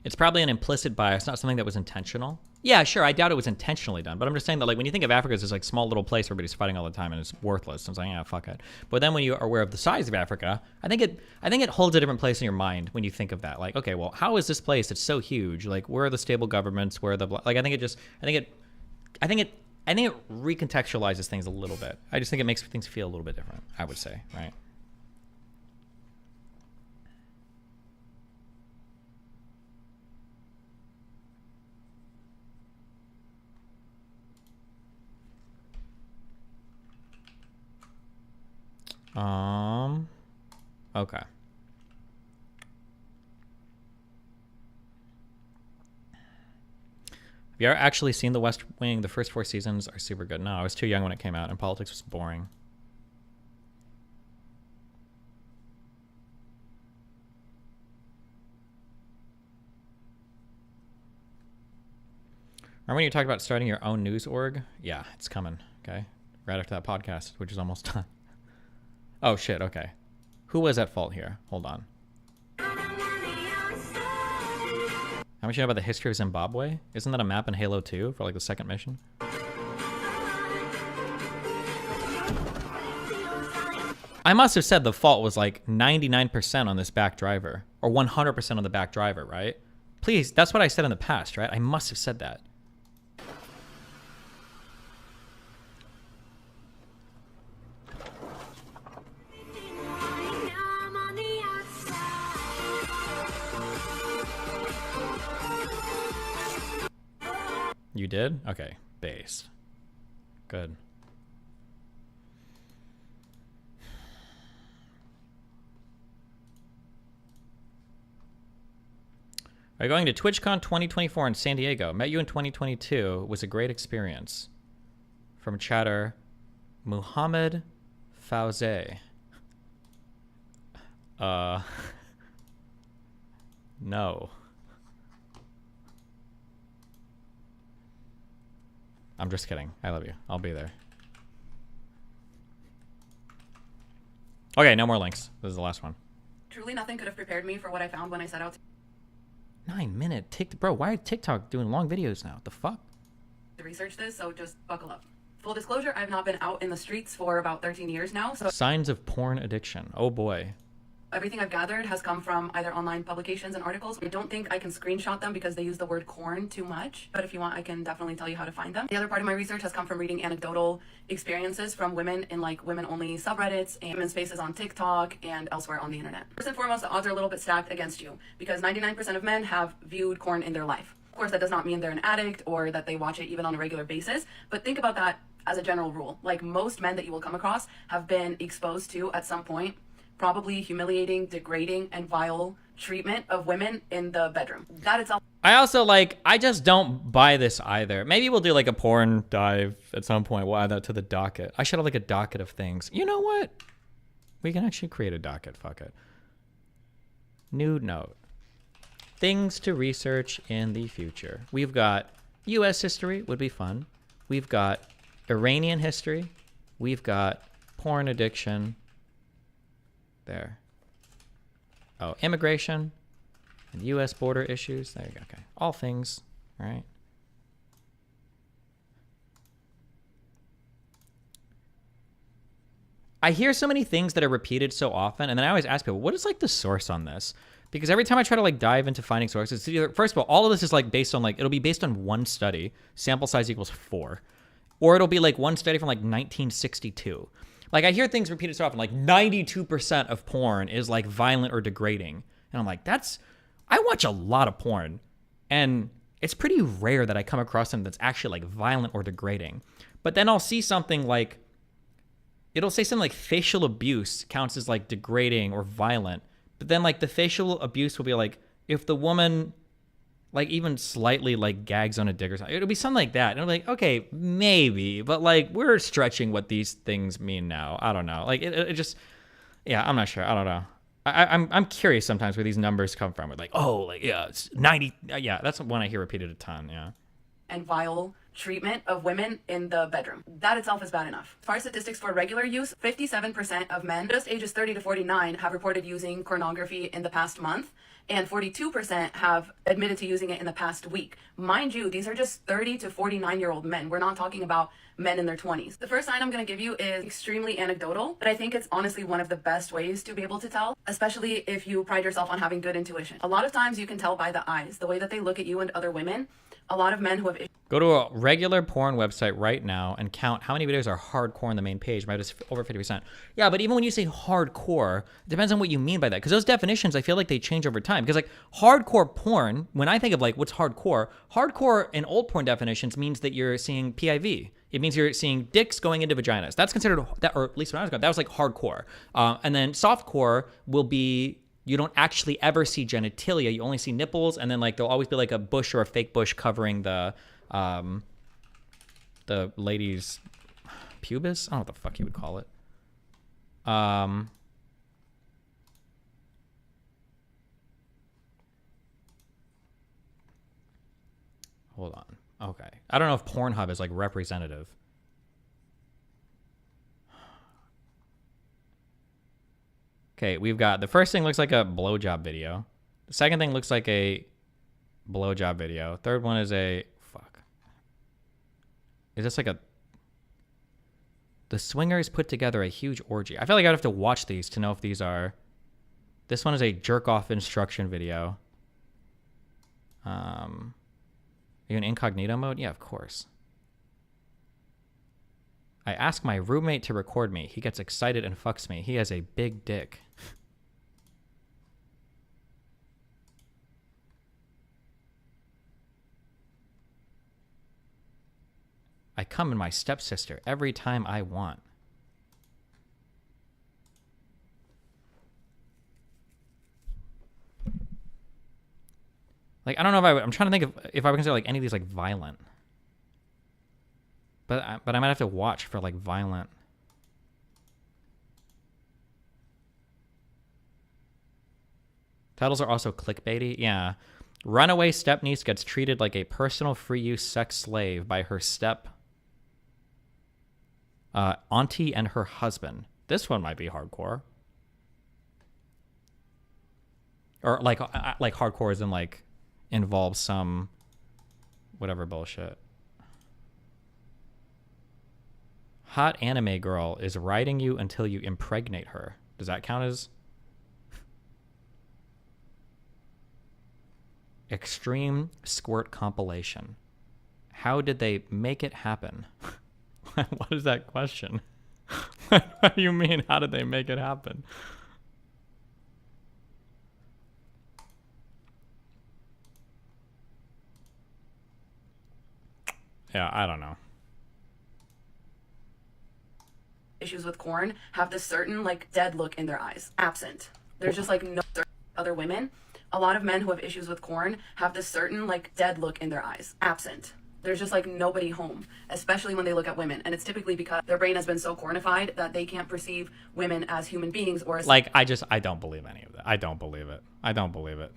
It's probably an implicit bias, not something that was intentional. Yeah, sure, I doubt it was intentionally done, but I'm just saying that, like, when you think of Africa as this, like, small little place where everybody's fighting all the time and it's worthless, I'm saying, yeah, fuck it. But then when you are aware of the size of Africa, I think it holds a different place in your mind when you think of that. Like, okay, well, how is this place that's so huge? Like, where are the stable governments? Where are the, like, I think it recontextualizes things a little bit. I just think it makes things feel a little bit different, I would say, right? Okay. Have you ever actually seen The West Wing? The first 4 seasons are super good. No, I was too young when it came out, and politics was boring. Remember when you talked about starting your own news org? Yeah, it's coming, okay? Right after that podcast, which is almost done. Oh, shit, okay. Who was at fault here? Hold on. How much you know about the history of Zimbabwe? Isn't that a map in Halo 2 for, like, the second mission? I must have said the fault was, like, 99% on this back driver. Or 100% on the back driver, right? Please, that's what I said in the past, right? I must have said that. You did? Okay. Based. Good. Are you going to TwitchCon 2024 in San Diego? Met you in 2022. It was a great experience. From chatter, Muhammad Fauze. No. I'm just kidding. I love you. I'll be there. Okay, no more links. This is the last one. Truly nothing could have prepared me for what I found when I set out 9 minute bro, why are TikTok doing long videos now? The fuck? to research this, so just buckle up. Full disclosure, I've not been out in the streets for about 13 years now, so Signs of porn addiction. Oh boy. everything I've gathered has come from either online publications and articles. I don't think I can screenshot them because they use the word corn too much, but if you want, I can definitely tell you how to find them. The other part of my research has come from reading anecdotal experiences from women in like women-only subreddits and women's spaces on TikTok and elsewhere on the internet. First and foremost, the odds are a little bit stacked against you because 99% of men have viewed corn in their life. Of course, that does not mean they're an addict or that they watch it even on a regular basis, but think about that as a general rule. Like, most men that you will come across have been exposed to, at some point, probably humiliating, degrading, and vile treatment of women in the bedroom. That itself. I also, like, I just don't buy this either. Maybe we'll do like a porn dive at some point. We'll add that to the docket. I should have like a docket of things. You know what? We can actually create a docket. Fuck it. Nude note. Things to research in the future. We've got U.S. history, would be fun. We've got Iranian history. We've got porn addiction. There. Oh, immigration and U.S. border issues. There you go. Okay. All things, right? I hear so many things that are repeated so often, and then I always ask people, what is like the source on this? Because every time I try to like dive into finding sources, it's either, first of all of this is like based on like, it'll be based on one study, sample size equals 4, or it'll be like one study from like 1962. Like, I hear things repeated so often, like 92% of porn is like violent or degrading. And I'm like, I watch a lot of porn, and it's pretty rare that I come across something that's actually like violent or degrading. But then I'll see something like, it'll say something like facial abuse counts as like degrading or violent. But then like the facial abuse will be like, if the woman like even slightly like gags on a dick or something, it'll be something like that. And I'm like, okay, maybe, but like we're stretching what these things mean now. I don't know. Like it just, yeah, I'm not sure. I don't know. I'm curious sometimes where these numbers come from. We're like, oh, like, yeah, it's 90. Yeah, that's one I hear repeated a ton. Yeah. And vile treatment of women in the bedroom. That itself is bad enough. As far as statistics for regular use, 57% of men just ages 30 to 49 have reported using pornography in the past month, and 42% have admitted to using it in the past week. Mind you, these are just 30 to 49-year-old men. We're not talking about men in their 20s. The first sign I'm going to give you is extremely anecdotal, but I think it's honestly one of the best ways to be able to tell, especially if you pride yourself on having good intuition. A lot of times you can tell by the eyes, the way that they look at you and other women. A lot of men who have go to a regular porn website right now and count how many videos are hardcore on the main page. Right, it's over 50%. Yeah, but even when you say hardcore, it depends on what you mean by that. Because those definitions, I feel like they change over time. Because like hardcore porn, when I think of like what's hardcore in old porn definitions means that you're seeing PIV. It means you're seeing dicks going into vaginas. That's considered, that, or at least when I was going, that was like hardcore. And then softcore will be, you don't actually ever see genitalia. You only see nipples, and then like there'll always be like a bush or a fake bush covering the lady's pubis. I don't know what the fuck you would call it. Hold on. Okay. I don't know if Pornhub is like representative. Okay, we've got the first thing looks like a blowjob video. The second thing looks like a blowjob video. Third one is a fuck. Is this like a the swingers put together a huge orgy? I feel like I'd have to watch these to know if these are. This one is a jerk off instruction video. Are you in incognito mode? Yeah, of course. I ask my roommate to record me. He gets excited and fucks me. He has a big dick. I come in my stepsister every time I want. Like, I don't know if I'm trying to think if I would consider like any of these like violent. But I might have to watch for like violent. Titles are also clickbaity. Yeah. Runaway stepniece gets treated like a personal free use sex slave by her auntie and her husband. This one might be hardcore. Or like hardcore as in like involves some whatever bullshit. Hot anime girl is riding you until you impregnate her. Does that count as extreme squirt compilation? How did they make it happen? What is that question? What do you mean, how did they make it happen? Yeah, I don't know. Issues with corn have this certain like dead look in their eyes, absent. There's just like no other women. A lot of men who have issues with corn have this certain like dead look in their eyes, absent. There's just like nobody home, especially when they look at women. And it's typically because their brain has been so cornified that they can't perceive women as human beings or as like, I don't believe any of that. I don't believe it. I don't believe it.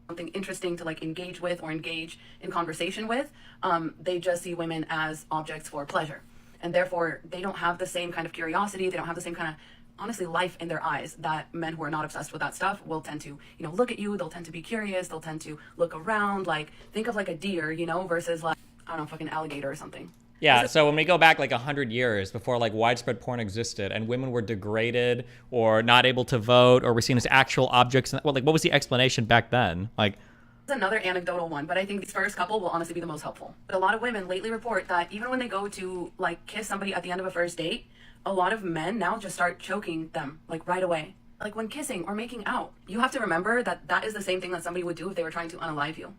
Something interesting to like engage with or engage in conversation with. They just see women as objects for pleasure. And therefore they don't have the same kind of curiosity. They don't have the same kind of, honestly, life in their eyes that men who are not obsessed with that stuff will tend to, you know, look at you. They'll tend to be curious. They'll tend to look around, like think of like a deer, you know, versus like, I don't know, fucking alligator or something. Yeah, so when we go back like 100 years before like widespread porn existed and women were degraded or not able to vote or were seen as actual objects, well, like what was the explanation back then? Like, It's another anecdotal one, but I think this first couple will honestly be the most helpful. But a lot of women lately report that even when they go to like kiss somebody at the end of a first date, a lot of men now just start choking them like right away. Like when kissing or making out, you have to remember that that is the same thing that somebody would do if they were trying to unalive you.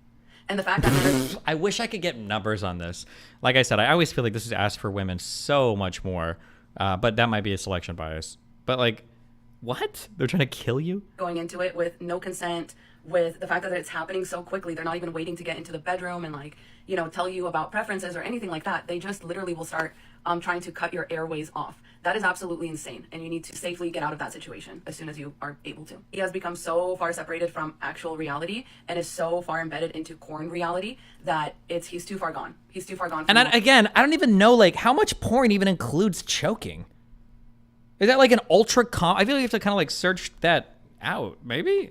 And the fact that I wish I could get numbers on this. Like I said, I always feel like this is asked for women so much more, but that might be a selection bias. But like, what? They're trying to kill you? going into it with no consent, with the fact that it's happening so quickly, they're not even waiting to get into the bedroom and like, you know, tell you about preferences or anything like that. They just literally will start trying to cut your airways off. That is absolutely insane, and you need to safely get out of that situation as soon as you are able to. He has become so far separated from actual reality and is so far embedded into corn reality that he's too far gone. He's too far gone. And again, I don't even know like how much porn even includes choking. Is that like an ultra I feel like you have to kind of like search that out, maybe?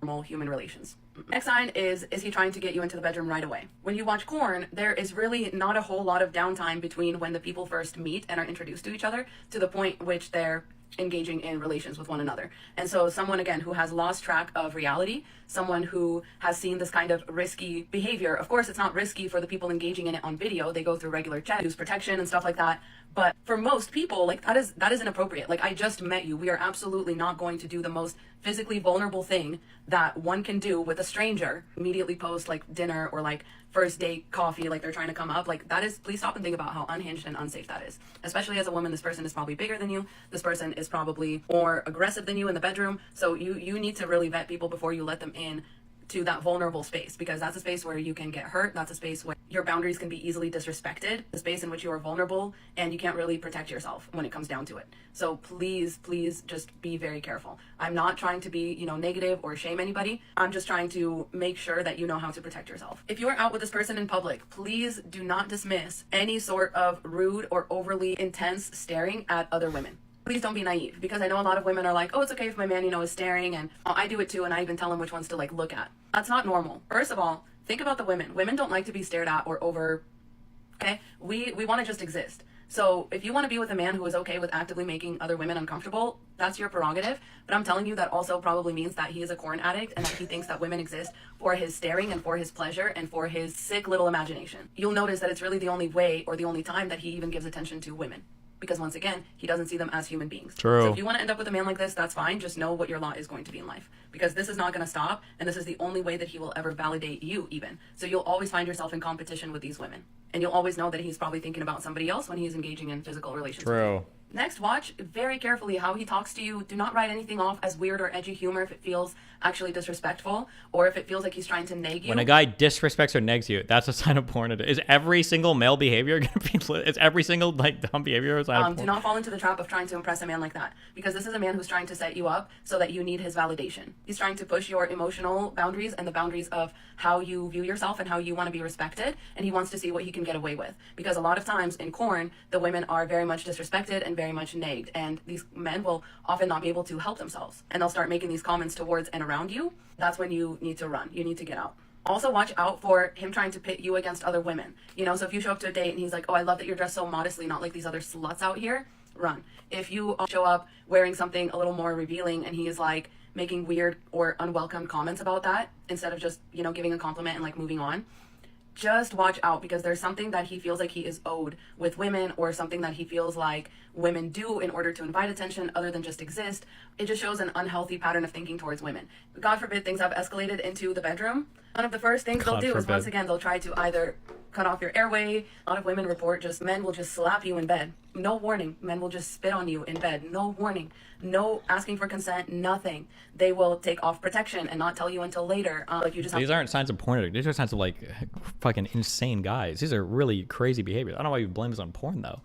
Normal human relations. Next sign is he trying to get you into the bedroom right away? When you watch corn, there is really not a whole lot of downtime between when the people first meet and are introduced to each other to the point which they're engaging in relations with one another. And so someone, again, who has lost track of reality, someone who has seen this kind of risky behavior. Of course, it's not risky for the people engaging in it on video. They go through regular checks, use protection and stuff like that. But for most people, like that is inappropriate. Like, I just met you. We are absolutely not going to do the most physically vulnerable thing that one can do with a stranger. Immediately post like dinner or like first date coffee, like they're trying to come up. Like that is, please stop and think about how unhinged and unsafe that is. Especially as a woman, this person is probably bigger than you. This person is probably more aggressive than you in the bedroom. So you need to really vet people before you let them in to that vulnerable space, because that's a space where you can get hurt. That's a space where your boundaries can be easily disrespected, a space in which you are vulnerable and you can't really protect yourself when it comes down to it. So please just be very careful. I'm not trying to be, you know, negative or shame anybody. I'm just trying to make sure that you know how to protect yourself. If you are out with this person in public, please do not dismiss any sort of rude or overly intense staring at other women. Please don't be naive, because I know a lot of women are like, oh, it's okay if my man, you know, is staring, and I do it too, and I even tell him which ones to like look at. That's not normal. First of all, think about the women. Women don't like to be stared at or over, okay? We want to just exist. So if you want to be with a man who is okay with actively making other women uncomfortable, that's your prerogative. But I'm telling you that also probably means that he is a corn addict and that he thinks that women exist for his staring and for his pleasure and for his sick little imagination. You'll notice that it's really the only way or the only time that he even gives attention to women. Because once again, he doesn't see them as human beings. True. So if you want to end up with a man like this, that's fine. Just know what your lot is going to be in life. Because this is not going to stop, and this is the only way that he will ever validate you even. So you'll always find yourself in competition with these women. And you'll always know that he's probably thinking about somebody else when he's engaging in physical relations. True. Next, watch very carefully how he talks to you. Do not write anything off as weird or edgy humor if it feels actually disrespectful, or if it feels like he's trying to nag you. When a guy disrespects or negs you, that's a sign of porn. Is every single male behavior gonna be? Is every single like dumb behavior a sign of porn? Do not fall into the trap of trying to impress a man like that, because this is a man who's trying to set you up so that you need his validation. He's trying to push your emotional boundaries and the boundaries of how you view yourself and how you want to be respected, and he wants to see what he can get away with. Because a lot of times in corn, the women are very much disrespected and very much nagged, and these men will often not be able to help themselves, and they'll start making these comments towards and around you. That's when you need to run. You need to get out. Also, watch out for him trying to pit you against other women. You know, so if you show up to a date and he's like, oh, I love that you're dressed so modestly, not like these other sluts out here, run. If you show up wearing something a little more revealing and he is like making weird or unwelcome comments about that, instead of just, you know, giving a compliment and like moving on, just watch out, because there's something that he feels like he is owed with women, or something that he feels like women do in order to invite attention other than just exist. It just shows an unhealthy pattern of thinking towards women. God forbid things have escalated into the bedroom. One of the first things they'll God do is forbid. once again, they'll try to either cut off your airway. A lot of women report just men will just slap you in bed. No warning. Men will just spit on you in bed. No warning. No asking for consent. Nothing. They will take off protection and not tell you until later. Like you just These have aren't signs of porn. These are signs of like fucking insane guys. These are really crazy behaviors. I don't know why you blame this on porn though.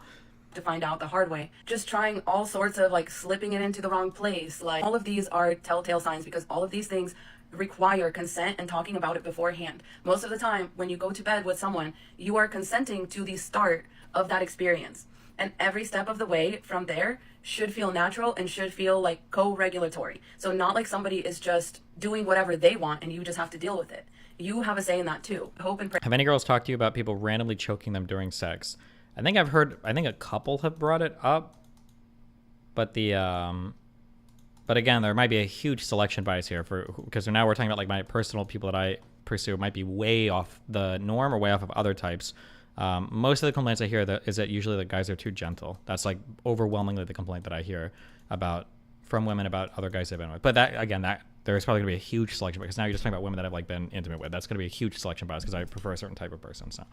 to find out the hard way. Just trying all sorts of like slipping it into the wrong place. Like all of these are telltale signs because all of these things require consent and talking about it beforehand. Most of the time when you go to bed with someone, you are consenting to the start of that experience. And every step of the way from there should feel natural and should feel like co-regulatory. So not like somebody is just doing whatever they want and you just have to deal with it. You have a say in that too. Hope and pray. Have any girls talked to you about people randomly choking them during sex? I think I've heard, I think a couple have brought it up, but but again, there might be a huge selection bias here because now we're talking about like my personal people that I pursue might be way off the norm or way off of other types. Most of the complaints I hear is that usually the guys are too gentle. That's like overwhelmingly the complaint that I hear from women about other guys they've been with. But that, again, there's probably gonna be a huge selection because now you're just talking about women that I've like been intimate with. That's gonna be a huge selection bias because I prefer a certain type of person. So.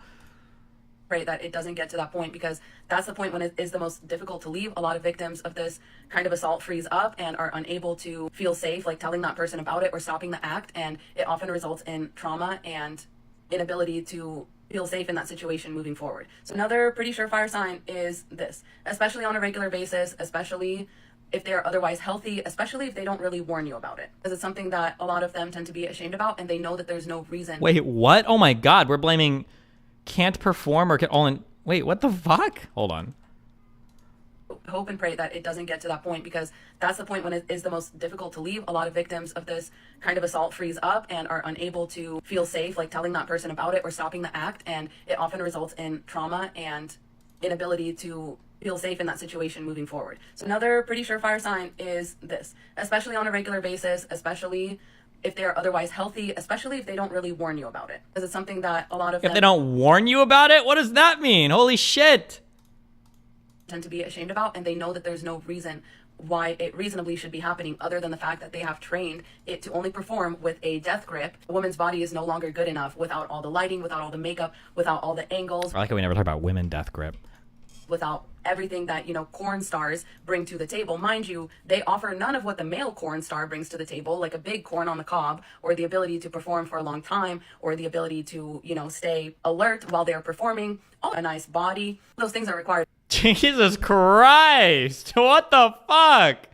Pray that it doesn't get to that point because that's the point when it is the most difficult to leave. A lot of victims of this kind of assault freeze up and are unable to feel safe, like telling that person about it or stopping the act. And it often results in trauma and inability to feel safe in that situation moving forward. So another pretty surefire sign is this, especially on a regular basis, especially if they are otherwise healthy, especially if they don't really warn you about it. Because it's something that a lot of them tend to be ashamed about and they know that there's no reason. Wait, what? Oh my God, we're blaming can't perform or wait, what the fuck? Hold on. Hope and pray that it doesn't get to that point because that's the point when it is the most difficult to leave. A lot of victims of this kind of assault freeze up and are unable to feel safe, like telling that person about it or stopping the act. And it often results in trauma and inability to feel safe in that situation moving forward. So another pretty surefire sign is this, especially on a regular basis, especially if they are otherwise healthy, especially if they don't really warn you about it. Because it's something that a lot of If they don't warn you about it? What does that mean? Holy shit. Tend to be ashamed about, and they know that there's no reason why it reasonably should be happening other than the fact that they have trained it to only perform with a death grip. A woman's body is no longer good enough without all the lighting, without all the makeup, without all the angles. I like how we never talk about women death grip. Without everything that, corn stars bring to the table. Mind you, they offer none of what the male corn star brings to the table, like a big corn on the cob, or the ability to perform for a long time, or the ability to, stay alert while they're performing. A nice body. Those things are required. Jesus Christ! What the fuck?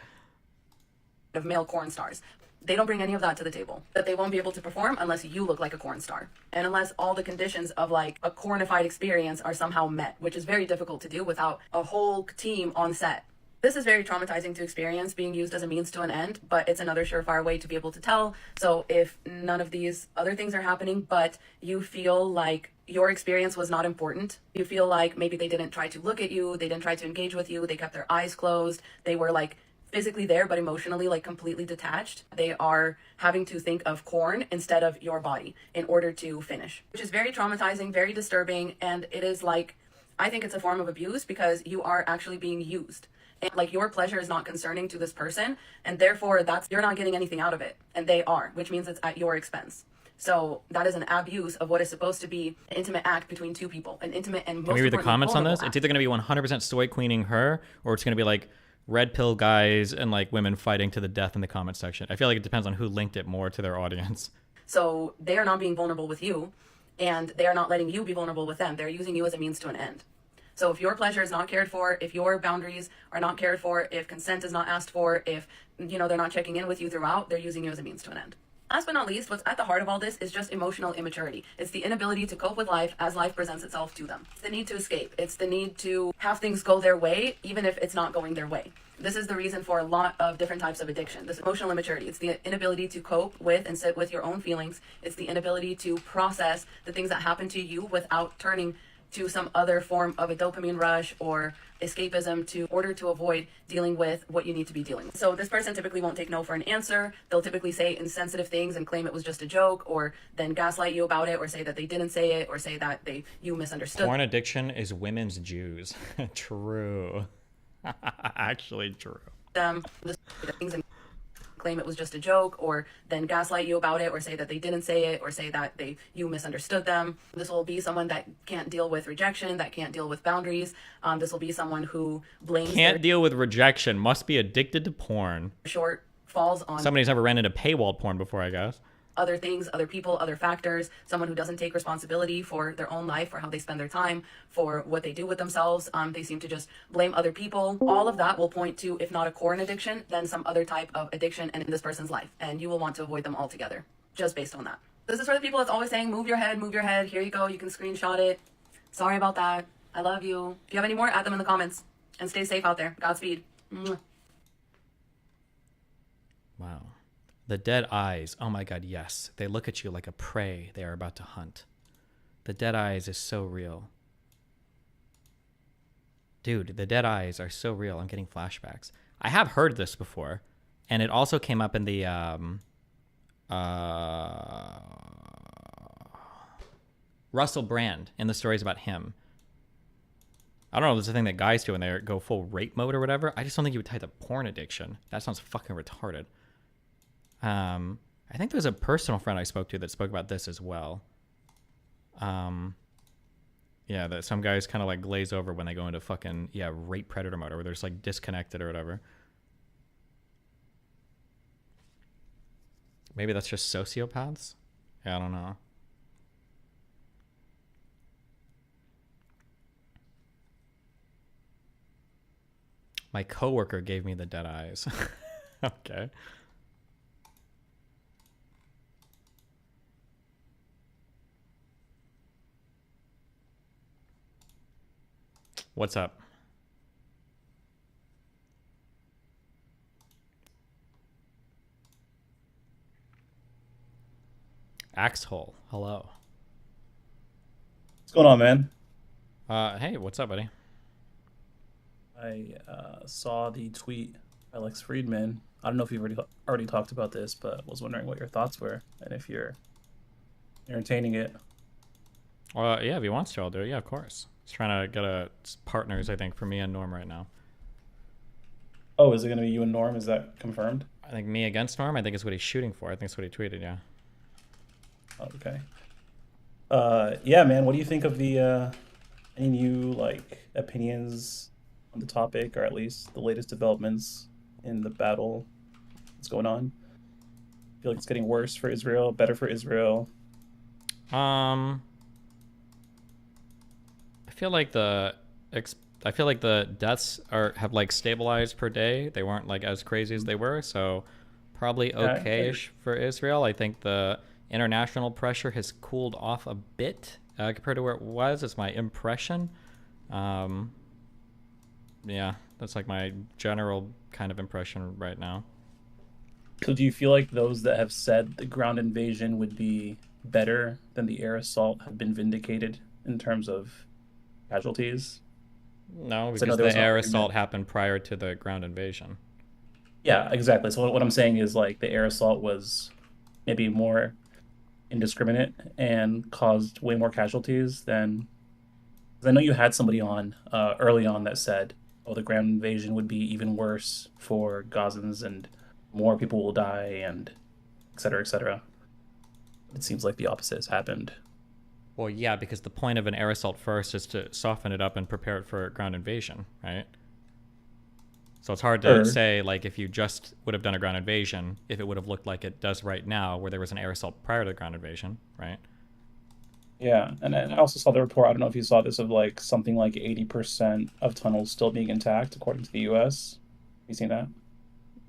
Of male corn stars. They don't bring any of that to the table. That they won't be able to perform unless you look like a corn star. And unless all the conditions of like a cornified experience are somehow met, which is very difficult to do without a whole team on set. This is very traumatizing to experience, being used as a means to an end, but it's another surefire way to be able to tell. So if none of these other things are happening, but you feel like your experience was not important, you feel like maybe they didn't try to look at you, they didn't try to engage with you, they kept their eyes closed, they were like physically there but emotionally like completely detached. They are having to think of corn instead of your body in order to finish, which is very traumatizing, very disturbing, and it is like, I think it's a form of abuse because you are actually being used. And like your pleasure is not concerning to this person, and therefore you're not getting anything out of it, and they are, which means it's at your expense. So that is an abuse of what is supposed to be an intimate act between two people, an intimate and most Can we read the comments on this? act. It's either going to be 100% soy queening her, or it's going to be like red pill guys and like women fighting to the death in the comment section. I feel like it depends on who linked it more to their audience. So they are not being vulnerable with you, and they are not letting you be vulnerable with them. They're using you as a means to an end. So if your pleasure is not cared for, if your boundaries are not cared for, if consent is not asked for, if they're not checking in with you throughout, they're using you as a means to an end. Last but not least, what's at the heart of all this is just emotional immaturity. It's the inability to cope with life as life presents itself to them. It's the need to escape. It's the need to have things go their way, even if it's not going their way. This is the reason for a lot of different types of addiction. This emotional immaturity. It's the inability to cope with and sit with your own feelings. It's the inability to process the things that happen to you without turning to some other form of a dopamine rush or escapism in order to avoid dealing with what you need to be dealing with. So this person typically won't take no for an answer. They'll typically say insensitive things and claim it was just a joke, or then gaslight you about it, or say that they didn't say it, or say that you misunderstood. Porn addiction is women's Jews. True. Actually true. The things and claim it was just a joke, or then gaslight you about it, or say that they didn't say it, or say that you misunderstood them. This will be someone that can't deal with rejection, that can't deal with boundaries. This will be someone who blames Can't deal with rejection. Must be addicted to porn. shortfalls on Somebody's never ran into paywalled porn before, I guess. other things, other people, other factors, someone who doesn't take responsibility for their own life, for how they spend their time, for what they do with themselves. They seem to just blame other people. All of that will point to, if not a corn addiction, then some other type of addiction in this person's life. And you will want to avoid them altogether, just based on that. This is for the people that's always saying, move your head, move your head. Here you go. You can screenshot it. Sorry about that. I love you. If you have any more, add them in the comments. And stay safe out there. Godspeed. Mwah. Wow. The dead eyes. Oh my god, yes. They look at you like a prey they are about to hunt. The dead eyes is so real. Dude, the dead eyes are so real. I'm getting flashbacks. I have heard this before. And it also came up in the Russell Brand in the stories about him. I don't know if it's a thing that guys do when they go full rape mode or whatever. I just don't think you would tie the porn addiction. That sounds fucking retarded. I think there's a personal friend I spoke to that spoke about this as well. Yeah, that some guys kind of like glaze over when they go into fucking, rape predator mode, or where they're just like disconnected or whatever. Maybe that's just sociopaths? Yeah, I don't know. My coworker gave me the dead eyes. Okay. What's up? Axhole, hello. What's going on, man? Hey, what's up, buddy? I saw the tweet by Lex Friedman. I don't know if you've already talked about this, but was wondering what your thoughts were and if you're entertaining it. Yeah, if he wants to, I'll do it. Yeah, of course. He's trying to get partners, I think, for me and Norm right now. Oh, is it going to be you and Norm? Is that confirmed? I think me against Norm, I think is what he's shooting for. I think it's what he tweeted, yeah. Okay. Yeah, man, what do you think of the any new opinions on the topic, or at least the latest developments in the battle that's going on? I feel like it's getting worse for Israel, better for Israel. I feel like the deaths have stabilized per day. They weren't as crazy as they were, so probably okay-ish for Israel. I think the international pressure has cooled off a bit compared to where it was. It's my impression. Yeah, that's my general kind of impression right now. So do you feel like those that have said the ground invasion would be better than the air assault have been vindicated in terms of casualties? No, because the air assault happened prior to the ground invasion. Yeah, exactly. So what I'm saying is the air assault was maybe more indiscriminate and caused way more casualties than... Because I know you had somebody on early on that said, oh, the ground invasion would be even worse for Gazans and more people will die and et cetera, et cetera. It seems like the opposite has happened. Well, yeah, because the point of an air assault first is to soften it up and prepare it for ground invasion, right? So it's hard to say, if you just would have done a ground invasion, if it would have looked like it does right now, where there was an air assault prior to the ground invasion, right? Yeah, and I also saw the report, I don't know if you saw this, of something like 80% of tunnels still being intact, according to the U.S. Have you seen that?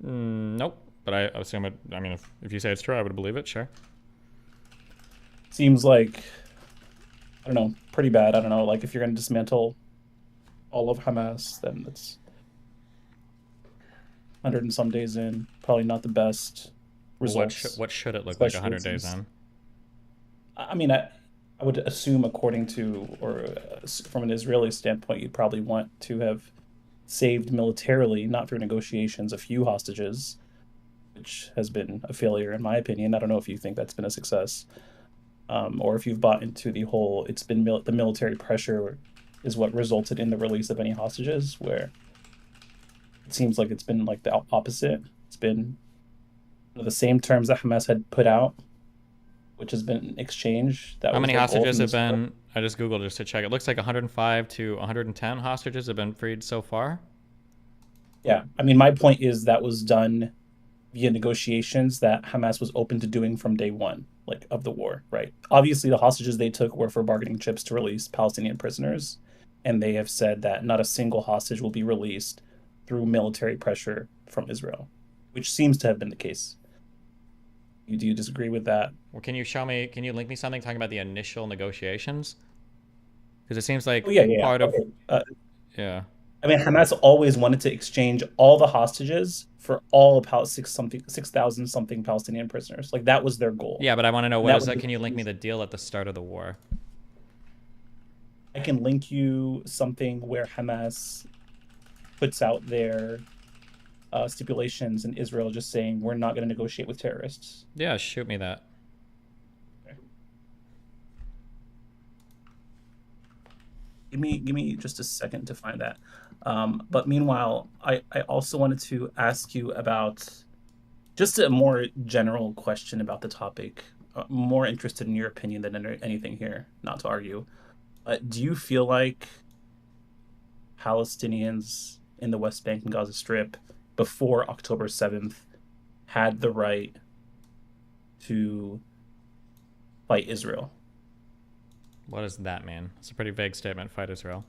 Nope, but I assume it, I mean, if you say it's true, I would believe it, sure. Seems I don't know, pretty bad. I don't know, if you're going to dismantle all of Hamas, then it's 100 and some days in, probably not the best results. What should it look like 100 days in? I mean, I would assume, according to, or from an Israeli standpoint, you'd probably want to have saved militarily, not through negotiations, a few hostages, which has been a failure in my opinion. I don't know if you think that's been a success. Or if you've bought into the whole, it's been the military pressure is what resulted in the release of any hostages, where it seems like it's been the opposite. It's been the same terms that Hamas had put out, which has been exchanged. How many hostages have been? I just Googled just to check. It looks like 105 to 110 hostages have been freed so far. Yeah, I mean, my point is that was done via negotiations that Hamas was open to doing from day one, like, of the war, right? Obviously, the hostages they took were for bargaining chips to release Palestinian prisoners, and they have said that not a single hostage will be released through military pressure from Israel, which seems to have been the case. Do you disagree with that? Well, can you link me something talking about the initial negotiations? Because it seems like part of... yeah. I mean, Hamas always wanted to exchange all the hostages for all of 6,000 something Palestinian prisoners. Like, that was their goal. Yeah, but I want to know what is that? Can you link me the deal at the start of the war? I can link you something where Hamas puts out their stipulations in Israel, just saying we're not going to negotiate with terrorists. Yeah, shoot me that. Okay. Give me just a second to find that. But meanwhile, I also wanted to ask you about just a more general question about the topic. More interested in your opinion than anything here, not to argue. Do you feel like Palestinians in the West Bank and Gaza Strip before October 7th had the right to fight Israel? What does that mean? It's a pretty vague statement, fight Israel.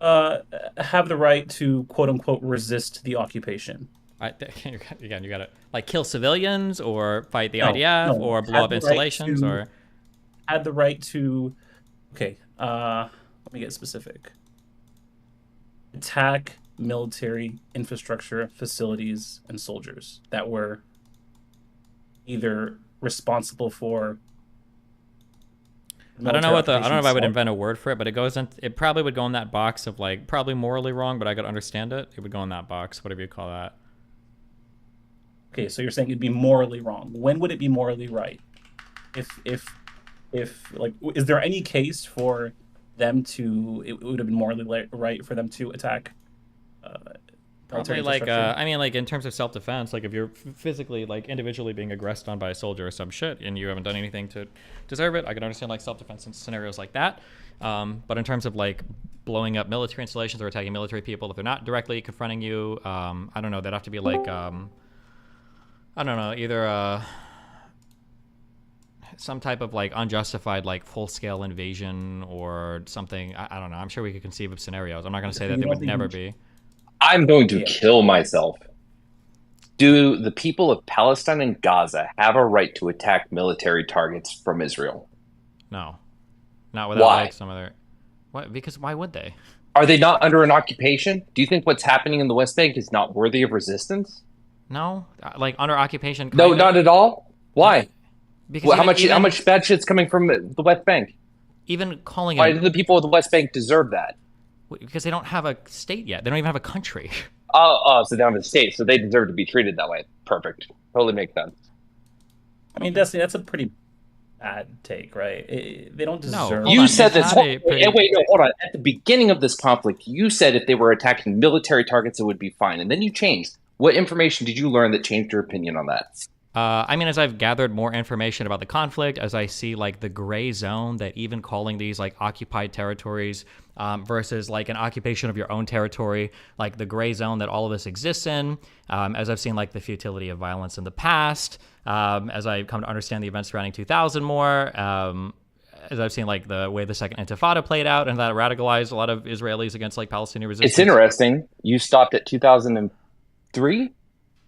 Have the right to, quote unquote, resist the occupation. Again, you gotta, like, kill civilians or fight the IDF or blow up installations or... Had the right to... Okay, let me get specific. Attack military infrastructure, facilities, and soldiers that were either responsible for... I don't know if I would invent a word for it, but it probably would go in that box of, like, probably morally wrong, but I could understand it. It would go in that box, whatever you call that. Okay, so you're saying it'd be morally wrong. When would it be morally right? If like, is there any case for them to, it would have been morally right for them to attack probably, like, I mean, like, in terms of self-defense, like, if you're physically, like, individually being aggressed on by a soldier or some shit and you haven't done anything to deserve it, I can understand, like, self-defense in scenarios like that. But in terms of, like, blowing up military installations or attacking military people, if they're not directly confronting you, I don't know, they'd have to be, like, I don't know, either some type of, like, unjustified, like, full-scale invasion or something. I don't know. I'm sure we could conceive of scenarios. I'm not going to say that they would never be. I'm going to kill myself. Do the people of Palestine and Gaza have a right to attack military targets from Israel? No. Not without, like, some other... What? Because why would they? Are they not under an occupation? Do you think what's happening in the West Bank is not worthy of resistance? No. Like, under occupation... No, not at all? Why? Because how much bad shit's coming from the West Bank? Even calling it... Why do the people of the West Bank deserve that? Because they don't have a state yet. They don't even have a country. Oh, so they don't have a state, so they deserve to be treated that way. Perfect. Totally makes sense. I mean, Destiny, that's a pretty bad take, right? They don't deserve... No, you said this... Wait, no, hold on. At the beginning of this conflict, you said if they were attacking military targets, it would be fine. And then you changed. What information did you learn that changed your opinion on that? I mean, as I've gathered more information about the conflict, as I see, like, the gray zone that even calling these, like, occupied territories versus, like, an occupation of your own territory, like, the gray zone that all of this exists in, as I've seen, like, the futility of violence in the past, as I come to understand the events surrounding 2000 more, as I've seen, like, the way the Second Intifada played out and that radicalized a lot of Israelis against, like, Palestinian resistance. It's interesting. You stopped at 2003?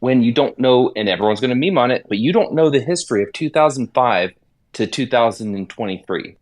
When you don't know, and everyone's going to meme on it, but you don't know the history of 2005 to 2023.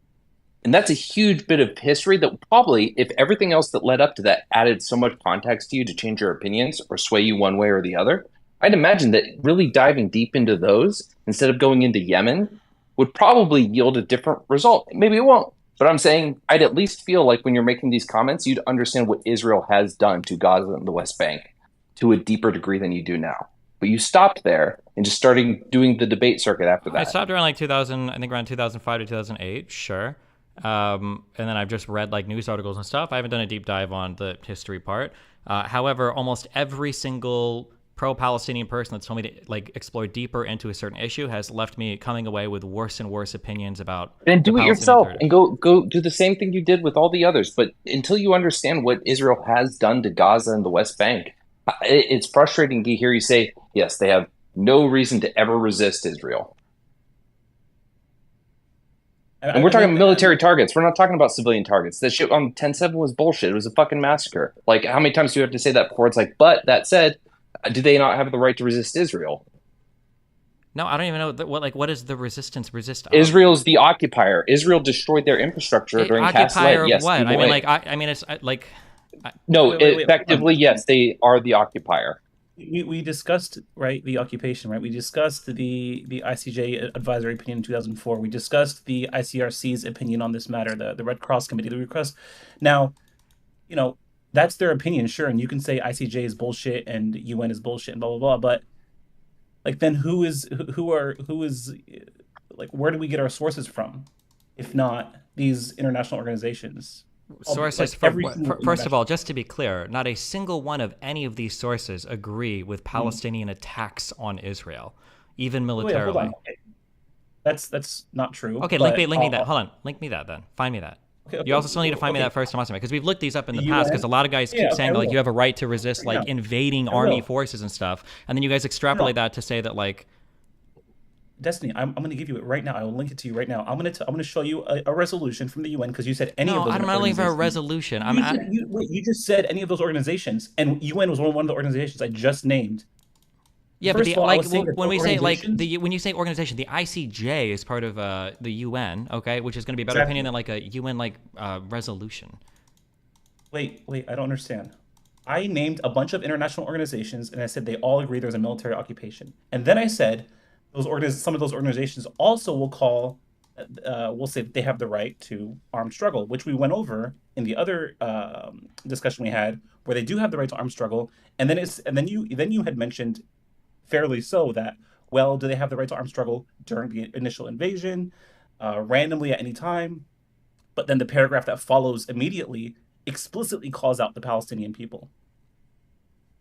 And that's a huge bit of history that probably, if everything else that led up to that added so much context to you to change your opinions or sway you one way or the other, I'd imagine that really diving deep into those, instead of going into Yemen, would probably yield a different result. Maybe it won't. But I'm saying I'd at least feel like when you're making these comments, you'd understand what Israel has done to Gaza and the West Bank to a deeper degree than you do now. But you stopped there and just started doing the debate circuit after that. I stopped around, like, 2000, I think around 2005 to 2008, sure. And then I've just read, like, news articles and stuff. I haven't done a deep dive on the history part. However, almost every single pro-Palestinian person that's told me to like explore deeper into a certain issue has left me coming away with worse and worse opinions about. Then do the it Palestinian yourself Authority. and go do the same thing you did with all the others. But until you understand what Israel has done to Gaza and the West Bank, it's frustrating to hear you say, yes, they have no reason to ever resist Israel. And we're talking military targets. We're not talking about civilian targets. That shit on 10/7 was bullshit. It was a fucking massacre. Like, how many times do you have to say that before it's like, but that said, do they not have the right to resist Israel? No, I don't even know what is the resistance resist of? Israel's the occupier. Israel destroyed their infrastructure during occupier of Yes, what? I mean, like, I mean, it's like. No, wait, effectively, yes, they are the occupier. We discussed, right, the occupation, right? We discussed the ICJ advisory opinion in 2004. We discussed the ICRC's opinion on this matter, the Red Cross Committee, the request. Now, you know, that's their opinion, sure, and you can say ICJ is bullshit and UN is bullshit and blah blah blah, but like then who is like where do we get our sources from, if not these international organizations? Sources first of all, just to be clear, not a single one of any of these sources agree with Palestinian attacks on Israel, even militarily. Hold on. Okay. That's not true. Okay, link me that. Hold on, link me that then. Find me that. Okay, you also still need to find me that first, because we've looked these up in the past. Because a lot of guys keep saying like you have a right to resist like invading army forces and stuff, and then you guys extrapolate that to say that like. Destiny, I'm going to give you it right now. I will link it to you right now. I'm going to show you a resolution from the UN because you said any of those. No, I'm not looking for a resolution. You just said any of those organizations, and UN was one of the organizations I just named. Yeah, but when we say like when you say organization, the ICJ is part of the UN, okay, which is going to be a better opinion than like a UN resolution. Wait, I don't understand. I named a bunch of international organizations, and I said they all agree there's a military occupation, and then I said. Some of those organizations also will say they have the right to armed struggle, which we went over in the other discussion we had, where they do have the right to armed struggle. And then you had mentioned, fairly so, that do they have the right to armed struggle during the initial invasion, randomly at any time? But then the paragraph that follows immediately explicitly calls out the Palestinian people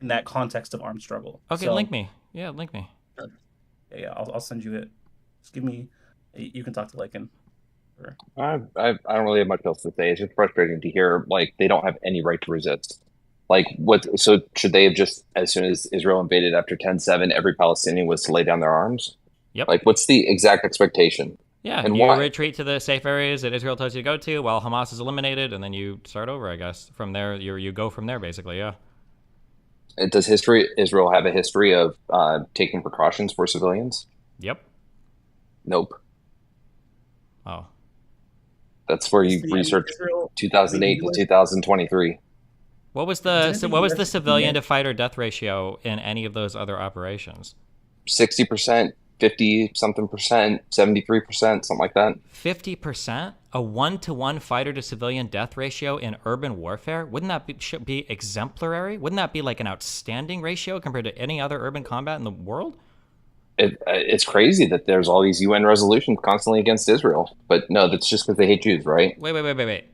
in that context of armed struggle. Okay, link me. Yeah, link me. Yeah, I'll send you it. Just give me. You can talk to Lycan. I don't really have much else to say. It's just frustrating to hear like they don't have any right to resist. Like what? So should they have just, as soon as Israel invaded after 10/7, every Palestinian was to lay down their arms? Yep. Like what's the exact expectation? Yeah, and you retreat to the safe areas that Israel tells you to go to while Hamas is eliminated, and then you start over. I guess from there you go from there basically. Yeah. Does Israel have a history of taking precautions for civilians? Yep. Nope. Oh. That's where you research 2008 to 2023. What was the civilian to fighter death ratio in any of those other operations? 60%, 50-something%, 73%, something like that. 50%? A 1-to-1 fighter to civilian death ratio in urban warfare? Wouldn't that be exemplary? Wouldn't that be like an outstanding ratio compared to any other urban combat in the world? It's crazy that there's all these UN resolutions constantly against Israel. But no, that's just because they hate Jews, right? Wait.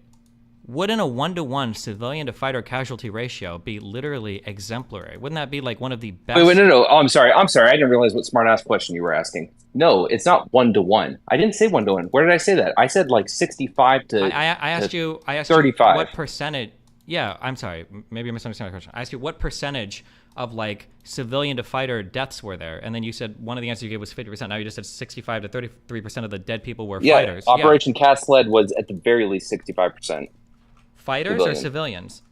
Wouldn't a 1-to-1 civilian to fighter casualty ratio be literally exemplary? Wouldn't that be like one of the best? Wait, no. Oh, I'm sorry. I didn't realize what smart ass question you were asking. No, it's not 1-to-1. I didn't say 1-to-1. Where did I say that? I said like 65 to. I asked you 35. What percentage? Yeah, I'm sorry. Maybe I misunderstood my question. I asked you what percentage of like civilian to fighter deaths were there, and then you said one of the answers you gave was 50%. Now you just said 65 to 33% of the dead people were fighters. Operation Cast Lead was at the very least 65%. Fighters or civilians?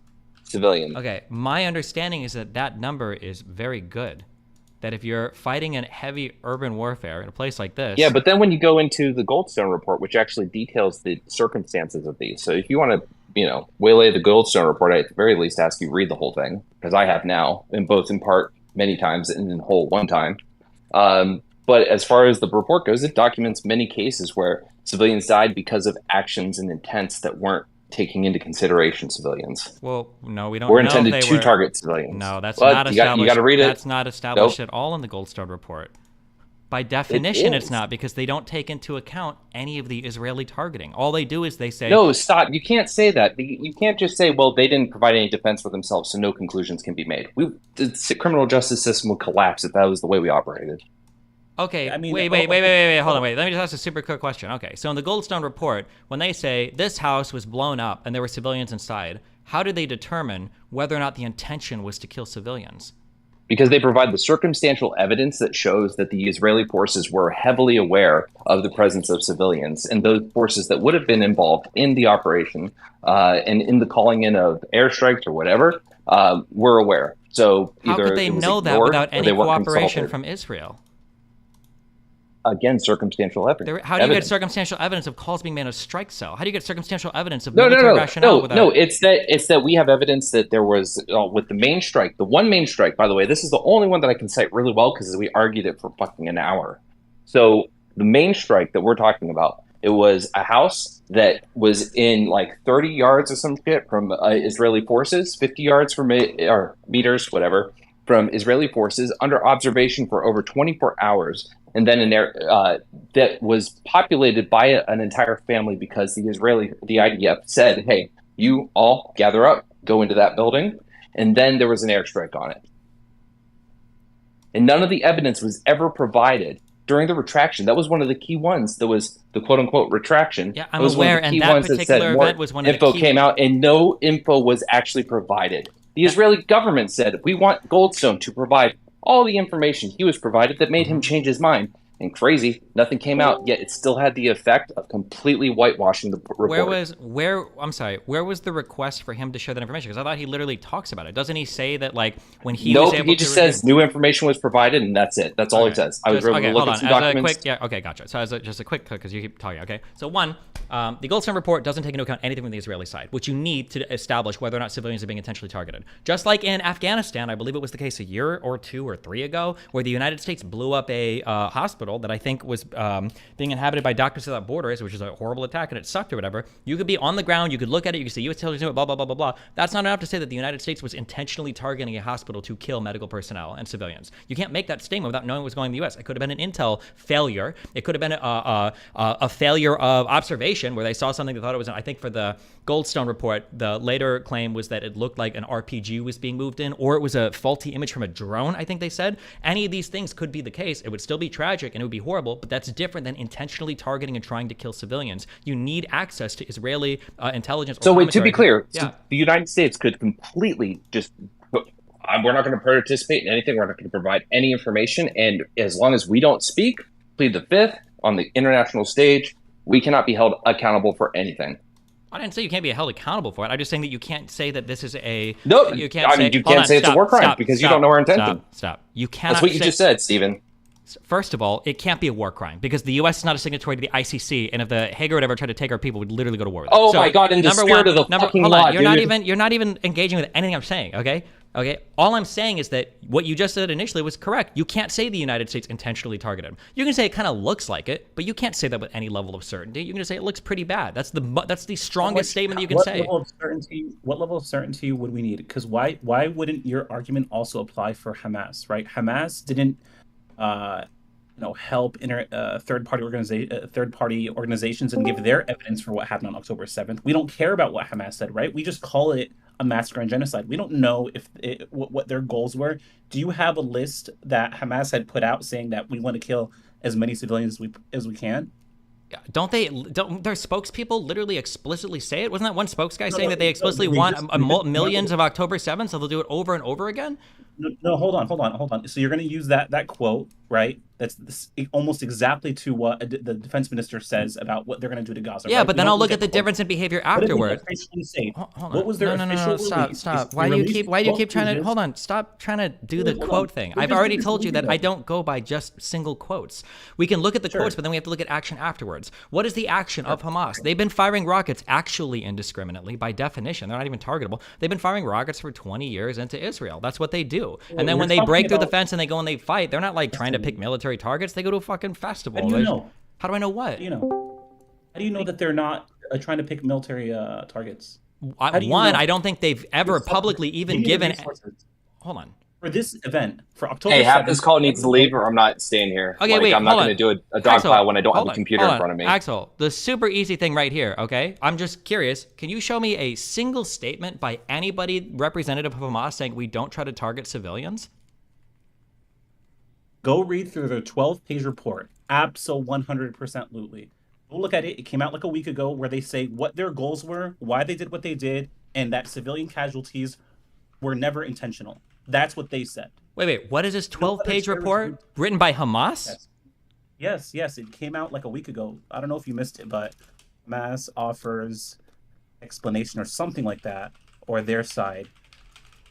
Civilians. Okay, my understanding is that number is very good. That if you're fighting in heavy urban warfare in a place like this... Yeah, but then when you go into the Goldstone report, which actually details the circumstances of these. So if you want to, waylay the Goldstone report, I at the very least ask you read the whole thing, because I have now, in part many times and in whole one time. But as far as the report goes, it documents many cases where civilians died because of actions and intents that weren't taking into consideration civilians. Well, no, we don't. We're intended to target civilians. No, that's not established. You got to read it. That's not established at all in the Goldstone report. By definition, it's not, because they don't take into account any of the Israeli targeting. All they do is they say, no, stop. You can't say that. You can't just say, well, they didn't provide any defense for themselves, so no conclusions can be made. The criminal justice system would collapse if that was the way we operated. Okay, I mean, wait, hold on, wait. Let me just ask a super quick question. Okay, so in the Goldstone report, when they say this house was blown up and there were civilians inside, how did they determine whether or not the intention was to kill civilians? Because they provide the circumstantial evidence that shows that the Israeli forces were heavily aware of the presence of civilians, and those forces that would have been involved in the operation and in the calling in of airstrikes or whatever were aware. So how either could they know that without any cooperation from Israel? Again, circumstantial evidence. How do you get circumstantial evidence of calls being made on a strike cell? How do you get circumstantial evidence of military rationale without? No, it's that we have evidence that there was with the main strike, the one main strike, by the way, this is the only one that I can cite really well because we argued it for fucking an hour. So the main strike that we're talking about, it was a house that was in like 30 yards or some shit from Israeli forces, 50 yards from or meters, whatever, from Israeli forces under observation for over 24 hours. And then in there, that was populated by an entire family because the IDF said, hey, you all gather up, go into that building. And then there was an airstrike on it. And none of the evidence was ever provided during the retraction. That was one of the key ones. That was the quote unquote retraction. Yeah, I'm aware. And that particular event was one of the key. Info came out and no info was actually provided. The Israeli government said, we want Goldstone to provide all the information he was provided that made him change his mind. And crazy, nothing came out, yet it still had the effect of completely whitewashing the report. Where was the request for him to share that information? Because I thought he literally talks about it. Doesn't he say that, like, when he was able to... he just says new information was provided, and that's it. That's all he says. I was able to look at some documents. Okay, gotcha. So just a quick, because you keep talking, okay? So one, the Goldstone report doesn't take into account anything from the Israeli side, which you need to establish whether or not civilians are being intentionally targeted. Just like in Afghanistan, I believe it was the case a year or 2 or 3 ago, where the United States blew up a hospital that I think was being inhabited by Doctors Without Borders, which is a horrible attack and it sucked or whatever. You could be on the ground, you could look at it, you could say, U.S. intelligence knew it, blah, blah, blah, blah, blah. That's not enough to say that the United States was intentionally targeting a hospital to kill medical personnel and civilians. You can't make that statement without knowing what was going on in the U.S. It could have been an intel failure. It could have been a failure of observation where they saw something they thought it was, I think for the Goldstone report, the later claim was that it looked like an RPG was being moved in, or it was a faulty image from a drone, I think they said. Any of these things could be the case. It would still be tragic and it would be horrible, but that's different than intentionally targeting and trying to kill civilians. You need access to Israeli intelligence. So wait, to be clear, so the United States could completely just, we're not going to participate in anything. We're not going to provide any information. And as long as we don't speak, plead the fifth on the international stage, we cannot be held accountable for anything. I didn't say you can't be held accountable for it. I'm just saying that you can't say that this is a... No, you can't say it's a war crime because you don't know our intention. Stop. You cannot. That's what you just said, Stephen. First of all, it can't be a war crime because the U.S. is not a signatory to the ICC, and if the Hague or whatever tried to take our people, we'd literally go to war with them. Oh my God! In the spirit of the fucking law, you're not even engaging with anything I'm saying. Okay. All I'm saying is that what you just said initially was correct. You can't say the United States intentionally targeted them. You can say it kind of looks like it, but you can't say that with any level of certainty. You can just say it looks pretty bad. That's the strongest statement that you can say. What level of certainty would we need? Because why wouldn't your argument also apply for Hamas? Right? Hamas didn't. Help third-party organizations and give their evidence for what happened on October 7th. We don't care about what Hamas said, right? We just call it a massacre and genocide. We don't know what their goals were. Do you have a list that Hamas had put out saying that we want to kill as many civilians as we can? Don't their spokespeople literally explicitly say it? Wasn't that one spokesguy saying that they explicitly want millions of October 7th, so they'll do it over and over again? No, hold on. So you're going to use that quote, right? That's almost exactly to what the defense minister says about what they're going to do to Gaza. Yeah, right? but then I'll look at the difference in behavior afterward. What was their official release? Stop. Why do you keep trying to... Hold on. Stop trying to do the quote thing. I've already told you that I don't go by just single quotes. We can look at the quotes, but then we have to look at action afterwards. What is the action of Hamas? They've been firing rockets actually indiscriminately. By definition, they're not even targetable. They've been firing rockets for 20 years into Israel. That's what they do. And then when they break through the fence and they go and they fight, they're not like trying to pick military targets. They go to a fucking festival. How do you know? How do I know what? How do you know that they're not trying to pick military targets? I don't think they've ever publicly even given... Hold on. For this event, for October Hey, half 7th, this call needs to leave, or I'm not staying here. Okay, like, wait, I'm not hold going to on. do a dog Axel, pile when I don't have hold a on, computer hold in front of me. Axel, the super easy thing right here, okay? I'm just curious. Can you show me a single statement by anybody representative of Hamas saying we don't try to target civilians? Go read through their 12-page report. Absolutely. Go look at it. It came out like a week ago where they say what their goals were, why they did what they did, and that civilian casualties were never intentional. That's what they said. Wait. What is this 12-page report written by Hamas? Yes. It came out like a week ago. I don't know if you missed it, but Hamas offers explanation or something like that, or their side.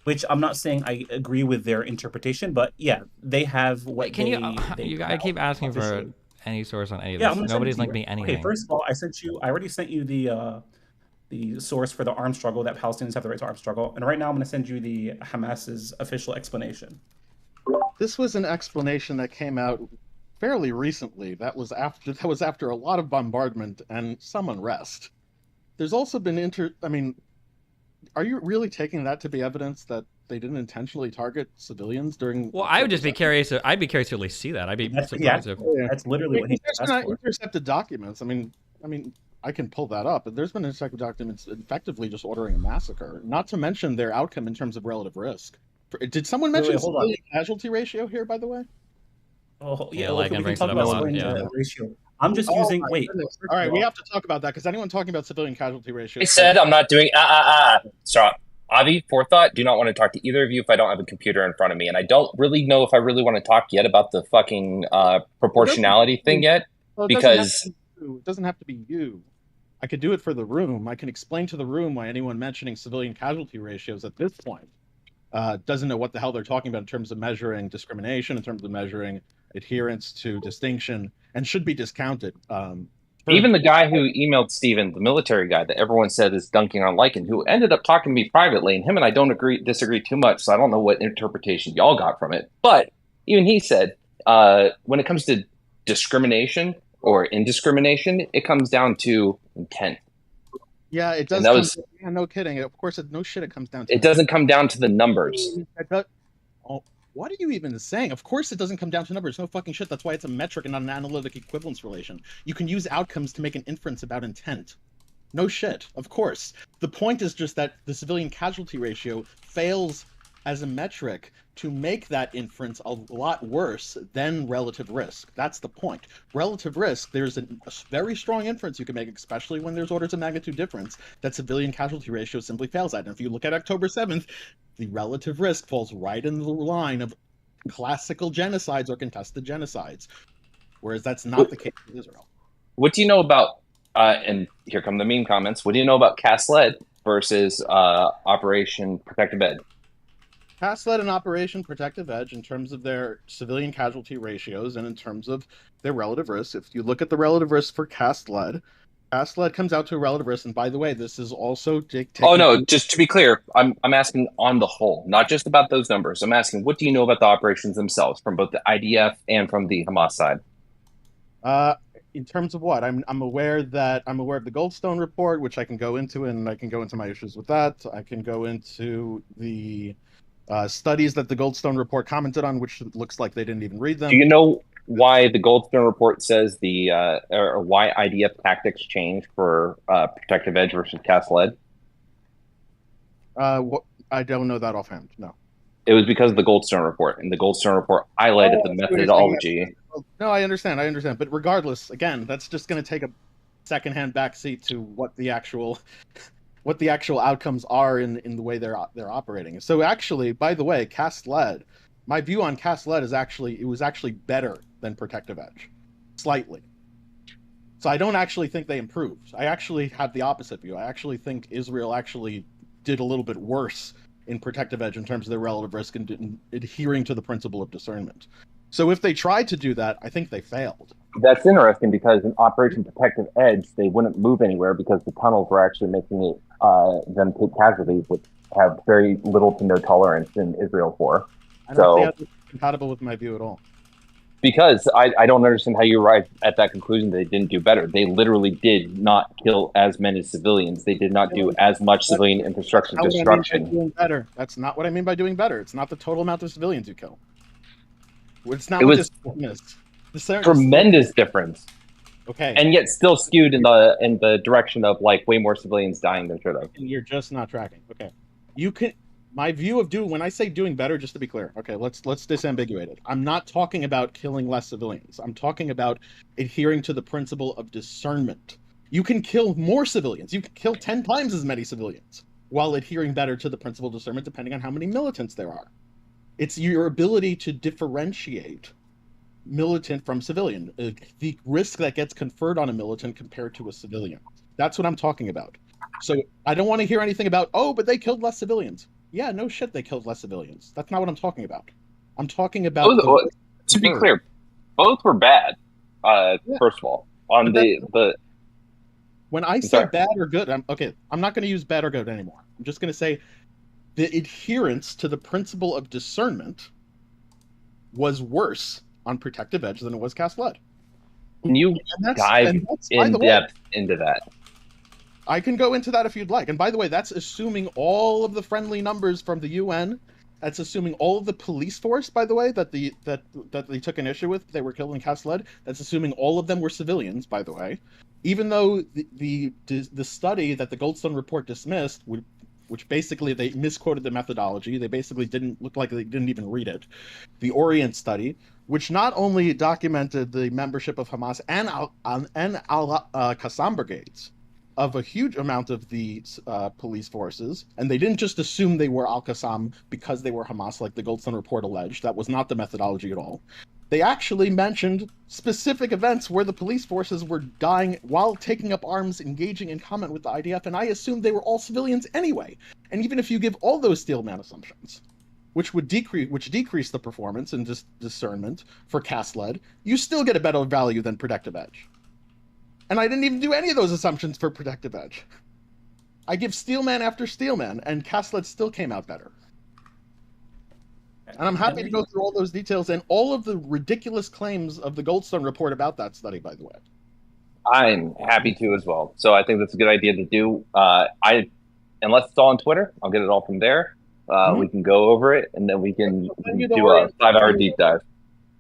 Which I'm not saying I agree with their interpretation, but yeah, they have what Wait, can I keep asking for any source on any of this. Nobody's linked me anything. Okay, first of all, I already sent you the source for the armed struggle, that Palestinians have the right to armed struggle. And right now I'm going to send you the Hamas's official explanation. This was an explanation that came out fairly recently. That was after a lot of bombardment and some unrest. There's also been are you really taking that to be evidence that they didn't intentionally target civilians during? Well, I would just be curious. I'd be curious to at least see that. I'd be surprised if that's literally what he asked for. Intercepted documents. I mean, I can pull that up, but there's been intercepted documents effectively just ordering a massacre. Not to mention their outcome in terms of relative risk. Did someone mention civilian casualty ratio here, by the way? Oh, yeah, like I'm bringing it up a lot. Yeah. Ratio. I'm just using. Wait. All right, we have to talk about that because anyone talking about civilian casualty ratio? I said I'm not doing Stop. Avi, forethought, do not want to talk to either of you if I don't have a computer in front of me. And I don't really know if I really want to talk yet about the fucking proportionality thing yet. Because it doesn't have to be you. I could do it for the room. I can explain to the room why anyone mentioning civilian casualty ratios at this point doesn't know what the hell they're talking about in terms of measuring discrimination, in terms of measuring adherence to distinction, and should be discounted. Even the guy who emailed Steven, the military guy that everyone said is dunking on Lycan, who ended up talking to me privately, and him and I don't disagree too much, so I don't know what interpretation y'all got from it. But even he said, when it comes to discrimination or indiscrimination, it comes down to intent. Yeah, it does. No kidding. Of course, it comes down to. It doesn't come down to the numbers. What are you even saying? Of course it doesn't come down to numbers. No fucking shit. That's why it's a metric and not an analytic equivalence relation. You can use outcomes to make an inference about intent. No shit. Of course. The point is just that the civilian casualty ratio fails as a metric to make that inference a lot worse than relative risk. That's the point. Relative risk, there's a very strong inference you can make, especially when there's orders of magnitude difference, that civilian casualty ratio simply fails at. And if you look at October 7th, the relative risk falls right in the line of classical genocides or contested genocides, whereas that's not the case with Israel. What do you know about, and here come the meme comments, what do you know about CAS-led versus Operation Protective Edge? CAS-led and Operation Protective Edge in terms of their civilian casualty ratios and in terms of their relative risk. If you look at the relative risk for CAS-led comes out to a relative risk. And by the way, this is also Oh no, just to be clear, I'm asking on the whole, not just about those numbers. I'm asking, what do you know about the operations themselves from both the IDF and from the Hamas side? In terms of what? I'm aware of the Goldstone report, which I can go into, and I can go into my issues with that. I can go into the studies that the Goldstone report commented on, which looks like they didn't even read them. Do you know why the Goldstone report says or why IDF tactics changed for Protective Edge versus CAS-led? I don't know that offhand. No. It was because of the Goldstone report, and the Goldstone report highlighted the methodology. No, I understand. But regardless, again, that's just going to take a secondhand backseat to what the actual outcomes are in the way they're operating. So actually, by the way, CAS-led, my view on CAS-led is it was actually better than Protective Edge, slightly. So I don't actually think they improved. I actually have the opposite view. I actually think Israel actually did a little bit worse in Protective Edge in terms of their relative risk and adhering to the principle of discernment. So if they tried to do that, I think they failed. That's interesting because in Operation Protective Edge, they wouldn't move anywhere because the tunnels were actually making it them take casualties, which have very little to no tolerance in Israel for. I don't see how that's compatible with my view at all. Because I don't understand how you arrive at that conclusion. They didn't do better. They literally did not kill as many civilians. They did not do as much civilian infrastructure That's not destruction. what I mean by doing better. That's not what I mean by doing better. It's not the total amount of civilians you kill. It's not It what was this tremendous difference. Okay. And yet still skewed in the direction of like way more civilians dying than should have. And you're just not tracking. Okay. You can my view of when I say doing better, just to be clear, okay, let's disambiguate it. I'm not talking about killing less civilians. I'm talking about adhering to the principle of discernment. You can kill more civilians. You can kill 10 times as many civilians while adhering better to the principle of discernment, depending on how many militants there are. It's your ability to differentiate militant from civilian, the risk that gets conferred on a militant compared to a civilian. That's what I'm talking about. So I don't want to hear anything about, oh, but they killed less civilians. Yeah, no shit, they killed less civilians. That's not what I'm talking about. I'm talking about... to be clear, both were bad, first of all. When I say bad or good, I'm not going to use bad or good anymore. I'm just going to say the adherence to the principle of discernment was worse on Protective Edge than it was Cast Lead. Can you dive in depth into that? I can go into that if you'd like. And by the way, that's assuming all of the friendly numbers from the UN. That's assuming all of the police force, by the way, that they took an issue with. They were killing Cast Lead. That's assuming all of them were civilians, by the way. Even though the study that the Goldstone report dismissed, which basically they misquoted the methodology, they basically didn't look like they didn't even read it. The Orient study, which not only documented the membership of Hamas and Al-Qassam brigades of a huge amount of the police forces, and they didn't just assume they were Al-Qassam because they were Hamas, like the Goldstone report alleged. That was not the methodology at all. They actually mentioned specific events where the police forces were dying while taking up arms, engaging in combat with the IDF, and I assumed they were all civilians anyway. And even if you give all those Steelman assumptions, which decrease the performance and discernment for Cast Lead, you still get a better value than Protective Edge. And I didn't even do any of those assumptions for Protective Edge. I give Steelman after Steelman, and Cast Lead still came out better. And I'm happy to go through all those details and all of the ridiculous claims of the Goldstone report about that study, by the way. I'm happy to as well. So I think that's a good idea to do. Unless it's all on Twitter, I'll get it all from there. We can go over it, and then we can do a 5-hour deep dive.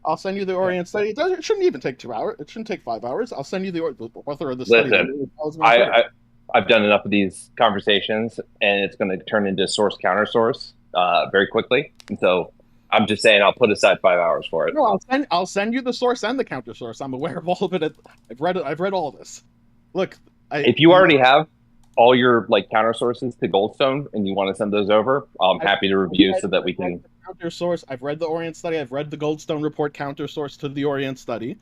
I'll send you the Orient study. It shouldn't even take 2 hours. It shouldn't take 5 hours. I'll send you the author of the study. Listen, I've done enough of these conversations, and it's going to turn into source counter source very quickly. And so I'm just saying I'll put aside 5 hours for it. No, I'll send you the source and the counter source. I'm aware of all of it. I've read it. I've read all this. Look, if you already have all your counter sources to Goldstone and you want to send those over, I'm happy to review so that we can. Counter source. I've read the Orient study. I've read the Goldstone report counter source to the Orient study.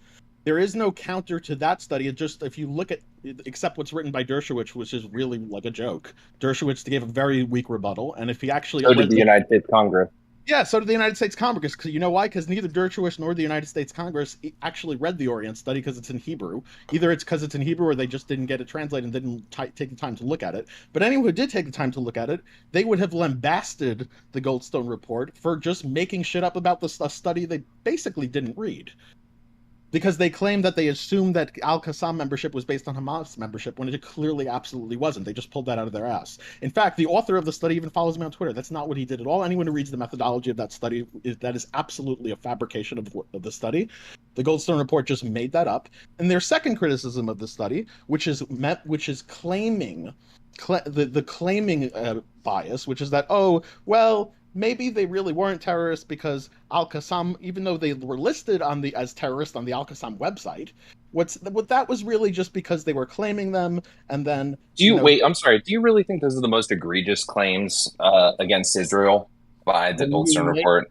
There is no counter to that study. It just, if you look at, except what's written by Dershowitz, which is really like a joke. Dershowitz gave a very weak rebuttal, and if he actually so did the United States Congress. Yeah, so did the United States Congress. Because you know why? Because neither Dershowitz nor the United States Congress actually read the Orient study because it's in Hebrew. Either it's because it's in Hebrew or they just didn't get it translated and didn't take the time to look at it. But anyone who did take the time to look at it, they would have lambasted the Goldstone report for just making shit up about the study they basically didn't read. Because they claimed that they assumed that Al-Qassam membership was based on Hamas membership, when it clearly absolutely wasn't. They just pulled that out of their ass. In fact, the author of the study even follows me on Twitter. That's not what he did at all. Anyone who reads the methodology of that study, that is absolutely a fabrication of the study. The Goldstone report just made that up. And their second criticism of the study, which is claiming the claiming bias, which is that, oh, well, maybe they really weren't terrorists because Al-Qassam, even though they were listed as terrorists on the Al-Qassam website, what that was really just because they were claiming them, and then... Wait, I'm sorry, do you really think those are the most egregious claims against Israel by the Goldstone report?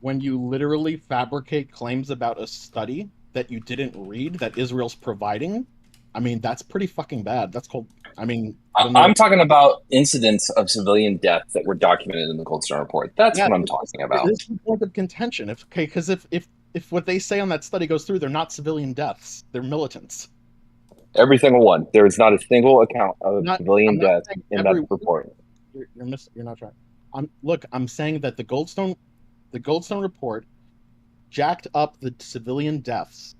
When you literally fabricate claims about a study that you didn't read, that Israel's providing, I mean, that's pretty fucking bad. That's called... I'm talking about incidents of civilian deaths that were documented in the Goldstone report. That's what I'm talking about. This is the point of contention. Because if what they say on that study goes through, they're not civilian deaths. They're militants. Every single one. There is not a single account of civilian death in that report. You're not trying. I'm saying that the Goldstone report jacked up the civilian deaths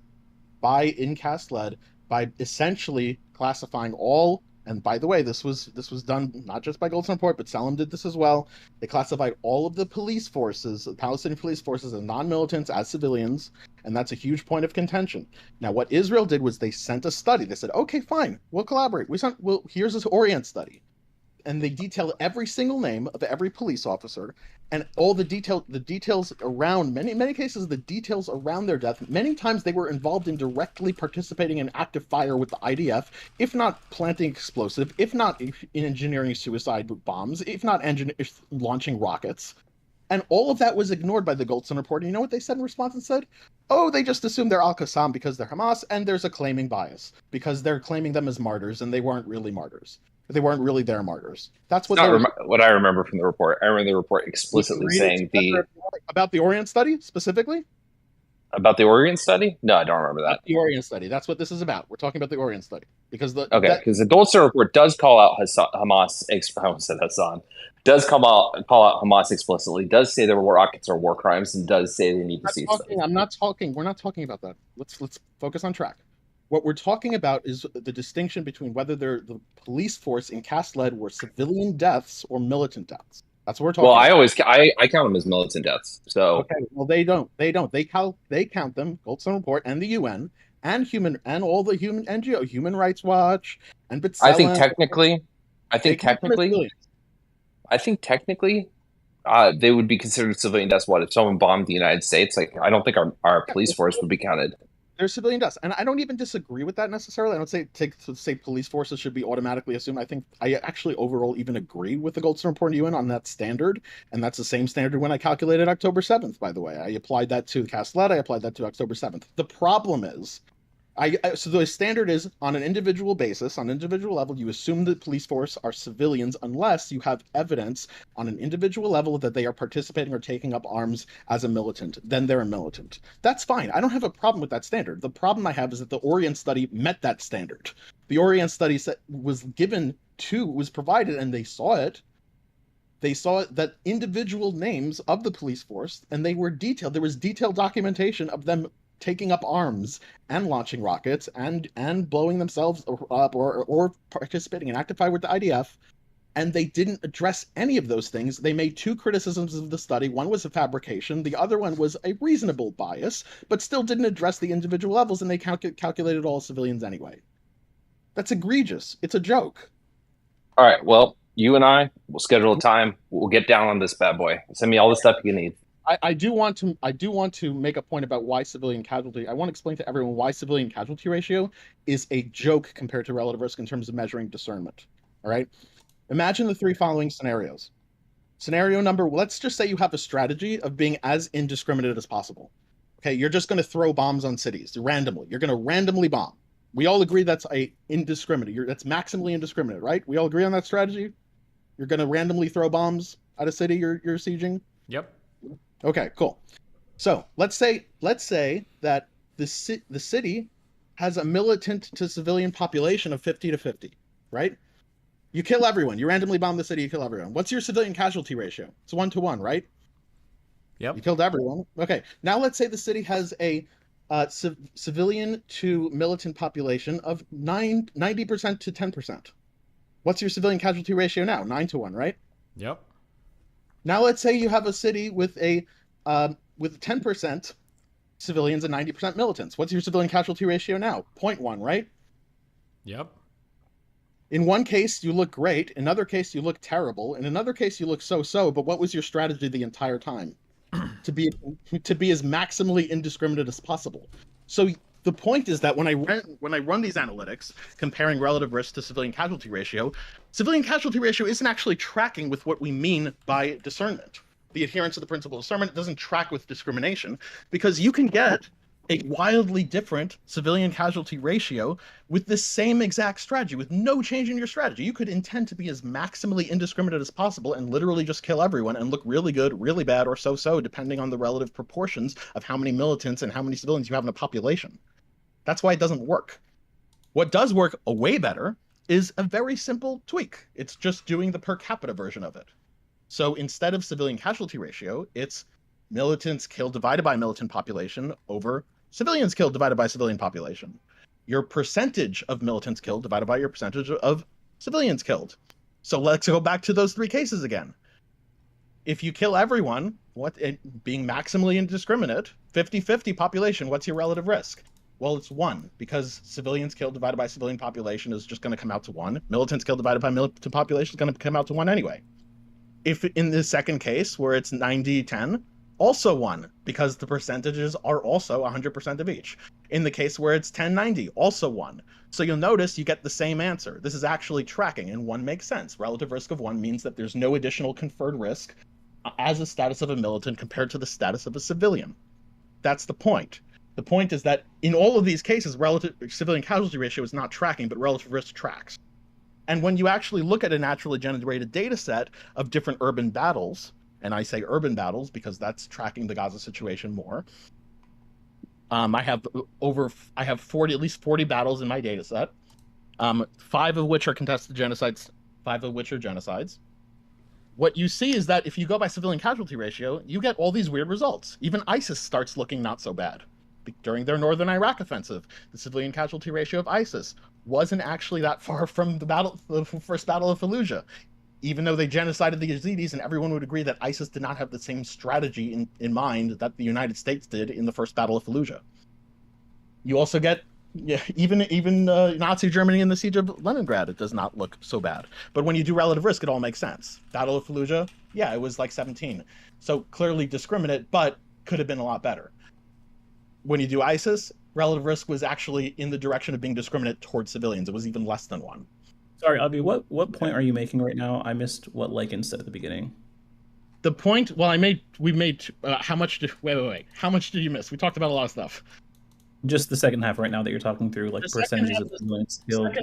in Cast-Led by essentially classifying all. And by the way, this was done not just by Goldstone Report, but Salem did this as well. They classified all of the police forces, the Palestinian police forces, as non-militants, as civilians, and that's a huge point of contention. Now, what Israel did was they sent a study. They said, okay, fine, we'll collaborate. Here's this Orient study. And they detail every single name of every police officer and all the details around, many cases, the details around their death. Many times they were involved in directly participating in active fire with the IDF, if not planting explosive, if not in engineering suicide bombs, if not launching rockets. And all of that was ignored by the Goldstone Report. And you know what they said in response? And said, oh, they just assume they're Al-Qassam because they're Hamas, and there's a claiming bias because they're claiming them as martyrs, and they weren't really martyrs. They weren't really their martyrs. That's what what I remember from the report. I remember the report explicitly saying about the Orient study specifically. About the Orient study? No, I don't remember that. The Orient study. That's what this is about. We're talking about the Orient study because the Goldstone Report does call out Hamas. I almost said Hassan. Does call out Hamas explicitly. Does say there were rockets or war crimes, and does say they need to cease. I'm not talking. We're not talking about that. Let's focus on track. What we're talking about is the distinction between whether the police force in Cast-Led were civilian deaths or militant deaths. That's what we're talking about. I count them as militant deaths. So okay, well they don't. They count them. Goldstone Report and the UN and all the human NGO, Human Rights Watch and B'Tselem. I think technically, they would be considered civilian deaths. What if someone bombed the United States? Like I don't think our police force would be counted. They're civilian deaths, and I don't even disagree with that necessarily. I don't say police forces should be automatically assumed. I think I actually overall even agree with the Goldstone Report and UN on that standard, and that's the same standard when I calculated October 7th, by the way. I applied that to Cast-Led, I applied that to October 7th. The problem is, so the standard is on an individual basis, on an individual level, you assume the police force are civilians unless you have evidence on an individual level that they are participating or taking up arms as a militant. Then they're a militant. That's fine. I don't have a problem with that standard. The problem I have is that the Orient study met that standard. The Orient study was provided, and they saw it. They saw that individual names of the police force, and they were detailed. There was detailed documentation of them taking up arms and launching rockets and blowing themselves up or participating in active fire with the IDF, and they didn't address any of those things. They made two criticisms of the study. One was a fabrication. The other one was a reasonable bias, but still didn't address the individual levels, and they calculated all civilians anyway. That's egregious. It's a joke. All right, well, you and I will schedule a time. We'll get down on this bad boy. Send me all the stuff you need. I do want to make a point about why civilian casualty. I want to explain to everyone why civilian casualty ratio is a joke compared to relative risk in terms of measuring discernment. All right. Imagine the three following scenarios. Scenario number, let's just say you have a strategy of being as indiscriminate as possible. Okay, you're just going to throw bombs on cities randomly. You're going to randomly bomb. We all agree that's indiscriminate. That's maximally indiscriminate, right? We all agree on that strategy. You're going to randomly throw bombs at a city you're sieging. Yep. Okay, cool. So let's say that the city has a militant to civilian population of 50-50, right? You kill everyone. You randomly bomb the city, you kill everyone. What's your civilian casualty ratio? It's 1-to-1, right? Yep. You killed everyone. Okay. Now let's say the city has a civilian to militant population of 90% to 10%. What's your civilian casualty ratio now? 9-to-1, right? Yep. Now let's say you have a city with 10% civilians and 90% militants. What's your civilian casualty ratio now? 0.1, right? Yep. In one case, you look great. In another case, you look terrible. In another case, you look so-so. But what was your strategy the entire time? to be as maximally indiscriminate as possible. So the point is that when I run these analytics, comparing relative risk to civilian casualty ratio isn't actually tracking with what we mean by discernment. The adherence to the principle of discernment doesn't track with discrimination, because you can get a wildly different civilian casualty ratio with the same exact strategy, with no change in your strategy. You could intend to be as maximally indiscriminate as possible and literally just kill everyone and look really good, really bad, or so-so, depending on the relative proportions of how many militants and how many civilians you have in a population. That's why it doesn't work. What does work way better is a very simple tweak. It's just doing the per capita version of it. So instead of civilian casualty ratio, it's militants killed divided by militant population over civilians killed divided by civilian population. Your percentage of militants killed divided by your percentage of civilians killed. So let's go back to those 3 cases again. If you kill everyone, being maximally indiscriminate, 50-50 population, what's your relative risk? Well, it's 1, because civilians killed divided by civilian population is just going to come out to 1. Militants killed divided by militant population is going to come out to 1 anyway. If in the second case, where it's 90-10, also 1, because the percentages are also 100% of each. In the case where it's 10-90, also 1. So you'll notice you get the same answer. This is actually tracking, and 1 makes sense. Relative risk of 1 means that there's no additional conferred risk as a status of a militant compared to the status of a civilian. That's the point. The point is that in all of these cases, relative civilian casualty ratio is not tracking, but relative risk tracks. And when you actually look at a naturally generated data set of different urban battles, and I say urban battles because that's tracking the Gaza situation more, I have at least 40 battles in my data set, 5 of which are contested genocides, 5 of which are genocides. What you see is that if you go by civilian casualty ratio, you get all these weird results. Even ISIS starts looking not so bad. During their northern Iraq offensive, the civilian casualty ratio of ISIS wasn't actually that far from the first battle of Fallujah, even though they genocided the Yazidis, and everyone would agree that ISIS did not have the same strategy in mind that the United States did in the first battle of Fallujah. You also get even Nazi Germany in the siege of Leningrad, it does not look so bad. But when you do relative risk, it all makes sense. Battle of Fallujah, yeah, it was like 17. So clearly discriminate, but could have been a lot better. When you do ISIS, relative risk was actually in the direction of being discriminate towards civilians. It was even less than 1. Sorry, Avi, what point are you making right now? I missed what Lakin said at the beginning. The point, well, how much wait. How much did you miss? We talked about a lot of stuff. Just the second half right now that you're talking through, like percentages of civilians killed.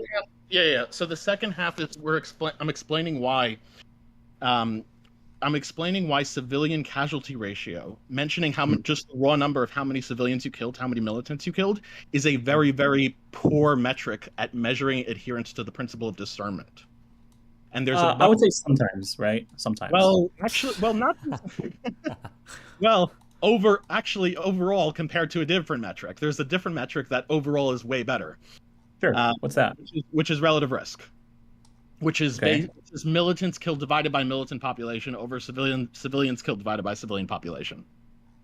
Yeah. So the second half is I'm explaining why. I'm explaining why civilian casualty ratio, mentioning how just the raw number of how many civilians you killed, how many militants you killed, is a very, very poor metric at measuring adherence to the principle of discernment. And there's I would say sometimes, right? Sometimes. Well, actually, not. Overall, compared to a different metric, there's a different metric that overall is way better. Sure. What's that? Which is relative risk. Which is militants killed divided by militant population over civilians killed divided by civilian population.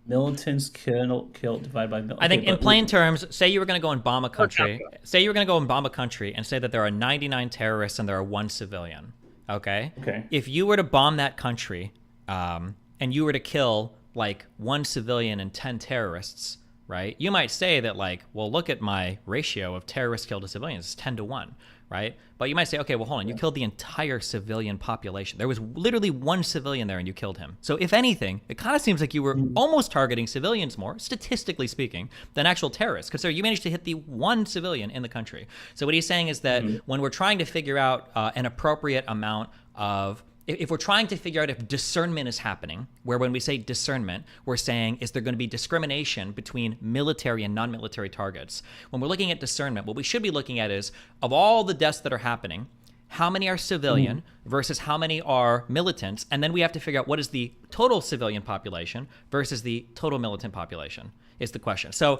Militants killed divided by militant. I think in plain terms, say you were going to go and bomb a country. Say you were going to go and bomb a country and say that there are 99 terrorists and there are 1 civilian. Okay. If you were to bomb that country, and you were to kill like 1 civilian and 10 terrorists, right? You might say that like, well, look at my ratio of terrorists killed to civilians, it's 10-1. Right? But you might say, okay, well, hold on. You killed the entire civilian population. There was literally 1 civilian there and you killed him. So if anything, it kind of seems like you were almost targeting civilians more, statistically speaking, than actual terrorists. Because you managed to hit the 1 civilian in the country. So what he's saying is that when we're trying to figure out an appropriate amount of, if we're trying to figure out if discernment is happening, where when we say discernment, we're saying, is there going to be discrimination between military and non-military targets? When we're looking at discernment, what we should be looking at is, of all the deaths that are happening, how many are civilian versus how many are militants? And then we have to figure out what is the total civilian population versus the total militant population is the question. So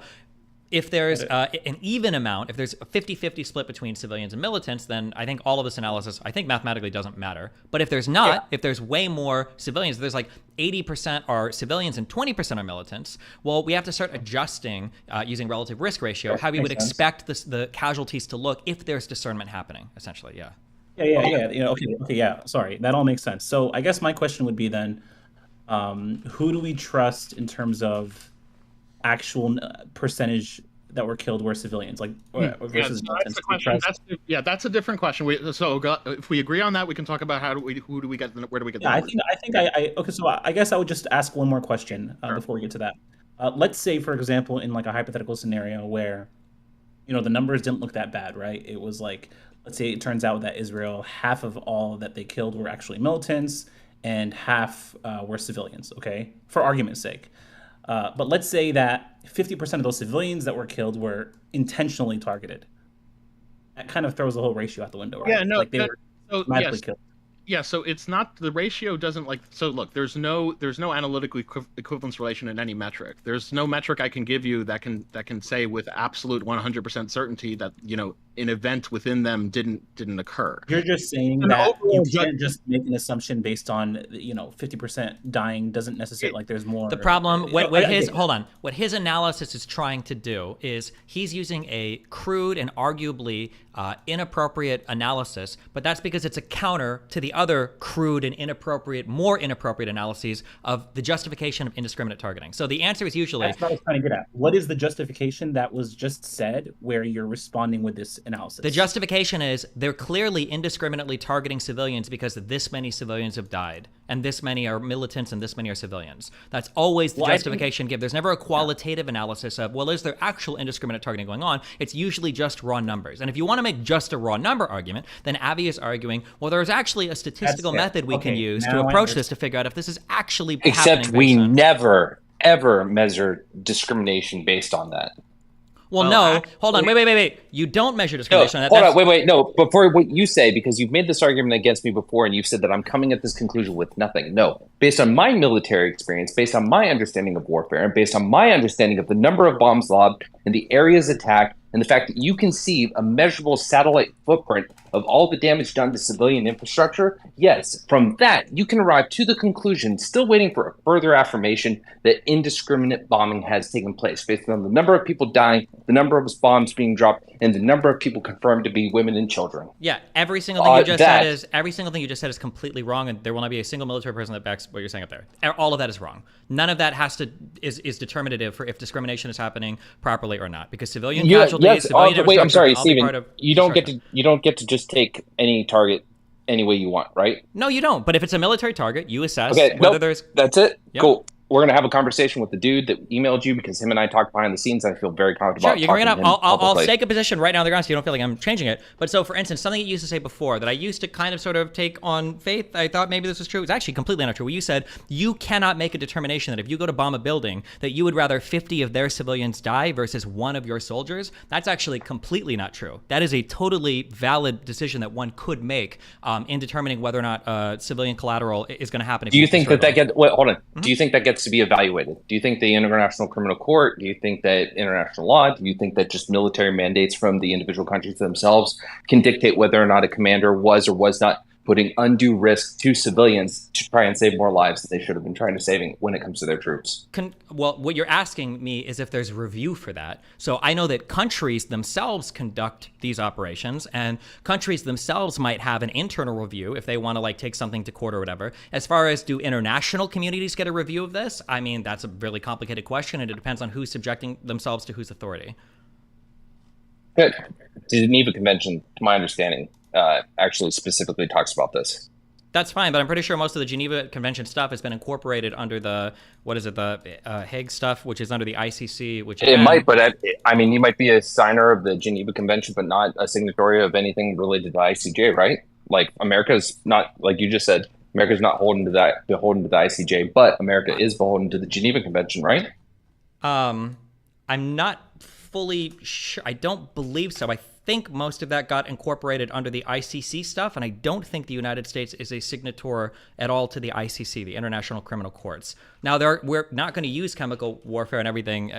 if there's an even amount, if there's a 50-50 split between civilians and militants, then I think all of this analysis, I think mathematically doesn't matter. But if there's not, if there's way more civilians, there's like 80% are civilians and 20% are militants, well, we have to start adjusting using relative risk ratio, how we would expect the casualties to look if there's discernment happening, essentially, Yeah. Sorry, that all makes sense. So I guess my question would be then, who do we trust in terms of actual percentage that were killed were civilians, like versus that's the question. That's a different question. If we agree on that, we can talk about who do we get, where do we get? I think okay. So I guess I would just ask one more question before we get to that. Let's say, for example, in like a hypothetical scenario where, the numbers didn't look that bad, right? It was like, let's say it turns out that Israel, half of all that they killed were actually militants, and half were civilians. Okay, for argument's sake. But let's say that 50% of those civilians that were killed were intentionally targeted. That kind of throws the whole ratio out the window, right? Yeah, no. Like they were automatically killed. Yeah, so it's not, the ratio doesn't like, so look, there's no analytical equivalence relation in any metric. There's no metric I can give you that can say with absolute 100% certainty that, you know, an event within them didn't occur. You're just saying And that you overall can't just make an assumption based on, you know, 50% dying doesn't necessarily, like there's more. The problem, what his analysis is trying to do is he's using a crude and arguably inappropriate analysis, but that's because it's a counter to the other crude and inappropriate, more inappropriate analyses of the justification of indiscriminate targeting. So the answer is usually... That's what I was trying to get at. What is the justification that was just said where you're responding with this analysis? The justification is they're clearly indiscriminately targeting civilians because this many civilians have died, and this many are militants and this many are civilians. That's always the justification given. There's never a qualitative analysis of, well, is there actual indiscriminate targeting going on? It's usually just raw numbers. And if you want to make just a raw number argument, then Avi is arguing, well, there's actually a statistical method we can use to approach this to figure out if this is actually happening. Except we never, ever measure discrimination based on that. Well, no. Hold on. Wait. You don't measure discrimination on that. Hold on. Wait. No. Before what you say, because you've made this argument against me before, and you've said that I'm coming at this conclusion with nothing. No. Based on my military experience, based on my understanding of warfare, and based on my understanding of the number of bombs lobbed and the areas attacked, and the fact that you can see a measurable satellite footprint of all the damage done to civilian infrastructure, yes, from that, you can arrive to the conclusion, still waiting for a further affirmation, that indiscriminate bombing has taken place based on the number of people dying, the number of bombs being dropped, and the number of people confirmed to be women and children. Yeah, every single thing you just said is completely wrong, and there will not be a single military person that backs what you're saying up there. All of that is wrong. None of that is determinative for if discrimination is happening properly or not, because civilian casualties. Yes. Wait, I'm sorry, Stephen. You don't get to just take any target any way you want, right? No, you don't. But if it's a military target, you assess whether there's. That's it. Yep. Cool. We're gonna have a conversation with the dude that emailed you because him and I talked behind the scenes. And I feel very comfortable. Sure, you can bring it up. I'll take a position right now on the ground so you don't feel like I'm changing it. But so, for instance, something you used to say before that I used to kind of sort of take on faith, I thought maybe this was true. It's actually completely not true. What you said, you cannot make a determination that if you go to bomb a building, that you would rather 50 of their civilians die versus one of your soldiers. That's actually completely not true. That is a totally valid decision that one could make in determining whether or not civilian collateral is going to happen. Do you think that gets? Wait, hold on. Mm-hmm. Do you think that gets to be evaluated? Do you think the International Criminal Court, do you think that international law, do you think that just military mandates from the individual countries themselves can dictate whether or not a commander was or was not putting undue risk to civilians to try and save more lives than they should have been trying to saving when it comes to their troops? Well, what you're asking me is if there's review for that. So I know that countries themselves conduct these operations, and countries themselves might have an internal review if they want to like take something to court or whatever. As far as do international communities get a review of this? I mean, that's a really complicated question, and it depends on who's subjecting themselves to whose authority. Good. The Geneva Convention, to my understanding, actually specifically talks about this. That's fine, but I'm pretty sure most of the Geneva Convention stuff has been incorporated under the, the Hague stuff, which is under the ICC, which it might, but I mean, you might be a signer of the Geneva Convention, but not a signatory of anything related to ICJ, right? Like America's not, like you just said, America's not beholden to the ICJ, but America is beholden to the Geneva Convention, right? I'm not fully sure. I don't believe so. I think most of that got incorporated under the ICC stuff, and I don't think the United States is a signator at all to the ICC, the International Criminal Courts. Now, we're not going to use chemical warfare and everything,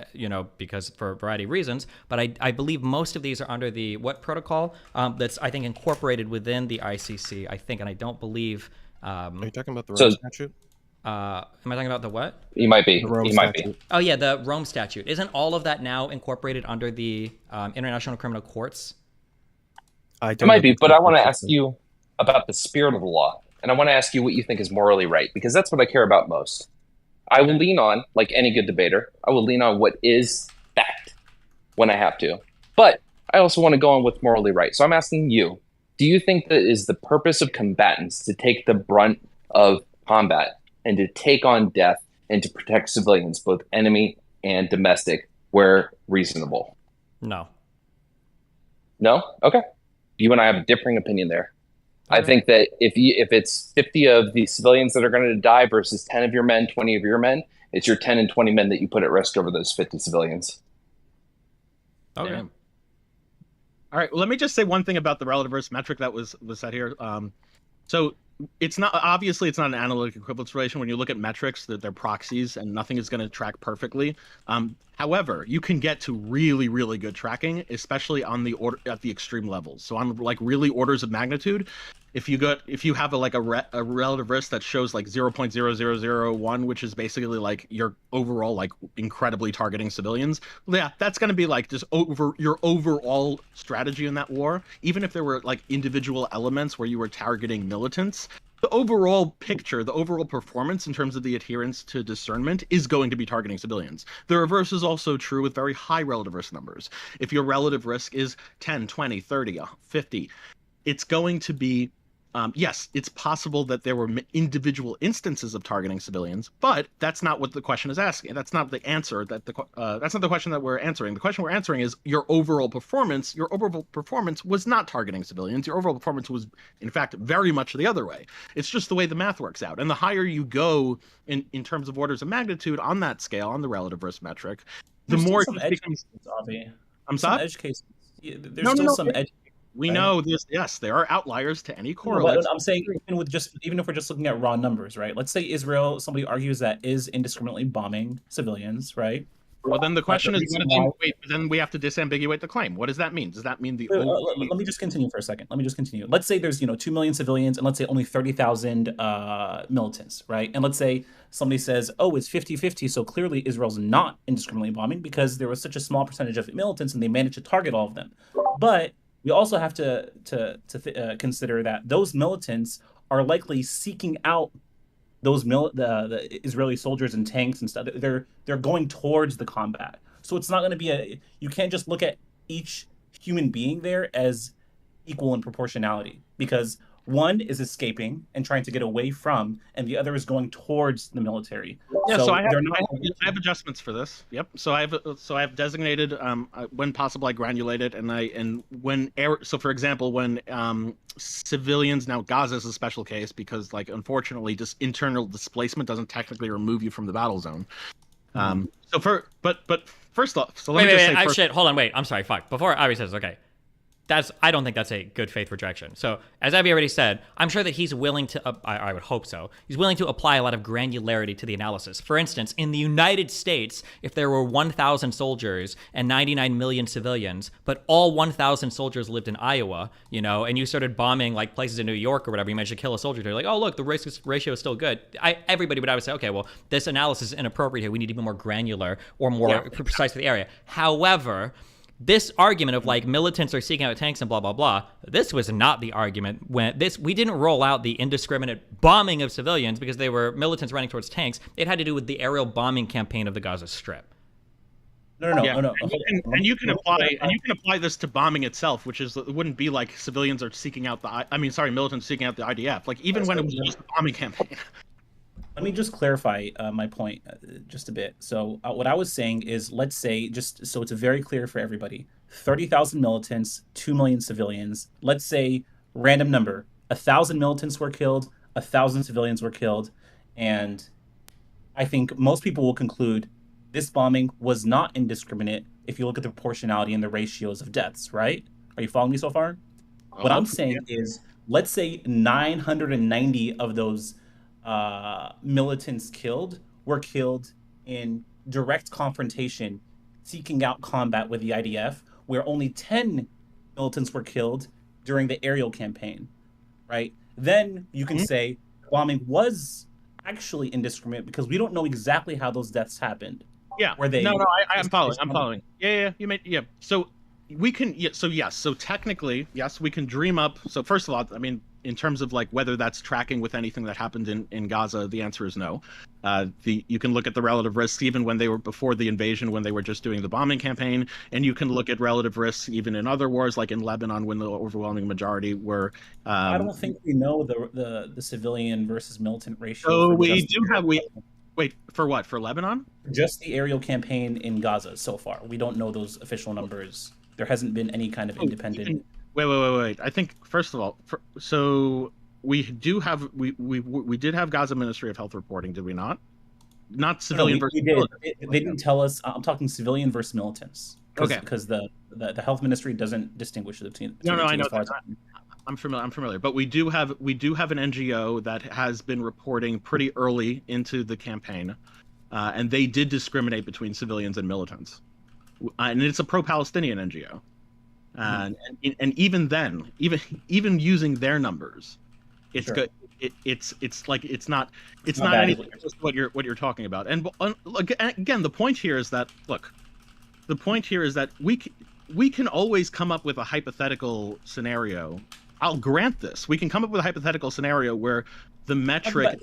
because for a variety of reasons, but I believe most of these are under the what protocol that's, I think, incorporated within the ICC, I think, and I don't believe... are you talking about the Rome statute? Am I talking about the what? You might be. You might be. Oh yeah, the Rome Statute. Isn't all of that now incorporated under the International Criminal Courts? It might be, but I want to ask you about the spirit of the law, and I want to ask you what you think is morally right, because that's what I care about most. I will lean on, like any good debater, I will lean on what is fact when I have to, but I also want to go on what's morally right. So I'm asking you, do you think that is the purpose of combatants to take the brunt of combat and to take on death and to protect civilians, both enemy and domestic, where reasonable? No. No? Okay. You and I have a differing opinion there. Okay. I think that if it's 50 of the civilians that are going to die versus 10 of your men, 20 of your men, it's your 10 and 20 men that you put at risk over those 50 civilians. Okay. Yeah. All right. Well, let me just say one thing about the relative risk metric that was said here. So it's not obviously it's not an analytic equivalence relation. When you look at metrics, that they're proxies, and nothing is going to track perfectly. However, you can get to really, really good tracking, especially on the order at the extreme levels. So on like really orders of magnitude, if you have a relative risk that shows like 0.0001, which is basically like your overall like incredibly targeting civilians, yeah, that's going to be like just over your overall strategy in that war. Even if there were like individual elements where you were targeting militants, the overall picture, the overall performance in terms of the adherence to discernment is going to be targeting civilians. The reverse is also true with very high relative risk numbers. If your relative risk is 10, 20, 30, 50, it's going to be yes, it's possible that there were individual instances of targeting civilians, but that's not what the question is asking. That's not the answer. That's not the question that we're answering. The question we're answering is your overall performance. Your overall performance was not targeting civilians. Your overall performance was, in fact, very much the other way. It's just the way the math works out. And the higher you go in terms of orders of magnitude on that scale, on the relative risk metric, the more some it edge becomes. cases, Avi. I'm Some sorry? edge cases. There's still some edge. We right? know this. Yes, there are outliers to any No, correlates. but I'm saying even if we're just looking at raw numbers, right? Let's say Israel, somebody argues that is indiscriminately bombing civilians, right? Well, then the question is, reason why- then we have to disambiguate the claim. What does that mean? Does that mean the Let me just continue for a second. Let me just continue. Let's say there's 2 million civilians, and let's say only 30,000 militants, right? And let's say somebody says, oh, it's 50-50, so clearly Israel's not indiscriminately bombing because there was such a small percentage of militants, and they managed to target all of them. But we also have to consider that those militants are likely seeking out those the Israeli soldiers and tanks and stuff. They're going towards the combat. So it's not going to be you can't just look at each human being there as equal in proportionality, because one is escaping and trying to get away from, and the other is going towards the military. Yeah, so I they're not. have adjustments for this. Yep. So I have designated when possible I granulate it, so for example when civilians, now Gaza is a special case because like unfortunately just internal displacement doesn't technically remove you from the battle zone. But first off, so let me just say shit, hold on, wait, I'm sorry, fuck. Before Avi says, okay, I don't think that's a good faith rejection. So as Avi already said, I'm sure that he's willing to, I would hope so, he's willing to apply a lot of granularity to the analysis. For instance, in the United States, if there were 1,000 soldiers and 99 million civilians, but all 1,000 soldiers lived in Iowa, and you started bombing like places in New York or whatever, you managed to kill a soldier, they're like, oh look, the ratio is still good. Everybody would say, okay, well, this analysis is inappropriate here. We need to be more granular or more precise for the area. However, this argument of like militants are seeking out tanks and blah, blah, blah, this was not the argument we didn't roll out the indiscriminate bombing of civilians because they were militants running towards tanks. It had to do with the aerial bombing campaign of the Gaza Strip. No. And you can apply this to bombing itself, which is, it wouldn't be like civilians are seeking out militants seeking out the IDF. Like even when it was just a bombing campaign. Let me just clarify my point just a bit. So what I was saying is, let's say, just so it's very clear for everybody, 30,000 militants, 2 million civilians. Let's say, random number, 1,000 militants were killed, 1,000 civilians were killed. And I think most people will conclude this bombing was not indiscriminate if you look at the proportionality and the ratios of deaths, right? Are you following me so far? What I'm saying is, let's say 990 of those militants were killed in direct confrontation, seeking out combat with the IDF, where only 10 militants were killed during the aerial campaign, right? Then you can say bombing was actually indiscriminate because we don't know exactly how those deaths happened. Yeah. I'm following. Yeah. So we can. Yeah. So yes. So technically, yes, we can dream up. So first of all, I mean, in terms of like whether that's tracking with anything that happened in Gaza, the answer is no. You can look at the relative risks even when they were before the invasion, when they were just doing the bombing campaign, and you can look at relative risks even in other wars, like in Lebanon, when the overwhelming majority were. I don't think we know the civilian versus militant ratio. So wait, for what? For Lebanon? Just the aerial campaign in Gaza so far. We don't know those official numbers. There hasn't been any kind of independent. Wait. I think first of all, so we do have we did have Gaza Ministry of Health reporting, did we not? Not civilian versus militants. They didn't tell us. I'm talking civilian versus militants. Okay. Because the health ministry doesn't distinguish between. No, I know that. I'm familiar, but we do have an NGO that has been reporting pretty early into the campaign, and they did discriminate between civilians and militants, and it's a pro-Palestinian NGO, and even then, even using their numbers, it's good. It's like it's not anything close to what you're talking about. And again, the point here is that we can always come up with a hypothetical scenario. I'll grant this. We can come up with a hypothetical scenario where the metric.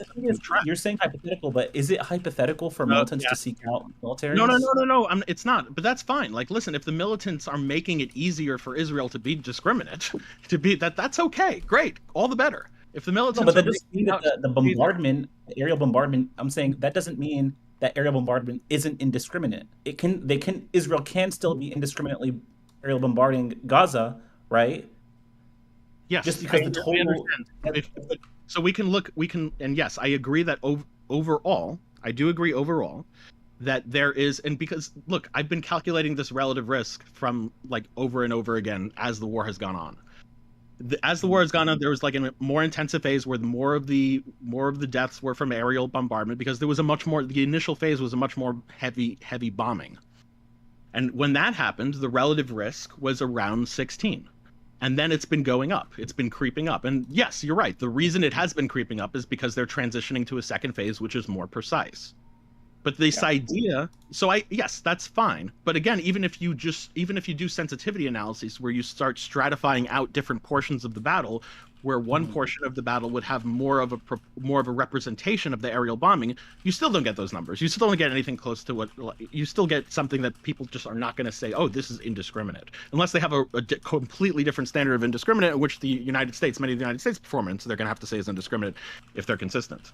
You're saying hypothetical, but is it hypothetical for militants to seek out military? No. It's not. But that's fine. Like, listen, if the militants are making it easier for Israel to be discriminate, that's okay. Great, all the better. If the militants, but that doesn't mean that the bombardment, the aerial bombardment. I'm saying that doesn't mean that aerial bombardment isn't indiscriminate. Israel can still be indiscriminately aerial bombarding Gaza, right? Yes, just because the total. So we can, and yes, I agree that overall, I do agree overall that there is, and because look, I've been calculating this relative risk from like over and over again as the war has gone on. As the war has gone on, there was like a more intensive phase where more of the deaths were from aerial bombardment because there was the initial phase was a much more heavy bombing. And when that happened, the relative risk was around 16. And then it's been going up. It's been creeping up. And yes, you're right. The reason it has been creeping up is because they're transitioning to a second phase, which is more precise. But this idea, yes, that's fine. But again, even if you do sensitivity analyses where you start stratifying out different portions of the battle, where one portion of the battle would have more of a representation of the aerial bombing, you still don't get those numbers. You still don't get anything close to what you still get something that people just are not going to say, oh, this is indiscriminate, unless they have a completely different standard of indiscriminate, which many of the United States performance, they're going to have to say is indiscriminate if they're consistent.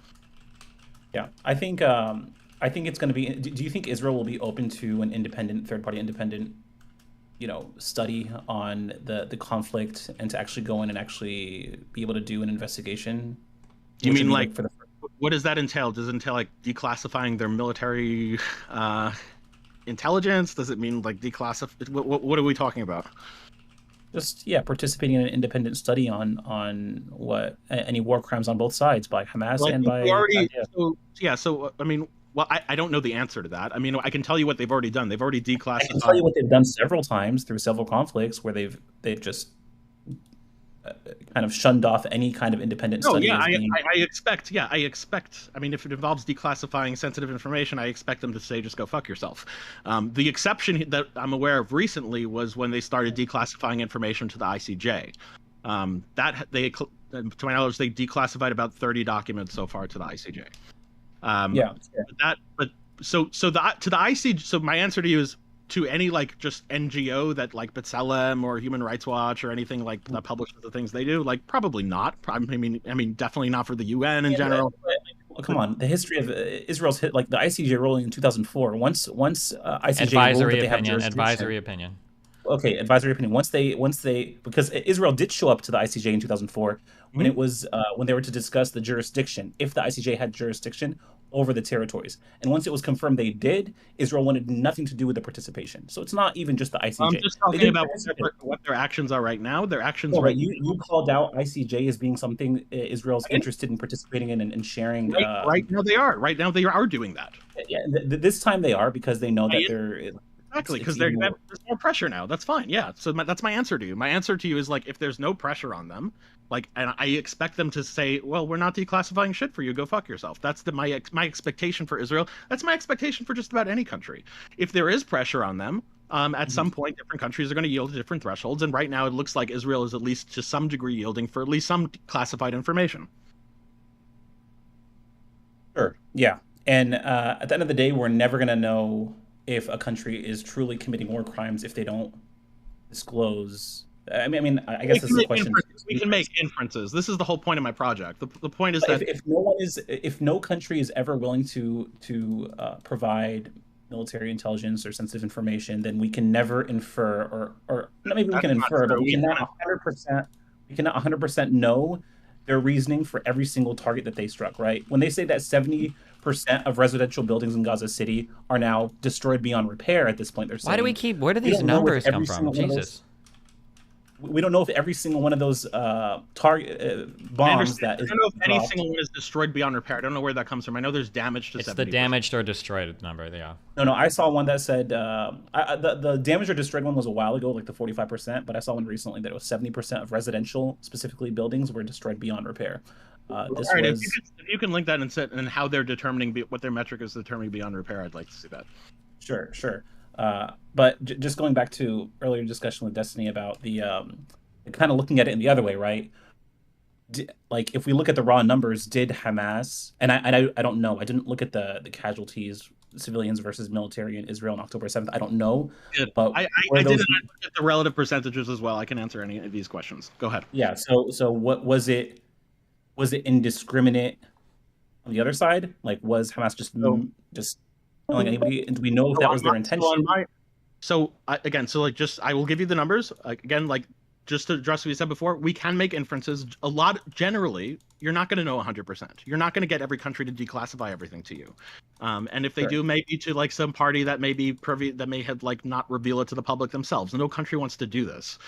Yeah, I think it's going to be. Do you think Israel will be open to an third-party independent, study on the conflict and to actually go in and actually be able to do an investigation? You mean like what does that entail? Does it entail like declassifying their military intelligence? Does it mean like declassify? What are we talking about? Just participating in an independent study on what any war crimes on both sides by Hamas and by. So I mean. Well, I don't know the answer to that. I mean, I can tell you what they've already done. They've already declassified. I can tell you what they've done several times through several conflicts where they've just kind of shunned off any kind of independent study. I expect. I mean, if it involves declassifying sensitive information, I expect them to say, just go fuck yourself. The exception that I'm aware of recently was when they started declassifying information to the ICJ. To my knowledge, they declassified about 30 documents so far to the ICJ. So to the ICJ. So my answer to you is to any like just NGO that like B'Tselem or Human Rights Watch or anything like that publishes the things they do. Like probably not. I mean, definitely not for the UN in general. Well, come on, the history of Israel's hit like the ICJ ruling in 2004. Once ICJ advisory ruled that opinion. Advisory opinion. Okay, advisory opinion. Once they because Israel did show up to the ICJ in 2004 when it was when they were to discuss the jurisdiction, if the ICJ had jurisdiction over the territories. And once it was confirmed they did, Israel wanted nothing to do with the participation. So it's not even just the ICJ. I'm just talking about what their actions are right now. Their actions right. You called out ICJ as being something Israel's interested in participating in and sharing. Right now they are. Right now they are doing that. Yeah, this time they are because they know that they're. Exactly, because there's more pressure now. That's fine. Yeah. So that's my answer to you. My answer to you is like, if there's no pressure on them, like, and I expect them to say, well, we're not declassifying shit for you. Go fuck yourself. That's my expectation for Israel. That's my expectation for just about any country. If there is pressure on them, at some point, different countries are going to yield to different thresholds. And right now, it looks like Israel is at least to some degree yielding for at least some classified information. Sure. Yeah. And at the end of the day, we're never going to know if a country is truly committing war crimes if they don't disclose. I guess this is the question. We can make inferences. This is the whole point of my project. The point is that if no country is ever willing to provide military intelligence or sensitive information, then we can never infer, or maybe we can infer, but we cannot 100% know their reasoning for every single target that they struck. Right? When they say that 70% of residential buildings in Gaza City are now destroyed beyond repair at this point, they're saying. Where do these numbers come from? Jesus. we don't know if every single one of those bombs that I is don't know if any dropped- single one is destroyed beyond repair. I don't know where that comes from. I know there's damage to It's 70%. the damaged or destroyed number. Yeah. No, I saw one that said the damaged or destroyed one was a while ago, like the 45%. But I saw one recently that it was 70% of residential, specifically buildings, were destroyed beyond repair. This All right, was if you can link that and how they're determining what their metric is determining beyond repair, I'd like to see that. sure. But just going back to earlier discussion with Destiny about the kind of looking at it in the other way, right? Like if we look at the raw numbers, did Hamas and I don't know. I didn't look at the casualties, civilians versus military in Israel on October 7th. I don't know. Good. But I didn't look at the relative percentages as well. I can answer any of these questions. Go ahead. Yeah. So what was it? Was it indiscriminate on the other side? Like was Hamas just killing anybody? And do we know if that was their intention? I will give you the numbers again. Like just to address what you said before, we can make inferences. A lot generally, you're not going to know 100%. You're not going to get every country to declassify everything to you. And if they do, maybe to like some party that may be privy, that may have like not reveal it to the public themselves. No country wants to do this.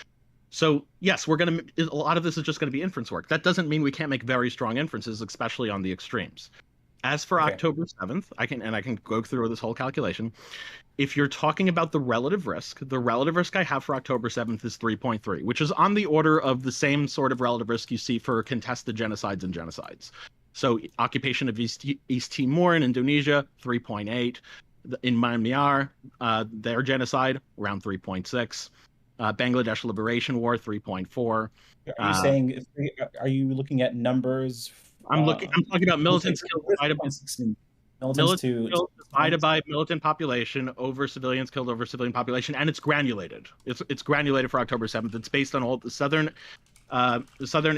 So yes, a lot of this is just going to be inference work. That doesn't mean we can't make very strong inferences, especially on the extremes. As for October 7th, I can go through this whole calculation. If you're talking about the relative risk I have for October 7th is 3.3, which is on the order of the same sort of relative risk you see for contested genocides and genocides. So occupation of East Timor in Indonesia, 3.8. In Myanmar, their genocide, around 3.6. Bangladesh Liberation War, 3.4. Are you saying? Are you looking at numbers? I'm talking about militants killed divided by militant population over civilians killed over civilian population, and it's granulated. It's granulated for October 7th. It's based on all the southern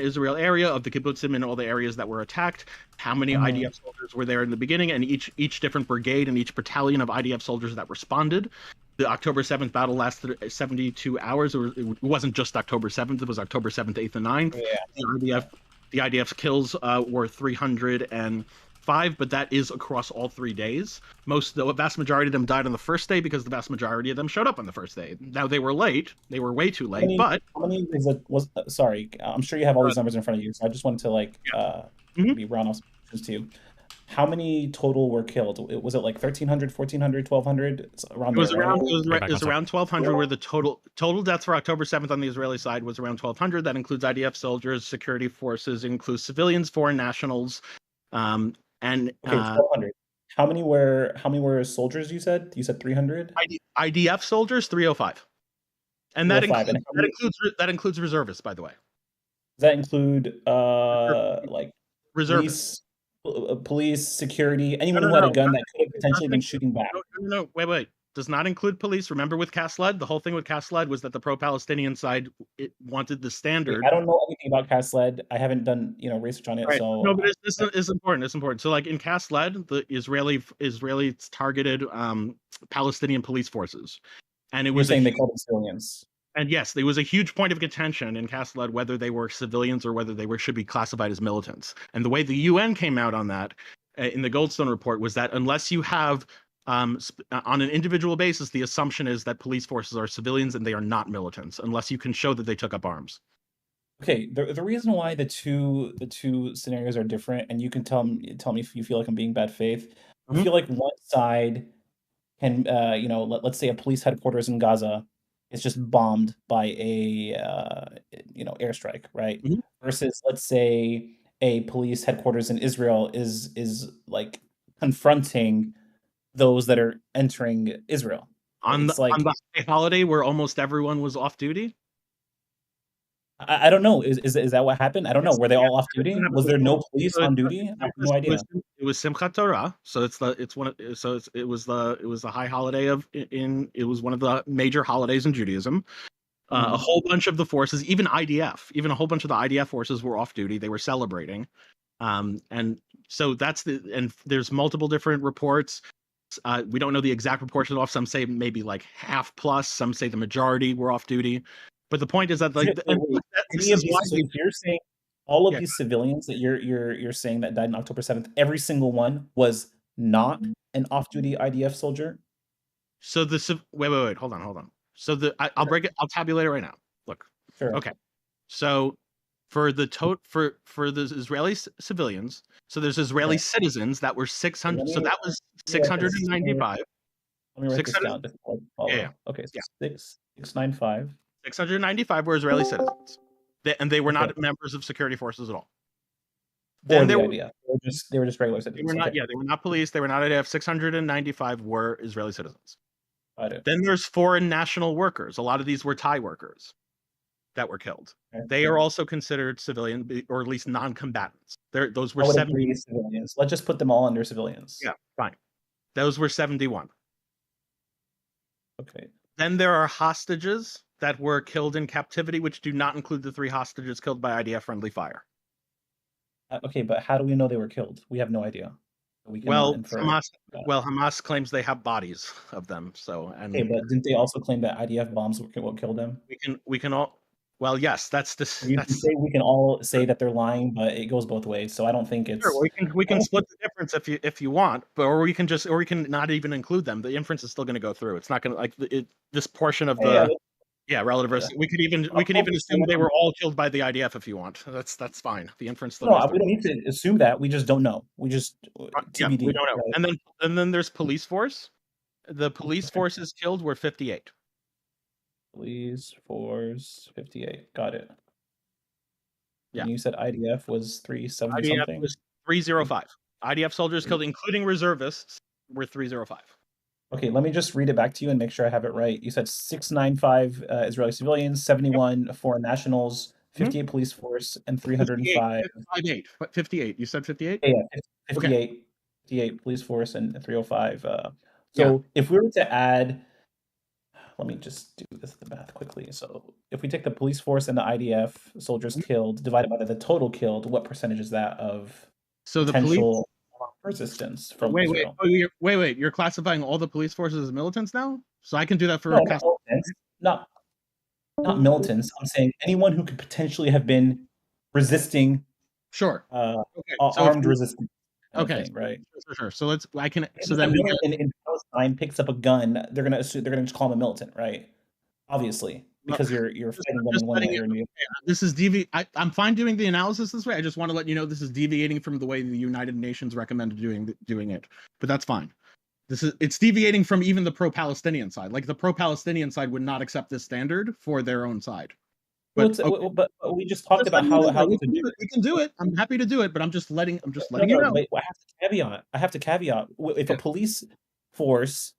Israel area of the kibbutzim and all the areas that were attacked. How many IDF soldiers were there in the beginning, and each different brigade and each battalion of IDF soldiers that responded. The October 7th battle lasted 72 hours. It wasn't just October 7th. It was October 7th, 8th, and 9th. Yeah. The IDF's kills were 305, but that is across all 3 days. The vast majority of them died on the first day because the vast majority of them showed up on the first day. Now, they were late. They were way too late, but... How many sorry, I'm sure you have all these numbers in front of you, so I just wanted to, maybe round off some questions to you. How many total were killed? Was it like 1,300, 1,400, 1,200? It was around 1,200 where the total deaths for October 7th on the Israeli side was around 1,200. That includes IDF soldiers, security forces, includes civilians, foreign nationals, and 1,200. How many were soldiers? You said 300. IDF soldiers 305, and that includes reservists, by the way. Does that include like reservists? Police, security, anyone who had a gun that could have potentially been shooting back. No, wait. Does not include police. Remember with Kasled, the whole thing with Kasled was that the pro-Palestinian side wanted the standard. I don't know anything about Kasled. I haven't done research on it. Right. So no, but it's important. It's important. So like in Kasled, the Israelis targeted Palestinian police forces, and it was saying they called them civilians. And yes, there was a huge point of contention in Kasled whether they were civilians or whether they should be classified as militants. And the way the UN came out on that in the Goldstone report was that unless you have, on an individual basis, the assumption is that police forces are civilians and they are not militants, unless you can show that they took up arms. Okay, the reason why the two scenarios are different, and you can tell me if you feel like I'm being bad faith. I feel like one side can, let's say a police headquarters in Gaza. It's just bombed by a airstrike, right? Versus, let's say, a police headquarters in Israel is like confronting those that are entering Israel. On the holiday where almost everyone was off duty? I don't know. Is that what happened? I don't know. Were they all off duty? Was there no police on duty? I have no idea. It was Simchat Torah, so it was the high holiday it was one of the major holidays in Judaism. A whole bunch of the forces, even a whole bunch of the IDF forces were off duty. They were celebrating, and so and there's multiple different reports. We don't know the exact proportion off. Some say maybe like half plus. Some say the majority were off duty. But the point is that you're saying all of these civilians that you're saying that died on October 7th, every single one was not an off-duty IDF soldier. So wait, hold on. So I'll break it. I'll tabulate it right now. Look, Sure. Okay. So for the for the Israeli civilians, so there's Israeli citizens that were 600. So that was 695. Let me write this 600. down to follow. Yeah. Okay, so Yeah. 695. 695 were Israeli citizens, and they were Okay. not members of security forces at all. Or Then the there were, idea. They were just regular they citizens. were not. Okay. Yeah, they were not police. They were not IDF. 695 were Israeli citizens. Got it. Then there's foreign national workers. A lot of these were Thai workers that were killed. Okay. They are also considered civilian, or at least non-combatants. Those were I would 70. agree civilians. Let's just put them all under civilians. Yeah, fine. Those were 71. Okay. Then there are hostages that were killed in captivity, which do not include the 3 hostages killed by IDF friendly fire. Okay, but how do we know they were killed? We have no idea. We cannot Well, infer. Hamas claims they have bodies of them. So, and Okay, but didn't they also claim that IDF bombs were what killed them? we can all. Well, yes, that's this. We can all say that they're lying, but it goes both ways. So I don't think it's. Sure, we can split the difference if you want, but or we can not even include them. The inference is still going to go through. It's not going to like this portion of the relative risk. We could even assume they were all killed by the IDF if you want. That's fine. The inference still. No, we don't need to assume that. We just don't know. We just TBD. We don't know. Right? And then there's police force. The police forces killed were 58. Police force 58. Got it. Yeah. And you said IDF was 370 IDF something? was 305. IDF soldiers killed, including reservists, were 305. Okay, let me just read it back to you and make sure I have it right. You said 695 Israeli civilians, 71 foreign nationals, 58 police force, and 305. 58. You said 58? Yeah, 58. 58 police force and 305. So if we were to add, let me just do the math quickly. So if we take the police force and the IDF soldiers killed, divided by the total killed, what percentage is that of potential resistance from Israel? Wait. You're classifying all the police forces as militants now? So I can do that for not militants. I'm saying anyone who could potentially have been resisting. Sure. Armed resistance. Okay. Right. Sure. So then in Palestine picks up a gun, they're gonna just call him a militant, right? Obviously, because you're fighting them in one way or another. This is I'm fine doing the analysis this way. I just want to let you know this is deviating from the way the United Nations recommended doing it. But that's fine. It's deviating from even the pro-Palestinian side. Like the pro-Palestinian side would not accept this standard for their own side. But we just talked about how we can do it. I'm happy to do it, but I'm just letting you know. Wait, I have to caveat. If a police force,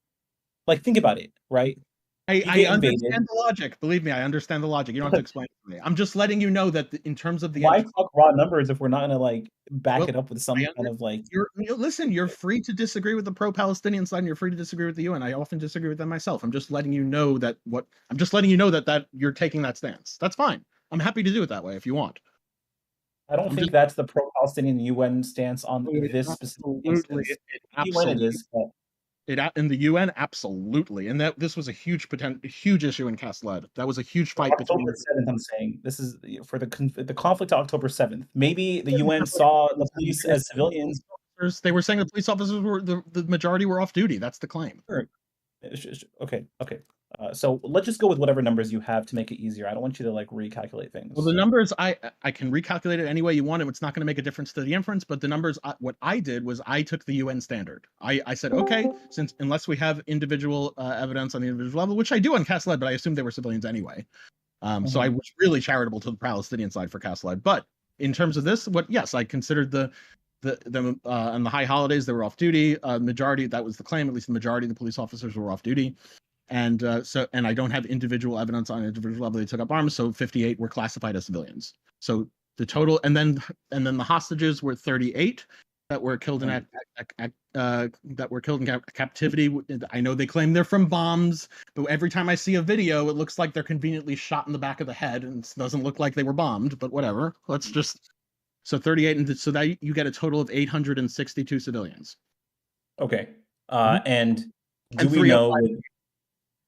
like, think about it, right? I understand the logic. Believe me, I understand the logic. You don't have to explain it to me. I'm just letting you know that in terms of the why talk raw numbers if we're not gonna like back it up with some kind of like. You're free to disagree with the pro-Palestinian side, and you're free to disagree with the UN. I often disagree with them myself. I'm just letting you know that that you're taking that stance. That's fine. I'm happy to do it that way if you want. I don't think that's the pro-Palestinian UN stance on this specific instance. Absolutely. UN it is. In the UN, absolutely, and that this was a huge issue in Cast-Led. That was a huge fight between. October 7th, I'm saying this is for the conflict of October 7th. Maybe the UN saw the police as civilians. They were saying the police officers were the majority were off duty. That's the claim. Sure. Okay. So let's just go with whatever numbers you have to make it easier. I don't want you to like recalculate things. Well, the numbers I can recalculate it any way you want, and it's not going to make a difference to the inference. But the numbers, what I did was I took the UN standard. I said, okay, since unless we have individual evidence on the individual level, which I do on Cast-Led, but I assumed they were civilians anyway. So I was really charitable to the Palestinian side for Cast-Led. But in terms of this, I considered on the high holidays they were off duty. Majority, that was the claim. At least the majority of the police officers were off duty. And and I don't have individual evidence on individual level they took up arms, so 58 were classified as civilians. So the total, and then the hostages were 38 that were killed in captivity. I know they claim they're from bombs, but every time I see a video, it looks like they're conveniently shot in the back of the head, and it doesn't look like they were bombed. But whatever, let's just 38, and so that you get a total of 862 civilians. Okay, and do we know?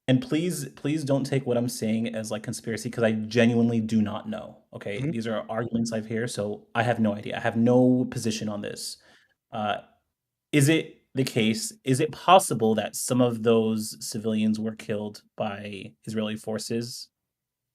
And please don't take what I'm saying as like conspiracy, because I genuinely do not know. Okay, these are arguments I've heard, so I have no idea. I have no position on this. Is it the case? Is it possible that some of those civilians were killed by Israeli forces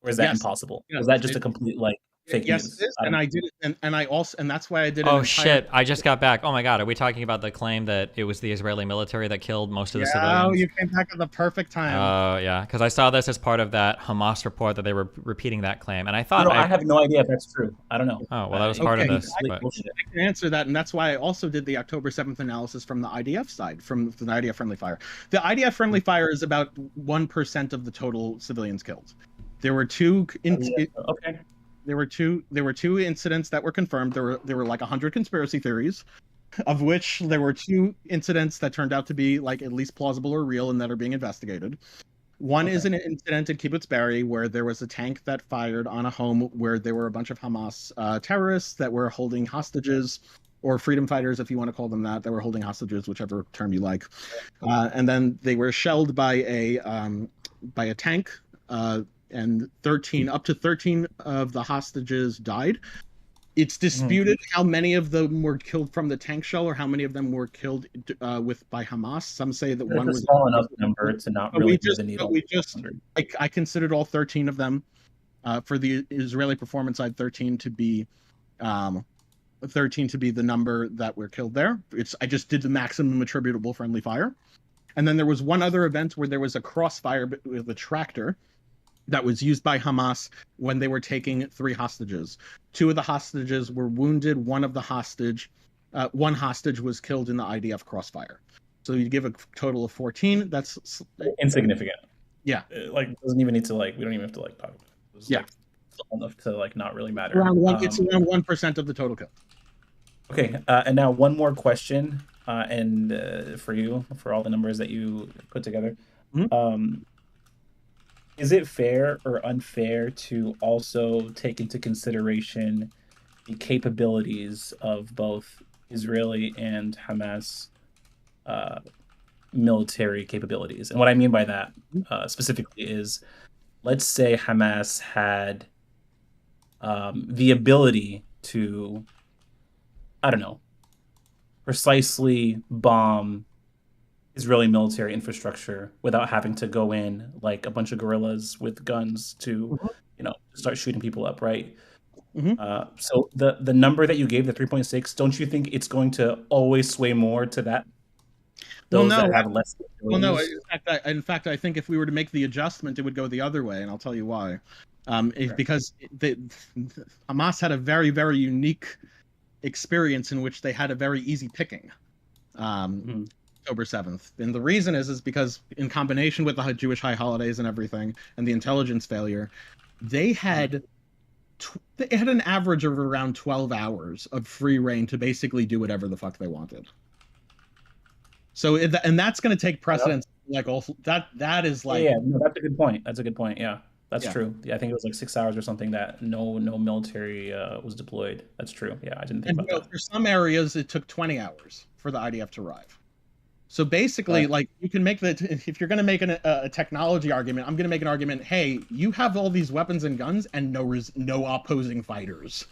Or is that Yes. impossible? Yes, Was that just it- a complete like fake Yes, news? it is, and I did it, and I also, and that's why I did. Oh an entire, shit! I just got back. Oh my god, are we talking about the claim that it was the Israeli military that killed most of the Yeah, civilians? you came back at the perfect time. Oh yeah, because I saw this as part of that Hamas report that they were repeating that claim, and I thought No, I have no idea if that's true. I don't know. Oh well, that was part of this. I But can answer that, and that's why I also did the October 7th analysis from the IDF side, from the IDF friendly fire. The IDF friendly fire is about 1% of the total civilians killed. There were two. Okay. There were two incidents that were confirmed. There were like 100 conspiracy theories, of which there were 2 incidents that turned out to be like at least plausible or real and that are being investigated. One is an incident in Kibbutz Berry where there was a tank that fired on a home where there were a bunch of Hamas terrorists that were holding hostages, or freedom fighters, if you want to call them that were holding hostages, whichever term you like. And then they were shelled by a tank. And up to 13 of the hostages died. It's disputed how many of them were killed from the tank shell or how many of them were killed by Hamas. Some say that one was a small enough number to not really move the needle. I considered all 13 of them for the Israeli performance side, 13 to be the number that were killed there. I just did the maximum attributable friendly fire. And then there was one other event where there was a crossfire with a tractor that was used by Hamas when they were taking 3 hostages. 2 of the hostages were wounded. One hostage was killed in the IDF crossfire. So you give a total of 14. That's insignificant. Yeah. Like doesn't even need to we don't even have to talk about it. It's small enough to not really matter. It's around 1% of the total kill. Okay, and now one more question, and for you, for all the numbers that you put together. Is it fair or unfair to also take into consideration the capabilities of both Israeli and Hamas military capabilities? And what I mean by that specifically is, let's say Hamas had the ability to, I don't know, precisely bomb Israeli military infrastructure without having to go in like a bunch of guerrillas with guns to, start shooting people up, right? So the number that you gave, the 3.6, don't you think it's going to always sway more to that? Those that have less. Well, no. In fact, I think if we were to make the adjustment, it would go the other way, and I'll tell you why. Because Hamas had a very, very unique experience in which they had a very easy picking. October 7th. And the reason is because in combination with the Jewish high holidays and everything and the intelligence failure, they had an average of around 12 hours of free reign to basically do whatever the fuck they wanted. So and that's going to take precedence. Like also that is like no, that's a good point. That's a good point. Yeah, that's true. Yeah, I think it was like 6 hours or something that no military was deployed. That's true. Yeah, I didn't think about that. For some areas, it took 20 hours for the IDF to arrive. So basically, like you can make if you're going to make a technology argument, I'm going to make an argument. Hey, you have all these weapons and guns and no opposing fighters.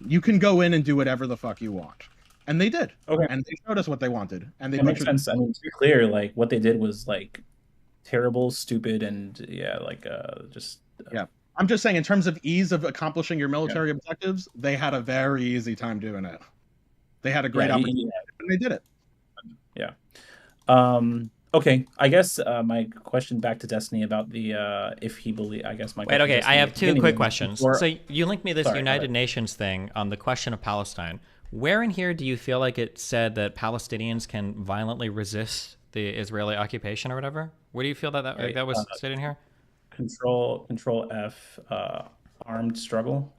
You can go in and do whatever the fuck you want, and they did. Okay, and they showed us what they wanted, and they makes sense. I mean, to be clear, like what they did was like terrible, stupid, and just. I'm just saying, in terms of ease of accomplishing your military objectives, they had a very easy time doing it. They had a great opportunity, and they did it. Yeah. Okay. I guess my question back to Destiny about the if he believe. I guess my wait. Okay, I have 2 quick questions. Before... So you linked me this United Nations thing on the question of Palestine. Where in here do you feel like it said that Palestinians can violently resist the Israeli occupation or whatever? Where do you feel that that was stated in here? Control F. Armed struggle.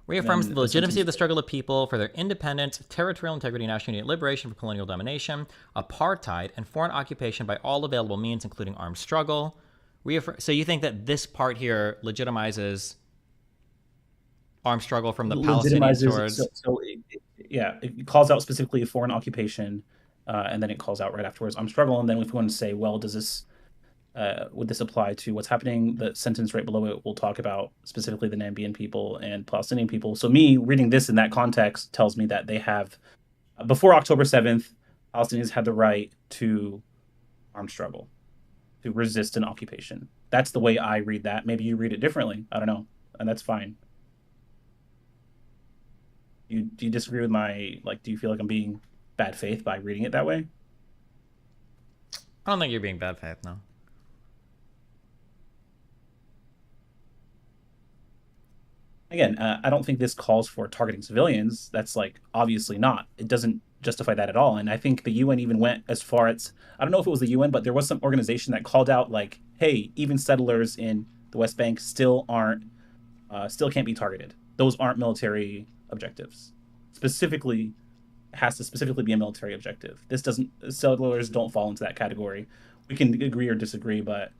Reaffirms the legitimacy of the struggle of people for their independence, territorial integrity, national unity, liberation from colonial domination, apartheid, and foreign occupation by all available means, including armed struggle. So you think that this part here legitimizes armed struggle from the Palestinians towards... it calls out specifically foreign occupation, and then it calls out right afterwards armed struggle. And then if we want to say, well, does this... would this apply to what's happening? The sentence right below it will talk about specifically the Nambian people and Palestinian people. So me reading this in that context tells me that they have, before October 7th, Palestinians had the right to armed struggle, to resist an occupation. That's the way I read that. Maybe you read it differently. I don't know, and that's fine. Do you disagree with my, like, do you feel like I'm being bad faith by reading it that way? I don't think you're being bad faith, no. Again, I don't think this calls for targeting civilians. That's, like, obviously not. It doesn't justify that at all. And I think the UN even went as far as, I don't know if it was the UN, but there was some organization that called out, like, hey, even settlers in the West Bank still can't be targeted. Those aren't military objectives. Specifically, has to specifically be a military objective. This doesn't, settlers don't fall into that category. We can agree or disagree, but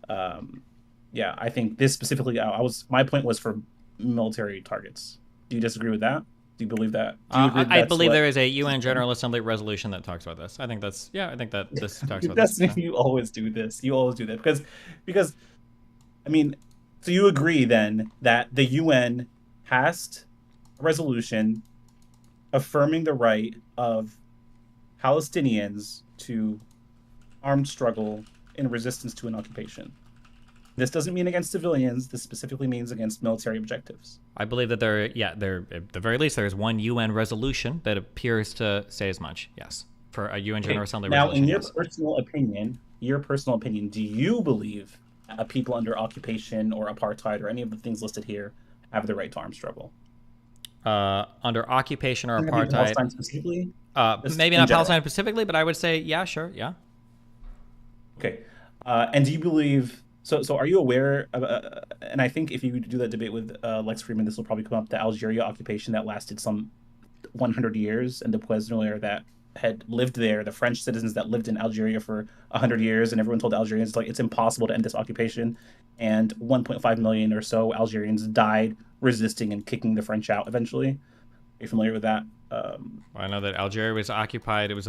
yeah, I think this specifically, my point was for military targets. Do you disagree with that? Do you believe that? I believe there is a UN General Assembly resolution that talks about this. I think that's, I think that this talks about this. You always do this. You always do that because, I mean, so you agree then that the UN passed a resolution affirming the right of Palestinians to armed struggle in resistance to an occupation. This doesn't mean against civilians. This specifically means against military objectives. I believe that there, at the very least, there is one UN resolution that appears to say as much. Yes, for a UN General Assembly resolution. Now, in your personal opinion, do you believe people under occupation or apartheid or any of the things listed here have the right to armed struggle? Under occupation or apartheid, Palestine specifically? Maybe not Palestine specifically, but I would say, yeah, sure, yeah. Okay, and do you believe? So are you aware of, and I think if you do that debate with Lex Friedman, this will probably come up, the Algeria occupation that lasted some 100 years, and the Poissonniers that had lived there, the French citizens that lived in Algeria for 100 years, and everyone told the Algerians, like, it's impossible to end this occupation, and 1.5 million or so Algerians died resisting and kicking the French out eventually. Are you familiar with that? I know that Algeria was occupied. It was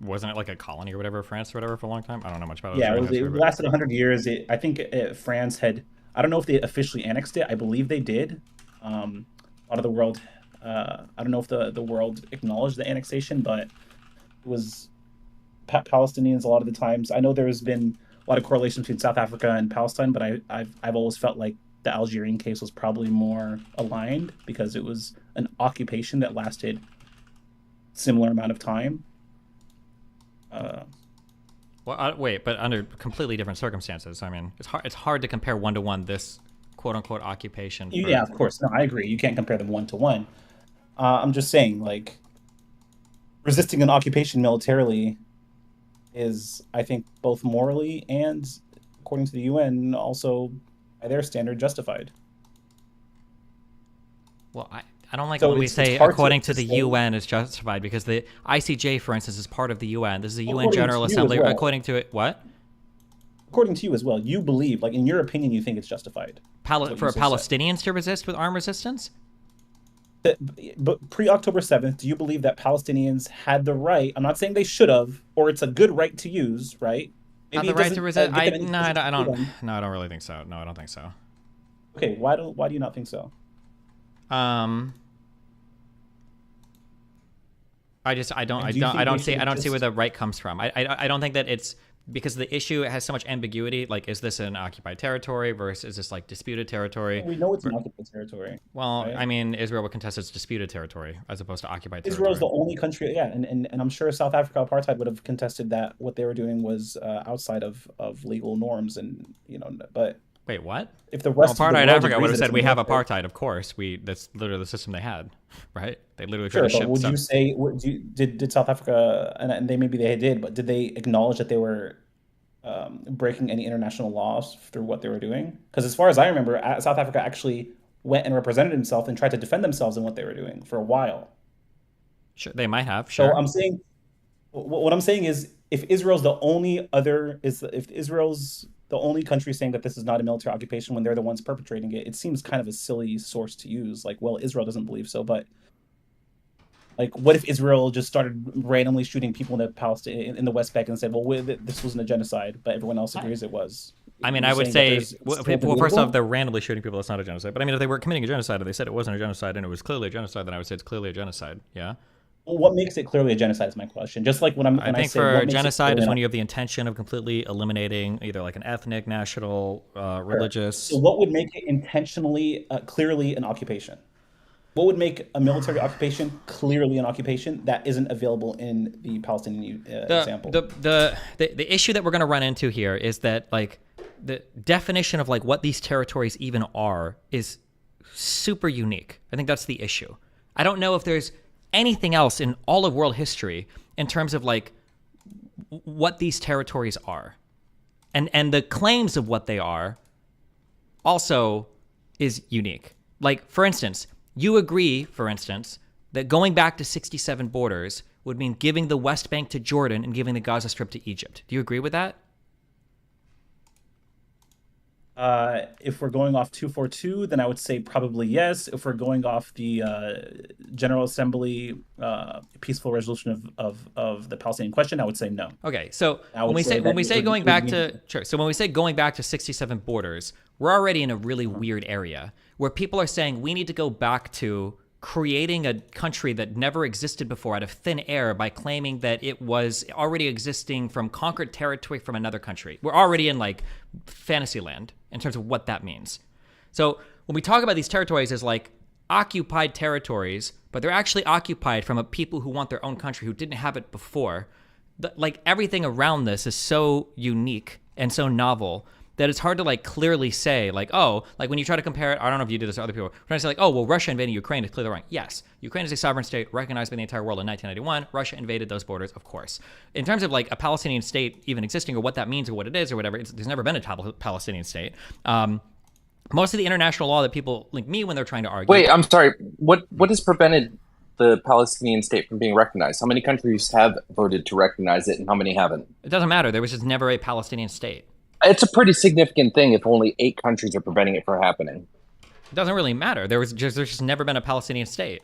wasn't it like a colony or whatever, France or whatever, for a long time? I don't know much about it. Yeah, it lasted 100 years. I think France had, I don't know if they officially annexed it. I believe they did. A lot of the world, I don't know if the world acknowledged the annexation, but it was Palestinians a lot of the times. I know there's been a lot of correlation between South Africa and Palestine, but I've always felt like the Algerian case was probably more aligned because it was an occupation that lasted similar amount of time. Well, wait, but under completely different circumstances. I mean, it's hard to compare one-to-one this quote-unquote occupation. Yeah, of course. No, I agree. You can't compare them one-to-one. I'm just saying, like, resisting an occupation militarily is, I think, both morally and, according to the UN, also, by their standard, justified. Well, I don't like when we say according to the UN is justified, because the ICJ, for instance, is part of the UN. This is a UN General Assembly. Well. According to it, what? According to you as well, you believe, like, in your opinion, you think it's justified. For Palestinians to resist with armed resistance? But pre-October 7th, do you believe that Palestinians had the right? I'm not saying they should have, or it's a good right to use, right? Maybe the right to resist? No, I don't really think so. No, I don't think so. Okay, why do you not think so? I don't see where the right comes from. I don't think that it's because the issue has so much ambiguity. Like, is this an occupied territory versus is this like disputed territory? We know it's an occupied territory. Well, right? I mean, Israel would contest its disputed territory as opposed to occupied territory. Israel's the only country, yeah, and I'm sure South Africa apartheid would have contested that what they were doing was outside of legal norms, and but. Wait, what? If the rest of the world Africa would have said we have apartheid, of course. That's literally the system they had, right? They literally tried to ship would you say did South Africa and maybe they did, but did they acknowledge that they were breaking any international laws through what they were doing? Because as far as I remember, South Africa actually went and represented himself and tried to defend themselves in what they were doing for a while. Sure, they might have. Sure. So I'm saying, what I'm saying is, if Israel's the only country saying that this is not a military occupation when they're the ones perpetrating it, it seems kind of a silly source to use. Like, well, Israel doesn't believe so, but like, what if Israel just started randomly shooting people in the West Bank and said, well, this wasn't a genocide, but everyone else agrees it was? I mean, I would say, well, first off, they're randomly shooting people. That's not a genocide. But I mean, if they were committing a genocide and they said it wasn't a genocide and it was clearly a genocide, then I would say it's clearly a genocide. Yeah. Well, what makes it clearly a genocide is my question. Just like when I think say, for genocide is when you have the intention of completely eliminating either like an ethnic, national, religious. So what would make it intentionally, clearly an occupation? What would make a military occupation clearly an occupation that isn't available in the Palestinian example? The issue that we're going to run into here is that like the definition of like what these territories even are is super unique. I think that's the issue. I don't know if there's anything else in all of world history in terms of like what these territories are, and the claims of what they are also is unique. Like, for instance, you agree, for instance, that going back to 67 borders would mean giving the West Bank to Jordan and giving the Gaza Strip to Egypt. Do you agree with that? If we're going off 242, then I would say probably yes. If we're going off the General Assembly peaceful resolution of the Palestinian question, I would say no. Okay, so when we say going back to 67 borders, we're already in a really weird area where people are saying we need to go back to creating a country that never existed before out of thin air by claiming that it was already existing from conquered territory from another country. We're already in like fantasy land in terms of what that means. So when we talk about these territories as like occupied territories, but they're actually occupied from a people who want their own country who didn't have it before, like everything around this is so unique and so novel that it's hard to like clearly say like, oh, like when you try to compare it, I don't know if you do this to other people, trying to say like, oh, well, Russia invading Ukraine is clearly wrong. Yes, Ukraine is a sovereign state recognized by the entire world in 1991. Russia invaded those borders, of course. In terms of like a Palestinian state even existing or what that means or what it is or whatever, there's never been a Palestinian state. Most of the international law that people link me when they're trying to argue. Wait, I'm sorry. What has prevented the Palestinian state from being recognized? How many countries have voted to recognize it and how many haven't? It doesn't matter. There was just never a Palestinian state. It's a pretty significant thing if only 8 countries are preventing it from happening. It doesn't really matter. There's just never been a Palestinian state.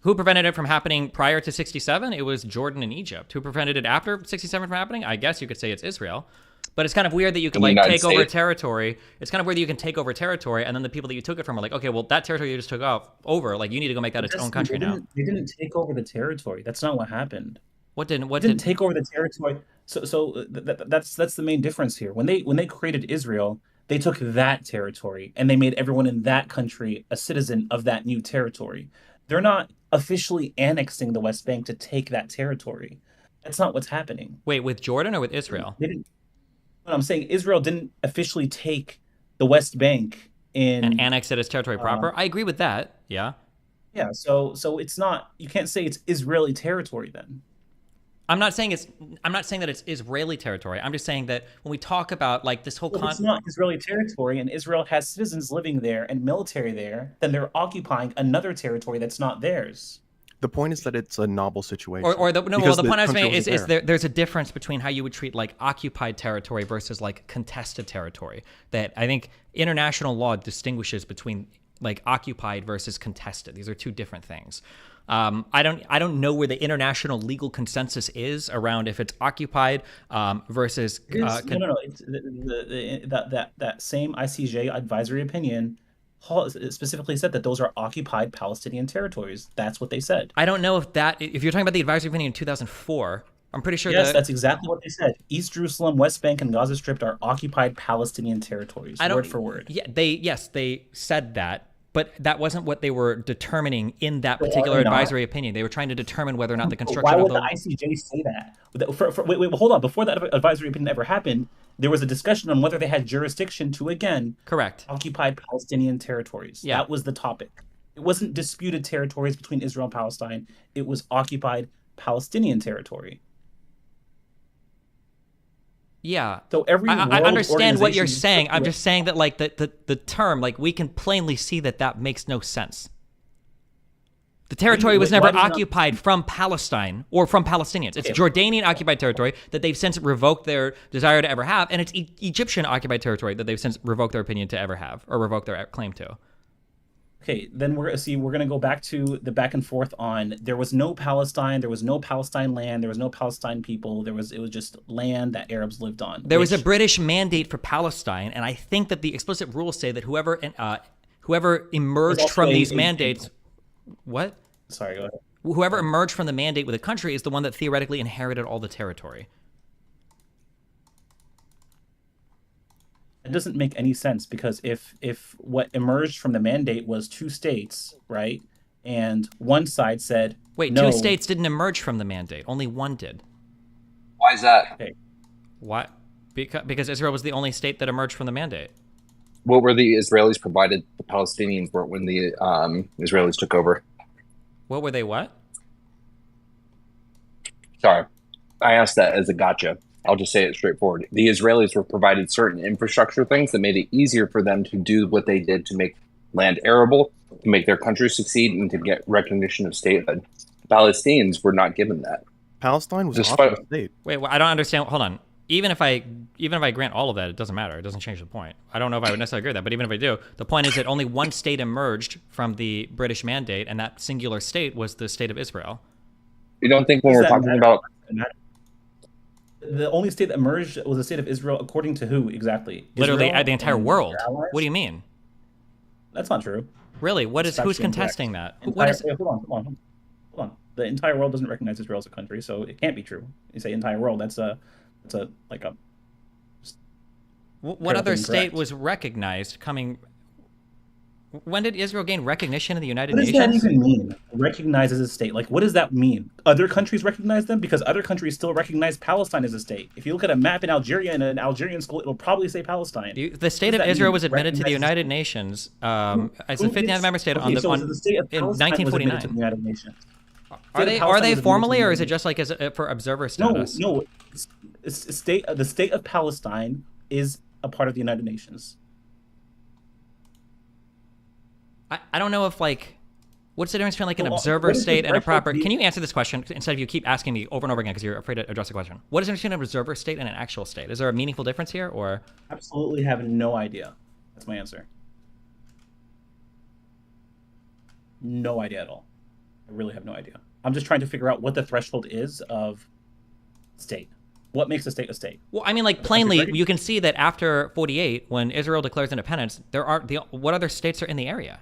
Who prevented it from happening prior to 67? It was Jordan and Egypt. Who prevented it after 67 from happening? I guess you could say it's Israel. But it's kind of weird that you can like take over territory. It's kind of weird that you can take over territory, and then the people that you took it from are like, okay, well, that territory you just took over, like you need to go make that its own country now. They didn't take over the territory. That's not what happened. What didn't take over the territory? So that's the main difference here. When they created Israel, they took that territory and they made everyone in that country a citizen of that new territory. They're not officially annexing the West Bank to take that territory. That's not what's happening. Wait, with Jordan or with Israel? They didn't. What I'm saying, Israel didn't officially take the West Bank and annex it as territory proper. I agree with that. Yeah. Yeah. So it's not. You can't say it's Israeli territory then. I'm not saying that it's Israeli territory. I'm just saying that when we talk about like this whole it's not Israeli territory and Israel has citizens living there and military there, then they're occupying another territory that's not theirs. The point is that it's a novel situation. The point I was making is there's a difference between how you would treat like occupied territory versus like contested territory that I think international law distinguishes between like occupied versus contested. These are two different things. I don't know where the international legal consensus is around if it's occupied versus. No. It's that same ICJ advisory opinion specifically said that those are occupied Palestinian territories. That's what they said. I don't know if you're talking about the advisory opinion in 2004. I'm pretty sure. Yes, that's exactly what they said. East Jerusalem, West Bank, and Gaza Strip are occupied Palestinian territories. Word for word. Yeah, they said that. But that wasn't what they were determining in that particular advisory opinion. They were trying to determine whether or not the construction of the... Why would the ICJ say that? Wait, hold on. Before that advisory opinion ever happened, there was a discussion on whether they had jurisdiction to, again... Correct. ...occupied Palestinian territories. Yeah. That was the topic. It wasn't disputed territories between Israel and Palestine. It was occupied Palestinian territory. Yeah. So I understand what you're saying. I'm just saying that like the term, like we can plainly see that makes no sense. The territory was never occupied from Palestine or from Palestinians. It's Jordanian occupied territory that they've since revoked their desire to ever have, and it's Egyptian occupied territory that they've since revoked their opinion to ever have or revoked their claim to. Okay, then we're going to go back to the back and forth on there was no Palestine, there was no Palestine land, there was no Palestine people, it was just land that Arabs lived on. There was a British mandate for Palestine, and I think that the explicit rules say that whoever emerged from these mandates... What? Sorry, go ahead. whoever emerged from the mandate with a country is the one that theoretically inherited all the territory. It doesn't make any sense, because if what emerged from the mandate was 2 states, right, and one side said, wait, no, 2 states didn't emerge from the mandate. Only one did. Why is that? Okay. Why? Because Israel was the only state that emerged from the mandate. What were the Israelis provided the Palestinians were when the Israelis took over? What were they? What? Sorry, I asked that as a gotcha. I'll just say it straightforward. The Israelis were provided certain infrastructure things that made it easier for them to do what they did to make land arable, to make their country succeed, and to get recognition of statehood. The Palestinians were not given that. Palestine was Despite- also a state. Wait, well, I don't understand. Hold on. Even if I grant all of that, it doesn't matter. It doesn't change the point. I don't know if I would necessarily agree with that, but even if I do, the point is that only one state emerged from the British mandate, and that singular state was the state of Israel. You don't think when Does we're that talking matter? about The only state that emerged was the state of Israel, according to who exactly? Literally, Israel the entire and world. their allies? What do you mean? That's not true. Really? What is? Who's Factually incorrect. contesting that? Entire, What is? wait, hold on. The entire world doesn't recognize Israel as a country, so it can't be true. You say entire world, that's a What other Incorrect. state was recognized coming? When did Israel gain recognition in the United What does Nations? that even mean? Recognize as a state? Like, what does that mean? Other countries recognize them? Because other countries still recognize Palestine as a state. If you look at a map in Algeria, in an Algerian school, it'll probably say Palestine. The state of Israel was admitted to the United Nations as a 59th member state in the state of in Palestine was admitted 1949. to the United Nations. Are they Palestine was admitted formally, to the or is it United just like as for observer Nations. status? No. The state of Palestine is a part of the United Nations. I don't know if what's the difference between like an Well, observer what is the state and a threshold proper? be- Can you answer this question instead of you keep asking me over and over again because you're afraid to address the question? What is the difference between an observer state and an actual state? Is there a meaningful difference here, or? Absolutely have no idea. That's my answer. No idea at all. I really have no idea. I'm just trying to figure out what the threshold is of state. What makes a state a state? Well, I mean, like plainly, you can see that after 48, when Israel declares independence, what other states are in the area?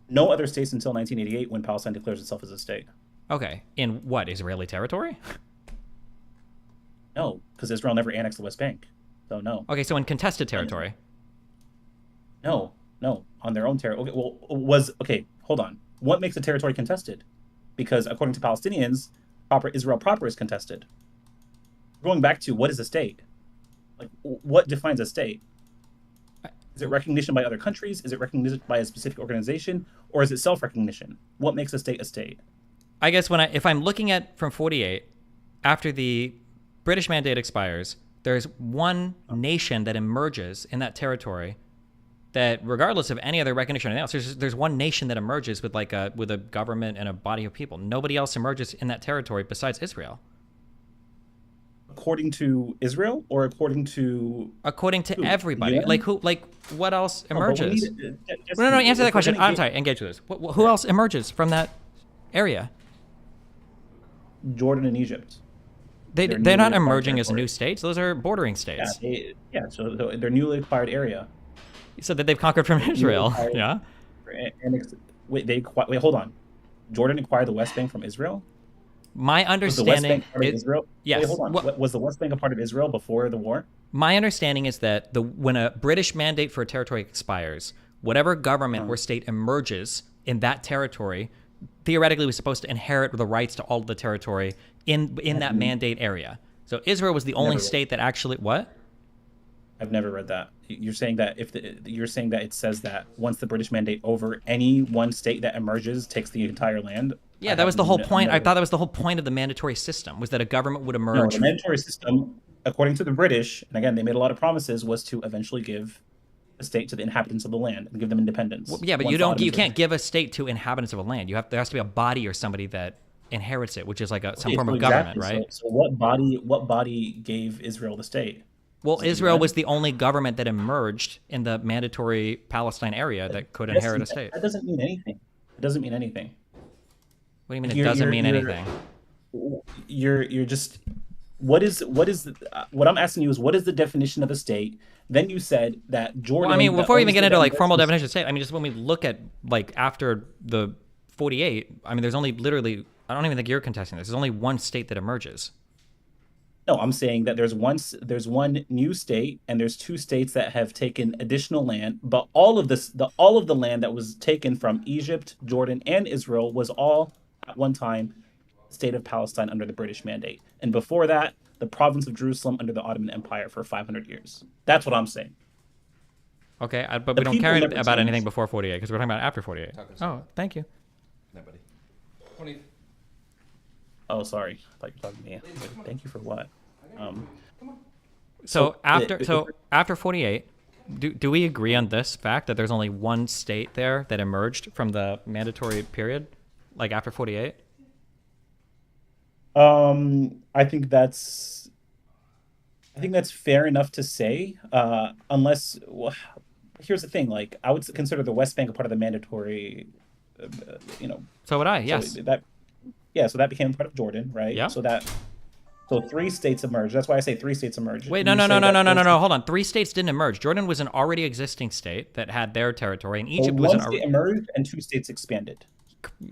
No other states until 1988, when Palestine declares itself as a state. Okay, in what, Israeli territory? No, because Israel never annexed the West Bank, so no. Okay, so in contested territory. No, on their own territory. Okay, hold on. What makes a territory contested? Because according to Palestinians, Israel proper is contested. Going back to what is a state? Like, what defines a state? Is it recognition by other countries? Is it recognition by a specific organization? Or is it self-recognition? What makes a state a state? I guess if I'm looking at from 48, after the British mandate expires, there's one nation that emerges in that territory that, regardless of any other recognition or anything else, there's one nation that emerges with with a government and a body of people. Nobody else emerges in that territory besides Israel. According to Israel, or according to everybody? UN? What else No, but we emerges? need- No, answer that if we're question. gonna I'm sorry, engage with this. Who else emerges from that area? Jordan and Egypt. They're They're not newly emerging acquired as new states. Those are bordering states. So they're newly acquired area. You said that they've conquered from Israel. Newly acquired- Yeah. Wait, hold on. Jordan acquired the West Bank from Israel? My Was the West understanding Bank part of Israel? Yes. Wait, hold on. Was the West Bank a part of Israel before the war? My understanding is that when a British mandate for a territory expires, whatever government or state emerges in that territory, theoretically was supposed to inherit the rights to all of the territory in that mandate area. So Israel was the only Never read. state that actually what? I've never read that. You're saying that you're saying that it says that once the British mandate over, any one state that emerges takes the entire land. Yeah, that was the whole point. I thought that was the whole point of the mandatory system, was that a government would No, emerge. the mandatory system, according to the British, and again, they made a lot of promises, was to eventually give a state to the inhabitants of the land and give them independence. Well, yeah, but you can't give a state to inhabitants of a land. There has to be a body or somebody that inherits it, which is like some form of government, right? So what body gave Israel the state? Well, Israel was the only government that emerged in the mandatory Palestine area that could inherit a state. That doesn't mean anything. It doesn't mean anything. What do you mean it doesn't mean anything? You're just what I'm asking you is, what is the definition of a state? Then you said that Jordan. Well, I mean, before we even get into formal formal definition of state, I mean, just when we look at after the 48, I mean, there's only literally, I don't even think you're contesting this. There's only one state that emerges. No, I'm saying that there's one new state and there's two states that have taken additional land, but all of the land that was taken from Egypt, Jordan, and Israel was all at one time the state of Palestine under the British Mandate. And before that, the province of Jerusalem under the Ottoman Empire for 500 years. That's what I'm saying. Okay, but we don't care about anything before 48 because we're talking about after 48. Oh, thank you. Nobody. 20. Oh, sorry. I thought you were talking to me. Thank you for what? So after 48, do we agree on this fact that there's only one state there that emerged from the mandatory period, like after 48? I think that's fair enough to say, unless, well, here's the thing, like, I would consider the West Bank a part of the mandatory, So would I, yes. So that became part of Jordan, right? Yeah. So 3 states emerged. That's why I say 3 states emerged. Wait, no. Hold on. 3 states didn't emerge. Jordan was an already existing state that had their territory, and Egypt was one state emerged and 2 states expanded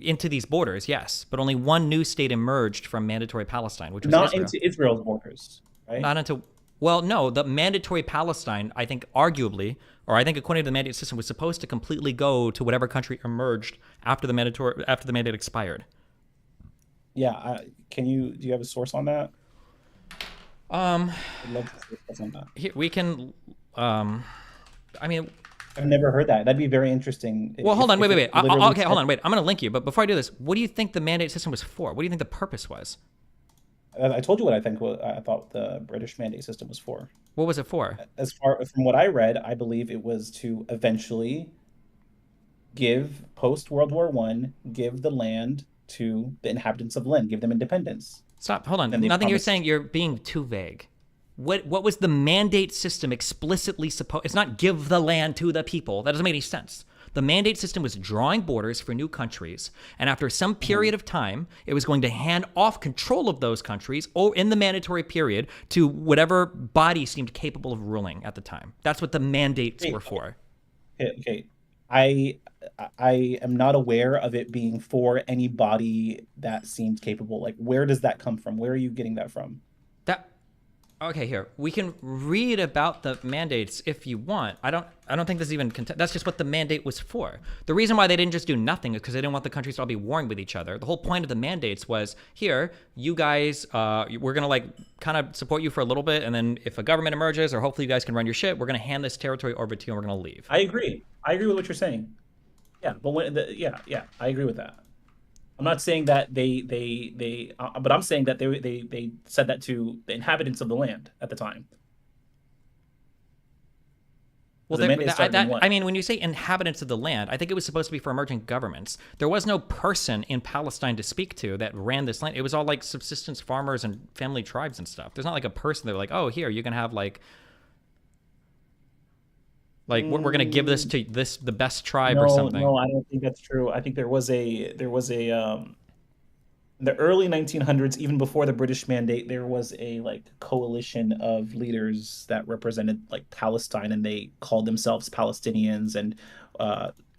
into these borders. Yes, but only one new state emerged from mandatory Palestine, which was not Israel. into Israel's borders, right? Not into. Well, no, the mandatory Palestine, I think, arguably, or I think according to the mandate system, was supposed to completely go to whatever country emerged after the mandate expired. Yeah, do you have a source on that? I'd love to see a source on that. Here, we can. I mean, I've never heard that. That'd be very interesting. Well, hold on, wait. Okay, hold on, wait. I'm going to link you, but before I do this, what do you think the mandate system was for? What do you think the purpose was? I told you what I thought the British mandate system was for. What was it for? As far from what I read, I believe it was to eventually give post World War I, give the land to the inhabitants of land, give them independence. Stop. Hold on. Nothing you're saying. You're being too vague. What was the mandate system explicitly supposed? It's not give the land to the people. That doesn't make any sense. The mandate system was drawing borders for new countries, and after some period of time, it was going to hand off control of those countries or in the mandatory period to whatever body seemed capable of ruling at the time. That's what the mandates were for. Okay. I am not aware of it being for any body that seemed capable. Like, where does that come from? Where are you getting that from? Okay, here we can read about the mandates if you want. I don't think this is even that's just what the mandate was for. The reason why they didn't just do nothing is because they didn't want the countries to all be warring with each other. The whole point of the mandates was, here, you guys, we're gonna like kind of support you for a little bit, and then if a government emerges, or hopefully you guys can run your shit, we're gonna hand this territory over to you, and we're gonna leave. I agree with what you're saying. Yeah, but I agree with that. I'm not saying that but I'm saying that they said that to the inhabitants of the land at the time. Well, I mean, when you say inhabitants of the land, I think it was supposed to be for emerging governments. There was no person in Palestine to speak to that ran this land. It was all like subsistence farmers and family tribes and stuff. There's not like a person that were like, oh, here, you can have like we're gonna give this to the best tribe or something. No, I don't think that's true. I think there was a in the early 1900s, even before the British Mandate, there was a like coalition of leaders that represented like Palestine, and they called themselves Palestinians and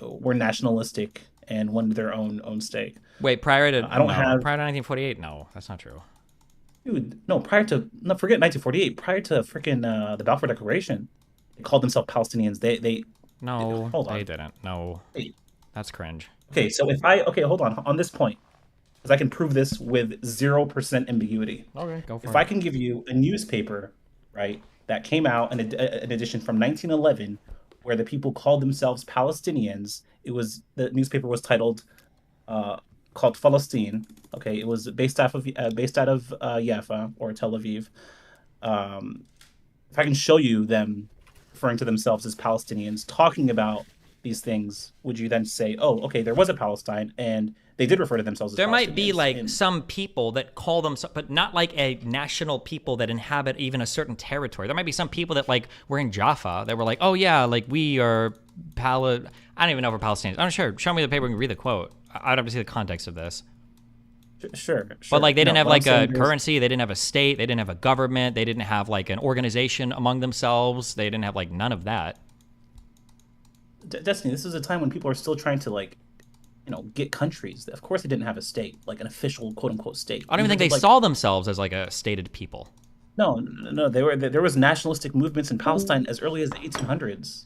were nationalistic and wanted their own state. Wait, prior to 1948? No, that's not true. Dude, no, forget 1948. Prior to freaking the Balfour Declaration. They called themselves Palestinians. They didn't. No, that's cringe. Okay, so hold on this point, because I can prove this with 0% ambiguity. Okay, go for it. If I can give you a newspaper, right, that came out in an edition from 1911, where the people called themselves Palestinians, the newspaper was titled called Palestine. Okay, it was based out of Jaffa or Tel Aviv. If I can show you them referring to themselves as Palestinians, talking about these things, would you then say, oh, okay, there was a Palestine, and they did refer to themselves as Palestinians? There might be like some people that call themselves, but not like a national people that inhabit even a certain territory. There might be some people that like were in Jaffa that were like, oh yeah, like we are I don't even know if we're Palestinians. I'm not sure. Show me the paper and read the quote. I'd have to see the context of this. Sure. But like they didn't have like a currency, they didn't have a state, they didn't have a government, they didn't have like an organization among themselves, they didn't have like none of that. Destiny, this is a time when people are still trying to like get countries. Of course, they didn't have a state, like an official quote unquote state. I don't even think they saw themselves as like a stated people. No, there was nationalistic movements in Palestine as early as the 1800s,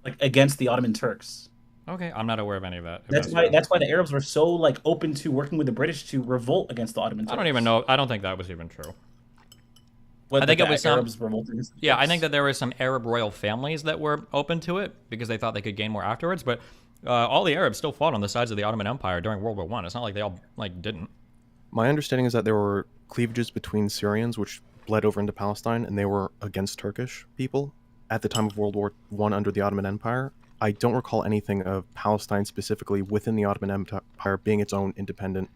like against the Ottoman Turks. Okay, I'm not aware of any of that. That's why the Arabs were so like open to working with the British to revolt against the Ottoman Turks. I don't even know. I don't think that was even true. I think it was some. Arabs revolted against the Yeah, I Turks. think that there were some Arab royal families that were open to it because they thought they could gain more afterwards. But all the Arabs still fought on the sides of the Ottoman Empire during World War I. It's not like they all didn't. My understanding is that there were cleavages between Syrians, which bled over into Palestine, and they were against Turkish people at the time of World War I under the Ottoman Empire. I don't recall anything of Palestine specifically within the Ottoman Empire being its own independent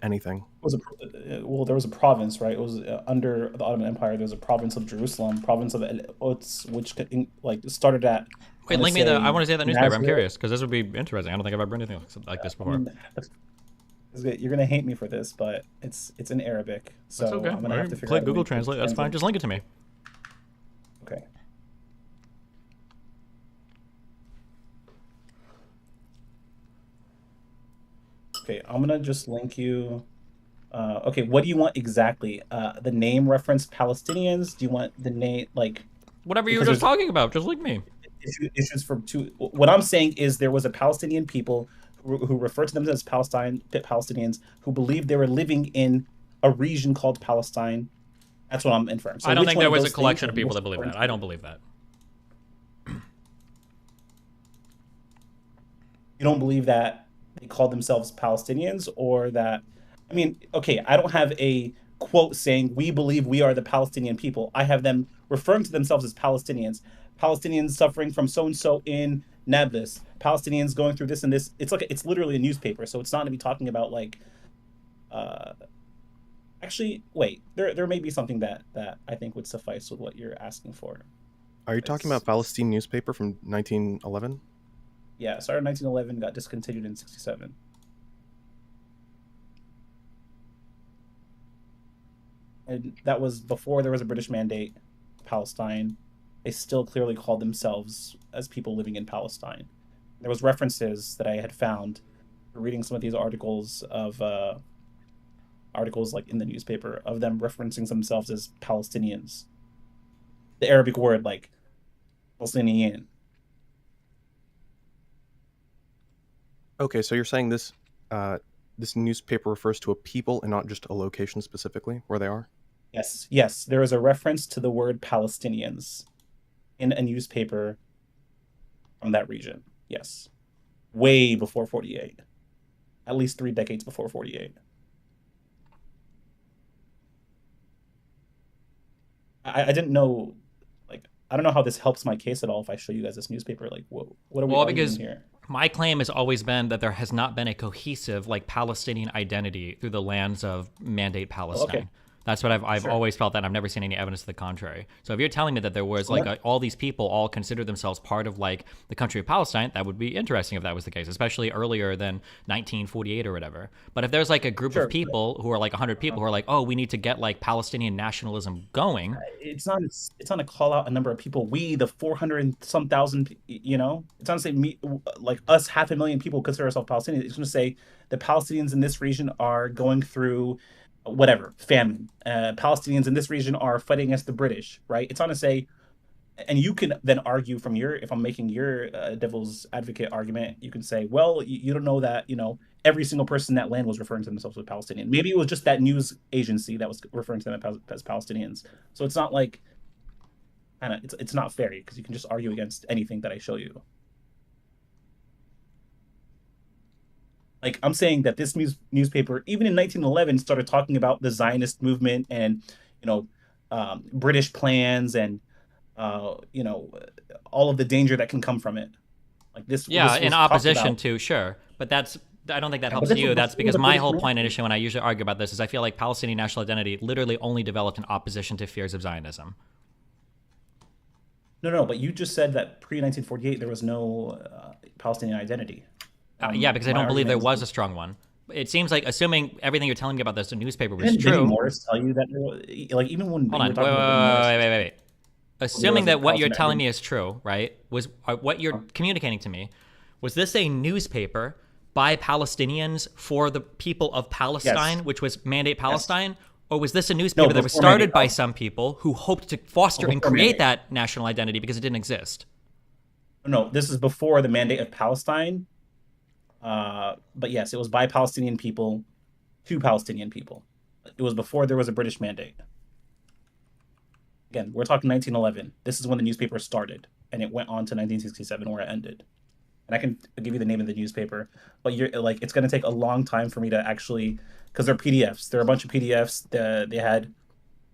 anything. There was a province, right? It was under the Ottoman Empire. There was a province of Jerusalem, province of El-Quds, which started at. Wait, link me the. I want to say that newspaper. I'm Nazareth. curious because this would be interesting. I don't think I've ever read anything like this before. You're gonna hate me for this, but it's in Arabic, so That's okay. I'm gonna have to figure Click out a Google way to Translate. That's fine. Just link it to me. Okay. Okay, I'm gonna just link you. Okay, what do you want exactly? The name reference Palestinians? Do you want the name whatever you were just talking about? Just link me. Issues from two. What I'm saying is there was a Palestinian people who referred to themselves as Palestinians who believed they were living in a region called Palestine. That's what I'm inferring. So I don't think there was a those collection things of people was that believe that. I don't believe that. You don't believe that they called themselves Palestinians, or that, I mean, okay, I don't have a quote saying we believe we are the Palestinian people. I have them referring to themselves as Palestinians. Palestinians suffering from so-and-so in Nablus. Palestinians going through this and this. It's literally a newspaper, so it's not going to be talking about like. Actually, wait. There may be something that I think would suffice with what you're asking for. Are you talking about Palestine newspaper from 1911? Yeah, started in 1911, got discontinued in 1967. And that was before there was a British mandate. Palestine. They still clearly called themselves as people living in Palestine. There was references that I had found reading some of these articles of articles like in the newspaper of them referencing themselves as Palestinians. The Arabic word like Palestinian. Okay, so you're saying this this newspaper refers to a people and not just a location specifically where they are? Yes. There is a reference to the word Palestinians in a newspaper from that region. Yes. Way before 48. At least 3 decades before 48. I didn't know, like, I don't know how this helps my case at all if I show you guys this newspaper. Like, what are we arguing here? My claim has always been that there has not been a cohesive, like, Palestinian identity through the lands of Mandate Palestine. Okay. That's what I've Sure. always felt, that, and I've never seen any evidence to the contrary. So if you're telling me that there was like all these people all consider themselves part of like the country of Palestine, that would be interesting if that was the case, especially earlier than 1948 or whatever. But if there's like a group of people who are like 100 people who are like, oh, we need to get like Palestinian nationalism going. It's not to call out a number of people. We, the 400 and some thousand, you know, it's not to say me, like us, 500,000 people consider ourselves Palestinians. It's going to say the Palestinians in this region are going through whatever, famine. Palestinians in this region are fighting against the British, right? It's not to say, and you can then argue from your, if I'm making your devil's advocate argument, you can say, well, you don't know that, you know, every single person in that land was referring to themselves as Palestinian. Maybe it was just that news agency that was referring to them as Palestinians. So it's not like, it's not fair because you can just argue against anything that I show you. Like, I'm saying that this newspaper, even in 1911, started talking about the Zionist movement and, you know, British plans and, you know, all of the danger that can come from it. Like this. Yeah, this was in opposition to, sure. But that's, I don't think that helps you. That's because my whole point initially when I usually argue about this is I feel like Palestinian national identity literally only developed in opposition to fears of Zionism. No, but you just said that pre-1948 there was no Palestinian identity. Yeah, because I don't believe there was a strong one. It seems like, assuming everything you're telling me about this newspaper was Didn't true. Billy Morris tell you that, like, even when Hold on, wait. Assuming that what you're telling me is true, right? Was what you're communicating to me Was this a newspaper by Palestinians for the people of Palestine, which was Mandate Palestine? Or was this a newspaper that was started by some people who hoped to foster and create that national identity because it didn't exist? No, this is before the Mandate of Palestine. But yes, it was by Palestinian people to Palestinian people. It was before there was a British mandate. Again, we're talking 1911. This is when the newspaper started, and it went on to 1967 where it ended. And I can give you the name of the newspaper, but you're like, it's going to take a long time for me to actually, because they're PDFs. There are a bunch of PDFs. They had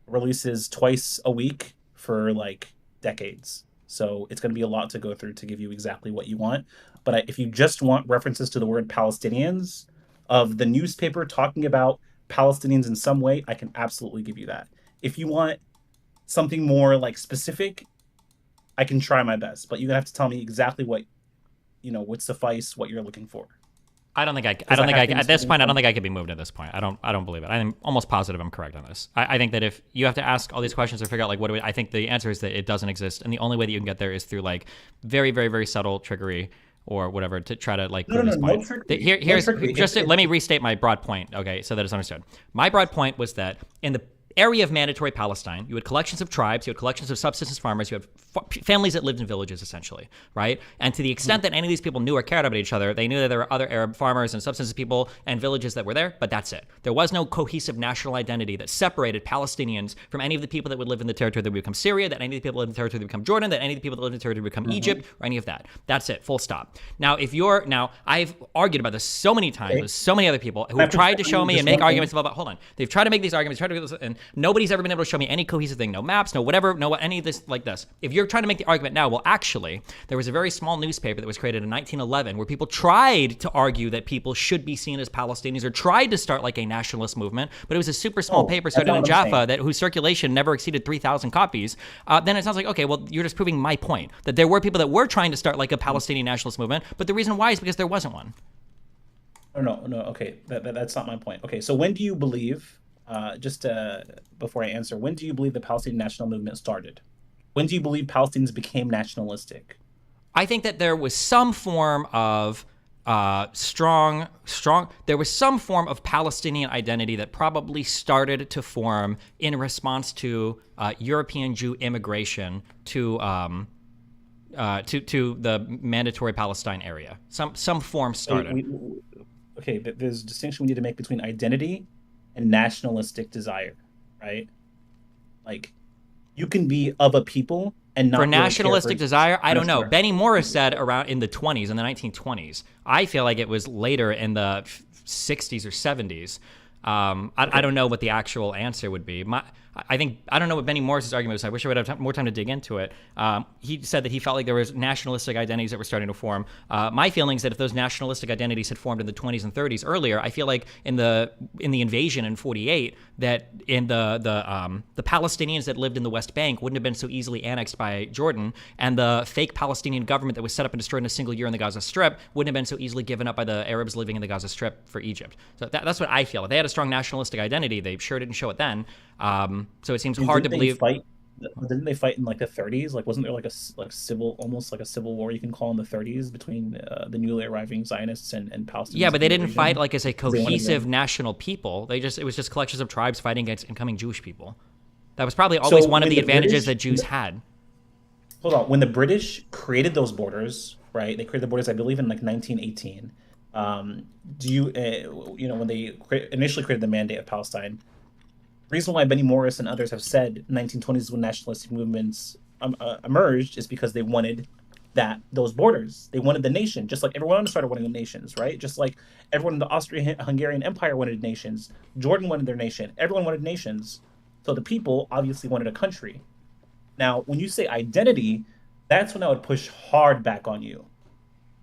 releases twice a week for like decades. So it's going to be a lot to go through to give you exactly what you want. But if you just want references to the word Palestinians of the newspaper talking about Palestinians in some way, I can absolutely give you that. If you want something more like specific, I can try my best, but you're gonna have to tell me exactly what, would suffice what you're looking for. I don't think at this point, I don't think I could be moved at this point. I don't believe it. I'm almost positive I'm correct on this. I think that if you have to ask all these questions or figure out like I think the answer is that it doesn't exist, and the only way that you can get there is through like very, very, very subtle trickery or whatever to try to like prove this point. Let me restate my broad point, okay, so that it's understood. My broad point was that in the area of mandatory Palestine, you had collections of tribes, you had collections of subsistence farmers, you had families that lived in villages, essentially, right? And to the extent that any of these people knew or cared about each other, they knew that there were other Arab farmers and subsistence people and villages that were there, but that's it. There was no cohesive national identity that separated Palestinians from any of the people that would live in the territory that would become Syria, that any of the people that live in the territory that would become Jordan, that any of the people that live in the territory would become Egypt, or any of that. That's it, full stop. Now, I've argued about this so many times with so many other people who have tried to show me and make arguments about, hold on, they've tried to make these arguments, and nobody's ever been able to show me any cohesive thing, no maps, no whatever, no any of this like this. If you're trying to make the argument now, well, actually, there was a very small newspaper that was created in 1911 where people tried to argue that people should be seen as Palestinians or tried to start like a nationalist movement, but it was a super small paper started in Jaffa whose circulation never exceeded 3,000 copies. Then it sounds like, okay, well, you're just proving my point, that there were people that were trying to start like a Palestinian nationalist movement, but the reason why is because there wasn't one. No, okay, that's not my point. Okay, so when do you believe, before I answer, when do you believe the Palestinian national movement started? When do you believe Palestinians became nationalistic? I think that there was some form of there was some form of Palestinian identity that probably started to form in response to European Jew immigration to the mandatory Palestine area. Some form started. There's a distinction we need to make between identity and nationalistic desire, right? Like, you can be of a people and not for nationalistic desire. I don't know. Benny Morris said around in the 1920s. I feel like it was later in the 60s or 70s. I don't know what the actual answer would be. I don't know what Benny Morris's argument was. I wish I would have more time to dig into it. He said that he felt like there was nationalistic identities that were starting to form. My feeling is that if those nationalistic identities had formed in the 20s and 30s earlier, I feel like in the invasion in 48, that in the Palestinians that lived in the West Bank wouldn't have been so easily annexed by Jordan, and the fake Palestinian government that was set up and destroyed in a single year in the Gaza Strip wouldn't have been so easily given up by the Arabs living in the Gaza Strip for Egypt. So that's what I feel. If they had a strong nationalistic identity, they sure didn't show it then. So it seems hard to believe. Didn't they fight in like the 30s? Like, wasn't there like almost like a civil war you can call in the 30s between the newly arriving Zionists and Palestinians? Yeah, but they didn't fight like as a cohesive national people. It was just collections of tribes fighting against incoming Jewish people. That was probably always one of the advantages that Jews had. Hold on, when the British created those borders, right? They created the borders, I believe, in like 1918. When they initially created the Mandate of Palestine. The reason why Benny Morris and others have said 1920s when nationalistic movements emerged is because they wanted those borders. They wanted the nation, just like everyone else started wanting nations, right? Just like everyone in the Austrian-Hungarian Empire wanted nations. Jordan wanted their nation. Everyone wanted nations. So the people obviously wanted a country. Now, when you say identity, that's when I would push hard back on you,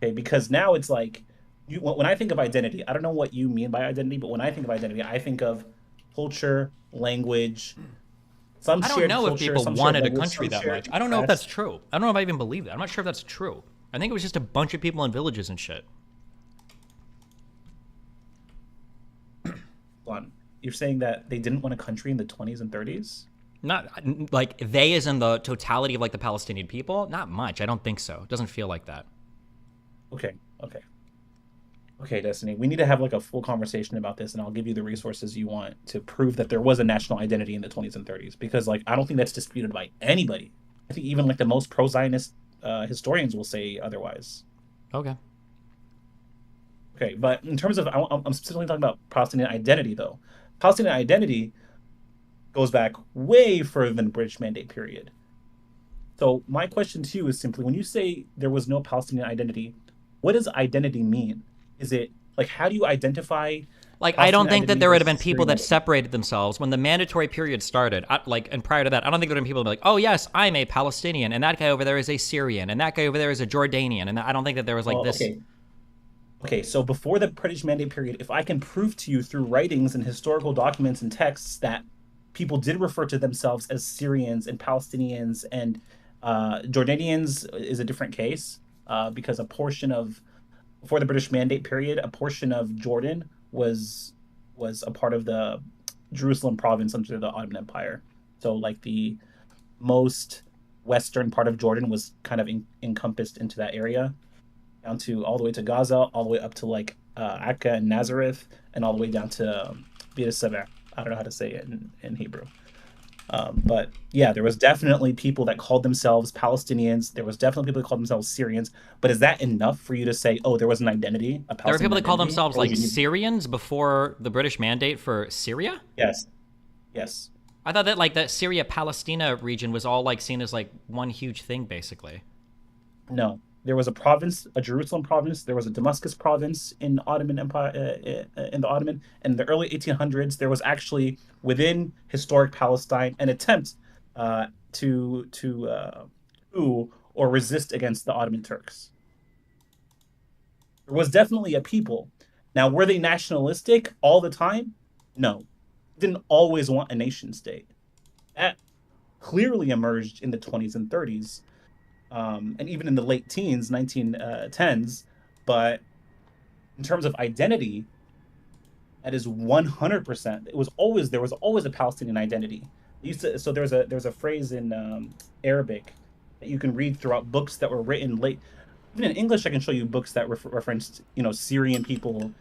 okay? Because now it's like, when I think of identity, I don't know what you mean by identity, but when I think of identity, I think of culture, language, some shared culture. I don't know if people wanted a country that much. I don't know if that's true. I don't know if I even believe that. I'm not sure if that's true. I think it was just a bunch of people in villages and shit. You're saying that they didn't want a country in the 20s and 30s? Not like they as in the totality of like the Palestinian people? Not much. I don't think so. It doesn't feel like that. Okay. Okay, Destiny, we need to have like a full conversation about this, and I'll give you the resources you want to prove that there was a national identity in the 20s and 30s, because like I don't think that's disputed by anybody. I think even like the most pro-Zionist historians will say otherwise. Okay. Okay, but in terms of, I'm specifically talking about Palestinian identity, though. Palestinian identity goes back way further than the British Mandate period. So my question to you is simply, when you say there was no Palestinian identity, what does identity mean? Is it like, how do you identify? Like, I don't think that there would have been people that separated themselves when the mandatory period started. And prior to that, I don't think there would have been people that would be like, oh, yes, I'm a Palestinian, and that guy over there is a Syrian, and that guy over there is a Jordanian. And I don't think that there was like this. Okay, so before the British Mandate period, if I can prove to you through writings and historical documents and texts that people did refer to themselves as Syrians and Palestinians, and Jordanians is a different case, because a portion of, before the British Mandate period, a portion of Jordan was a part of the Jerusalem province under the Ottoman Empire. So like the most western part of Jordan was kind of encompassed into that area, down to all the way to Gaza, all the way up to like Akka and Nazareth, and all the way down to Beit Sever. I don't know how to say it in Hebrew. But yeah, there was definitely people that called themselves Palestinians. There was definitely people that called themselves Syrians. But is that enough for you to say, oh, there was an identity? There were people that called themselves like Syrians before the British Mandate for Syria? Yes. Yes. I thought that like that Syria-Palestina region was all like seen as like one huge thing, basically. No. There was a province, a Jerusalem province. There was a Damascus province in Ottoman Empire, in the Ottoman. In the early 1800s, there was actually within historic Palestine an attempt to coup or resist against the Ottoman Turks. There was definitely a people. Now, were they nationalistic all the time? No. Didn't always want a nation state. That clearly emerged in the 20s and 30s. And even in the late teens, 1910s, but in terms of identity, that is 100%. There was always a Palestinian identity. So there's a phrase in Arabic that you can read throughout books that were written late. Even in English, I can show you books that reference, Syrian people,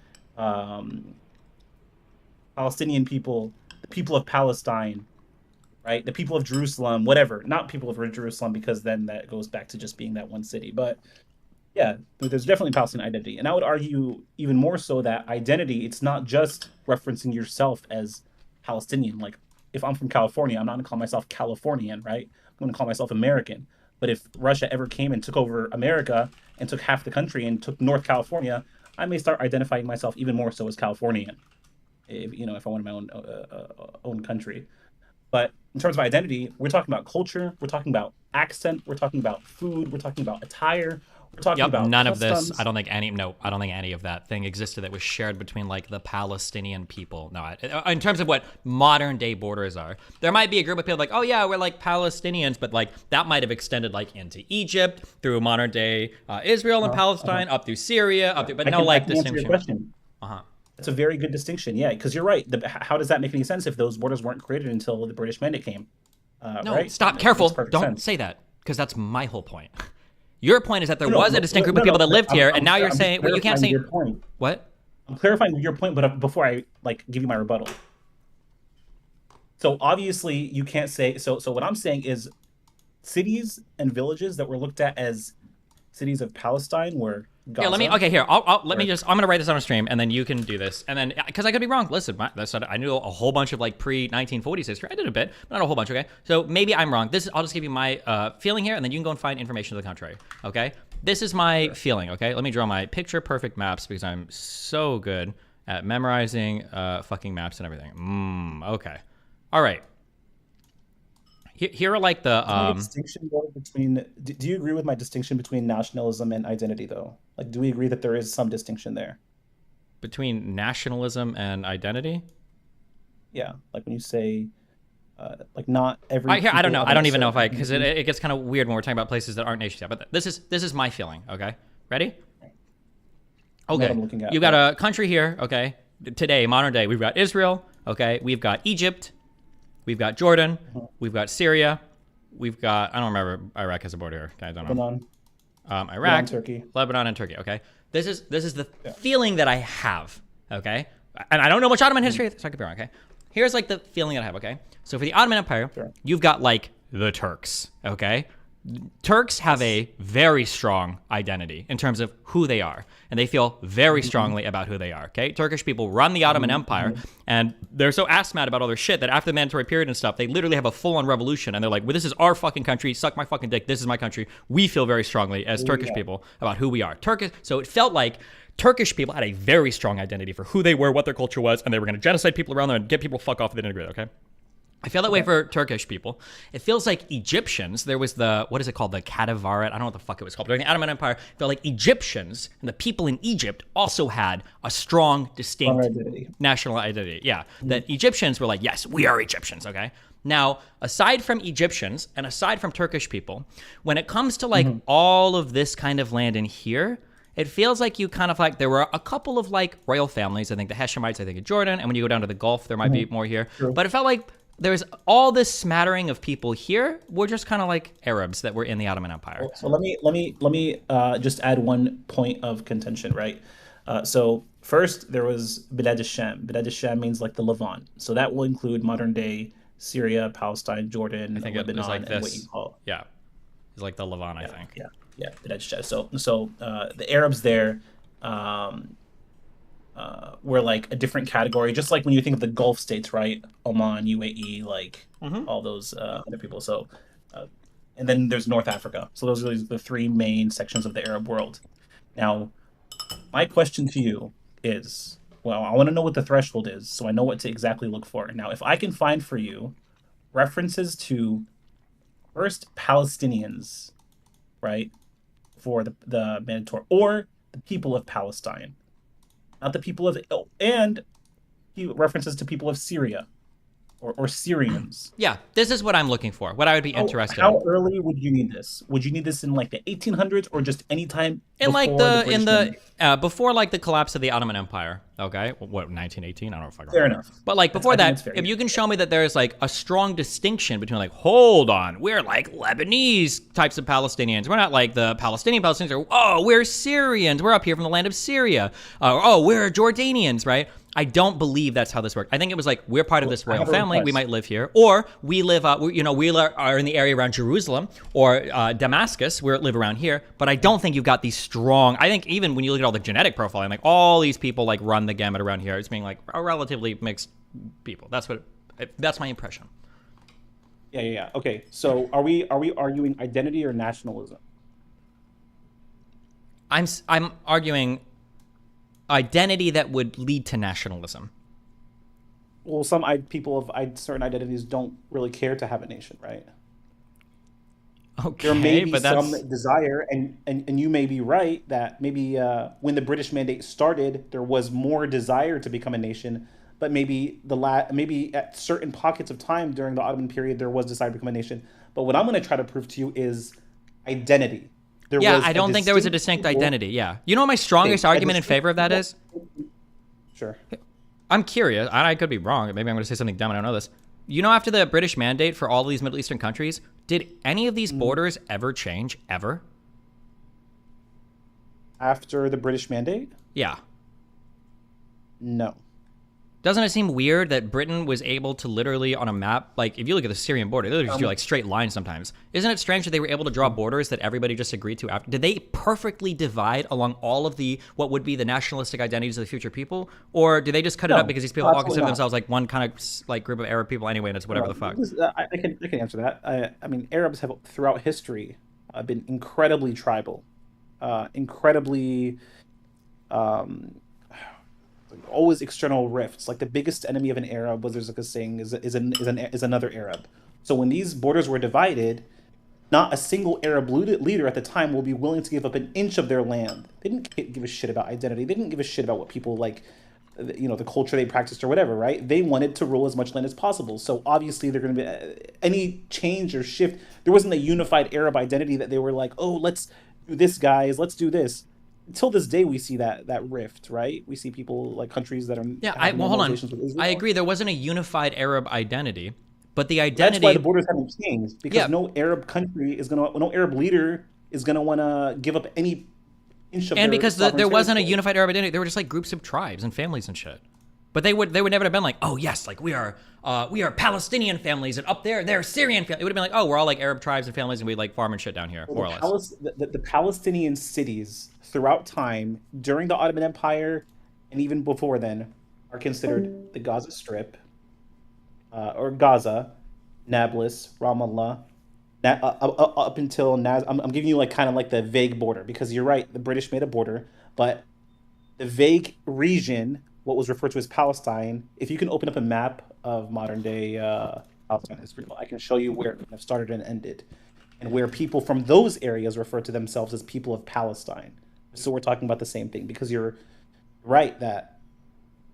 Palestinian people, the people of Palestine. Right, the people of Jerusalem, whatever. Not people of Jerusalem, because then that goes back to just being that one city. But yeah, there's definitely Palestinian identity. And I would argue even more so that identity, it's not just referencing yourself as Palestinian. Like, if I'm from California, I'm not going to call myself Californian, right? I'm going to call myself American. But if Russia ever came and took over America and took half the country and took North California, I may start identifying myself even more so as Californian, if I wanted my own country. But in terms of identity, we're talking about culture, we're talking about accent, we're talking about food, we're talking about attire, we're talking about none customs. of this. I don't think any of that thing existed that was shared between like the Palestinian people. No, in terms of what modern day borders are, there might be a group of people like, oh yeah, we're like Palestinians, but like that might have extended like into Egypt, through modern day Israel and Palestine, up through Syria, up through, but no like distinction. That's a very good distinction, yeah, because you're right. How does that make any sense if those borders weren't created until the British Mandate came? No, right? stop. Careful. Don't say that, because that's my whole point. Your point is that there was a distinct group of people that lived here, and now you're saying, well, you can't say. Your point. What? I'm clarifying your point, but before I give you my rebuttal. So obviously you can't say. So what I'm saying is, cities and villages that were looked at as cities of Palestine were Gaza. Yeah, I'm gonna write this on a stream, and then you can do this, and then because I could be wrong. Listen, I knew a whole bunch of like pre-1940s history. I did a bit, but not a whole bunch. Okay, so maybe I'm wrong. I'll just give you my feeling here, and then you can go and find information to the contrary. Okay, this is my feeling. Okay, let me draw my picture perfect maps because I'm so good at memorizing fucking maps and everything. Okay, all right. Here are like the distinction between. Do you agree with my distinction between nationalism and identity, though? Like, do we agree that there is some distinction there between nationalism and identity? Yeah, like when you say, like not every. I don't know. I don't even know if because it gets kind of weird when we're talking about places that aren't nations yet. But this is my feeling. Okay, ready? Okay, you got a country here. Okay, today, modern day, we've got Israel. Okay, we've got Egypt. We've got Jordan, we've got Syria, we've got, I don't remember Iraq has a border here, I don't know. Lebanon. Iraq, Turkey. Lebanon, and Turkey, okay? This is the feeling that I have, okay? And I don't know much Ottoman history, so I could be wrong, okay? Here's like the feeling that I have, okay? So for the Ottoman Empire, you've got like the Turks, okay? Turks have a very strong identity in terms of who they are, and they feel very strongly about who they are, okay? Turkish people run the Ottoman Empire, and they're so ass-mad about all their shit that after the mandatory period and stuff, they literally have a full-on revolution, and they're like, well, this is our fucking country, suck my fucking dick, this is my country. We feel very strongly as Turkish people about who we are. So it felt like Turkish people had a very strong identity for who they were, what their culture was, and they were going to genocide people around them and get people fuck off if they didn't agree, okay? I feel that way for Turkish people. It feels like Egyptians, there was the, what is it called? The Kadavaret? I don't know what the fuck it was called. During the Ottoman Empire, it felt like Egyptians and the people in Egypt also had a strong, distinct national identity. Yeah, that Egyptians were like, yes, we are Egyptians, okay? Now, aside from Egyptians and aside from Turkish people, when it comes to like all of this kind of land in here, it feels like you kind of like, there were a couple of like royal families, I think the Hashemites, I think in Jordan, and when you go down to the Gulf, there might be more here. But it felt like there's all this smattering of people here. We're just kind of like Arabs that were in the Ottoman Empire. So let me just add one point of contention, right? So first there was Bilad al-Sham. Bilad al-Sham means like the Levant. So that will include modern day Syria, Palestine, Jordan, I think Lebanon, it was like and this. what you call. Yeah, it's like the Levant, I think. Yeah, Bilad al-Sham. So the Arabs there were like a different category, just like when you think of the Gulf states, right? Oman, UAE, like all those other people. So, and then there's North Africa. So those are the three main sections of the Arab world. Now, my question to you is, well, I want to know what the threshold is, so I know what to exactly look for. Now, if I can find for you references to first Palestinians, right, for the mandatory, or the people of Palestine, not the people of, and references to people of Syria or Syrians. Yeah, this is what I'm looking for. What I would be interested in. How early would you need this? Would you need this in like the 1800s or just any time in like before before like the collapse of the Ottoman Empire? Okay, what 1918? I don't know if I Fair enough. But like before that, if you can show me that there's like a strong distinction between like, hold on, we're like Lebanese types of Palestinians. We're not like the Palestinian Palestinians. Or, oh, we're Syrians. We're up here from the land of Syria. Oh, we're Jordanians, right? I don't believe that's how this worked. I think it was like, we're part of this royal family. We might live here, or we live, we are in the area around Jerusalem or Damascus. We live around here. But I don't think you've got these strong. I think even when you look at all the genetic profiling, like all these people like run the gamut around here as being like a relatively mixed people. That's my impression. Yeah. Okay, so are we arguing identity or nationalism? I'm arguing identity that would lead to nationalism. Well, some people of certain identities don't really care to have a nation, right? Okay, there may be but some desire, and you may be right that maybe when the British Mandate started, there was more desire to become a nation, but maybe maybe at certain pockets of time during the Ottoman period, there was desire to become a nation. But what I'm going to try to prove to you is identity. I don't think there was a distinct identity. Yeah. You know what my strongest argument in favor of that is? Sure. I'm curious. I could be wrong. Maybe I'm going to say something dumb. I don't know this. You know, after the British Mandate for all of these Middle Eastern countries, did any of these borders ever change? Ever? After the British Mandate? Yeah. No. Doesn't it seem weird that Britain was able to literally on a map, like if you look at the Syrian border, they literally just do like straight lines sometimes. Isn't it strange that they were able to draw borders that everybody just agreed to after? Did they perfectly divide along all of the, what would be the nationalistic identities of the future people? Or did they just cut it up because these people all consider themselves like one kind of like group of Arab people anyway and it's whatever the fuck? I can answer that. I mean, Arabs have throughout history been incredibly tribal, incredibly always external rifts. Like the biggest enemy of an Arab, was there's like a saying, is another Arab. So when these borders were divided, not a single Arab leader at the time will be willing to give up an inch of their land. They didn't give a shit about identity. They didn't give a shit about what people like, the culture they practiced or whatever, right? They wanted to rule as much land as possible. So obviously they're going to be any change or shift. There wasn't a unified Arab identity that they were like, oh, let's do this, guys. Let's do this. Until this day, we see that rift, right? We see people like countries that are hold on. I agree. There wasn't a unified Arab identity, but the identity. That's why the borders haven't changed, because no Arab country no Arab leader is gonna want to give up any inch of And their because sovereign there wasn't a territory. unified Arab identity, they were just like groups of tribes and families and shit. But they would never have been like, oh yes, like we are Palestinian families, and up there they're Syrian families. It would have been like, oh, we're all like Arab tribes and families, and we like farm and shit down here, Well, more or less. the Palestinian cities throughout time, during the Ottoman Empire, and even before then, are considered the Gaza Strip, or Gaza, Nablus, Ramallah, up until I'm giving you like kind of like the vague border, because you're right, the British made a border, but the vague region, what was referred to as Palestine, if you can open up a map of modern day Palestine history, I can show you where it started and ended, and where people from those areas refer to themselves as people of Palestine. So we're talking about the same thing, because you're right that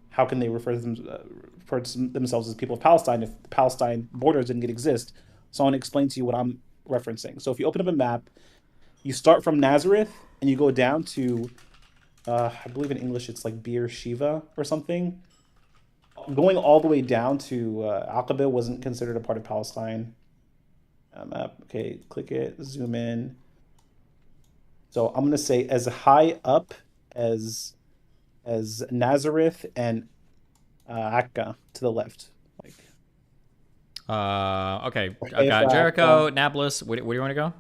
how can they refer to themselves as people of Palestine if the Palestine borders didn't exist? So I want to explain to you what I'm referencing. So if you open up a map, you start from Nazareth and you go down to, I believe in English it's like Beersheba or something. Going all the way down to Aqaba wasn't considered a part of Palestine. Map. Okay, click it, zoom in. So I'm gonna say as high up as Nazareth and Akka to the left. Like. Okay, I got Jericho, Nablus. Where do you want to go?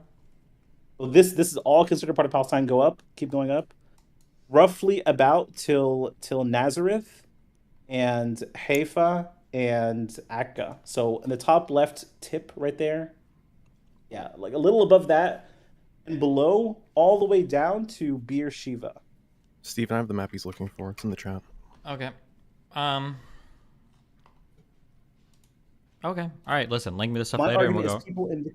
So this is all considered part of Palestine. Go up, keep going up, roughly about till Nazareth and Haifa and Akka. So in the top left tip right there, yeah, like a little above that, and below all the way down to Beersheba. Steven, I have the map he's looking for. It's in the chat. Okay. Okay. All right. Listen, link me this stuff My later, and we'll argument go. is people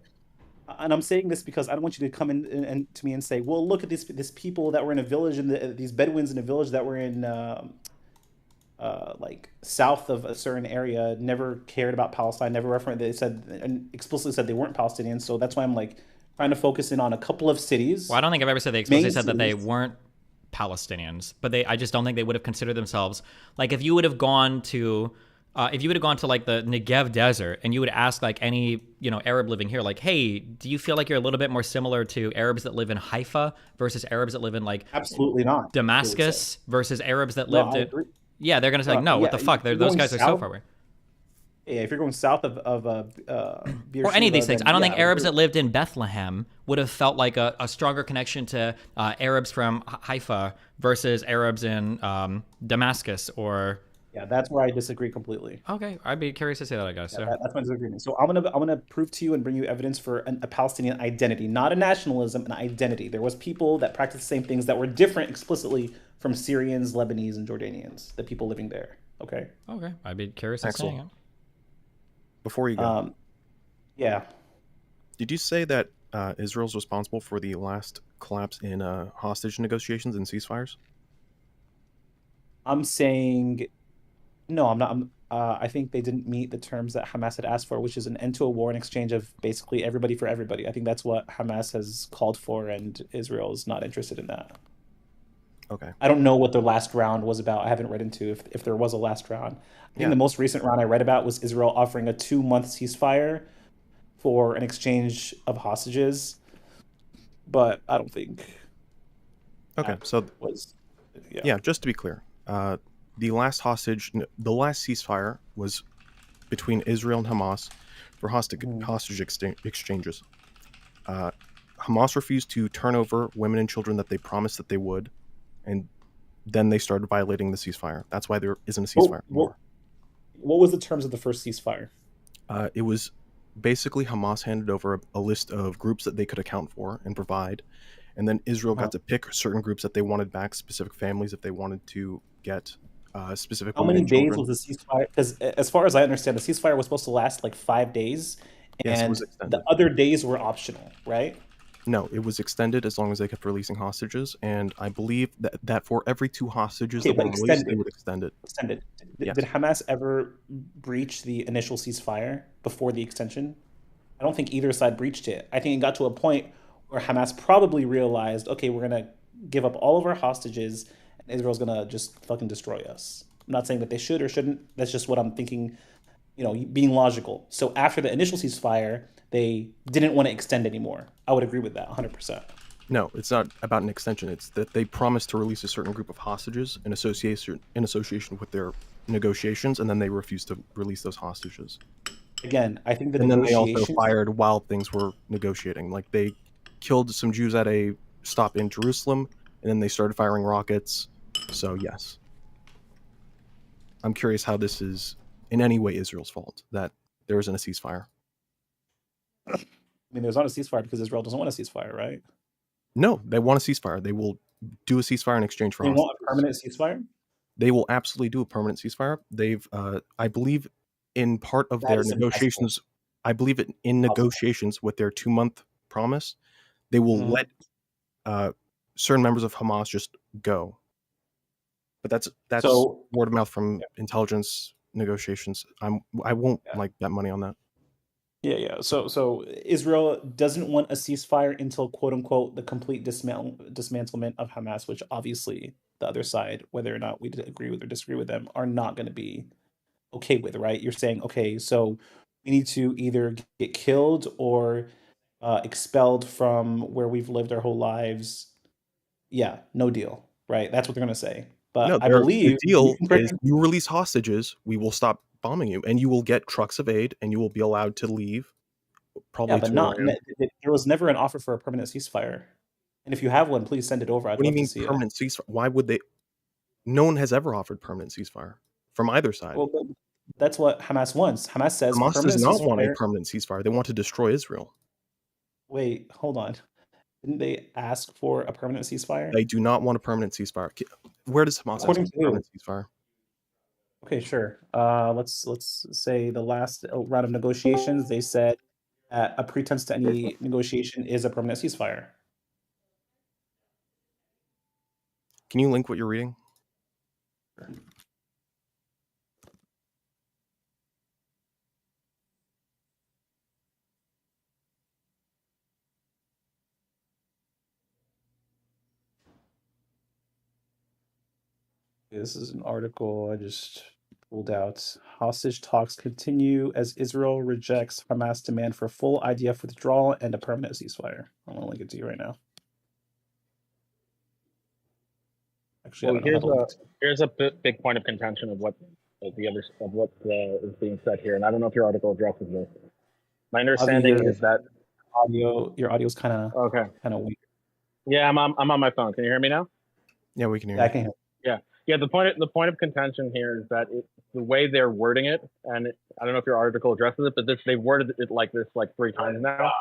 and I'm saying this because I don't want you to come in and to me and say, well, look at these people that were in a village, and these Bedouins in a village that were in like south of a certain area, never cared about Palestine, never referenced. They said and explicitly said they weren't Palestinians. So that's why I'm like trying to focus in on a couple of cities. Well, I don't think I've ever said they explicitly said that they weren't Palestinians, but I just don't think they would have considered themselves, like, if you would have gone to like the Negev desert and you would ask like any, Arab living here, like, hey, do you feel like you're a little bit more similar to Arabs that live in Haifa versus Arabs that live in like absolutely not Damascus versus Arabs that lived in, yeah, they're gonna say like, no, what the fuck, those guys are so far away. Yeah, if you're going south of or any of these things, I don't think Arabs that lived in Bethlehem would have felt like a stronger connection to Arabs from Haifa versus Arabs in Damascus or. Yeah, that's where I disagree completely. Okay, I'd be curious to say that, I guess. Yeah, that's my disagreement. So I'm gonna prove to you and bring you evidence for a Palestinian identity, not a nationalism, an identity. There was people that practiced the same things that were different explicitly from Syrians, Lebanese, and Jordanians, the people living there. Okay. Okay, I'd be curious to see it. Before you go, yeah. Did you say that Israel's responsible for the last collapse in hostage negotiations and ceasefires? I'm saying, no, I'm not. I think they didn't meet the terms that Hamas had asked for, which is an end to a war in exchange of basically everybody for everybody. I think that's what Hamas has called for, and Israel is not interested in that. Okay. I don't know what their last round was about. I haven't read into if there was a last round. I think the most recent round I read about was Israel offering a 2-month ceasefire for an exchange of hostages, but I don't think. Okay, so yeah, just to be clear, the last ceasefire was between Israel and Hamas for hostage exchanges. Hamas refused to turn over women and children that they promised that they would, and then they started violating the ceasefire. That's why there isn't a ceasefire anymore. What was the terms of the first ceasefire? It was basically Hamas handed over a list of groups that they could account for and provide, and then Israel got to pick certain groups that they wanted back, specific families if they wanted to get specific. How many days was the ceasefire? Because as far as I understand, the ceasefire was supposed to last like 5 days, and the other days were optional, right? No, it was extended as long as they kept releasing hostages, and I believe that for every 2 hostages that were released, they would extend it. Extended. Yes. Did Hamas ever breach the initial ceasefire before the extension? I don't think either side breached it. I think it got to a point where Hamas probably realized, okay, we're going to give up all of our hostages, and Israel's going to just fucking destroy us. I'm not saying that they should or shouldn't. That's just what I'm thinking, being logical. So after the initial ceasefire, they didn't want to extend anymore. I would agree with that 100%. No, it's not about an extension. It's that they promised to release a certain group of hostages in association with their negotiations, and then they refused to release those hostages. Again, I think the and then they also negotiations. fired while things were negotiating. Like they killed some Jews at a stop in Jerusalem, and then they started firing rockets. So yes, I'm curious how this is in any way Israel's fault that there isn't a ceasefire. I mean, there's not a ceasefire because Israel doesn't want a ceasefire, right? No, they want a ceasefire. They will do a ceasefire in exchange for They hostages. want a permanent ceasefire? They will absolutely do a permanent ceasefire. They've, I believe, in part of their negotiations, I believe in negotiations with their 2-month promise, they will let certain members of Hamas just go. But that's So- word of mouth from intelligence negotiations. I won't like bet money on that. Yeah. So Israel doesn't want a ceasefire until quote unquote the complete dismantlement of Hamas, which obviously the other side, whether or not we agree with or disagree with them, are not going to be okay with, right? You're saying, okay, so we need to either get killed or expelled from where we've lived our whole lives. Yeah, no deal, right? That's what they're going to say. But No, I believe the deal is you release hostages, we will stop bombing you, and you will get trucks of aid, and you will be allowed to leave. Probably yeah, but to not. Iran. There was never an offer for a permanent ceasefire. And if you have one, please send it over. I'd What do you love to mean see permanent ceasefire? Why would they? No one has ever offered permanent ceasefire from either side. Well, that's what Hamas wants. Hamas says Hamas does permanent not want a ceasefire. permanent ceasefire. They want to destroy Israel. Wait, hold on. Didn't they ask for a permanent ceasefire? They do not want a permanent ceasefire. Where does Hamas According ask to for a permanent ceasefire? Okay, sure. Let's say the last round of negotiations, they said a pretense to any negotiation is a permanent ceasefire. Can you link what you're reading? This is an article I just pulled out. Hostage talks continue as Israel rejects Hamas demand for full IDF withdrawal and a permanent ceasefire. I'm gonna link it to you right now. Actually, here's a big point of contention of what is being said here, and I don't know if your article addresses this. My understanding is that your audio's kind of weak. Yeah, I'm on my phone. Can you hear me now? Yeah, we can hear Yeah, you. I can hear. Yeah. The point of contention here is that the way they're wording it, and I don't know if your article addresses it, but they've worded it like this like 3 times now,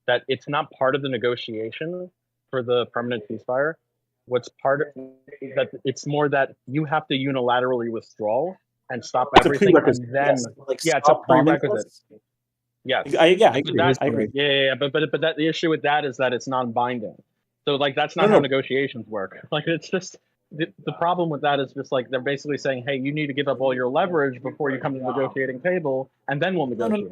that it's not part of the negotiation for the permanent ceasefire. What's part of that, it's more that you have to unilaterally withdraw and stop everything, and then it's a prerequisite. Yes. I agree. Yeah. But that the issue with that is that it's non-binding. So like that's not how negotiations work. Like it's just the problem with that is just like they're basically saying, hey, you need to give up all your leverage before you come to the negotiating table, and then we'll negotiate.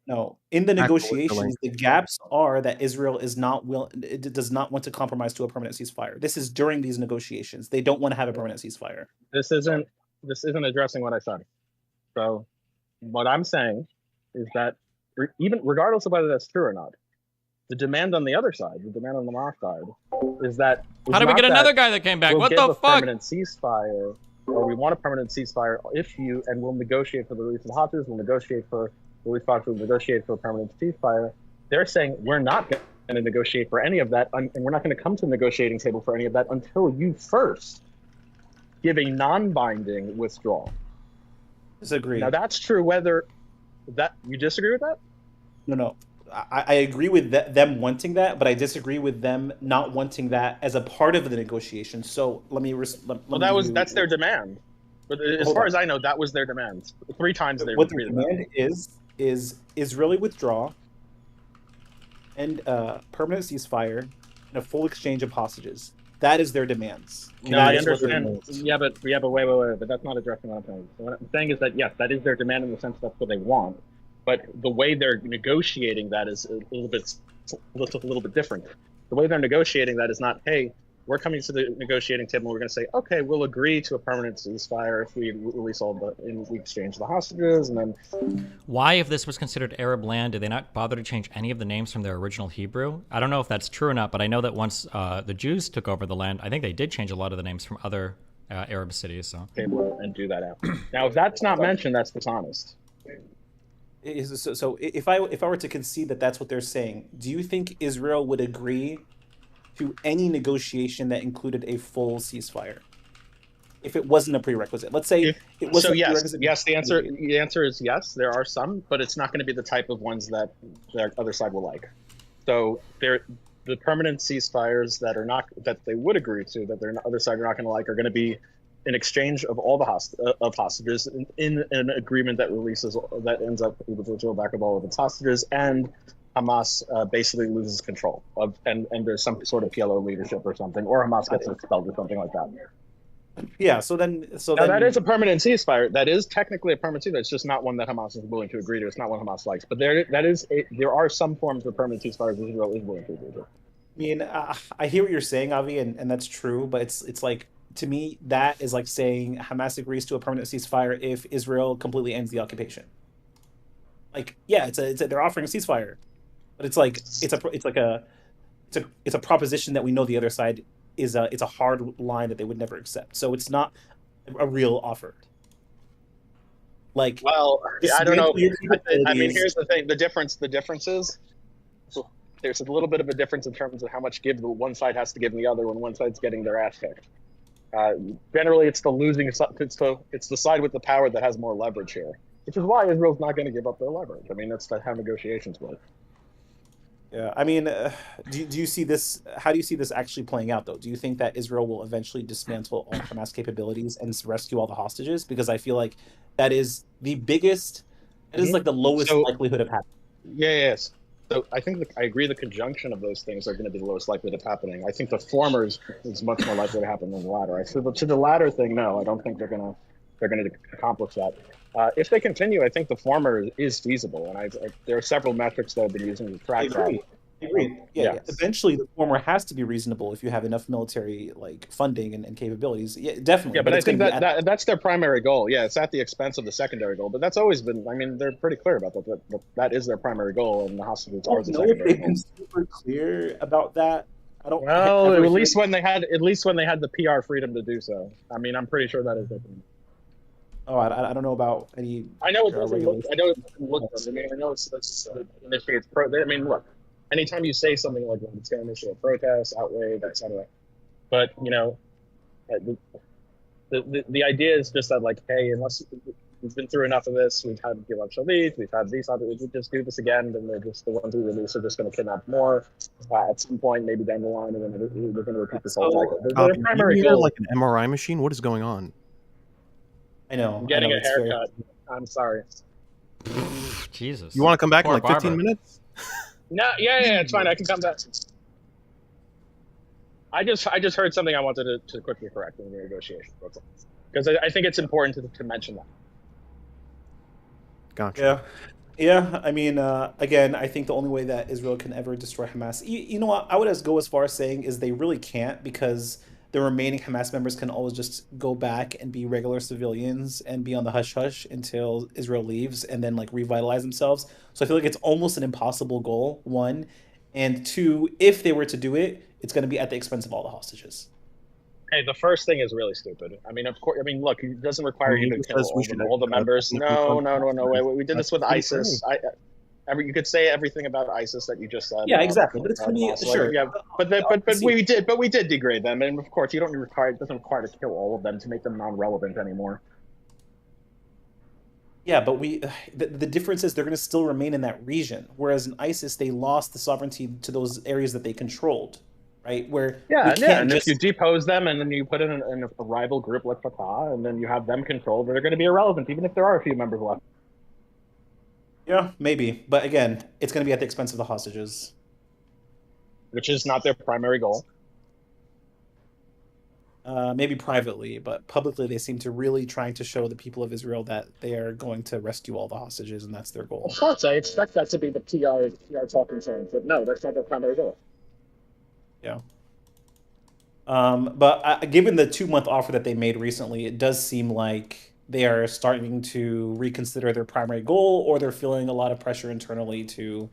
No. In the negotiations, the gaps are that Israel is not it does not want to compromise to a permanent ceasefire. This is during these negotiations. They don't want to have a permanent ceasefire. This isn't addressing what I said. So what I'm saying is that even regardless of whether that's true or not, the demand on the other side, the demand on the Hamas side, is that how do we get another guy that came back? What the fuck? Permanent ceasefire, or we want a permanent ceasefire and we'll negotiate for the release of the hostages. We'll negotiate for release of we'll negotiate for a permanent ceasefire. They're saying we're not going to negotiate for any of that, and we're not going to come to the negotiating table for any of that until you first give a non-binding withdrawal. Disagree. Now that's true. Whether that you disagree with that? No. I agree with them wanting that, but I disagree with them not wanting that as a part of the negotiation. So let me. That's their demand. But as far as I know, that was their demand. 3 times they. What their demand is Israeli withdrawal and permanent ceasefire and a full exchange of hostages. That is their demands. No, I understand. Yeah, but wait. But that's not addressing what I'm saying. So what I'm saying is that yes, that is their demand in the sense that's what they want. But the way they're negotiating that is a little bit different. The way they're negotiating that is not, hey, we're coming to the negotiating table and we're going to say, okay, we'll agree to a permanent ceasefire if we release we exchange the hostages, and then. Why, if this was considered Arab land, did they not bother to change any of the names from their original Hebrew? I don't know if that's true or not, but I know that once the Jews took over the land, I think they did change a lot of the names from other Arab cities. So And do that out. Now, if that's not mentioned, that's dishonest. So if I were to concede that that's what they're saying, do you think Israel would agree to any negotiation that included a full ceasefire if it wasn't a prerequisite? Let's say it wasn't. So yes. The answer is yes. There are some, but it's not going to be the type of ones that the other side will like. So the permanent ceasefires that they would agree to, that their other side are not going to like, are going to be an exchange of all the hostages in an agreement that ends up with Israel back of all of its hostages, and Hamas basically loses control of, and there's some sort of PLO leadership or something, or Hamas gets expelled or something like that. Yeah. So then that is a permanent ceasefire. That is technically a permanent ceasefire. It's just not one that Hamas is willing to agree to. It's not one Hamas likes. But there are some forms of permanent ceasefires that Israel is willing to agree to. I mean, I hear what you're saying, Avi, and that's true. But it's like, to me, that is like saying Hamas agrees to a permanent ceasefire if Israel completely ends the occupation. Like, yeah, they're offering a ceasefire, but it's a proposition that we know the other side is it's a hard line that they would never accept. So it's not a real offer. Like, well, I don't know. I mean, here's the thing: the difference is there's a little bit of a difference in terms of how much give the one side has to give the other when one side's getting their ass kicked. Generally, it's the side with the power that has more leverage here, which is why Israel's not going to give up their leverage. I mean, that's how negotiations work. Yeah, I mean, do you see this? How do you see this actually playing out, though? Do you think that Israel will eventually dismantle all Hamas capabilities and rescue all the hostages? Because I feel like that is the biggest, it is like the lowest likelihood of happening. Yes. So I think I agree. The conjunction of those things are going to be the lowest likelihood of happening. I think the former is much more likely to happen than the latter. To the latter thing, no, I don't think they're going to accomplish that. If they continue, I think the former is feasible, and there are several metrics that have been using to track that. I agree. Yeah, eventually the former has to be reasonable if you have enough military funding and capabilities. Yeah, definitely. Yeah, but I think that's their primary goal. Yeah, it's at the expense of the secondary goal, but that's always been. I mean, they're pretty clear about that. That is their primary goal, and the hostages are the secondary goal. They've been super clear about that. I don't. Well, at least when they had the PR freedom to do so. I mean, I'm pretty sure that is their thing. Oh, I don't know about any. I know it doesn't look. I know it doesn't look. I mean, I know it's initiates pro. I mean, look. Anytime you say something like that, it's going to initiate protests, outrage, etc. But the idea is just that, like, hey, unless we've been through enough of this, we've had Gilad Shalit, we've had these other, we just do this again, then they're just the ones we release are just going to kidnap more at some point, maybe down the line, and then we're going to repeat this whole cycle. Their primary goal, like an MRI machine. What is going on? I know. I'm getting a haircut. I'm sorry. Jesus. You want to come back in like 15 minutes? No, yeah, it's fine. I can come back. I just heard something I wanted to quickly correct in the negotiation, because I think it's important to mention that. Gotcha. Yeah. I mean, again, I think the only way that Israel can ever destroy Hamas, you know what, I would go as far as saying is they really can't, because the remaining Hamas members can always just go back and be regular civilians and be on the hush-hush until Israel leaves and then like revitalize themselves. So I feel like it's almost an impossible goal, one. And two, if they were to do it, it's going to be at the expense of all the hostages. Hey, the first thing is really stupid. I mean, of course. I mean, look, it doesn't require you to kill all the members. No. Wait, we did this with ISIS. You could say everything about ISIS that you just said. Yeah, exactly. But it's going to be sure. Yeah, but we did degrade them, and of course, it doesn't require to kill all of them to make them non-relevant anymore. Yeah, but the difference is they're going to still remain in that region, whereas in ISIS they lost the sovereignty to those areas that they controlled, right? And if you depose them and then you put in a rival group like Fatah, and then you have them controlled, they're going to be irrelevant, even if there are a few members left. Yeah, maybe. But again, it's going to be at the expense of the hostages. Which is not their primary goal. Maybe privately, but publicly they seem to really trying to show the people of Israel that they are going to rescue all the hostages, and that's their goal. Of course, I expect that to be the PR talking point, but no, that's not their primary goal. Yeah. But given the 2-month offer that they made recently, it does seem like they are starting to reconsider their primary goal, or they're feeling a lot of pressure internally to,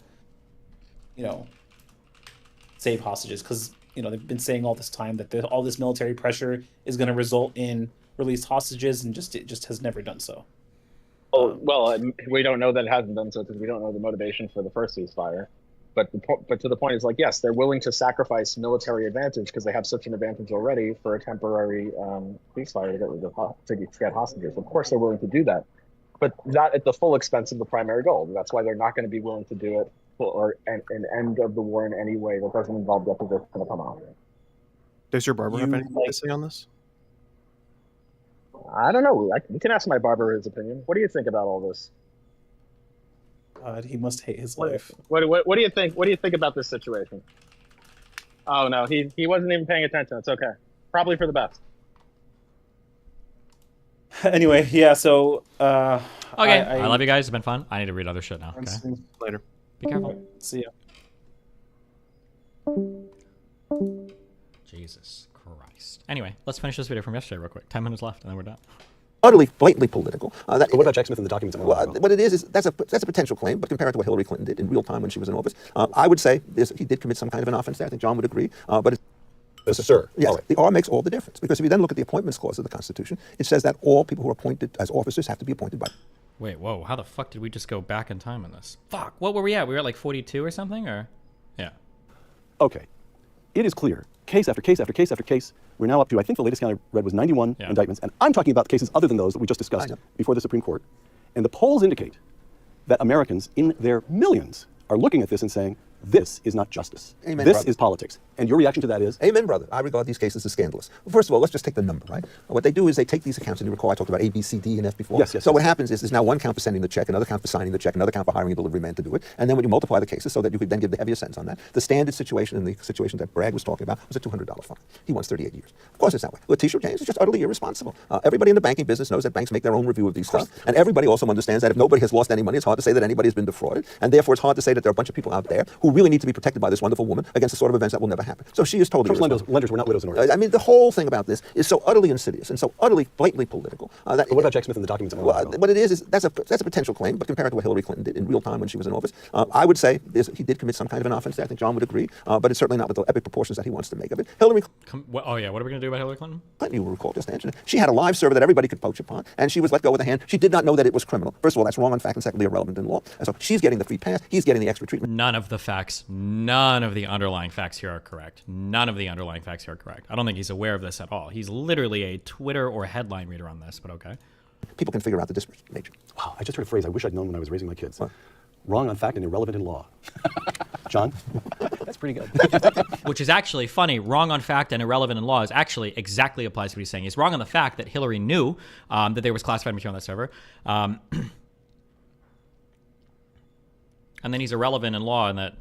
save hostages. Because, they've been saying all this time that all this military pressure is going to result in released hostages, and it just has never done so. Well, we don't know that it hasn't done so because we don't know the motivation for the first ceasefire. But to the point is, like, yes, they're willing to sacrifice military advantage because they have such an advantage already for a temporary ceasefire to get hostages. Of course, they're willing to do that, but not at the full expense of the primary goal. That's why they're not going to be willing to do it for an end of the war in any way that doesn't involve deposition going to come out. Does your barber have anything to say on this? I don't know. We can ask my barber his opinion. What do you think about all this? God, he must hate his life. What do you think? What do you think about this situation? Oh no, he wasn't even paying attention. It's okay. Probably for the best. Anyway, yeah. So okay, I love you guys. It's been fun. I need to read other shit now. Okay. Later. Be careful. See ya. Jesus Christ. Anyway, let's finish this video from yesterday real quick. 10 minutes left, and then we're done. Utterly, blatantly political. What about Jack Smith and the documents? What it is that's a potential claim, but compared to what Hillary Clinton did in real time when she was in office, I would say he did commit some kind of an offense there. I think John would agree. But sir. Yes, the R makes all the difference. Because if you then look at the appointments clause of the Constitution, it says that all people who are appointed as officers have to be appointed by. Wait, whoa, how the fuck did we just go back in time in this? Fuck, what were we at? We were at like 42 or something, or? Yeah. Okay. It is clear, case after case after case after case, we're now up to, I think the latest count I read was 91 indictments, and I'm talking about cases other than those that we just discussed before the Supreme Court. And the polls indicate that Americans in their millions are looking at this and saying, this is not justice. Amen, this brother. is politics. And your reaction to that is? Amen, brother. I regard these cases as scandalous. Well, first of all, let's just take the number, right? What they do is they take these accounts, and you recall I talked about A, B, C, D, and F before. Yes. So what happens is there's now one count for sending the check, another count for signing the check, another count for hiring a delivery man to do it. And then when you multiply the cases so that you could then give the heavier sentence on that, the standard situation in the situation that Bragg was talking about was a $200 fine. He wants 38 years. Of course it's that way. Letitia James is just utterly irresponsible. Everybody in the banking business knows that banks make their own review of these stuff. And everybody also understands that if nobody has lost any money, it's hard to say that anybody has been defrauded. And therefore it's hard to say that there are a bunch of people out there who really need to be protected by this wonderful woman against the sort of events that will never happen. So she is totally irresponsible. Lenders were not widows and orphans. I mean, the whole thing about this is so utterly insidious and so utterly blatantly political. What about Jack Smith and the documents? What it is that's a potential claim, but compared to what Hillary Clinton did in real time when she was in office, I would say he did commit some kind of an offense there. I think John would agree, but it's certainly not with the epic proportions that he wants to make of it. Hillary. Oh yeah, what are we gonna do about Hillary Clinton? Clinton, you will recall just answered it. She had a live server that everybody could poach upon, and she was let go with a hand. She did not know that it was criminal. First of all, that's wrong on fact, and secondly, irrelevant in law. And so she's getting the free pass. He's getting the extra treatment. None of the facts, none of the underlying facts here are correct. None of the underlying facts here are correct. I don't think he's aware of this at all. He's literally a Twitter or headline reader on this, but okay. People can figure out the disparate nature. Wow, I just heard a phrase I wish I'd known when I was raising my kids. What? Wrong on fact and irrelevant in law. John? That's pretty good. Which is actually funny. Wrong on fact and irrelevant in law is actually exactly applies to what he's saying. He's wrong on the fact that Hillary knew that there was classified material on that server. And then he's irrelevant in law in that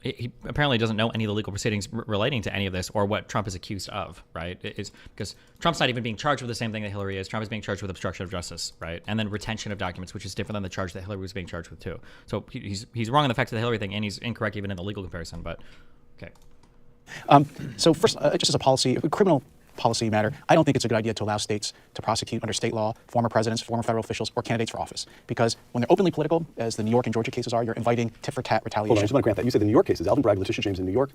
he apparently doesn't know any of the legal proceedings relating to any of this or what Trump is accused of, right? It's because Trump's not even being charged with the same thing that Hillary is. Trump is being charged with obstruction of justice, right? And then retention of documents, which is different than the charge that Hillary was being charged with too. So he's wrong on the facts of the Hillary thing, and he's incorrect even in the legal comparison, but okay. So first, just as a policy, criminal policy matter, I don't think it's a good idea to allow states to prosecute under state law former presidents, former federal officials, or candidates for office. Because when they're openly political, as the New York and Georgia cases are, you're inviting tit-for-tat retaliation. Hold on, I just want to grant that. You said the New York cases, Alvin Bragg, Letitia James in New York,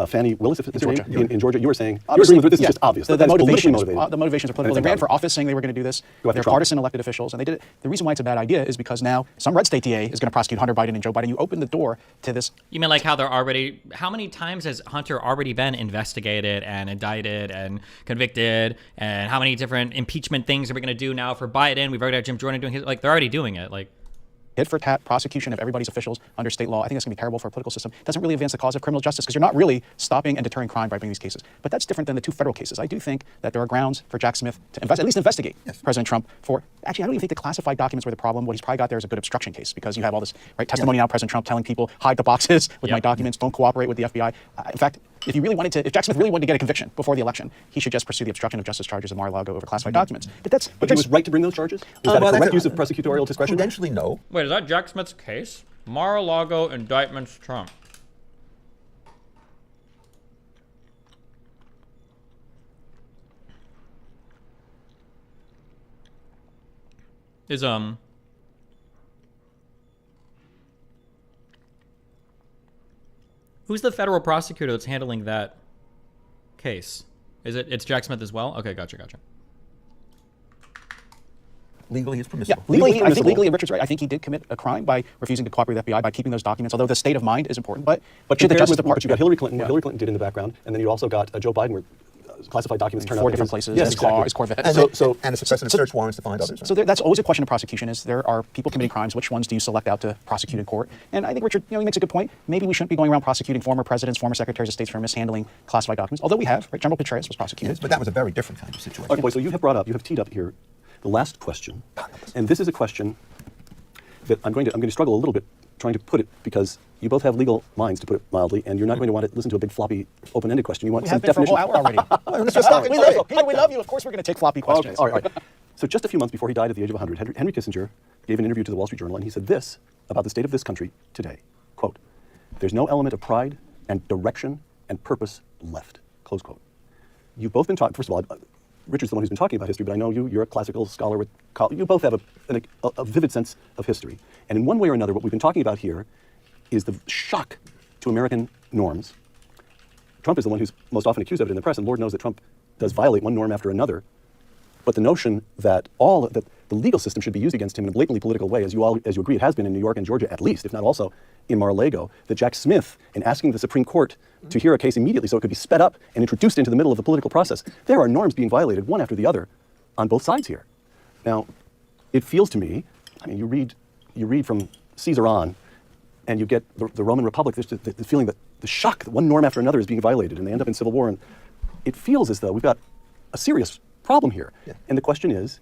Fannie Willis in Georgia. You were saying, you're agreeing with this is just obvious. The motivations are political. They ran for office saying they were going to do this. They're Trump. partisan elected officials, and they did it. The reason why it's a bad idea is because now some red state DA is going to prosecute Hunter Biden and Joe Biden. You open the door to this. You mean like how they're already, how many times has Hunter already been investigated and indicted and convicted? And how many different impeachment things are we going to do now for Biden? We've already had Jim Jordan doing his, like, they're already doing it. Like, tit-for-tat prosecution of everybody's officials under state law. I think that's going to be terrible for a political system. It doesn't really advance the cause of criminal justice because you're not really stopping and deterring crime by bringing these cases. But that's different than the two federal cases. I do think that there are grounds for Jack Smith to at least investigate President Trump for, actually, I don't even think the classified documents were the problem. What he's probably got there is a good obstruction case because you have all this testimony now, President Trump telling people, hide the boxes with my documents, don't cooperate with the FBI. In fact, if Jack Smith really wanted to get a conviction before the election, he should just pursue the obstruction of justice charges of Mar-a-Lago over classified documents. But he was right to bring those charges? Is that a correct use of prosecutorial discretion? Prudentially, no. Wait, is that Jack Smith's case? Mar-a-Lago indictments Trump. Is who's the federal prosecutor that's handling that case? It's Jack Smith as well? Okay, gotcha. Legally, it's permissible. Yeah, legally, I think legally, Richard's right. I think he did commit a crime by refusing to cooperate with the FBI, by keeping those documents, although the state of mind is important. But should the Justice Department... But you got Hillary Clinton, what Hillary Clinton did in the background, and then you also got Joe Biden, where classified documents turn up 4 different places, yes, his exactly. car, his Corvette. And it's a precedent search warrants to find others. So that's always a question of prosecution, is there are people committing crimes, which ones do you select out to prosecute in court? And I think Richard, he makes a good point. Maybe we shouldn't be going around prosecuting former presidents, former secretaries of state for mishandling classified documents, although we have, right? General Petraeus was prosecuted. Yes, but that was a very different kind of situation. Okay, so you have teed up here the last question, and this is a question that I'm going to struggle a little bit trying to put it, because you both have legal minds, to put it mildly, and you're not going to want to listen to a big floppy open-ended question. You want some definition. We have been for a whole hour already. Peter, we love you. Of course we're going to take floppy questions. Okay, all right. So just a few months before he died at the age of 100, Henry Kissinger gave an interview to the Wall Street Journal, and he said this about the state of this country today, quote, "There's no element of pride and direction and purpose left," close quote. You've both been talking, first of all, Richard's the one who's been talking about history, but I know you're a classical scholar with you both have a vivid sense of history. And in one way or another, what we've been talking about here is the shock to American norms. Trump is the one who's most often accused of it in the press, and Lord knows that Trump does violate one norm after another. But the notion that that the legal system should be used against him in a blatantly political way, as you agree, it has been in New York and Georgia at least, if not also in Mar-a-Lago, that Jack Smith, in asking the Supreme Court to hear a case immediately so it could be sped up and introduced into the middle of the political process, there are norms being violated one after the other on both sides here. Now, it feels to me, I mean, you read from Caesar on, and you get the Roman Republic, there's the feeling that the shock that one norm after another is being violated, and they end up in civil war, and it feels as though we've got a serious problem here. Yeah. And the question is,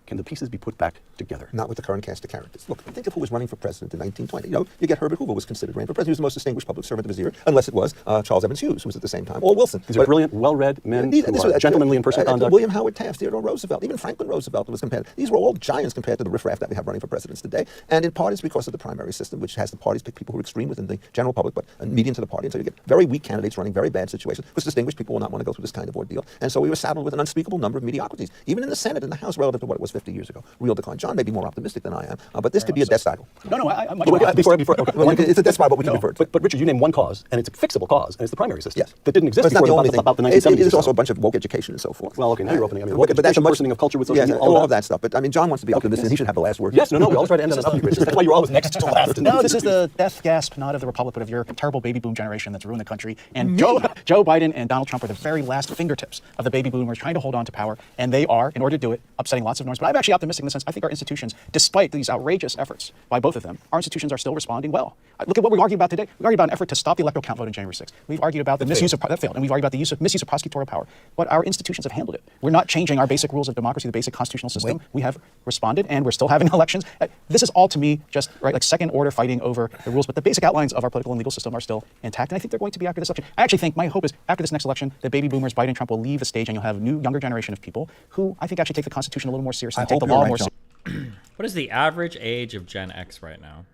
can the pieces be put back together? Not with the current cast of characters. Look, think of who was running for president in 1920. You know, you get Herbert Hoover was considered running for president. He was the most distinguished public servant of his era, unless it was Charles Evans Hughes, who was at the same time, or Wilson. These are brilliant, well-read men who are gentlemanly in personal conduct. William Howard Taft, Theodore Roosevelt, even Franklin Roosevelt was compared. These were all giants compared to the riffraff that we have running for presidents today. And in part it's because of the primary system, which has the parties pick people who are extreme within the general public, but median to the party. And so you get very weak candidates running very bad situations, because distinguished people will not want to go through this kind of ordeal. And so we were saddled with an unspeakable number of mediocrities, even in the Senate and the House, relative to what it was 50 years ago. Real decline. John may be more optimistic than I am, but this could be a death cycle. No, I'm it's a death spiral, but we can revert. But Richard, you named one cause, and it's a fixable cause, and it's the primary system. Yes. That didn't exist before about the 1970s. It is also a bunch of woke education and so forth. Well, okay, now you're opening. I mean, but that's a worsening of culture with social media, all of that stuff. But I mean, John wants to be optimistic, and he should have the last word. Yes, no, we always try to end on an upbeat, Richard. That's why you're always next to last. No, this is the death gasp, not of the Republic, but of your terrible baby boom generation that's ruined the country. And Joe Biden and Donald Trump are the very last fingertips of the baby boomers trying to hold on to power, and they are, in order to do it, upsetting lots of norms. But I'm actually optimistic in the sense I think our institutions, despite these outrageous efforts by both of them, our institutions are still responding well. Look at what we're arguing about today. We argued about an effort to stop the electoral count vote on January 6th. We've argued about the misuse of that failed, and we've argued about the misuse of prosecutorial power. But our institutions have handled it. We're not changing our basic rules of democracy, the basic constitutional system. We have responded, and we're still having elections. This is all, to me, just like second order fighting over the rules. But the basic outlines of our political and legal system are still intact, and I think they're going to be after this election. I actually think my hope is after this next election, the baby boomers, Biden and Trump, will leave the stage, and you'll have a new, younger generation of people who I think actually take the Constitution a little more seriously, and take the law more seriously. What is the average age of Gen X right now?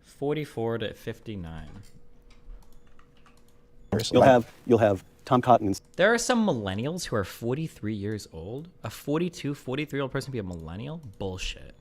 44 to 59. You'll have Tom Cotton. And there are some millennials who are 43 years old. A 43-year-old person be a millennial? Bullshit.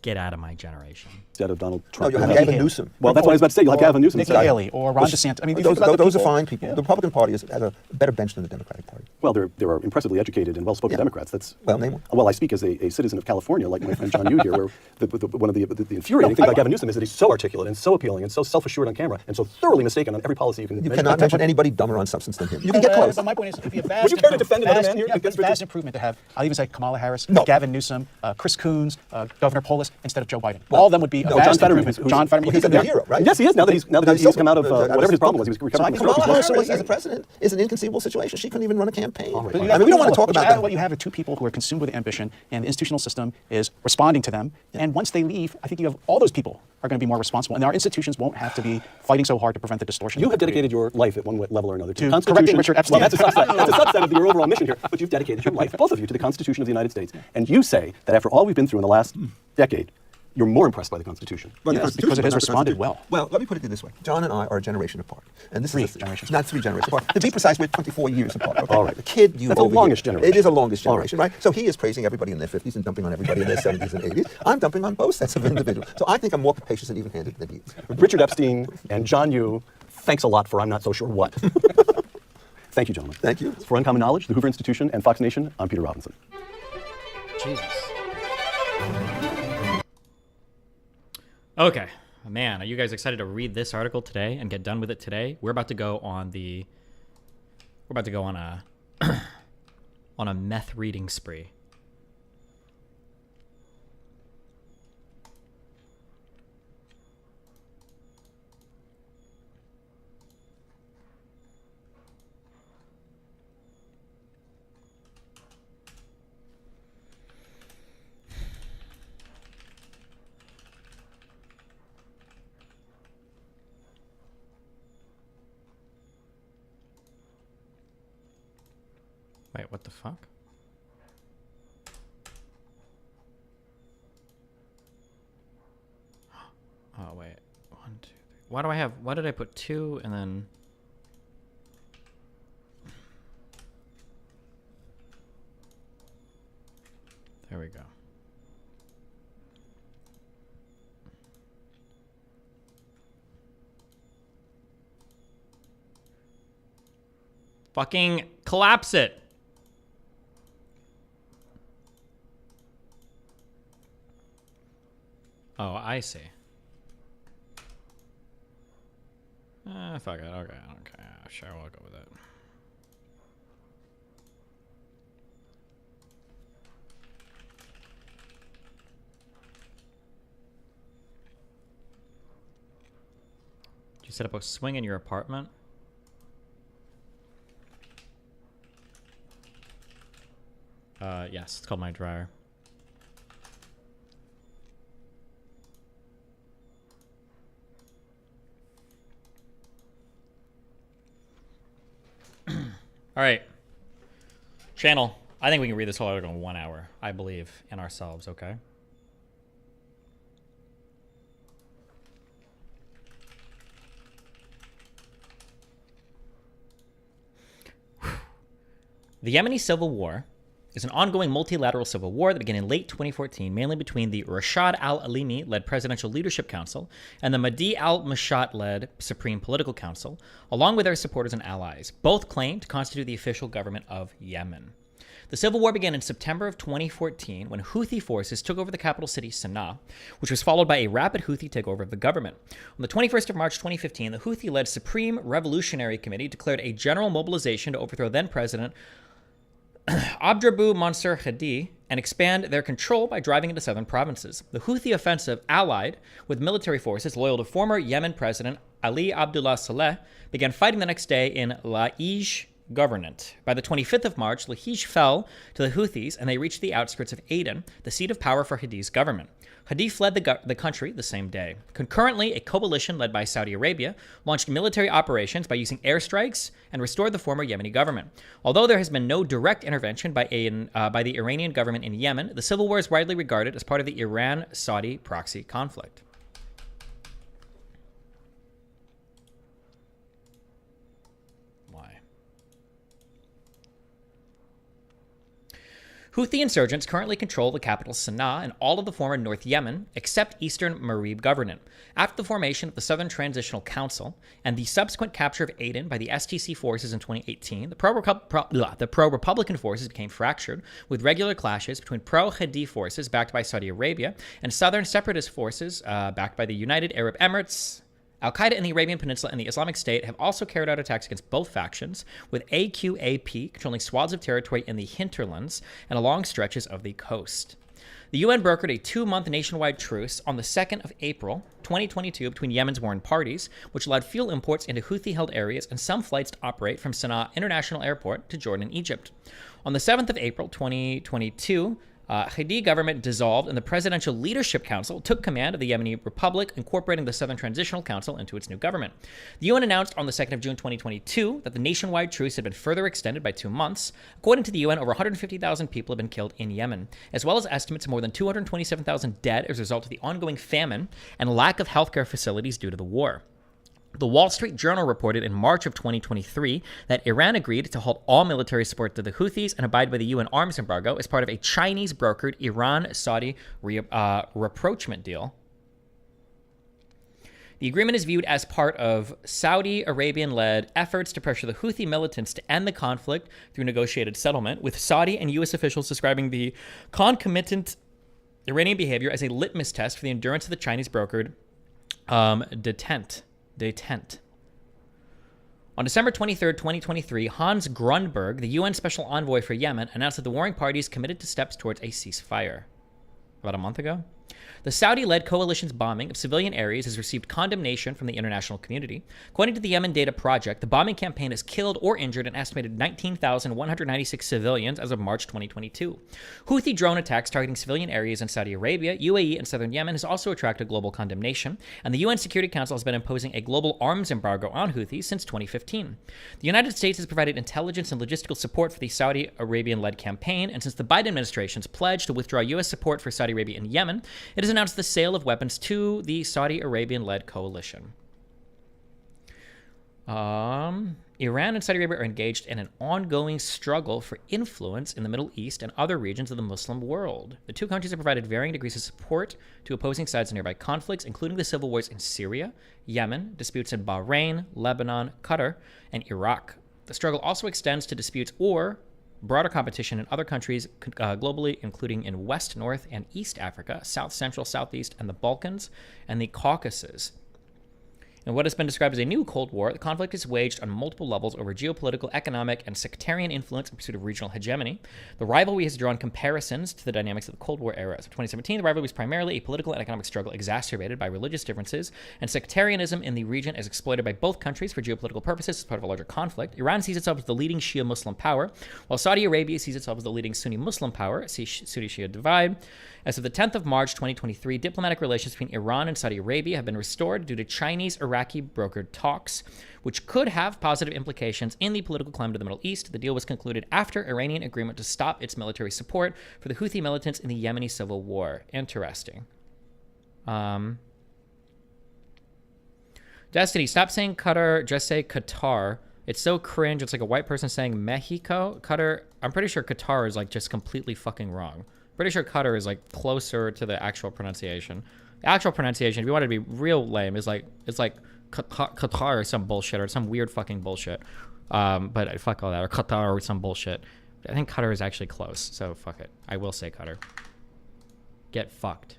Get out of my generation. Instead of Donald Trump. No, you'll have Gavin Newsom. Well, that's what I was about to say. You'll have Gavin Newsom. Nikki Haley or Ron DeSantis. I mean, those are fine people. Yeah. The Republican Party has a better bench than the Democratic Party. Well, there are impressively educated and well-spoken Democrats. That's name one. Well, I speak as a citizen of California, like my friend John Yoo here, where one of the infuriating things about Gavin Newsom is that he's so articulate and so appealing and so self-assured on camera and so thoroughly mistaken on every policy you can. You cannot mention anybody dumber on substance than him. You can get close. But my point is, it would be a vast. Would you care to defend another man here? Vast improvement to have. I'll even say Kamala Harris, Gavin Newsom, Chris Coons, Governor Polis instead of Joe Biden. All of them would be. John Fetterman. He's a hero, right? Yes, he is. Now that he's come out of whatever his problem was, he was recovering from Kamala Harris as a president is an inconceivable situation. She couldn't even run a campaign. I mean, we don't want to talk about that. What you have are two people who are consumed with ambition, and the institutional system is responding to them. And once they leave, I think you have all those people are going to be more responsible, and our institutions won't have to be fighting so hard to prevent the distortion. You have dedicated your life at one level or another to the Constitution. Richard Epstein. Well, that's a subset of your overall mission here. But you've dedicated your life, both of you, to the Constitution of the United States. And you say that after all we've been through in the last decade, you're more impressed by the Constitution. By the Yes, Constitution, because it but has not the responded Constitution. well. Well, let me put it this way. John and I are a generation apart. And this Three is generations not 3 generations apart. To be precise, we're 24 years apart. Okay? All right. The kid you That's the over longest here, generation. It is a longest All generation, right? So he is praising everybody in their 50s and dumping on everybody in their 70s and 80s. I'm dumping on both sets of individuals. So I think I'm more capacious and even-handed than he is. Richard Epstein and John Yoo, thanks a lot for I'm not so sure what. Thank you, gentlemen. Thank you. For Uncommon Knowledge, the Hoover Institution, and Fox Nation, I'm Peter Robinson. Jesus. Okay. Man, are you guys excited to read this article today and get done with it today? We're about to go on a on a meth reading spree. Wait, what the fuck? Oh, wait. 1, 2, 3. Why did I put 2 and then... There we go. Fucking collapse it. Oh, I see. Fuck it. Okay. Sure, I'll go with it. Did you set up a swing in your apartment? Yes, it's called my dryer. All right. Channel, I think we can read this whole article in 1 hour. I believe in ourselves, okay? The Yemeni Civil War is an ongoing multilateral civil war that began in late 2014, mainly between the Rashad al-Alimi-led Presidential Leadership Council and the Mahdi al-Mashat-led Supreme Political Council, along with their supporters and allies. Both claim to constitute the official government of Yemen. The civil war began in September of 2014 when Houthi forces took over the capital city, Sana'a, which was followed by a rapid Houthi takeover of the government. On the 21st of March 2015, the Houthi-led Supreme Revolutionary Committee declared a general mobilization to overthrow then-President Abdrabbu Mansur Hadi and expand their control by driving into southern provinces. The Houthi offensive, allied with military forces loyal to former Yemen President Ali Abdullah Saleh, began fighting the next day in La'ij Governorate. By the 25th of March, La'ij fell to the Houthis and they reached the outskirts of Aden, the seat of power for Hadi's government. Hadi fled the country the same day. Concurrently, a coalition led by Saudi Arabia launched military operations by using airstrikes and restored the former Yemeni government. Although there has been no direct intervention by the Iranian government in Yemen, the civil war is widely regarded as part of the Iran-Saudi proxy conflict. Houthi insurgents currently control the capital Sana'a and all of the former North Yemen, except eastern Marib Governorate. After the formation of the Southern Transitional Council and the subsequent capture of Aden by the STC forces in 2018, the pro-Republican forces became fractured, with regular clashes between pro-Hadi forces backed by Saudi Arabia and Southern separatist forces backed by the United Arab Emirates. Al-Qaeda in the Arabian Peninsula and the Islamic State have also carried out attacks against both factions, with AQAP controlling swaths of territory in the hinterlands and along stretches of the coast. The UN brokered a 2-month nationwide truce on the 2nd of April 2022 between Yemen's warring parties, which allowed fuel imports into Houthi-held areas and some flights to operate from Sana'a International Airport to Jordan and Egypt. On the 7th of April 2022, Hadi government dissolved and the Presidential Leadership Council took command of the Yemeni Republic, incorporating the Southern Transitional Council into its new government. The UN announced on the 2nd of June 2022 that the nationwide truce had been further extended by 2 months. According to the UN, over 150,000 people have been killed in Yemen, as well as estimates of more than 227,000 dead as a result of the ongoing famine and lack of healthcare facilities due to the war. The Wall Street Journal reported in March of 2023 that Iran agreed to halt all military support to the Houthis and abide by the UN arms embargo as part of a Chinese-brokered Iran-Saudi rapprochement deal. The agreement is viewed as part of Saudi Arabian-led efforts to pressure the Houthi militants to end the conflict through negotiated settlement, with Saudi and U.S. officials describing the concomitant Iranian behavior as a litmus test for the endurance of the Chinese-brokered detente. On December 23, 2023, Hans Grunberg, the UN Special Envoy for Yemen, announced that the warring parties committed to steps towards a ceasefire. About a month ago? The Saudi-led coalition's bombing of civilian areas has received condemnation from the international community. According to the Yemen Data Project, the bombing campaign has killed or injured an estimated 19,196 civilians as of March 2022. Houthi drone attacks targeting civilian areas in Saudi Arabia, UAE, and southern Yemen has also attracted global condemnation, and the UN Security Council has been imposing a global arms embargo on Houthis since 2015. The United States has provided intelligence and logistical support for the Saudi Arabian-led campaign, and since the Biden administration's pledge to withdraw U.S. support for Saudi Arabia and Yemen, it has announced the sale of weapons to the Saudi Arabian-led coalition. Iran and Saudi Arabia are engaged in an ongoing struggle for influence in the Middle East and other regions of the Muslim world. The two countries have provided varying degrees of support to opposing sides in nearby conflicts, including the civil wars in Syria, Yemen, disputes in Bahrain, Lebanon, Qatar, and Iraq. The struggle also extends to disputes or broader competition in other countries globally, including in West, North, and East Africa, South, Central, Southeast, and the Balkans, and the Caucasus. In what has been described as a new Cold War, the conflict is waged on multiple levels over geopolitical, economic, and sectarian influence in pursuit of regional hegemony. The rivalry has drawn comparisons to the dynamics of the Cold War era. As of 2017, the rivalry was primarily a political and economic struggle exacerbated by religious differences, and sectarianism in the region is exploited by both countries for geopolitical purposes as part of a larger conflict. Iran sees itself as the leading Shia Muslim power, while Saudi Arabia sees itself as the leading Sunni Muslim power. See Sunni-Shia divide. As of the 10th of March 2023, diplomatic relations between Iran and Saudi Arabia have been restored due to Chinese-Iraqi brokered talks, which could have positive implications in the political climate of the Middle East. The deal was concluded after Iranian agreement to stop its military support for the Houthi militants in the Yemeni civil war. Interesting. Destiny, stop saying Qatar, just say Qatar. It's so cringe. It's like a white person saying Mexico. Qatar, I'm pretty sure Qatar is like just completely fucking wrong. Pretty sure Qatar is like closer to the actual pronunciation. The actual pronunciation, if you want to be real lame, is like it's like Qatar or some bullshit or some weird fucking bullshit. But fuck all that, or Qatar or some bullshit. I think Qatar is actually close, so fuck it. I will say Qatar. Get fucked.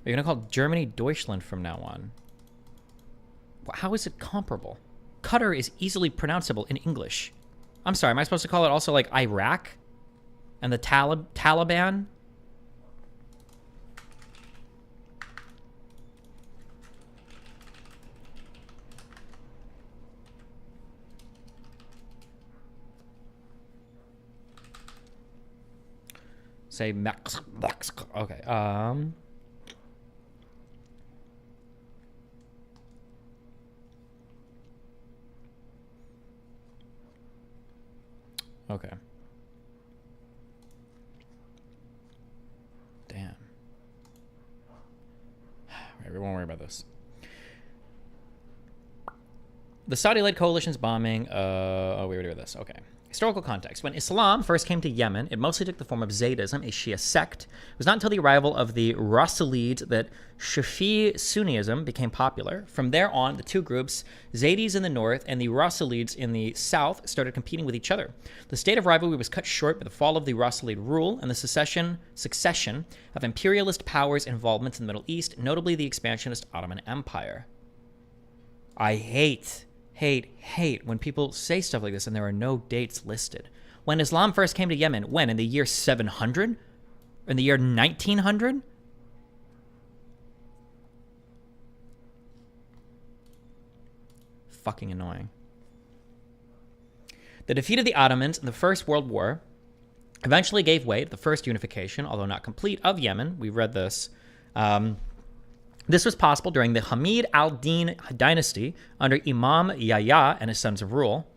Are you gonna call Germany Deutschland from now on? How is it comparable? Qatar is easily pronounceable in English. I'm sorry, am I supposed to call it also like Iraq? And the Taliban? Say Mexico. Okay. Okay. Damn. Right, we won't worry about this. The Saudi-led coalition's bombing. Oh, we already read this. Okay. Historical context. When Islam first came to Yemen, it mostly took the form of Zaydism, a Shia sect. It was not until the arrival of the Rasulids that Shafi'i Sunnism became popular. From there on, the two groups, Zaydis in the north and the Rasulids in the south, started competing with each other. The state of rivalry was cut short by the fall of the Rasulid rule and the succession of imperialist powers' involvements in the Middle East, notably the expansionist Ottoman Empire. I hate when people say stuff like this and there are no dates listed. When Islam first came to Yemen, when? In the year 700? In the year 1900? Fucking annoying. The defeat of the Ottomans in the First World War eventually gave way to the first unification, although not complete, of Yemen. We read this. This was possible during the Hamid al-Din dynasty under Imam Yahya and his sons of rule.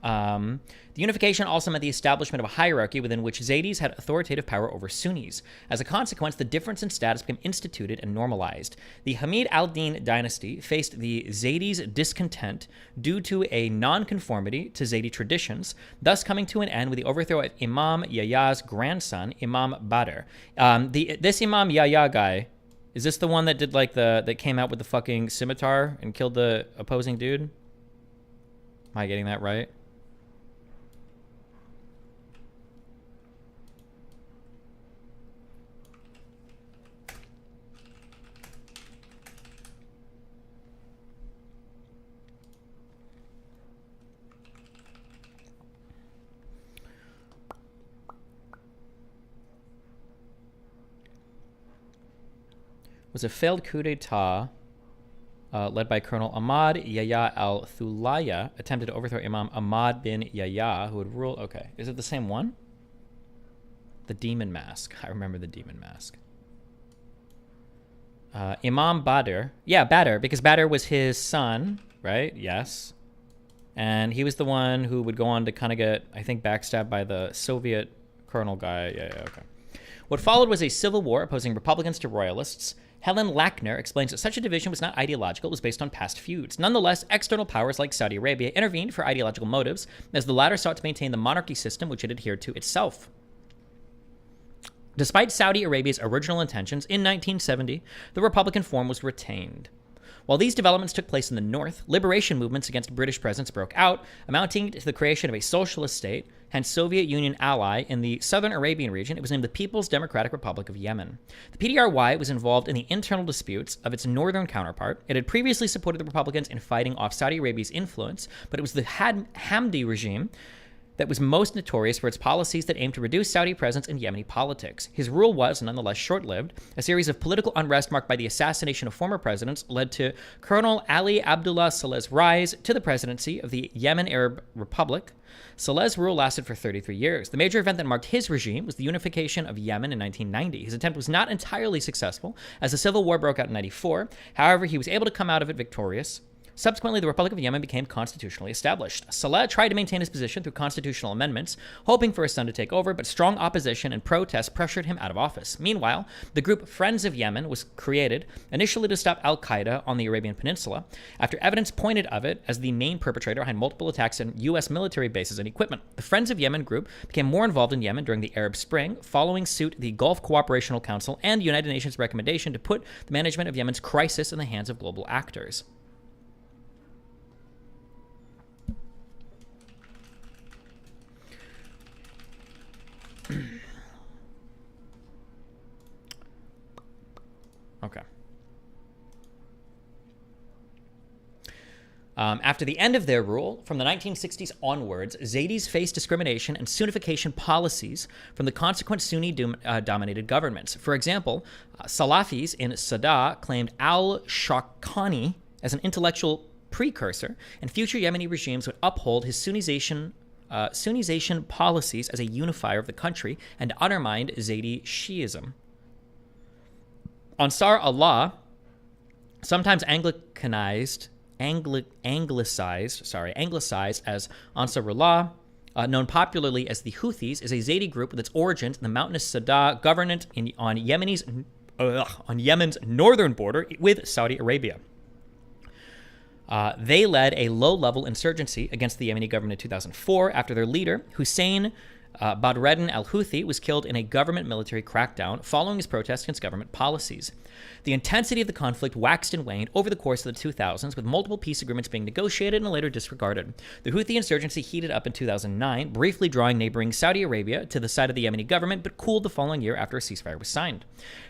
The unification also meant the establishment of a hierarchy within which Zaydis had authoritative power over Sunnis. As a consequence, the difference in status became instituted and normalized. The Hamid al-Din dynasty faced the Zaydis' discontent due to a non-conformity to Zaydi traditions, thus coming to an end with the overthrow of Imam Yahya's grandson, Imam Badr. This Imam Yahya guy, is this the one that did like that came out with the fucking scimitar and killed the opposing dude? Am I getting that right? Was a failed coup d'etat led by Colonel Ahmad Yahya al-Thulaya, attempted to overthrow Imam Ahmad bin Yahya, who would rule. Okay, is it the same one? The Demon Mask. I remember the Demon Mask. Imam Badr. Yeah, Badr, because Badr was his son, right? Yes. And he was the one who would go on to kind of get, I think, backstabbed by the Soviet colonel guy. Yeah, okay. What followed was a civil war opposing Republicans to Royalists. Helen Lackner explains that such a division was not ideological, it was based on past feuds. Nonetheless, external powers like Saudi Arabia intervened for ideological motives, as the latter sought to maintain the monarchy system which it adhered to itself. Despite Saudi Arabia's original intentions, in 1970, the Republican form was retained. While these developments took place in the north, liberation movements against British presence broke out, amounting to the creation of a socialist state, hence Soviet Union ally in the southern Arabian region. It was named the People's Democratic Republic of Yemen. The PDRY was involved in the internal disputes of its northern counterpart. It had previously supported the Republicans in fighting off Saudi Arabia's influence, but it was the Hamdi regime that was most notorious for its policies that aimed to reduce Saudi presence in Yemeni politics. His rule was, nonetheless, short-lived. A series of political unrest marked by the assassination of former presidents led to Colonel Ali Abdullah Saleh's rise to the presidency of the Yemen Arab Republic. Saleh's rule lasted for 33 years. The major event that marked his regime was the unification of Yemen in 1990. His attempt was not entirely successful, as the civil war broke out in 94. However, he was able to come out of it victorious. Subsequently, the Republic of Yemen became constitutionally established. Saleh tried to maintain his position through constitutional amendments, hoping for his son to take over, but strong opposition and protests pressured him out of office. Meanwhile, the group Friends of Yemen was created, initially to stop al-Qaeda on the Arabian Peninsula, after evidence pointed of it as the main perpetrator behind multiple attacks on U.S. military bases and equipment. The Friends of Yemen group became more involved in Yemen during the Arab Spring, following suit the Gulf Cooperational Council and the United Nations recommendation to put the management of Yemen's crisis in the hands of global actors. Okay. After the end of their rule, from the 1960s onwards, Zaydis faced discrimination and Sunnification policies from the consequent Sunni-dominated governments. For example, Salafis in Sadr claimed al-Shawkani as an intellectual precursor, and future Yemeni regimes would uphold his Sunnization policies as a unifier of the country and undermined Zaydi Shiism. Ansar Allah, sometimes anglicized as Ansarullah, known popularly as the Houthis, is a Zaydi group with its origins in the mountainous Sadr governorate on Yemen's northern border with Saudi Arabia. They led a low-level insurgency against the Yemeni government in 2004 after their leader, Hussein Badreddin al-Houthi, was killed in a government military crackdown following his protest against government policies. The intensity of the conflict waxed and waned over the course of the 2000s, with multiple peace agreements being negotiated and later disregarded. The Houthi insurgency heated up in 2009, briefly drawing neighboring Saudi Arabia to the side of the Yemeni government, but cooled the following year after a ceasefire was signed.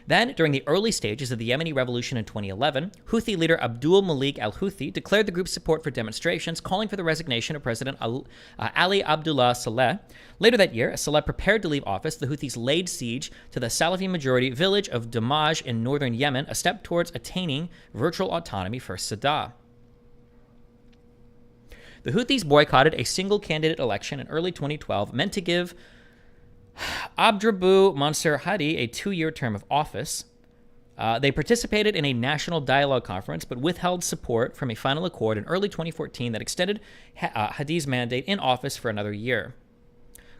Then, during the early stages of the Yemeni revolution in 2011, Houthi leader Abdul Malik al-Houthi declared the group's support for demonstrations, calling for the resignation of President Ali Abdullah Saleh. Later that year, as Saleh prepared to leave office, the Houthis laid siege to the Salafi-majority village of Damaj in northern Yemen, a step towards attaining virtual autonomy for Sadr. The Houthis boycotted a single-candidate election in early 2012, meant to give Abdrabbu Mansur Hadi a 2-year term of office. They participated in a national dialogue conference, but withheld support from a final accord in early 2014 that extended Hadi's mandate in office for another year.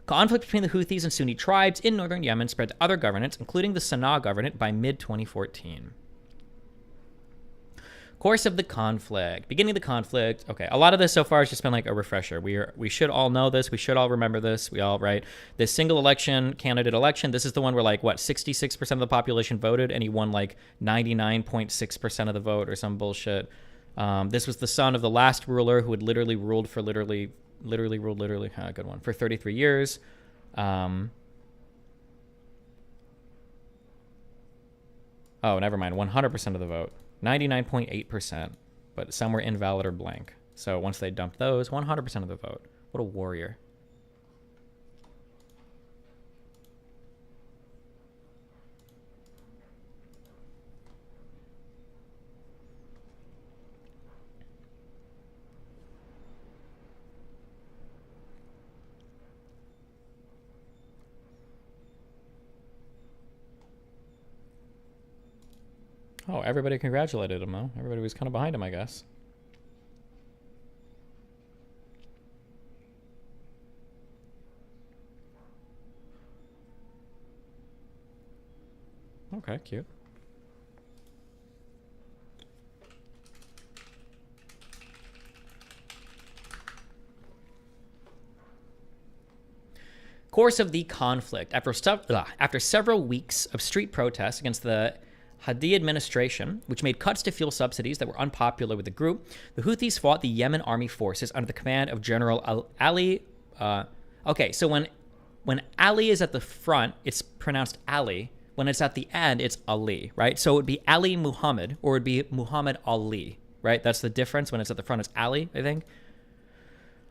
Conflict between the Houthis and Sunni tribes in northern Yemen spread to other governorates, including the Sana'a governorate, by mid-2014. Course of the conflict. Beginning of the conflict. Okay, a lot of this so far has just been like a refresher. We should all know this. We should all remember this. We all, right? This single candidate election, this is the one where like, what, 66% of the population voted and he won like 99.6% of the vote or some bullshit. This was the son of the last ruler who had literally ruled for good one, for 33 years. Oh, never mind. 100% of the vote. 99.8%, but some were invalid or blank. So once they dumped those, 100% of the vote. What a warrior. Oh, everybody congratulated him, though. Everybody was kind of behind him, I guess. Okay, cute. Course of the conflict. After several weeks of street protests against the Hadi administration, which made cuts to fuel subsidies that were unpopular with the group, the Houthis fought the Yemen army forces under the command of General Ali. Okay, so when Ali is at the front, it's pronounced Ali. When it's at the end, it's Ali, right? So it would be Ali Muhammad, or it would be Muhammad Ali, right? That's the difference. When it's at the front, it's Ali, I think.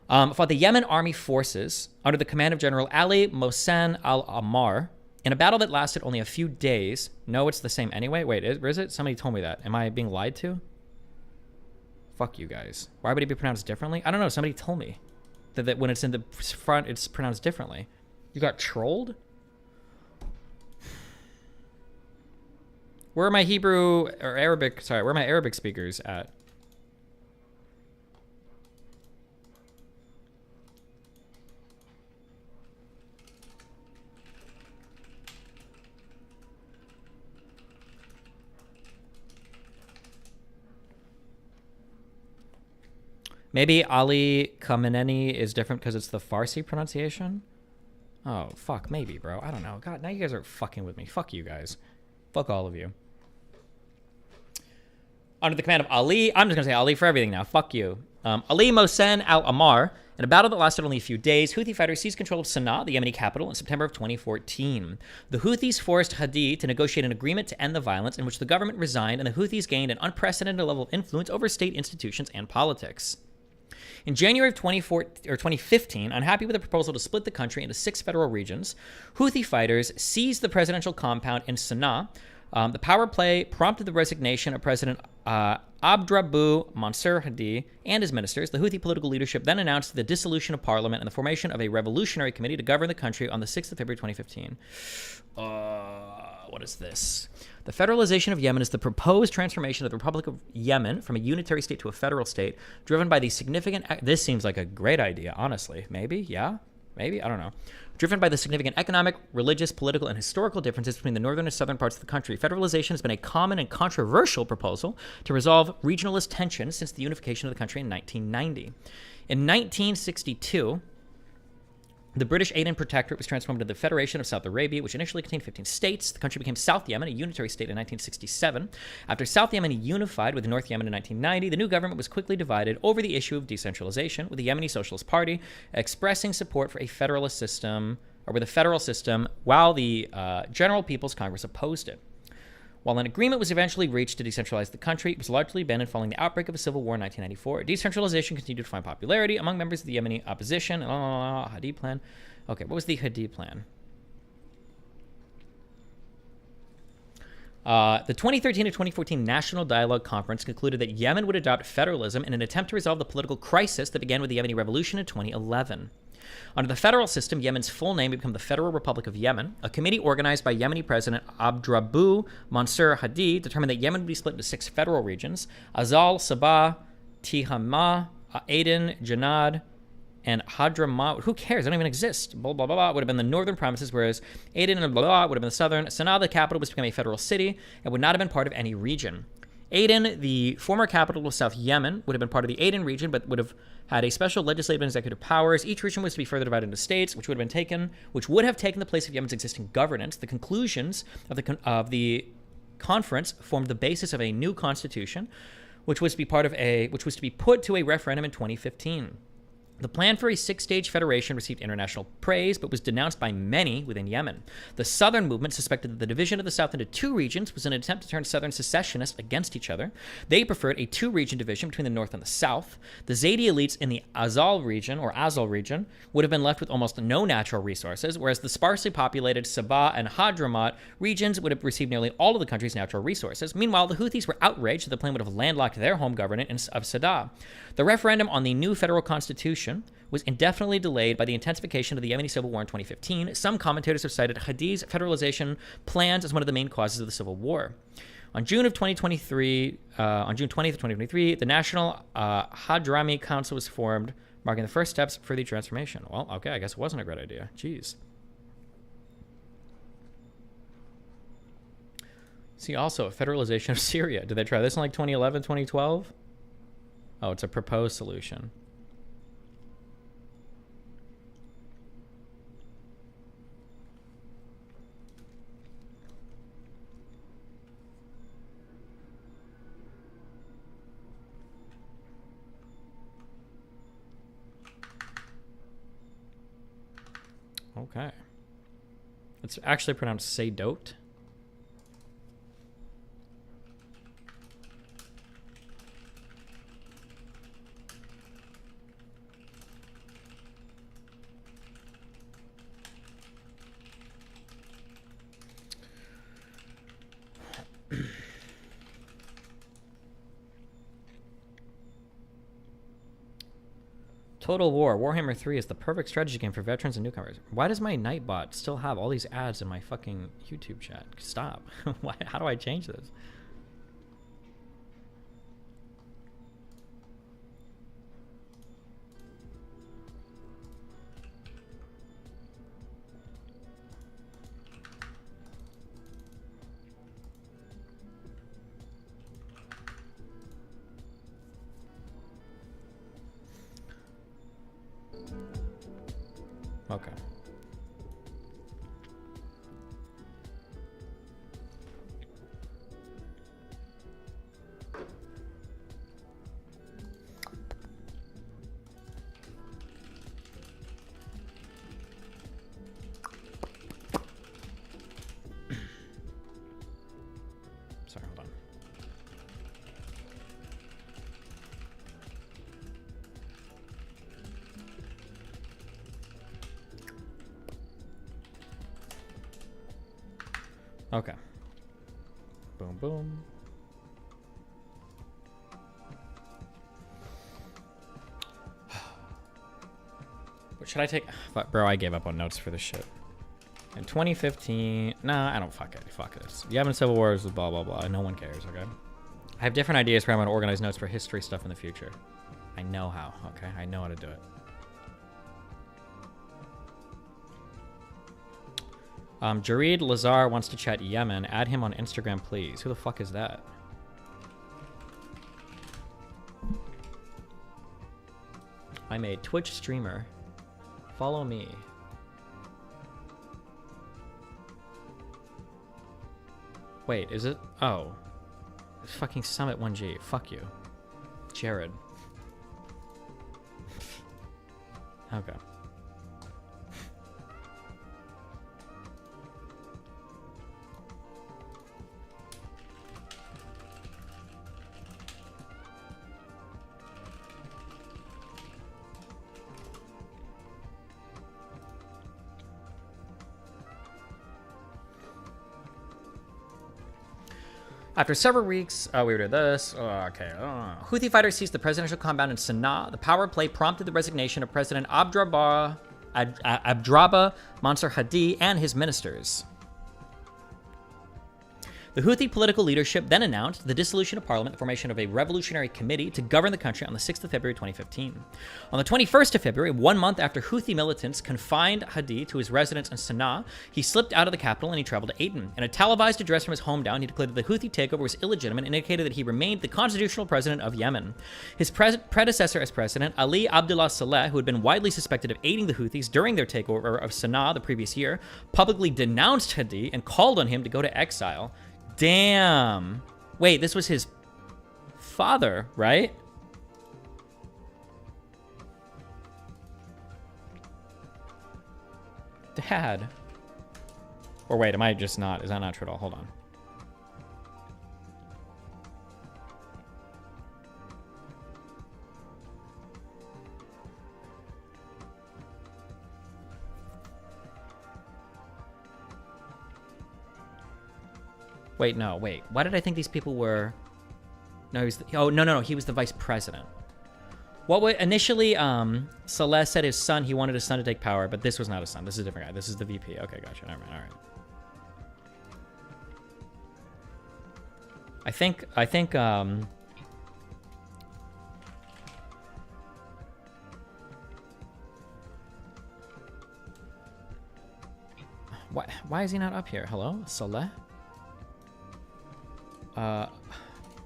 Fought the Yemen army forces under the command of General Ali Mohsen al-Ammar, in a battle that lasted only a few days. No, it's the same anyway. Wait, is it? Somebody told me that. Am I being lied to? Fuck you guys. Why would it be pronounced differently? I don't know. Somebody told me that when it's in the front, it's pronounced differently. You got trolled? Where are my Hebrew or Arabic? Sorry, where are my Arabic speakers at? Maybe Ali Khamenei is different because it's the Farsi pronunciation? Oh, fuck, maybe, bro. I don't know. God, now you guys are fucking with me. Fuck you guys. Fuck all of you. Under the command of Ali, I'm just going to say Ali for everything now. Fuck you. Ali Mohsen al-Ammar, in a battle that lasted only a few days, Houthi fighters seized control of Sana'a, the Yemeni capital, in September of 2014. The Houthis forced Hadi to negotiate an agreement to end the violence, in which the government resigned and the Houthis gained an unprecedented level of influence over state institutions and politics. In January of 2015, unhappy with the proposal to split the country into 6 federal regions, Houthi fighters seized the presidential compound in Sana'a. The power play prompted the resignation of President Abdrabbu Mansur Hadi and his ministers. The Houthi political leadership then announced the dissolution of parliament and the formation of a revolutionary committee to govern the country on the 6th of February 2015. What is this? The federalization of Yemen is the proposed transformation of the Republic of Yemen from a unitary state to a federal state, driven by the significant... This seems like a great idea, honestly. Maybe, yeah? Maybe? I don't know. Driven by the significant economic, religious, political, and historical differences between the northern and southern parts of the country, federalization has been a common and controversial proposal to resolve regionalist tensions since the unification of the country in 1990. In 1962, the British Aden Protectorate was transformed into the Federation of South Arabia, which initially contained 15 states. The country became South Yemen, a unitary state, in 1967. After South Yemen unified with North Yemen in 1990, the new government was quickly divided over the issue of decentralization, with the Yemeni Socialist Party expressing support for a federalist system, or with a federal system, while the General People's Congress opposed it. While an agreement was eventually reached to decentralize the country, it was largely abandoned following the outbreak of a civil war in 1994. Decentralization continued to find popularity among members of the Yemeni opposition. Hadi plan. Okay, what was the Hadi plan? The 2013 to 2014 National Dialogue Conference concluded that Yemen would adopt federalism in an attempt to resolve the political crisis that began with the Yemeni Revolution in 2011. Under the federal system, Yemen's full name would become the Federal Republic of Yemen. A committee organized by Yemeni President Abdrabbu Mansur Hadi determined that Yemen would be split into 6 federal regions: Azal, Sabah, Tihama, Aden, Janad, and Hadramaut. Who cares? They don't even exist. Blah, blah, blah, blah. Would have been the northern provinces, whereas Aden and blah, blah, would have been the southern. Sana'a, the capital, was to become a federal city and would not have been part of any region. Aden, the former capital of South Yemen, would have been part of the Aden region, but would have had a special legislative and executive powers. Each region was to be further divided into states, which would have taken the place of Yemen's existing governance. The conclusions of the conference formed the basis of a new constitution, which was to be put to a referendum in 2015. The plan for a 6-stage federation received international praise, but was denounced by many within Yemen. The Southern movement suspected that the division of the South into 2 regions was an attempt to turn Southern secessionists against each other. They preferred a 2-region division between the North and the South. The Zaydi elites in the Azal region would have been left with almost no natural resources, whereas the sparsely populated Sabah and Hadramaut regions would have received nearly all of the country's natural resources. Meanwhile, the Houthis were outraged that the plan would have landlocked their home government of Sadr. The referendum on the new federal constitution was indefinitely delayed by the intensification of the Yemeni civil war in 2015. Some commentators have cited Hadi's federalization plans as one of the main causes of the civil war. On June 20th, 2023, the National Hadrami Council was formed, marking the first steps for the transformation. Well, okay, I guess it wasn't a great idea. Jeez. See also, federalization of Syria. Did they try this in like 2011, 2012? Oh, it's a proposed solution. Okay. It's actually pronounced Saydot. Total War. Warhammer 3 is the perfect strategy game for veterans and newcomers. Why does my Nightbot still have all these ads in my fucking YouTube chat? Stop. How do I change this? Okay. Sorry, hold on. Okay. Boom, boom. What should I take? Bro, I gave up on notes for this shit. In 2015, nah, I don't fuck it. Fuck this. Yemen Civil Wars, blah, blah, blah. No one cares, okay? I have different ideas for how I'm going to organize notes for history stuff in the future. I know how, okay? I know how to do it. Jareed Lazar wants to chat Yemen. Add him on Instagram, please. Who the fuck is that? I'm a Twitch streamer. Follow me. Wait, is it? Oh. It's fucking Summit 1G. Fuck you. Jared. Okay. After several weeks, we did this. Okay. Houthi fighters seized the presidential compound in Sana'a. The power play prompted the resignation of President Abdrabba Mansur Hadi and his ministers. The Houthi political leadership then announced the dissolution of parliament, the formation of a revolutionary committee to govern the country on the 6th of February 2015. On the 21st of February, 1 month after Houthi militants confined Hadi to his residence in Sana'a, he slipped out of the capital and he traveled to Aden. In a televised address from his hometown, he declared that the Houthi takeover was illegitimate and indicated that he remained the constitutional president of Yemen. His predecessor as president, Ali Abdullah Saleh, who had been widely suspected of aiding the Houthis during their takeover of Sana'a the previous year, publicly denounced Hadi and called on him to go to exile. Damn. Wait, this was his father, right? Dad. Or wait, am I just not? Is that not true at all? Hold on. Wait, no, wait. Why did I think these people were... No, he was... no, he was the vice president. What was... Initially, Saleh said his son, he wanted his son to take power, but this was not his son. This is a different guy. This is the VP. Okay, gotcha. Never mind. All right. I think, why is he not up here? Hello? Saleh?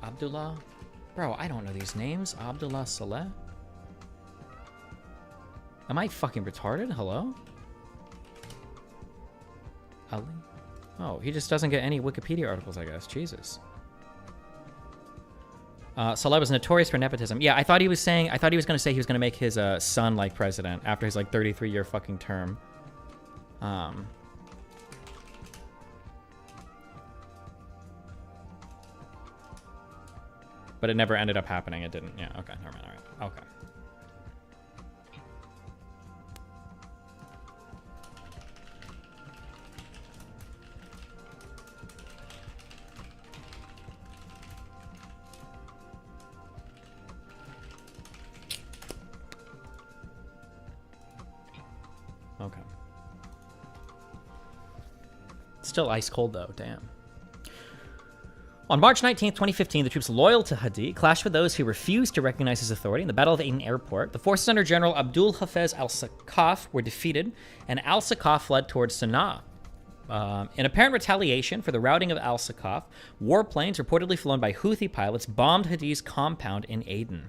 Abdullah? Bro, I don't know these names. Abdullah Saleh? Am I fucking retarded? Hello? Ali? Oh, he just doesn't get any Wikipedia articles, I guess. Jesus. Saleh was notorious for nepotism. Yeah, I thought he was going to say he was going to make his son like president after his like 33-year fucking term. But it never ended up happening. It didn't. Yeah, okay. Never mind. All right. Okay. Okay. Still ice cold though. Damn. On March 19th, 2015, the troops loyal to Hadi clashed with those who refused to recognize his authority in the Battle of Aden Airport. The forces under General Abdul Hafez al-Sakaf were defeated, and al-Sakaf fled towards Sana'a. In apparent retaliation for the routing of al-Sakaf, warplanes reportedly flown by Houthi pilots bombed Hadi's compound in Aden.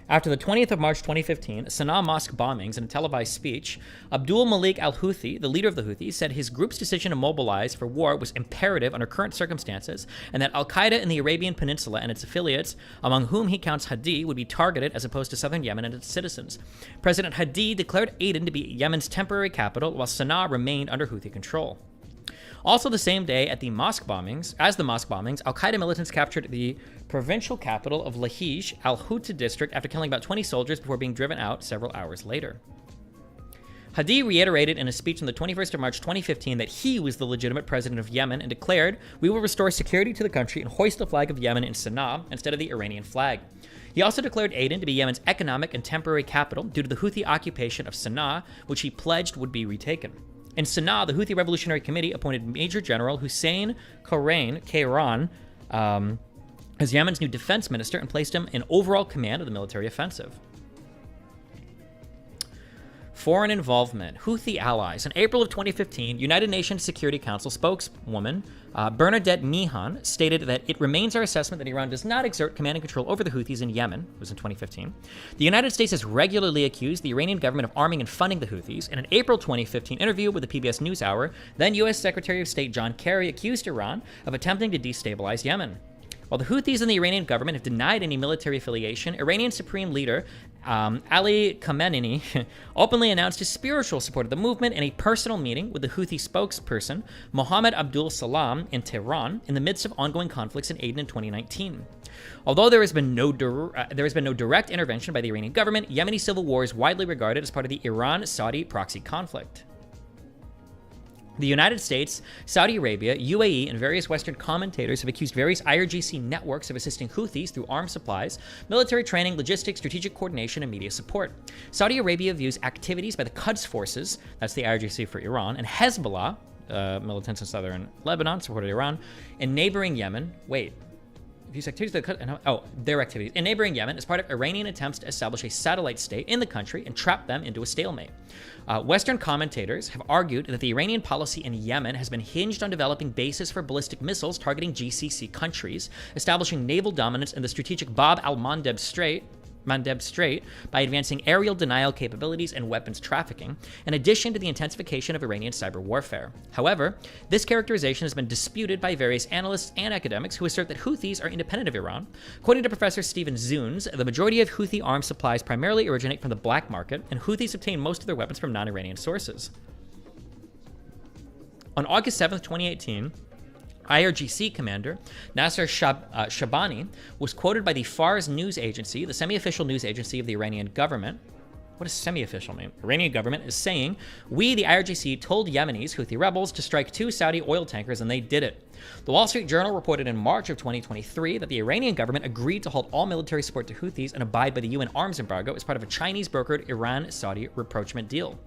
After the 20th of March 2015, Sana'a mosque bombings, in a televised speech, Abdul Malik al-Houthi, the leader of the Houthis, said his group's decision to mobilize for war was imperative under current circumstances, and that al-Qaeda in the Arabian Peninsula and its affiliates, among whom he counts Hadi, would be targeted as opposed to southern Yemen and its citizens. President Hadi declared Aden to be Yemen's temporary capital, while Sana'a remained under Houthi control. Also the same day, as the mosque bombings, al-Qaeda militants captured the provincial capital of Lahij, al-Houthi district, after killing about 20 soldiers before being driven out several hours later. Hadi reiterated in a speech on the 21st of March 2015 that he was the legitimate president of Yemen and declared, "We will restore security to the country and hoist the flag of Yemen in Sana'a instead of the Iranian flag." He also declared Aden to be Yemen's economic and temporary capital due to the Houthi occupation of Sana'a, which he pledged would be retaken. In Sana'a, the Houthi Revolutionary Committee appointed Major General Hussein Kayran as Yemen's new defense minister and placed him in overall command of the military offensive. Foreign involvement. Houthi allies. In April of 2015, United Nations Security Council spokeswoman Bernadette Mihan stated that it remains our assessment that Iran does not exert command and control over the Houthis in Yemen. It was in 2015. The United States has regularly accused the Iranian government of arming and funding the Houthis. In an April 2015 interview with the PBS NewsHour, then U.S. Secretary of State John Kerry accused Iran of attempting to destabilize Yemen. While the Houthis and the Iranian government have denied any military affiliation, Iranian Supreme Leader Ali Khamenei openly announced his spiritual support of the movement in a personal meeting with the Houthi spokesperson Mohammed Abdul Salam in Tehran in the midst of ongoing conflicts in Aden in 2019. Although there has been no direct intervention by the Iranian government, Yemeni civil war is widely regarded as part of the Iran-Saudi proxy conflict. The United States, Saudi Arabia, UAE, and various Western commentators have accused various IRGC networks of assisting Houthis through arms supplies, military training, logistics, strategic coordination, and media support. Saudi Arabia views activities by the Quds forces, that's the IRGC for Iran, and Hezbollah, militants in southern Lebanon, supported Iran, in neighboring Yemen. These activities, their activities in neighboring Yemen as part of Iranian attempts to establish a satellite state in the country and trap them into a stalemate. Western commentators have argued that the Iranian policy in Yemen has been hinged on developing bases for ballistic missiles targeting GCC countries, establishing naval dominance in the strategic Bab al-Mandeb Strait by advancing aerial denial capabilities and weapons trafficking, in addition to the intensification of Iranian cyber warfare. However, this characterization has been disputed by various analysts and academics who assert that Houthis are independent of Iran. According to Professor Stephen Zunes, the majority of Houthi arms supplies primarily originate from the black market, and Houthis obtain most of their weapons from non-Iranian sources. On August 7th, 2018, IRGC commander Nasser Shabani was quoted by the Fars news agency, the semi-official news agency of the Iranian government. What does semi-official mean? Iranian government is saying, "We, the IRGC, told Yemenis, Houthi rebels, to strike 2 Saudi oil tankers, and they did it." The Wall Street Journal reported in March of 2023 that the Iranian government agreed to halt all military support to Houthis and abide by the UN arms embargo as part of a Chinese-brokered Iran-Saudi rapprochement deal.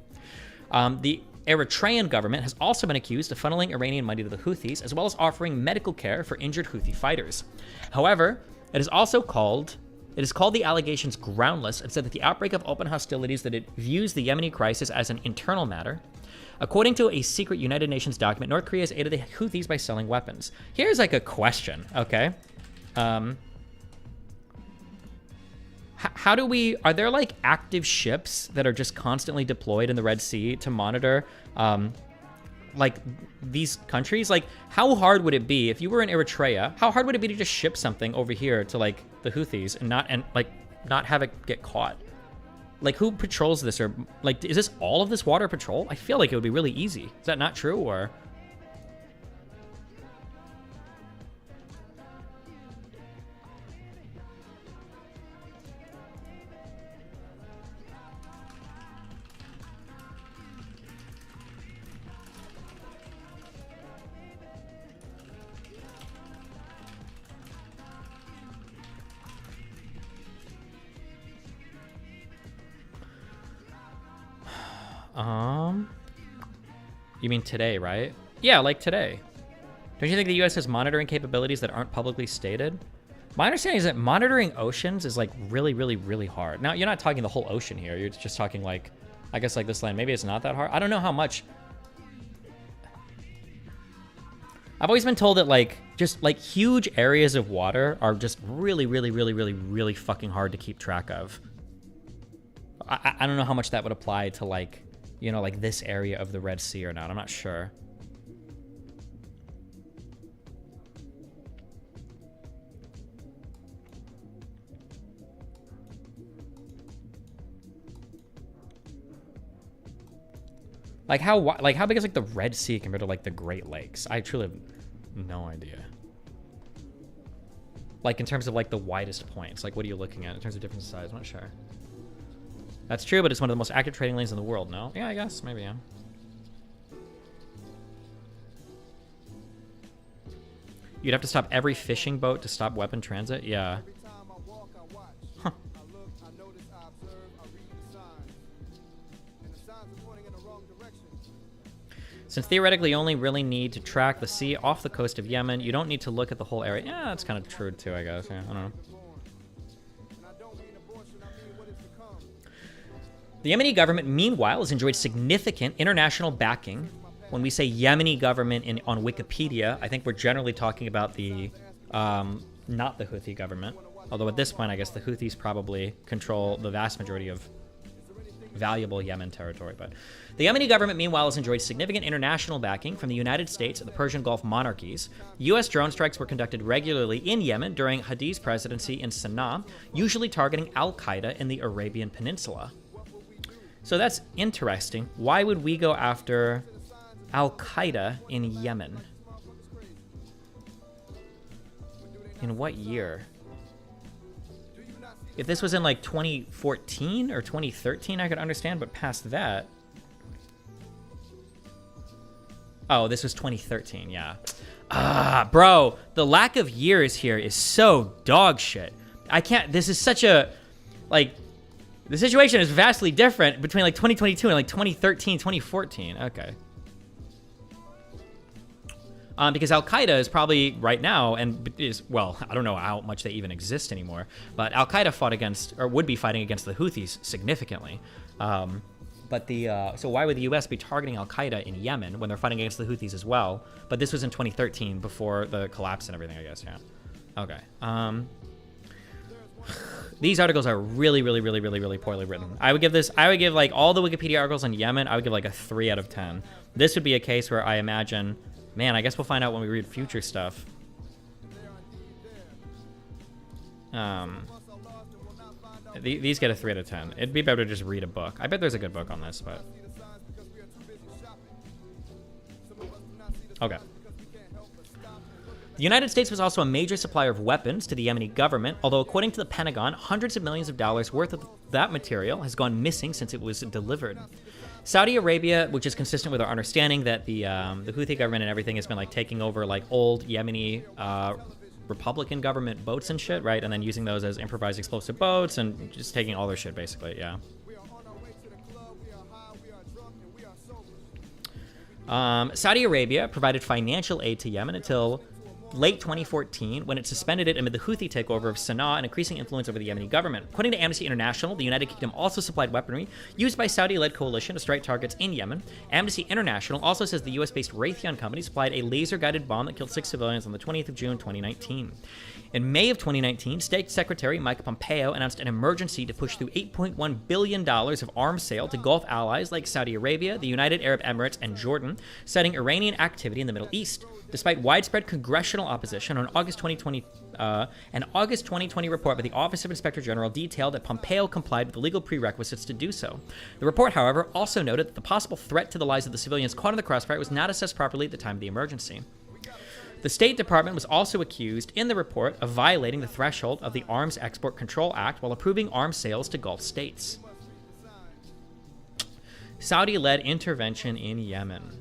The Eritrean government has also been accused of funneling Iranian money to the Houthis, as well as offering medical care for injured Houthi fighters. However, it is called the allegations groundless and said that the outbreak of open hostilities that it views the Yemeni crisis as an internal matter. According to a secret United Nations document, North Korea has aided the Houthis by selling weapons. Here's like a question, okay? Are there like active ships that are just constantly deployed in the Red Sea to monitor like these countries? Like, how hard would it be if you were in Eritrea? How hard would it be to just ship something over here to like the Houthis and not have it get caught? Like, who patrols this? Or like, is this all of this water patrol? I feel like it would be really easy. Is that not true? Or you mean today, right? Yeah, like today. Don't you think the U.S. has monitoring capabilities that aren't publicly stated? My understanding is that monitoring oceans is like really, really, really hard. Now, you're not talking the whole ocean here. You're just talking like, I guess like this land. Maybe it's not that hard. I don't know how much. I've always been told that like, just like huge areas of water are just really, really, really, really, really fucking hard to keep track of. I don't know how much that would apply to like, you know, like this area of the Red Sea or not. I'm not sure. Like how big is like the Red Sea compared to like the Great Lakes? I truly have no idea. Like in terms of like the widest points, like what are you looking at in terms of different size? I'm not sure. That's true, but it's one of the most active trading lanes in the world, no? Yeah, I guess, maybe, yeah. You'd have to stop every fishing boat to stop weapon transit? Yeah. Huh. Since theoretically you only really need to track the sea off the coast of Yemen, you don't need to look at the whole area. Yeah, that's kind of true too, I guess. Yeah, I don't know. The Yemeni government, meanwhile, has enjoyed significant international backing. When we say Yemeni government on Wikipedia, I think we're generally talking about the, not the Houthi government. Although at this point, I guess the Houthis probably control the vast majority of valuable Yemen territory. But the Yemeni government, meanwhile, has enjoyed significant international backing from the United States and the Persian Gulf monarchies. U.S. drone strikes were conducted regularly in Yemen during Hadi's presidency in Sana'a, usually targeting al-Qaeda in the Arabian Peninsula. So that's interesting. Why would we go after al-Qaeda in Yemen? In what year? If this was in like 2014 or 2013, I could understand, but past that... Oh, this was 2013, yeah. Ah, bro, the lack of years here is so dog shit. I can't, this is such a, like, the situation is vastly different between like 2022 and like 2013, 2014. Okay. Because Al-Qaeda is probably right now, and is, well, I don't know how much they even exist anymore, but Al-Qaeda fought against, or would be fighting against the Houthis significantly. But the, so why would the US be targeting Al-Qaeda in Yemen when they're fighting against the Houthis as well? But this was in 2013 before the collapse and everything, I guess, yeah. Okay. These articles are really, really, really, really, really poorly written. I would give like all the Wikipedia articles on Yemen, I would give like a 3 out of 10. This would be a case where I imagine, man, I guess we'll find out when we read future stuff. These get a 3 out of 10. It'd be better to just read a book. I bet there's a good book on this, but... Okay. The United States was also a major supplier of weapons to the Yemeni government, although according to the Pentagon, hundreds of millions of dollars worth of that material has gone missing since it was delivered. Saudi Arabia, which is consistent with our understanding that the Houthi government and everything has been like taking over like old Yemeni Republican government boats and shit, right? And then using those as improvised explosive boats and just taking all their shit basically, yeah. Saudi Arabia provided financial aid to Yemen until late 2014, when it suspended it amid the Houthi takeover of Sana'a and increasing influence over the Yemeni government. According to Amnesty International, the United Kingdom also supplied weaponry used by Saudi-led coalition to strike targets in Yemen. Amnesty International also says the US-based Raytheon company supplied a laser-guided bomb that killed 6 civilians on the 20th of June, 2019. In May of 2019, State Secretary Mike Pompeo announced an emergency to push through $8.1 billion of arms sale to Gulf allies like Saudi Arabia, the United Arab Emirates, and Jordan, citing Iranian activity in the Middle East. Despite widespread congressional opposition, an August 2020 report by the Office of Inspector General detailed that Pompeo complied with the legal prerequisites to do so. The report, however, also noted that the possible threat to the lives of the civilians caught in the crossfire was not assessed properly at the time of the emergency. The State Department was also accused in the report of violating the threshold of the Arms Export Control Act while approving arms sales to Gulf states. Saudi-led intervention in Yemen.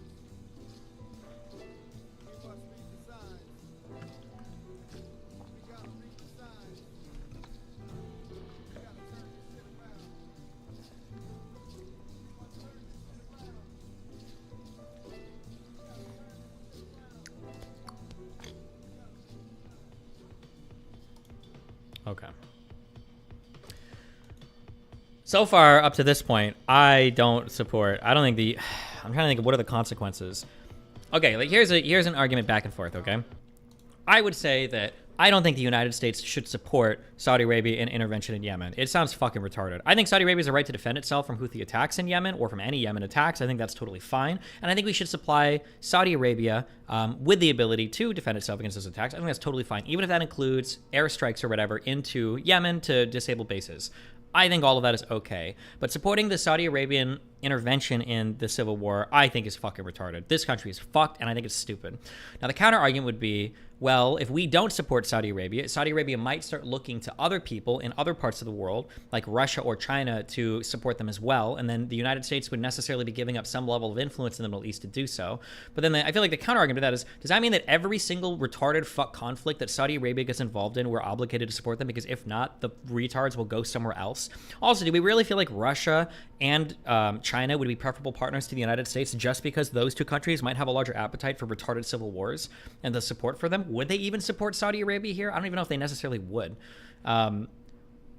Okay. So far, up to this point, I don't think I'm trying to think of what are the consequences. Okay, like here's an argument back and forth, okay? I would say that I don't think the United States should support Saudi Arabia in intervention in Yemen. It sounds fucking retarded. I think Saudi Arabia has a right to defend itself from Houthi attacks in Yemen or from any Yemen attacks. I think that's totally fine. And I think we should supply Saudi Arabia with the ability to defend itself against those attacks. I think that's totally fine, even if that includes airstrikes or whatever into Yemen to disable bases. I think all of that is okay. But supporting the Saudi Arabian intervention in the civil war, I think is fucking retarded. This country is fucked, and I think it's stupid. Now, the counter argument would be, well, if we don't support Saudi Arabia might start looking to other people in other parts of the world, like Russia or China, to support them as well. And then the United States would necessarily be giving up some level of influence in the Middle East to do so. But then I feel like the counter argument to that is, does that mean that every single retarded fuck conflict that Saudi Arabia gets involved in, we're obligated to support them? Because if not, the retards will go somewhere else. Also, do we really feel like Russia and China would be preferable partners to the United States just because those two countries might have a larger appetite for retarded civil wars and the support for them? Would they even support Saudi Arabia here? I don't even know if they necessarily would. I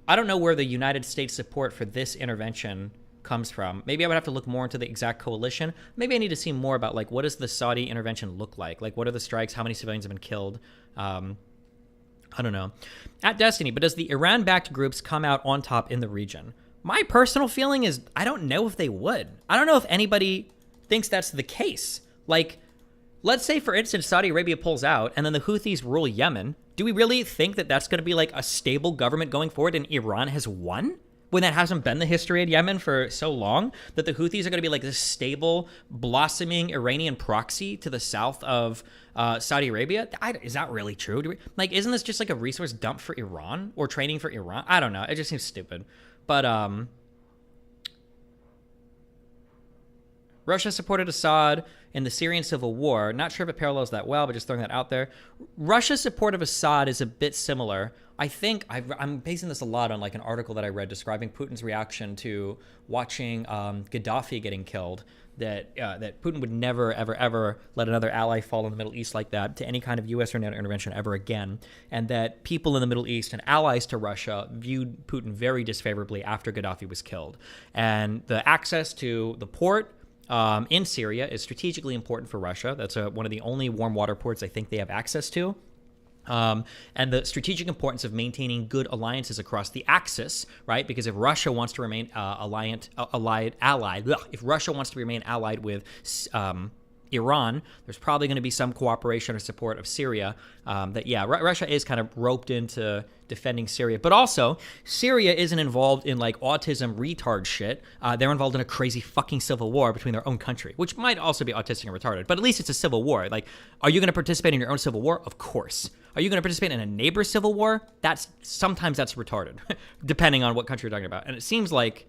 don't know where the United States support for this intervention comes from. Maybe I would have to look more into the exact coalition. Maybe I need to see more about like what does the Saudi intervention look like? Like what are the strikes? How many civilians have been killed? I don't know. At Destiny, but does the Iran-backed groups come out on top in the region? My personal feeling is I don't know if they would. I don't know if anybody thinks that's the case. Like, let's say, for instance, Saudi Arabia pulls out and then the Houthis rule Yemen. Do we really think that that's going to be like a stable government going forward and Iran has won? When that hasn't been the history of Yemen for so long, that the Houthis are going to be like this stable, blossoming Iranian proxy to the south of Saudi Arabia? Is that really true? Like, isn't this just like a resource dump for Iran or training for Iran? I don't know. It just seems stupid. But Russia supported Assad in the Syrian civil war. Not sure if it parallels that well, but just throwing that out there. Russia's support of Assad is a bit similar. I think I'm basing this a lot on like an article that I read describing Putin's reaction to watching Gaddafi getting killed. That Putin would never, ever, ever let another ally fall in the Middle East like that to any kind of U.S. or NATO intervention ever again. And that people in the Middle East and allies to Russia viewed Putin very disfavorably after Gaddafi was killed. And the access to the port in Syria is strategically important for Russia. That's one of the only warm water ports I think they have access to. And the strategic importance of maintaining good alliances across the axis, right? Because if Russia wants to remain allied, if Russia wants to remain allied with Iran, there's probably going to be some cooperation or support of Syria. Russia is kind of roped into defending Syria, but also Syria isn't involved in like autism retard shit. They're involved in a crazy fucking civil war between their own country, which might also be autistic and retarded, but at least it's a civil war. Like, are you going to participate in your own civil war? Of course. Are you going to participate in a neighbor's civil war? Sometimes that's retarded, depending on what country you're talking about. And it seems like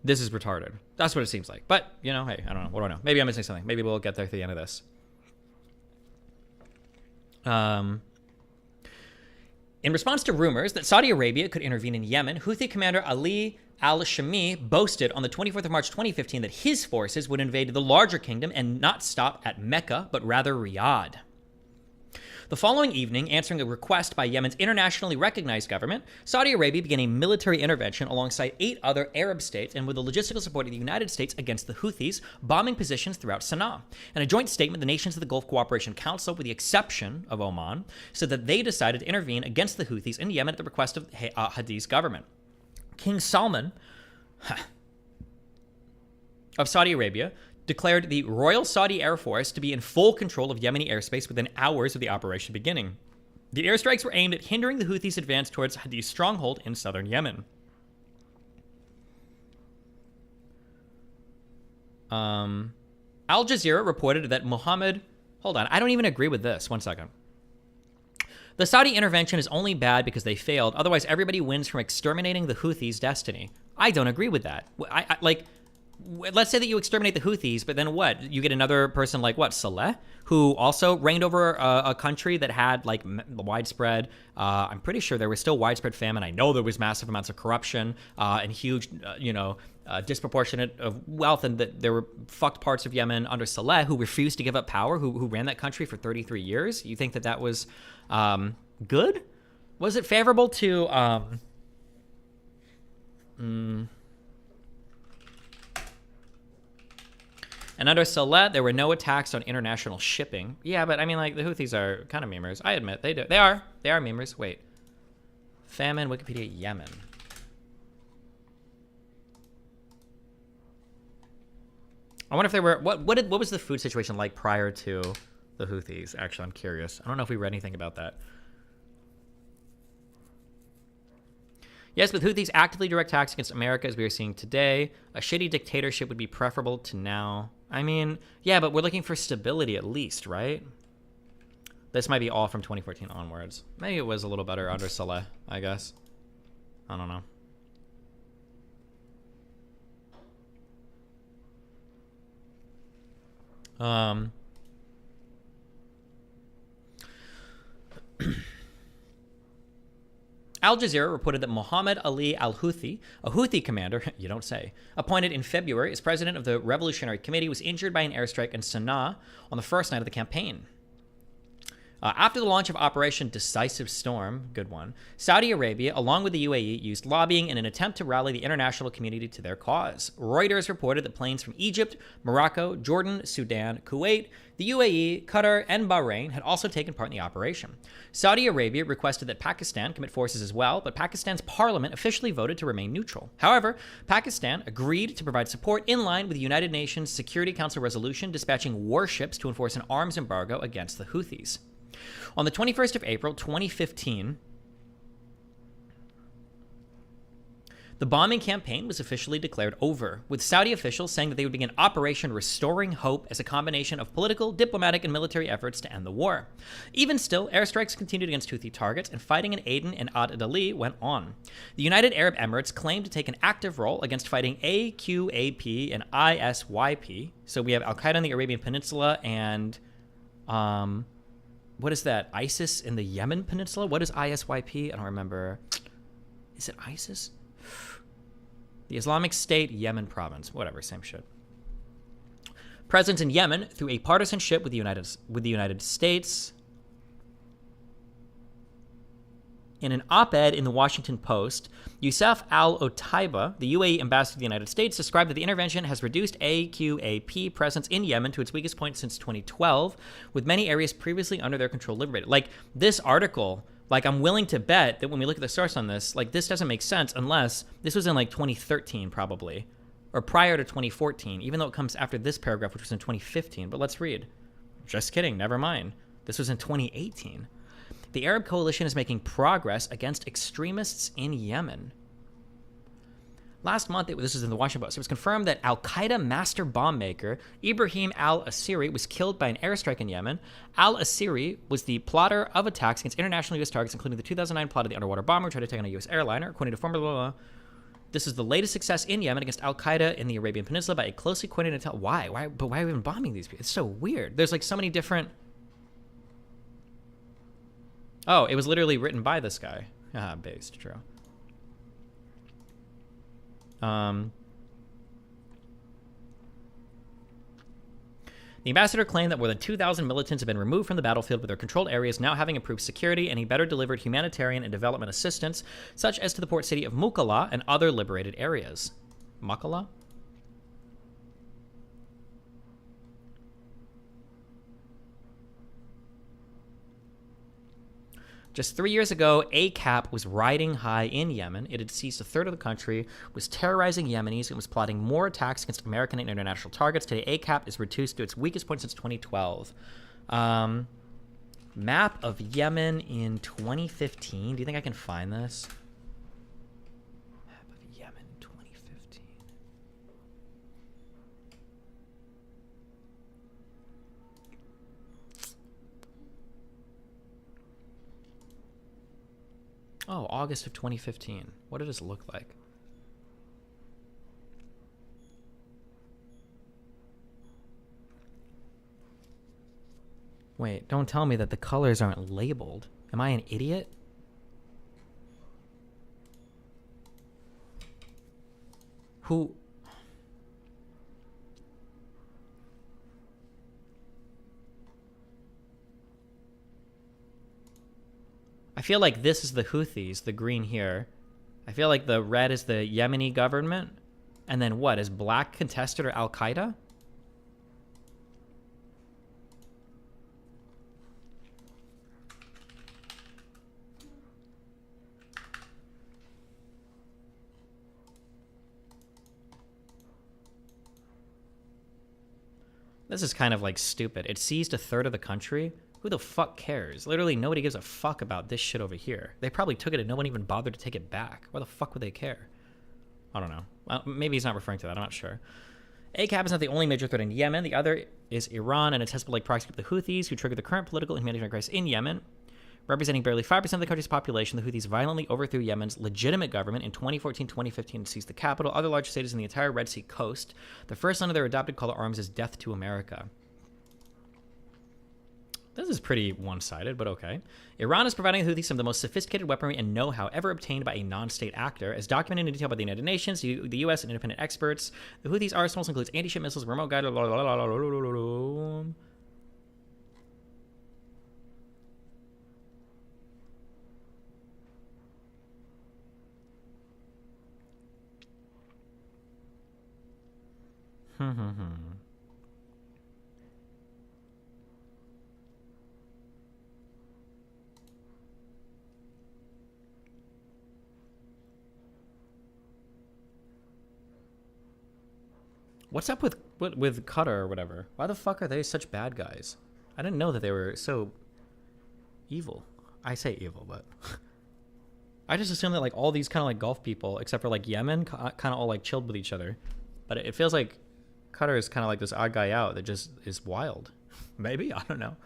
this is retarded. That's what it seems like. But, you know, hey, I don't know. What do I know? Maybe I'm missing something. Maybe we'll get there to the end of this. In response to rumors that Saudi Arabia could intervene in Yemen, Houthi commander Ali al-Shami boasted on the 24th of March 2015 that his forces would invade the larger kingdom and not stop at Mecca, but rather Riyadh. The following evening, answering a request by Yemen's internationally recognized government, Saudi Arabia began a military intervention alongside 8 other Arab states and with the logistical support of the United States against the Houthis, bombing positions throughout Sana'a. In a joint statement, the nations of the Gulf Cooperation Council, with the exception of Oman, said that they decided to intervene against the Houthis in Yemen at the request of Hadi's government. King Salman of Saudi Arabia declared the Royal Saudi Air Force to be in full control of Yemeni airspace within hours of the operation beginning. The airstrikes were aimed at hindering the Houthis' advance towards Hadi's stronghold in southern Yemen. Al Jazeera reported that Mohammed... Hold on, I don't even agree with this. One second. The Saudi intervention is only bad because they failed. Otherwise, everybody wins from exterminating the Houthis' destiny. I don't agree with that. Let's say that you exterminate the Houthis, but then what? You get another person like what? Saleh, who also reigned over a country that had like widespread, I'm pretty sure there was still widespread famine. I know there was massive amounts of corruption and huge, disproportionate of wealth, and that there were fucked parts of Yemen under Saleh who refused to give up power, who ran that country for 33 years. You think that was good? Was it favorable to... And under Saleh, there were no attacks on international shipping. Yeah, but I mean, like, the Houthis are kind of memers. I admit, they do. They are memers. Wait. Famine, Wikipedia, Yemen. I wonder if there were... What was the food situation like prior to the Houthis? Actually, I'm curious. I don't know if we read anything about that. Yes, but Houthis actively direct attacks against America, as we are seeing today. A shitty dictatorship would be preferable to now. I mean, yeah, but we're looking for stability at least, right? This might be all from 2014 onwards. Maybe it was a little better under Saleh, I guess. I don't know. Al Jazeera reported that Mohammed Ali al-Houthi, a Houthi commander, you don't say, appointed in February as president of the Revolutionary Committee, was injured by an airstrike in Sana'a on the first night of the campaign. After the launch of Operation Decisive Storm, good one, Saudi Arabia, along with the UAE, used lobbying in an attempt to rally the international community to their cause. Reuters reported that planes from Egypt, Morocco, Jordan, Sudan, Kuwait, the UAE, Qatar, and Bahrain had also taken part in the operation. Saudi Arabia requested that Pakistan commit forces as well, but Pakistan's parliament officially voted to remain neutral. However, Pakistan agreed to provide support in line with the United Nations Security Council resolution dispatching warships to enforce an arms embargo against the Houthis. On the 21st of April, 2015, the bombing campaign was officially declared over, with Saudi officials saying that they would begin Operation Restoring Hope as a combination of political, diplomatic, and military efforts to end the war. Even still, airstrikes continued against Houthi targets, and fighting in Aden and Ad-Adali went on. The United Arab Emirates claimed to take an active role against fighting AQAP and ISYP. So we have Al-Qaeda in the Arabian Peninsula and... what is that? ISIS in the Yemen Peninsula? What is ISYP? I don't remember. Is it ISIS? The Islamic State, Yemen province. Whatever, same shit. Presence in Yemen through a partisanship with the United States. In an op-ed in the Washington Post, Youssef al-Otaiba, the UAE ambassador to the United States, described that the intervention has reduced AQAP presence in Yemen to its weakest point since 2012, with many areas previously under their control liberated. Like, this article, like, I'm willing to bet that when we look at the source on this, like, this doesn't make sense unless this was in, like, 2013, probably, or prior to 2014, even though it comes after this paragraph, which was in 2015. But let's read. Just kidding, never mind. This was in 2018. The Arab coalition is making progress against extremists in Yemen. Last month, this is in the Washington Post, it was confirmed that Al-Qaeda master bomb maker Ibrahim al-Asiri was killed by an airstrike in Yemen. Al-Asiri was the plotter of attacks against international U.S. targets, including the 2009 plot of the underwater bomber tried to take on a U.S. airliner, according to former... Blah, blah, blah. This is the latest success in Yemen against Al-Qaeda in the Arabian Peninsula by a closely coordinated attack. Why? But why are we even bombing these people? It's so weird. There's like so many different... Oh, it was literally written by this guy. Based, true. The ambassador claimed that more than 2,000 militants have been removed from the battlefield, with their controlled areas now having improved security, and he better delivered humanitarian and development assistance, such as to the port city of Mukalla and other liberated areas. Mukalla? Just 3 years ago, ACAP was riding high in Yemen. It had seized a third of the country, was terrorizing Yemenis, and was plotting more attacks against American and international targets. Today, ACAP is reduced to its weakest point since 2012. Map of Yemen in 2015. Do you think I can find this? Map of Yemen 2015. Oh, August of 2015. What does this look like? Wait, don't tell me that the colors aren't labeled. Am I an idiot? Who... I feel like this is the Houthis, the green here. I feel like the red is the Yemeni government. And then what? Is black contested or Al-Qaeda? This is kind of like stupid. It seized a third of the country. Who the fuck cares? Literally nobody gives a fuck about this shit over here. They probably took it and no one even bothered to take it back. Why the fuck would they care? I don't know. Well, maybe he's not referring to that. I'm not sure. ACAP is not the only major threat in Yemen. The other is Iran and its Hezbollah proxy group, the Houthis, who triggered the current political and humanitarian crisis in Yemen. Representing barely 5% of the country's population, the Houthis violently overthrew Yemen's legitimate government in 2014-2015 and seized the capital, other large cities in the entire Red Sea coast. The first line of their adopted call to arms is death to America. This is pretty one-sided, but okay. Iran is providing the Houthis some of the most sophisticated weaponry and know-how ever obtained by a non-state actor. As documented in detail by the United Nations, the U.S., and independent experts, the Houthis' arsenals includes anti-ship missiles, remote guided... What's up with Qatar or whatever? Why the fuck are they such bad guys? I didn't know that they were so evil. I say evil, but I just assume that like all these kind of like Gulf people, except for like Yemen, kind of all like chilled with each other. But it feels like Qatar is kind of like this odd guy out that just is wild. Maybe, I don't know.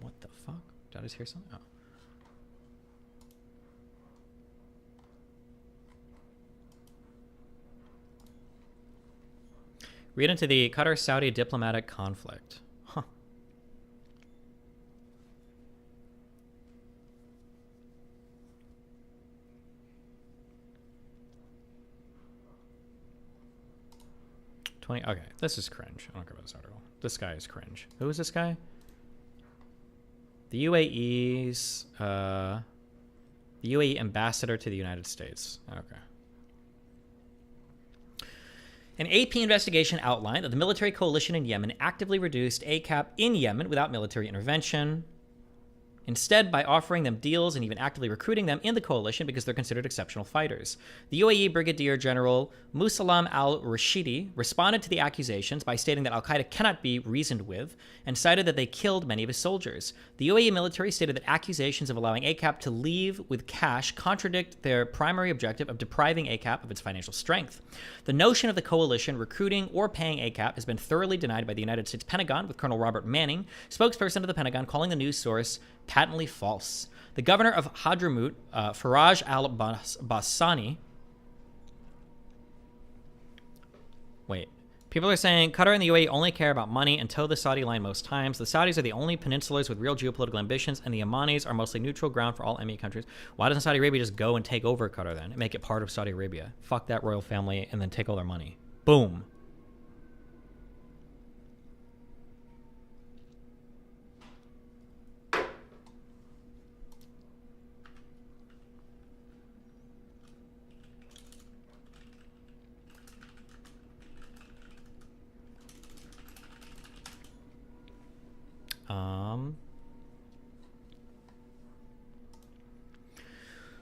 What the fuck? Did I just hear something? Oh. Read into the Qatar-Saudi diplomatic conflict. Huh. Okay, this is cringe. I don't care about this article. This guy is cringe. Who is this guy? The UAE's the UAE ambassador to the United States. Okay. An AP investigation outlined that the military coalition in Yemen actively reduced ACAP in Yemen without military intervention. Instead, by offering them deals and even actively recruiting them in the coalition because they're considered exceptional fighters. The UAE Brigadier General Musalam al-Rashidi responded to the accusations by stating that al-Qaeda cannot be reasoned with and cited that they killed many of his soldiers. The UAE military stated that accusations of allowing ACAP to leave with cash contradict their primary objective of depriving ACAP of its financial strength. The notion of the coalition recruiting or paying ACAP has been thoroughly denied by the United States Pentagon, with Colonel Robert Manning, spokesperson of the Pentagon, calling the news source patently false. The governor of Hadramaut, Faraj al-Bassani. Wait. People are saying Qatar and the UAE only care about money and toe the Saudi line most times. The Saudis are the only peninsulars with real geopolitical ambitions, and the Yemanis are mostly neutral ground for all Emir countries. Why doesn't Saudi Arabia just go and take over Qatar then and make it part of Saudi Arabia? Fuck that royal family and then take all their money. Boom.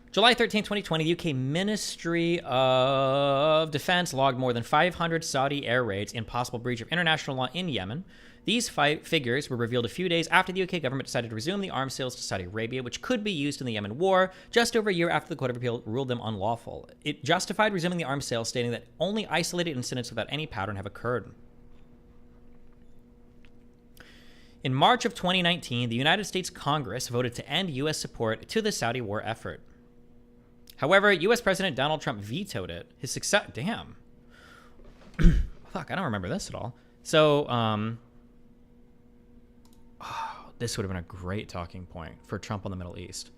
July 13, 2020, the UK Ministry of Defense logged more than 500 Saudi air raids in possible breach of international law in Yemen. These figures were revealed a few days after the UK government decided to resume the arms sales to Saudi Arabia, which could be used in the Yemen war, just over a year after the Court of Appeal ruled them unlawful. It justified resuming the arms sales, stating that only isolated incidents without any pattern have occurred. In March of 2019, the United States Congress voted to end U.S. support to the Saudi war effort. However, U.S. President Donald Trump vetoed it. His success... Damn. Fuck, I don't remember this at all. So, this would have been a great talking point for Trump on the Middle East.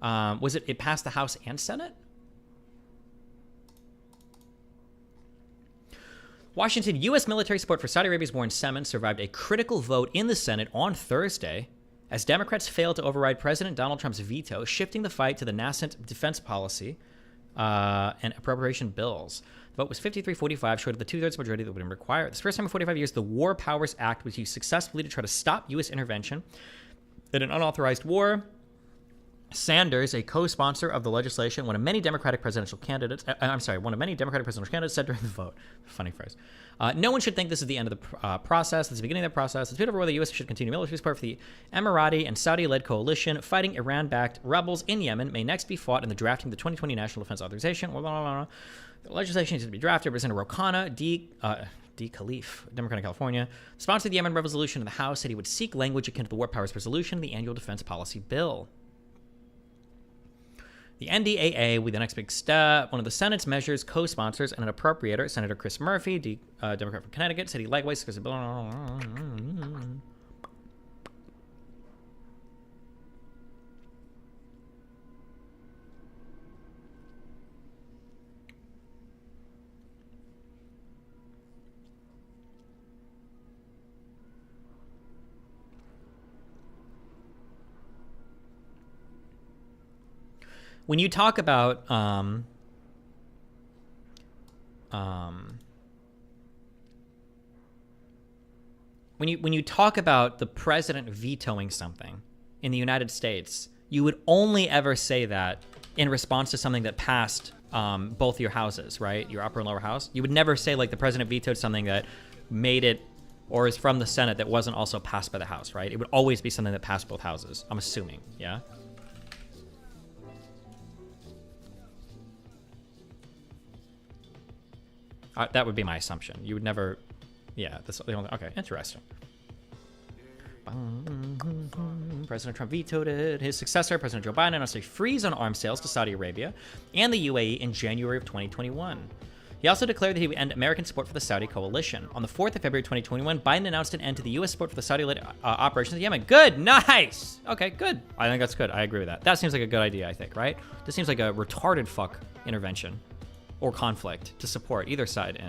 Was it passed the House and Senate? Washington, U.S. military support for Saudi Arabia's war in Yemen survived a critical vote in the Senate on Thursday, as Democrats failed to override President Donald Trump's veto, shifting the fight to the nascent defense policy and appropriation bills. The vote was 53-45, short of the two-thirds majority that would have been required. This is the first time in 45 years the War Powers Act was used successfully to try to stop U.S. intervention in an unauthorized war. Sanders, a co-sponsor of the legislation, one of many Democratic presidential candidates, said during the vote. Funny phrase. No one should think this is the end of the process. This is the beginning of the process. It's beautiful where the U.S. should continue military support for the Emirati and Saudi-led coalition fighting Iran-backed rebels in Yemen may next be fought in the drafting of the 2020 National Defense Authorization. The legislation needs to be drafted. Representative Rokana D. Khalif, Democrat of California, sponsored the Yemen resolution in the House, said he would seek language akin to the War Powers Resolution in the annual defense policy bill. The NDAA will be the next big step. One of the Senate's measures co-sponsors and an appropriator, Senator Chris Murphy, Democrat from Connecticut, said he likewise... When you talk about when you talk about the president vetoing something in the United States, you would only ever say that in response to something that passed both your houses, right? Your upper and lower house. You would never say like the president vetoed something that made it or is from the Senate that wasn't also passed by the House, right? It would always be something that passed both houses, I'm assuming, yeah? That would be my assumption. You would never, yeah, that's the only, okay, interesting. President Trump vetoed it. His successor, President Joe Biden, announced a freeze on arms sales to Saudi Arabia and the UAE in January of 2021. He also declared that he would end American support for the Saudi coalition. On the 4th of February 2021, Biden announced an end to the U.S. support for the Saudi-led operations in Yemen. Good, nice. Okay, good. I think that's good. I agree with that. That seems like a good idea, I think, right? This seems like a retarded fuck intervention or conflict to support either side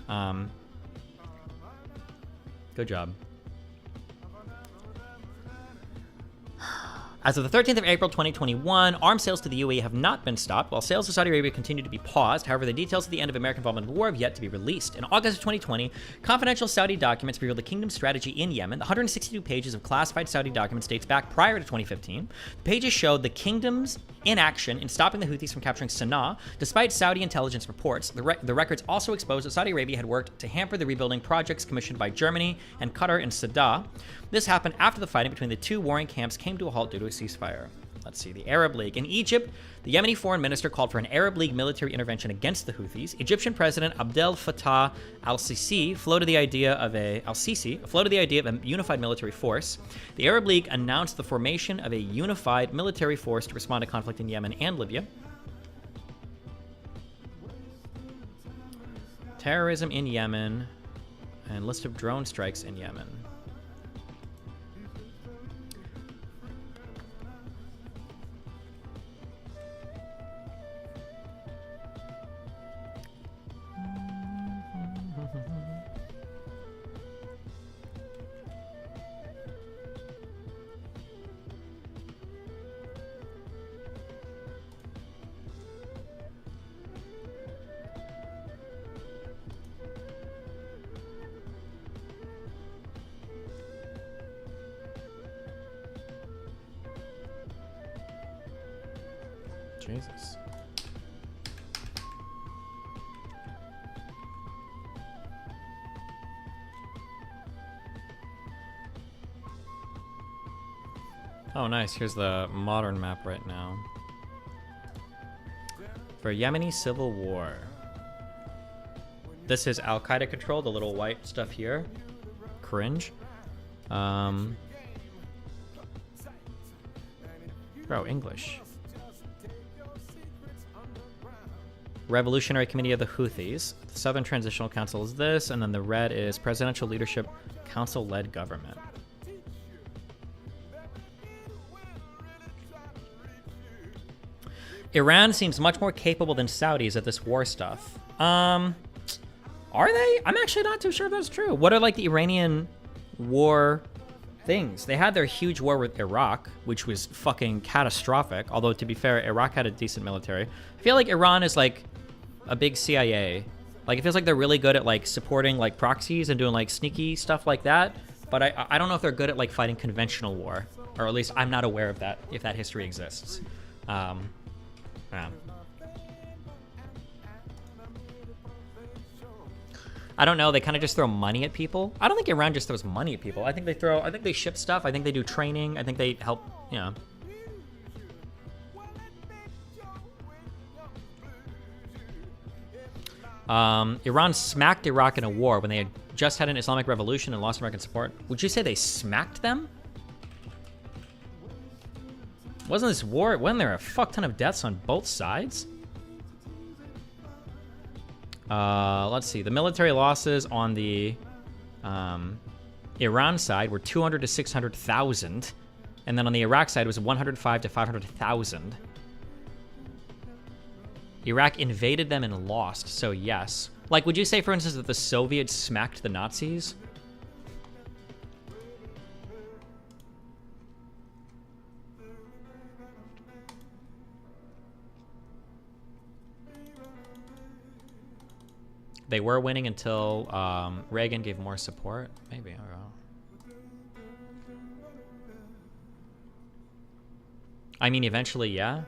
in. Good job. As of the 13th of April 2021, arms sales to the UAE have not been stopped, while sales to Saudi Arabia continue to be paused. However, the details of the end of American involvement in the war have yet to be released. In August of 2020, confidential Saudi documents revealed the kingdom's strategy in Yemen. The 162 pages of classified Saudi documents dates back prior to 2015. The pages showed the kingdom's inaction in stopping the Houthis from capturing Sana'a, despite Saudi intelligence reports. The records also exposed that Saudi Arabia had worked to hamper the rebuilding projects commissioned by Germany and Qatar in Sadr. This happened after the fighting between the two warring camps came to a halt due to a ceasefire. Let's see, the Arab League. In Egypt, the Yemeni foreign minister called for an Arab League military intervention against the Houthis. Egyptian President Abdel Fattah al-Sisi floated the idea of a unified military force. The Arab League announced the formation of a unified military force to respond to conflict in Yemen and Libya. Terrorism in Yemen and list of drone strikes in Yemen. Jesus. Oh, nice. Here's the modern map right now. For Yemeni civil war. This is Al-Qaeda control, the little white stuff here. Cringe. Bro, English. Revolutionary Committee of the Houthis. The Southern Transitional Council is this, and then the red is Presidential Leadership Council-led government. Iran seems much more capable than Saudis at this war stuff. Are they? I'm actually not too sure if that's true. What are like the Iranian war things? They had their huge war with Iraq, which was fucking catastrophic. Although to be fair, Iraq had a decent military. I feel like Iran is like a big CIA. Like it feels like they're really good at like supporting like proxies and doing like sneaky stuff like that. But I don't know if they're good at like fighting conventional war, or at least I'm not aware of that, if that history exists. Yeah. I don't know. They kind of just throw money at people. I don't think Iran just throws money at people. I think they ship stuff. I think they do training. I think they help, you know. Iran smacked Iraq in a war when they had just had an Islamic revolution and lost American support. Would you say they smacked them? Wasn't this war, wasn't there a fuck ton of deaths on both sides? Let's see. The military losses on the Iran side were 200 to 600,000. And then on the Iraq side, it was 105 to 500,000. Iraq invaded them and lost, so yes. Like, would you say, for instance, that the Soviets smacked the Nazis? They were winning until Reagan gave more support. Maybe, I don't know. I mean, eventually, yeah.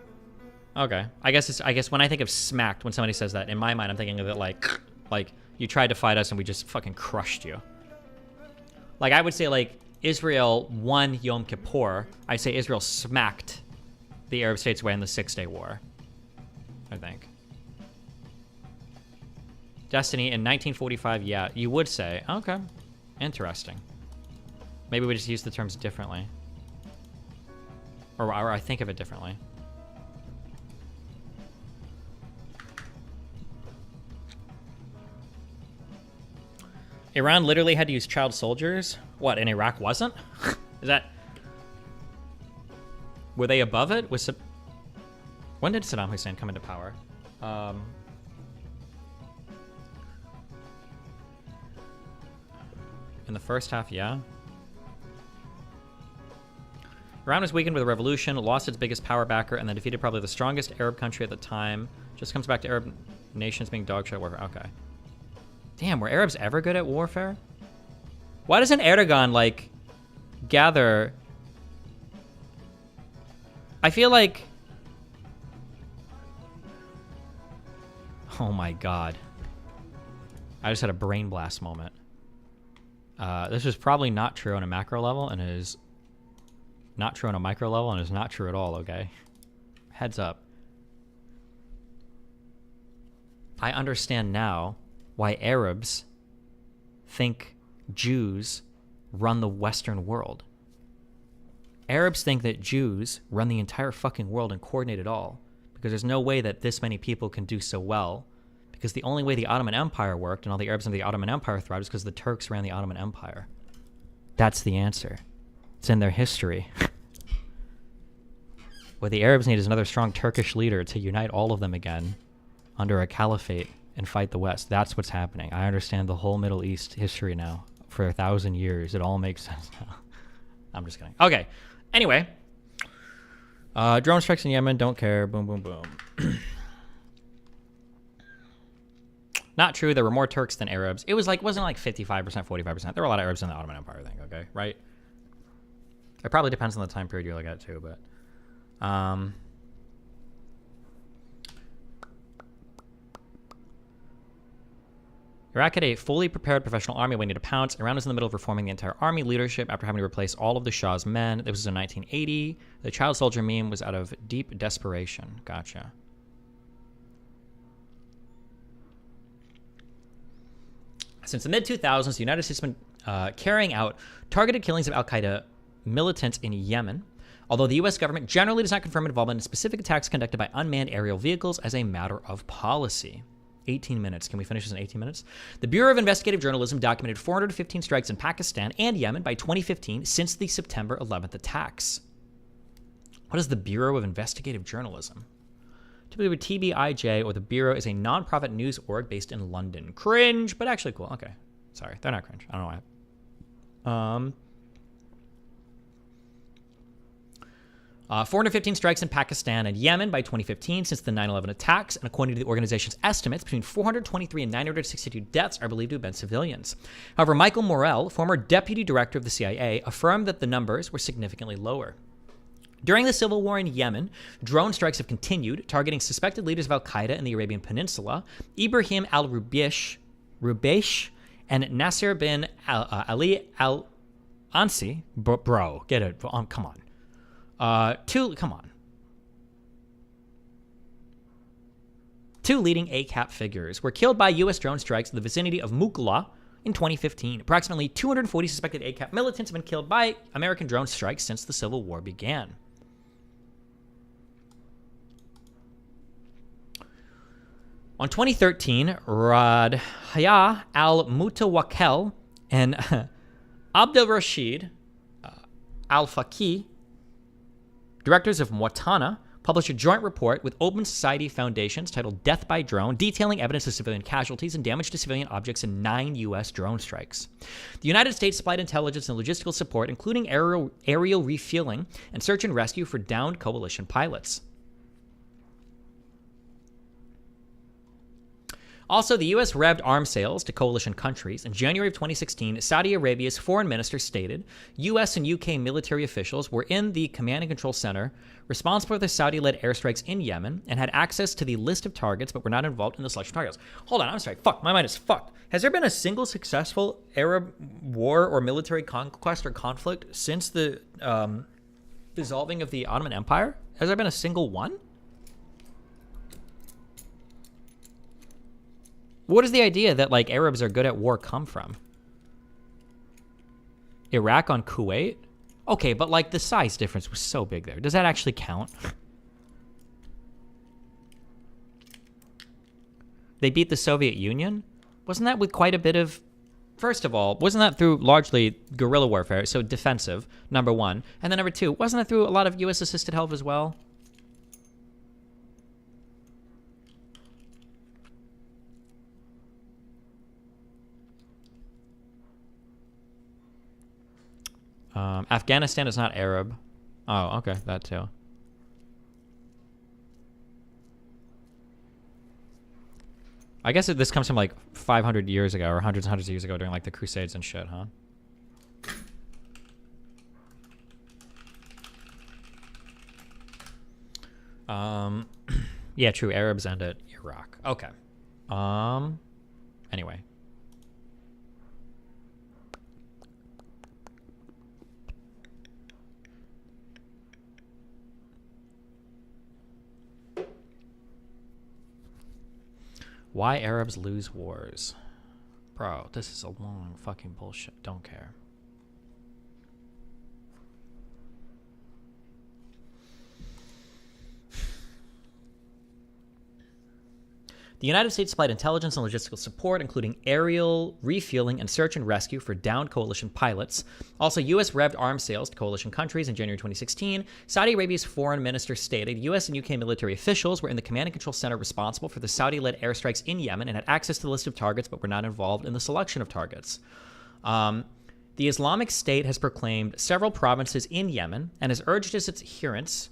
Okay. I guess when I think of smacked, when somebody says that, in my mind, I'm thinking of it like you tried to fight us and we just fucking crushed you. Like, I would say, like, Israel won Yom Kippur. I say Israel smacked the Arab states away in the Six-Day War. I think. Destiny in 1945, yeah, you would say. Okay. Interesting. Maybe we just use the terms differently. Or I think of it differently. Iran literally had to use child soldiers? What, in Iraq wasn't? Is that... Were they above it? When did Saddam Hussein come into power? In the first half, yeah. Iran was weakened with a revolution, lost its biggest power backer, and then defeated probably the strongest Arab country at the time. Just comes back to Arab nations being dogshit warfare. Okay. Damn, were Arabs ever good at warfare? Why doesn't Erdogan, like, gather... I feel like... Oh my god. I just had a brain blast moment. This is probably not true on a macro level, and it is not true on a micro level, and is not true at all, okay? Heads up. I understand now why Arabs think Jews run the Western world. Arabs think that Jews run the entire fucking world and coordinate it all, because there's no way that this many people can do so well, because the only way the Ottoman Empire worked and all the Arabs in the Ottoman Empire thrived is because the Turks ran the Ottoman Empire. That's the answer. It's in their history. What the Arabs need is another strong Turkish leader to unite all of them again under a caliphate and fight the West. That's what's happening. I understand the whole Middle East history now. For 1,000 years. It all makes sense now. I'm just kidding. Okay. Anyway. Drone strikes in Yemen. Don't care. Boom, boom, boom. Not true. There were more Turks than Arabs. It was like, wasn't like 55%, 45%. There were a lot of Arabs in the Ottoman Empire, I think. Okay. Right? It probably depends on the time period you look at too, but... Iraq had a fully prepared professional army waiting to pounce. Iran was in the middle of reforming the entire army leadership after having to replace all of the Shah's men. This was in 1980. The child soldier meme was out of deep desperation. Gotcha. Since the mid-2000s, the United States has been carrying out targeted killings of al-Qaeda militants in Yemen, although the U.S. government generally does not confirm involvement in specific attacks conducted by unmanned aerial vehicles as a matter of policy. 18 minutes. Can we finish this in 18 minutes? The Bureau of Investigative Journalism documented 415 strikes in Pakistan and Yemen by 2015 since the September 11th attacks. What is the Bureau of Investigative Journalism? Typically, with TBIJ, or the Bureau, is a non-profit news org based in London. Cringe, but actually cool. Okay. Sorry, they're not cringe. I don't know why. 415 strikes in Pakistan and Yemen by 2015 since the 9/11 attacks, and according to the organization's estimates, between 423 and 962 deaths are believed to have been civilians. However, Michael Morell, former deputy director of the CIA, affirmed that the numbers were significantly lower. During the civil war in Yemen, drone strikes have continued, targeting suspected leaders of al-Qaeda in the Arabian Peninsula, Ibrahim al-Rubaysh and Nasser bin Ali al-Ansi. Bro, get it. Come on. Two leading ACAP figures were killed by U.S. drone strikes in the vicinity of Mukla in 2015. Approximately 240 suspected ACAP militants have been killed by American drone strikes since the Civil War began. On 2013, Radhaya al-Mutawakel and Abdel Rashid al-Faqih, directors of Muatana, published a joint report with Open Society Foundations titled Death by Drone, detailing evidence of civilian casualties and damage to civilian objects in 9 U.S. drone strikes. The United States supplied intelligence and logistical support, including aerial refueling and search and rescue for downed coalition pilots. Also, the U.S. revved arms sales to coalition countries. In January of 2016, Saudi Arabia's foreign minister stated U.S. and U.K. military officials were in the command and control center responsible for the Saudi-led airstrikes in Yemen and had access to the list of targets but were not involved in the selection of targets. Hold on, I'm sorry. Fuck, my mind is fucked. Has there been a single successful Arab war or military conquest or conflict since the dissolving of the Ottoman Empire? Has there been a single one? What does the idea that, like, Arabs are good at war come from? Iraq on Kuwait? Okay, but, like, the size difference was so big there. Does that actually count? They beat the Soviet Union? Wasn't that with quite a bit of... First of all, wasn't that through largely guerrilla warfare, so defensive, number one? And then number two, wasn't that through a lot of U.S.-assisted help as well? Afghanistan is not Arab. Oh, okay, that too. I guess this comes from like 500 years ago or hundreds and hundreds of years ago during like the Crusades and shit, huh? Yeah, true. Arabs ended Iraq. Okay. Anyway. Why Arabs lose wars. Bro, this is a long fucking bullshit. Don't care. The United States supplied intelligence and logistical support, including aerial refueling and search and rescue for downed coalition pilots. Also, U.S. revved arms sales to coalition countries in January 2016. Saudi Arabia's foreign minister stated U.S. and U.K. military officials were in the command and control center responsible for the Saudi-led airstrikes in Yemen and had access to the list of targets but were not involved in the selection of targets. The Islamic State has proclaimed several provinces in Yemen and has urged its adherents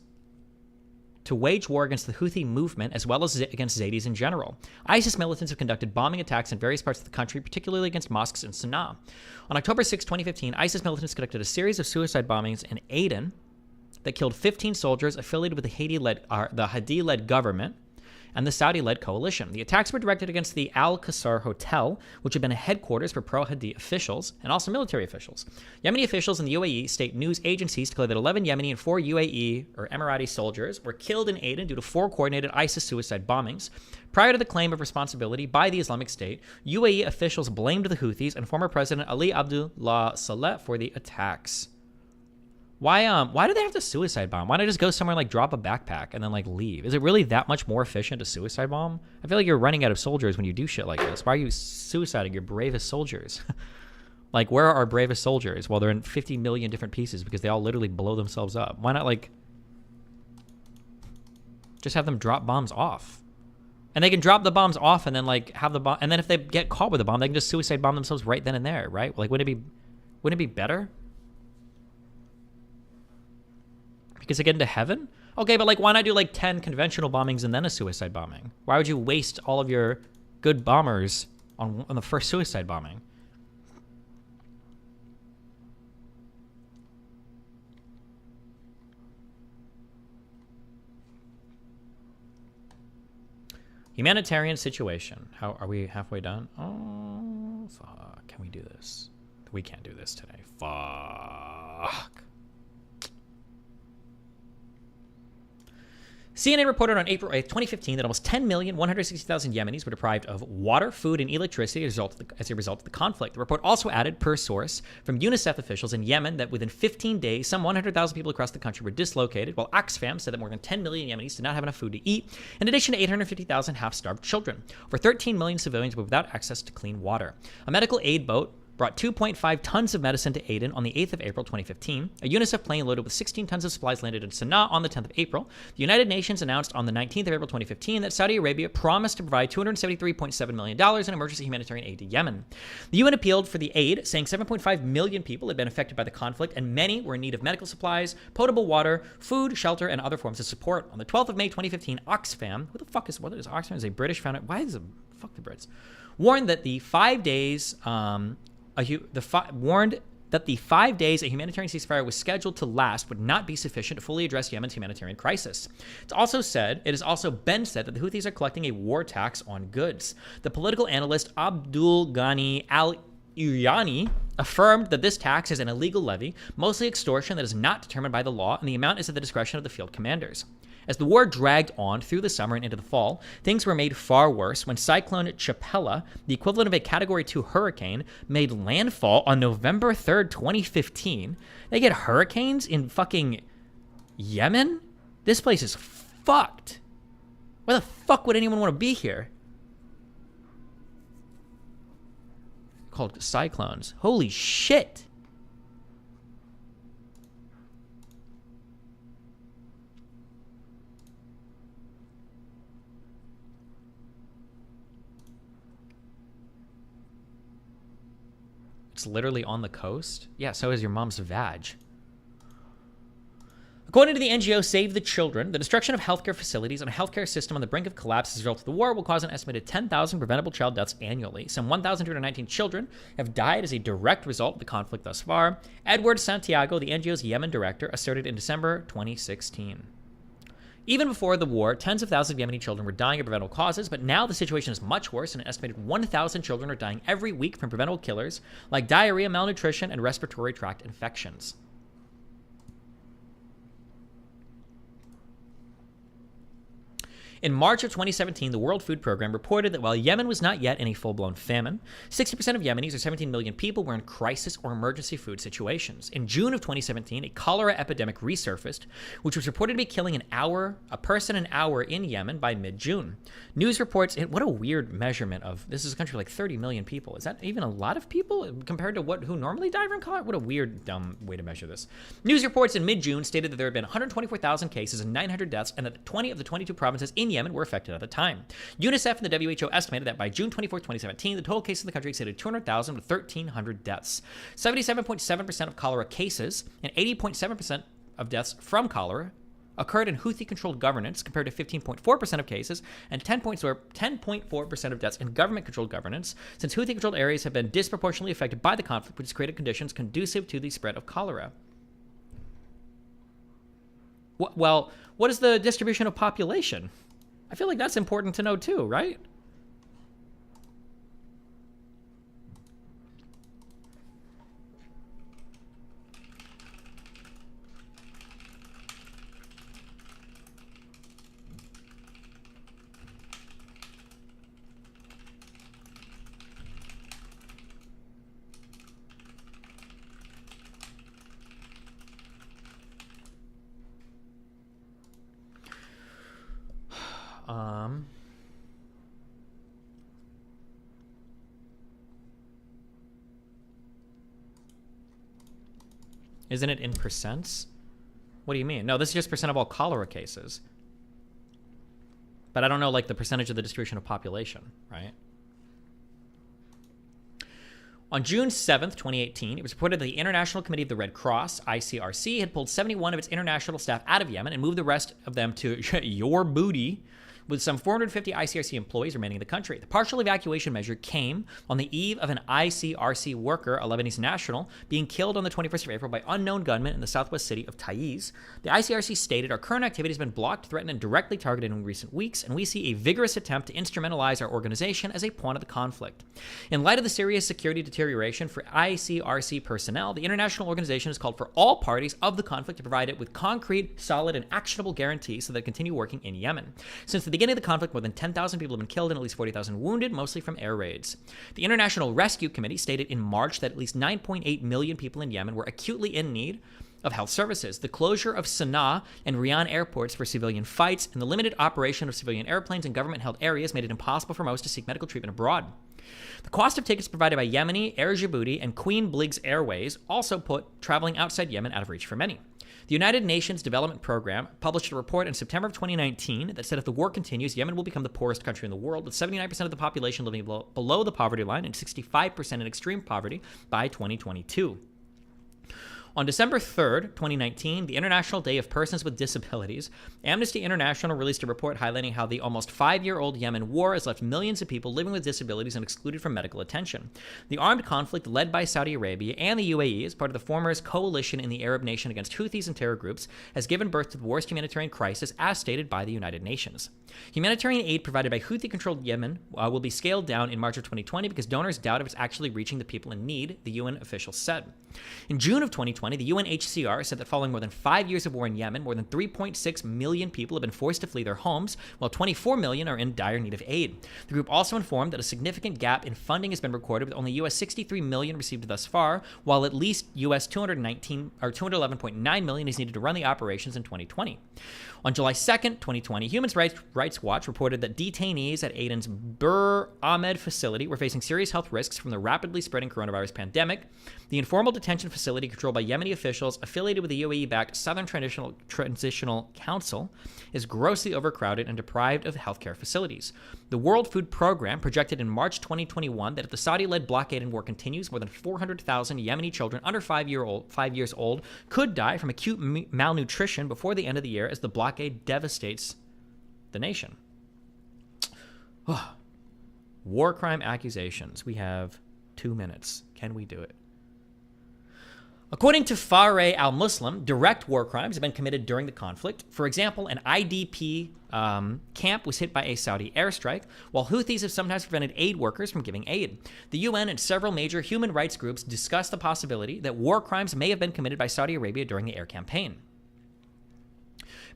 to wage war against the Houthi movement as well as against Zaydis in general. ISIS militants have conducted bombing attacks in various parts of the country, particularly against mosques in Sana'a. On October 6, 2015, ISIS militants conducted a series of suicide bombings in Aden that killed 15 soldiers affiliated with the Hadi-led government and the Saudi-led coalition. The attacks were directed against the Al Qasr Hotel, which had been a headquarters for pro-Hadi officials and also military officials. Yemeni officials in the UAE state news agencies declared that 11 Yemeni and 4 UAE or Emirati soldiers were killed in Aden due to 4 coordinated ISIS suicide bombings. Prior to the claim of responsibility by the Islamic State, UAE officials blamed the Houthis and former President Ali Abdullah Saleh for the attacks. Why do they have to suicide bomb? Why not just go somewhere like drop a backpack and then like leave? Is it really that much more efficient to suicide bomb? I feel like you're running out of soldiers when you do shit like this. Why are you suiciding your bravest soldiers? Like, where are our bravest soldiers? Well, they're in 50 million different pieces because they all literally blow themselves up. Why not like just have them drop bombs off? And they can drop the bombs off and then like have the bomb, and then if they get caught with a bomb, they can just suicide bomb themselves right then and there, right? Like, wouldn't it be better? Because they get into heaven? Okay, but like, why not do like 10 conventional bombings and then a suicide bombing? Why would you waste all of your good bombers on the first suicide bombing? Humanitarian situation. How are we halfway done? Oh, fuck. Can we do this? We can't do this today. Fuck. CNN reported on April 8th, 2015 that almost 10,160,000 Yemenis were deprived of water, food, and electricity as a result of the conflict. The report also added, per source, from UNICEF officials in Yemen that within 15 days, some 100,000 people across the country were dislocated, while Oxfam said that more than 10 million Yemenis did not have enough food to eat, in addition to 850,000 half-starved children. Over 13 million civilians were without access to clean water. A medical aid boat brought 2.5 tons of medicine to Aden on the 8th of April 2015. A UNICEF plane loaded with 16 tons of supplies landed in Sana'a on the 10th of April. The United Nations announced on the 19th of April 2015 that Saudi Arabia promised to provide $273.7 million in emergency humanitarian aid to Yemen. The UN appealed for the aid, saying 7.5 million people had been affected by the conflict, and many were in need of medical supplies, potable water, food, shelter, and other forms of support. On the 12th of May 2015, Oxfam, who the fuck is, what is Oxfam? Is a British foundation? Why is it, fuck the Brits, warned that the 5 days, warned that the 5 days a humanitarian ceasefire was scheduled to last would not be sufficient to fully address Yemen's humanitarian crisis. It has also been said that the Houthis are collecting a war tax on goods. The political analyst Abdul Ghani Al-Uyani affirmed that this tax is an illegal levy, mostly extortion that is not determined by the law, and the amount is at the discretion of the field commanders. As the war dragged on through the summer and into the fall, things were made far worse when Cyclone Chapela, the equivalent of a Category 2 hurricane, made landfall on November 3rd, 2015. They get hurricanes in fucking Yemen? This place is fucked. Why the fuck would anyone want to be here? Called cyclones. Holy shit. It's literally on the coast? Yeah, so is your mom's vag. According to the NGO Save the Children, the destruction of healthcare facilities and a healthcare system on the brink of collapse as a result of the war will cause an estimated 10,000 preventable child deaths annually. Some 1,219 children have died as a direct result of the conflict thus far. Edward Santiago, the NGO's Yemen director, asserted in December 2016. Even before the war, tens of thousands of Yemeni children were dying of preventable causes, but now the situation is much worse, and an estimated 1,000 children are dying every week from preventable killers like diarrhea, malnutrition, and respiratory tract infections. In March of 2017, the World Food Program reported that while Yemen was not yet in a full-blown famine, 60% of Yemenis, or 17 million people, were in crisis or emergency food situations. In June of 2017, a cholera epidemic resurfaced, which was reported to be killing a person an hour in Yemen by mid-June. News reports, what a weird measurement of, this is a country with like 30 million people. Is that even a lot of people compared to who normally die from cholera? What a weird, dumb way to measure this. News reports in mid-June stated that there had been 124,000 cases and 900 deaths, and that 20 of the 22 provinces in Yemen were affected at the time. UNICEF and the WHO estimated that by June 24, 2017, the total cases in the country exceeded 200,000 with 1,300 deaths. 77.7% of cholera cases and 80.7% of deaths from cholera occurred in Houthi-controlled governance, compared to 15.4% of cases and 10.4% of deaths in government-controlled governance, since Houthi-controlled areas have been disproportionately affected by the conflict, which has created conditions conducive to the spread of cholera. Well, what is the distribution of population? I feel like that's important to know too, right? Isn't it in percents? What do you mean? No, this is just percent of all cholera cases. But I don't know, like, the percentage of the distribution of population, right? On June 7th, 2018, it was reported that the International Committee of the Red Cross, ICRC, had pulled 71 of its international staff out of Yemen and moved the rest of them to your booty, with some 450 ICRC employees remaining in the country. The partial evacuation measure came on the eve of an ICRC worker, a Lebanese national, being killed on the 21st of April by unknown gunmen in the southwest city of Taiz. The ICRC stated, "Our current activity has been blocked, threatened, and directly targeted in recent weeks, and we see a vigorous attempt to instrumentalize our organization as a pawn of the conflict." In light of the serious security deterioration for ICRC personnel, the international organization has called for all parties of the conflict to provide it with concrete, solid, and actionable guarantees so that they continue working in Yemen. Since the beginning of the conflict, more than 10,000 people have been killed and at least 40,000 wounded, mostly from air raids. The International Rescue Committee stated in March that at least 9.8 million people in Yemen were acutely in need of health services. The closure of Sana'a and Riyadh airports for civilian flights and the limited operation of civilian airplanes in government-held areas made it impossible for most to seek medical treatment abroad. The cost of tickets provided by Yemeni, Air Djibouti, and Queen Bliggs Airways also put traveling outside Yemen out of reach for many. The United Nations Development Program published a report in September of 2019 that said if the war continues, Yemen will become the poorest country in the world, with 79% of the population living below the poverty line and 65% in extreme poverty by 2022. On December 3rd, 2019, the International Day of Persons with Disabilities, Amnesty International released a report highlighting how the almost 5-year-old Yemen war has left millions of people living with disabilities and excluded from medical attention. The armed conflict led by Saudi Arabia and the UAE as part of the former coalition in the Arab nation against Houthis and terror groups has given birth to the worst humanitarian crisis as stated by the United Nations. Humanitarian aid provided by Houthi-controlled Yemen will be scaled down in March of 2020 because donors doubt if it's actually reaching the people in need, the UN officials said. In June of 2020, the UNHCR said that following more than 5 years of war in Yemen, more than 3.6 million people have been forced to flee their homes, while 24 million are in dire need of aid. The group also informed that a significant gap in funding has been recorded, with only US 63 million received thus far, while at least US 211.9 million is needed to run the operations in 2020. On July 2nd, 2020, Human Rights Watch reported that detainees at Aden's Bur Ahmed facility were facing serious health risks from the rapidly spreading coronavirus pandemic. The informal detention facility controlled by Yemeni officials affiliated with the UAE-backed Southern Transitional Council is grossly overcrowded and deprived of healthcare facilities. The World Food Program projected in March 2021 that if the Saudi-led blockade and war continues, more than 400,000 Yemeni children under 5 years old could die from acute malnutrition before the end of the year as the blockade devastates the nation. War crime accusations. We have 2 minutes. Can we do it? According to Fareh al-Muslim, direct war crimes have been committed during the conflict. For example, an IDP camp was hit by a Saudi airstrike, while Houthis have sometimes prevented aid workers from giving aid. The UN and several major human rights groups discussed the possibility that war crimes may have been committed by Saudi Arabia during the air campaign.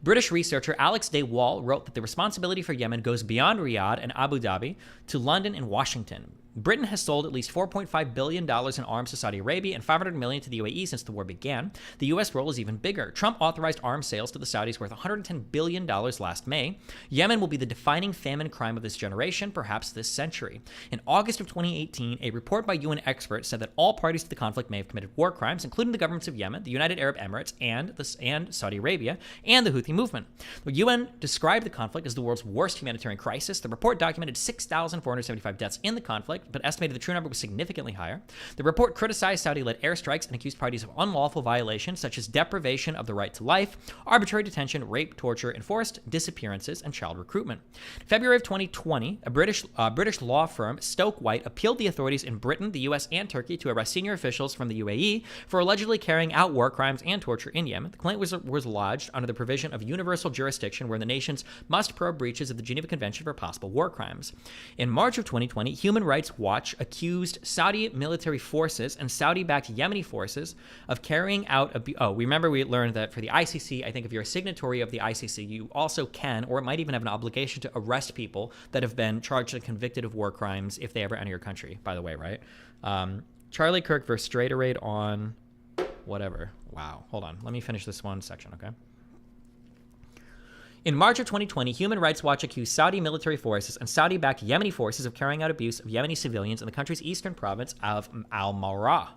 British researcher Alex Day Wall wrote that the responsibility for Yemen goes beyond Riyadh and Abu Dhabi to London and Washington. Britain has sold at least $4.5 billion in arms to Saudi Arabia and $500 million to the UAE since the war began. The U.S. role is even bigger. Trump authorized arms sales to the Saudis worth $110 billion last May. Yemen will be the defining famine crime of this generation, perhaps this century. In August of 2018, a report by UN experts said that all parties to the conflict may have committed war crimes, including the governments of Yemen, the United Arab Emirates, and Saudi Arabia, and the Houthi movement. The UN described the conflict as the world's worst humanitarian crisis. The report documented 6,475 deaths in the conflict, but estimated the true number was significantly higher. The report criticized Saudi-led airstrikes and accused parties of unlawful violations such as deprivation of the right to life, arbitrary detention, rape, torture, enforced disappearances, and child recruitment. In February of 2020, a British law firm, Stoke White, appealed the authorities in Britain, the US, and Turkey to arrest senior officials from the UAE for allegedly carrying out war crimes and torture in Yemen. The complaint was lodged under the provision of universal jurisdiction where the nations must probe breaches of the Geneva Convention for possible war crimes. In March of 2020, Human Rights Watch accused Saudi military forces and Saudi-backed Yemeni forces of carrying out remember we learned that for the ICC, I think if you're a signatory of the ICC, you also can, or it might even have an obligation to arrest people that have been charged and convicted of war crimes if they ever enter your country, by the way, right? Charlie Kirk versus Straight Raid on whatever. Wow. Hold on. Let me finish this one section, okay? In March of 2020, Human Rights Watch accused Saudi military forces and Saudi-backed Yemeni forces of carrying out abuse of Yemeni civilians in the country's eastern province of Al-Mawra.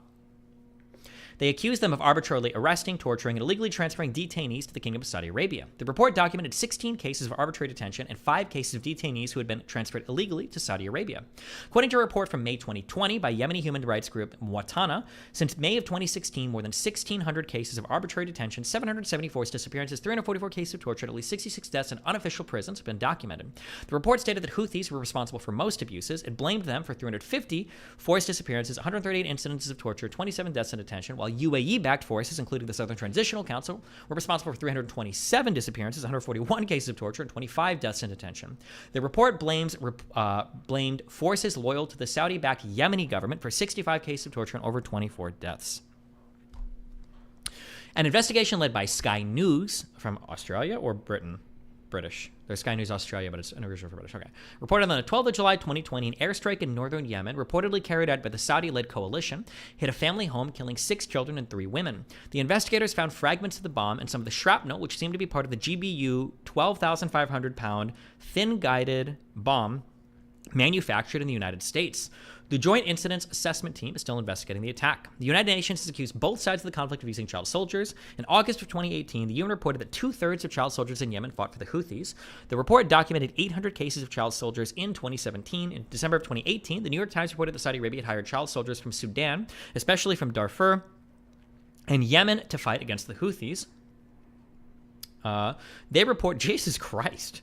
They accused them of arbitrarily arresting, torturing, and illegally transferring detainees to the Kingdom of Saudi Arabia. The report documented 16 cases of arbitrary detention and 5 cases of detainees who had been transferred illegally to Saudi Arabia. According to a report from May 2020 by Yemeni human rights group Mwatana, since May of 2016, more than 1,600 cases of arbitrary detention, 770 forced disappearances, 344 cases of torture, and at least 66 deaths in unofficial prisons have been documented. The report stated that Houthis were responsible for most abuses. It blamed them for 350 forced disappearances, 138 incidences of torture, 27 deaths in detention, while UAE-backed forces, including the Southern Transitional Council, were responsible for 327 disappearances, 141 cases of torture, and 25 deaths in detention. The report blamed forces loyal to the Saudi-backed Yemeni government for 65 cases of torture and over 24 deaths. An investigation led by Sky News from Australia or Britain? British. There's Sky News Australia, but it's an original for British. Okay. Reported on the 12th of July 2020, an airstrike in northern Yemen, reportedly carried out by the Saudi-led coalition, hit a family home, killing 6 children and 3 women. The investigators found fragments of the bomb and some of the shrapnel, which seemed to be part of the GBU 12,500-pound thin-guided bomb manufactured in the United States. The Joint Incidents Assessment Team is still investigating the attack. The United Nations has accused both sides of the conflict of using child soldiers. In August of 2018, the UN reported that 2/3 of child soldiers in Yemen fought for the Houthis. The report documented 800 cases of child soldiers in 2017. In December of 2018, the New York Times reported that Saudi Arabia had hired child soldiers from Sudan, especially from Darfur and Yemen, to fight against the Houthis. They report, Jesus Christ.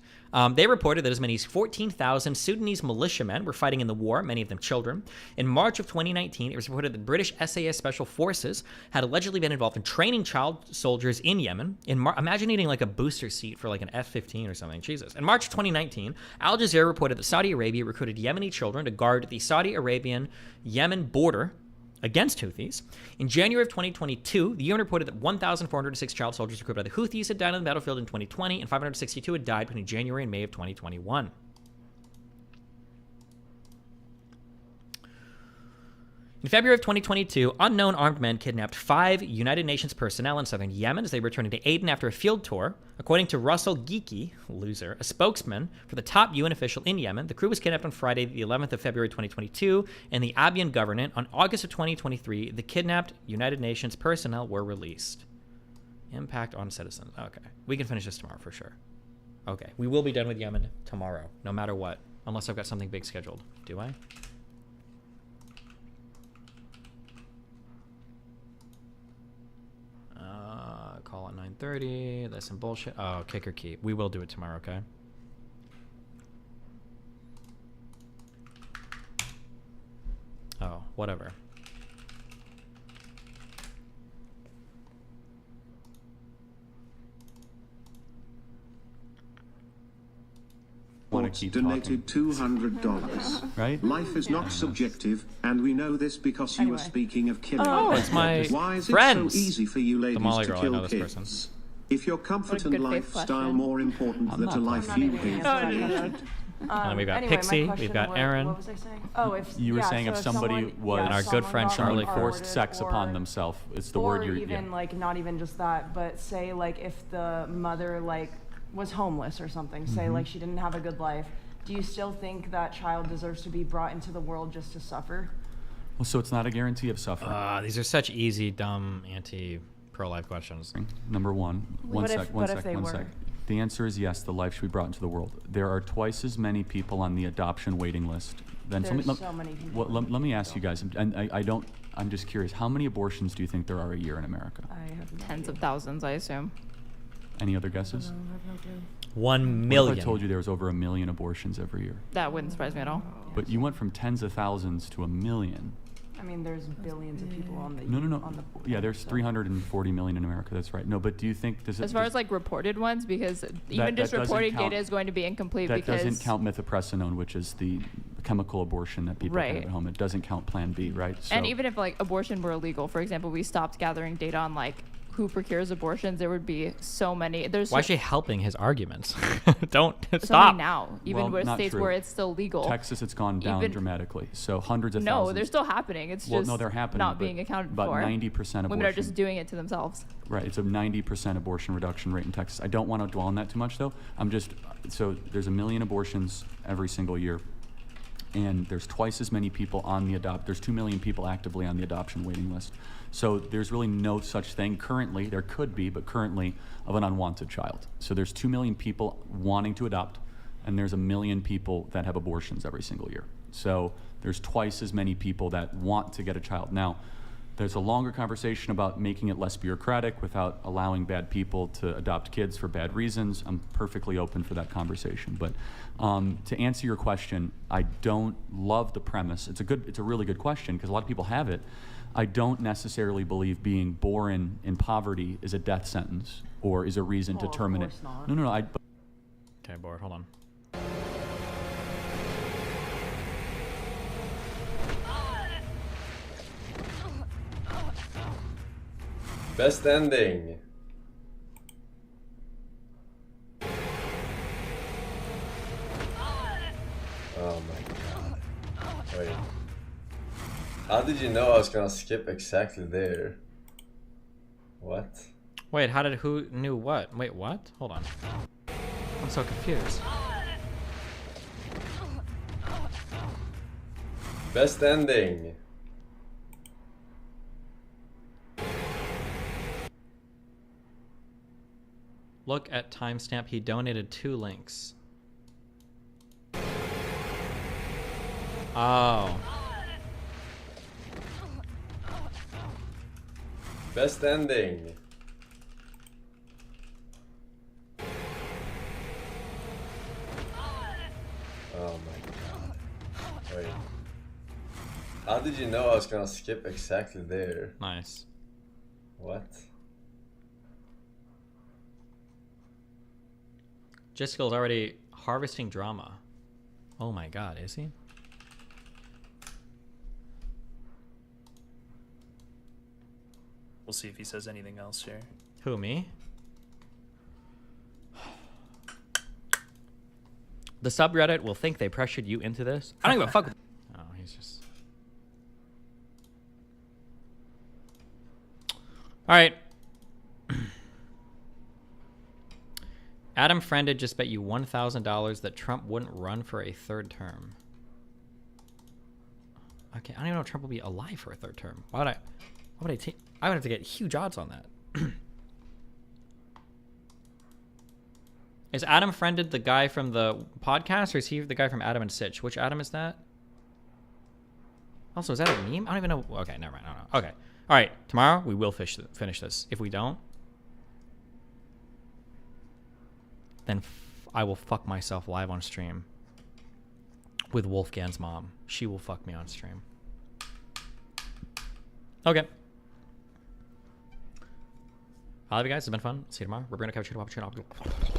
They reported that as many as 14,000 Sudanese militiamen were fighting in the war, many of them children. In March of 2019, it was reported that British SAS Special Forces had allegedly been involved in training child soldiers in Yemen. Imagine needing like a booster seat for like an F-15 or something. Jesus. In March of 2019, Al Jazeera reported that Saudi Arabia recruited Yemeni children to guard the Saudi Arabian-Yemen border against Houthis. In January of 2022, the UN reported that 1,406 child soldiers recruited by the Houthis had died on the battlefield in 2020, and 562 had died between January and May of 2021. In February of 2022, unknown armed men kidnapped 5 United Nations personnel in southern Yemen as they were returning to Aden after a field tour. According to Russell Geeky, loser, a spokesman for the top UN official in Yemen, the crew was kidnapped on Friday, the 11th of February 2022, and the Abiyan Governorate. On August of 2023, the kidnapped United Nations personnel were released. Impact on citizens. Okay. We can finish this tomorrow for sure. Okay. We will be done with Yemen tomorrow, no matter what, unless I've got something big scheduled. Do I? Call at 9:30. That's some bullshit. Oh, kick or keep. We will do it tomorrow, okay? Oh, whatever. Donated $200. Right? Life is not subjective, and we know this because you were speaking of killing. Oh, it's my Why is friends. it so easy for you ladies Molly to girl, I kill know this kids? person. If your comfort and lifestyle more important than a life you paid And we've got anyway, Pixie, my we've question got was- Aaron. What was I saying? Oh, if You were yeah, saying so if somebody someone, was And our good friend Charlie Charlie forced sex or- upon themselves. It's the or word you're. even Yeah. like not even just that, but say like if the mother like was homeless or something, say Mhm. like she didn't have a good life, do you still think that child deserves to be brought into the world just to suffer? Well, so it's not a guarantee of suffering. These are such easy, dumb, anti-pro-life questions. Number one. One What if- sec. what One if sec. they One were? sec. The answer is yes. The life should be brought into the world. There are twice as many people on the adoption waiting list. Then There's so many people. Well, let me ask you guys, and I don't. I'm just curious. How many abortions do you think there are a year in America? I have no Tens of thousands, I assume. Any other guesses? 1 What million. if I told you there was over 1 million abortions every year? That wouldn't surprise me at all. But you went from tens of thousands to 1 million. I mean, there's billions of people on the No. on the Yeah, there's 340 million in America. That's right. No, but do you think does it? As far does- as like reported ones, because even that just doesn't reporting count- data is going to be incomplete that because doesn't count mifepristone, which is the chemical abortion that people Right. have at home. It doesn't count Plan B, right? So, and even if like abortion were illegal, for example, we stopped gathering data on like who procures abortions, there would be so many. There's Why is she helping his arguments? Don't so stop. many now, even well, with not states true. where it's still legal. Texas, it's gone down Even- dramatically. So hundreds of No, thousands. they're still happening. It's well, just no, they're happening, not but being accounted about for. 90% abortion. Women are just doing it to themselves. Right, it's a 90% abortion reduction rate in Texas. I don't want to dwell on that too much, though. So there's 1 million abortions every single year, and there's twice as many people on the there's 2 million people actively on the adoption waiting list. So there's really no such thing currently, there could be, but currently, of an unwanted child. So there's 2 million people wanting to adopt, and there's 1 million people that have abortions every single year. So there's twice as many people that want to get a child. Now, there's a longer conversation about making it less bureaucratic without allowing bad people to adopt kids for bad reasons. I'm perfectly open for that conversation. But to answer your question, I don't love the premise. It's a really good question because a lot of people have it. I don't necessarily believe being born in poverty is a death sentence or is a reason to terminate. No. Okay, bored. Hold on. Best ending. Oh my god. Wait. How did you know I was gonna skip exactly there? What? Wait, who knew what? Wait, what? Hold on. I'm so confused. Best ending. Look at timestamp. He donated 2 links. Oh. Best ending. Oh my god. Wait. How did you know I was gonna skip exactly there? Nice. What? Jessica's already harvesting drama. Oh my god, is he? We'll see if he says anything else here. Who, me? The subreddit will think they pressured you into this. I don't give a fuck. Oh, he's just... Alright. Adam Friended just bet you $1,000 that Trump wouldn't run for a 3rd term. Okay, I don't even know if Trump will be alive for a 3rd term. Why would I would have to get huge odds on that. Is Adam Friended the guy from the podcast, or is he the guy from Adam and Sitch? Which Adam is that? Also, is that a meme? I don't even know. Okay, never mind. I don't know. Okay. All right. Tomorrow, we will finish this. If we don't, then I will fuck myself live on stream with Wolfgang's mom. She will fuck me on stream. Okay. I love you guys. It's been fun. See you tomorrow. We're going to cover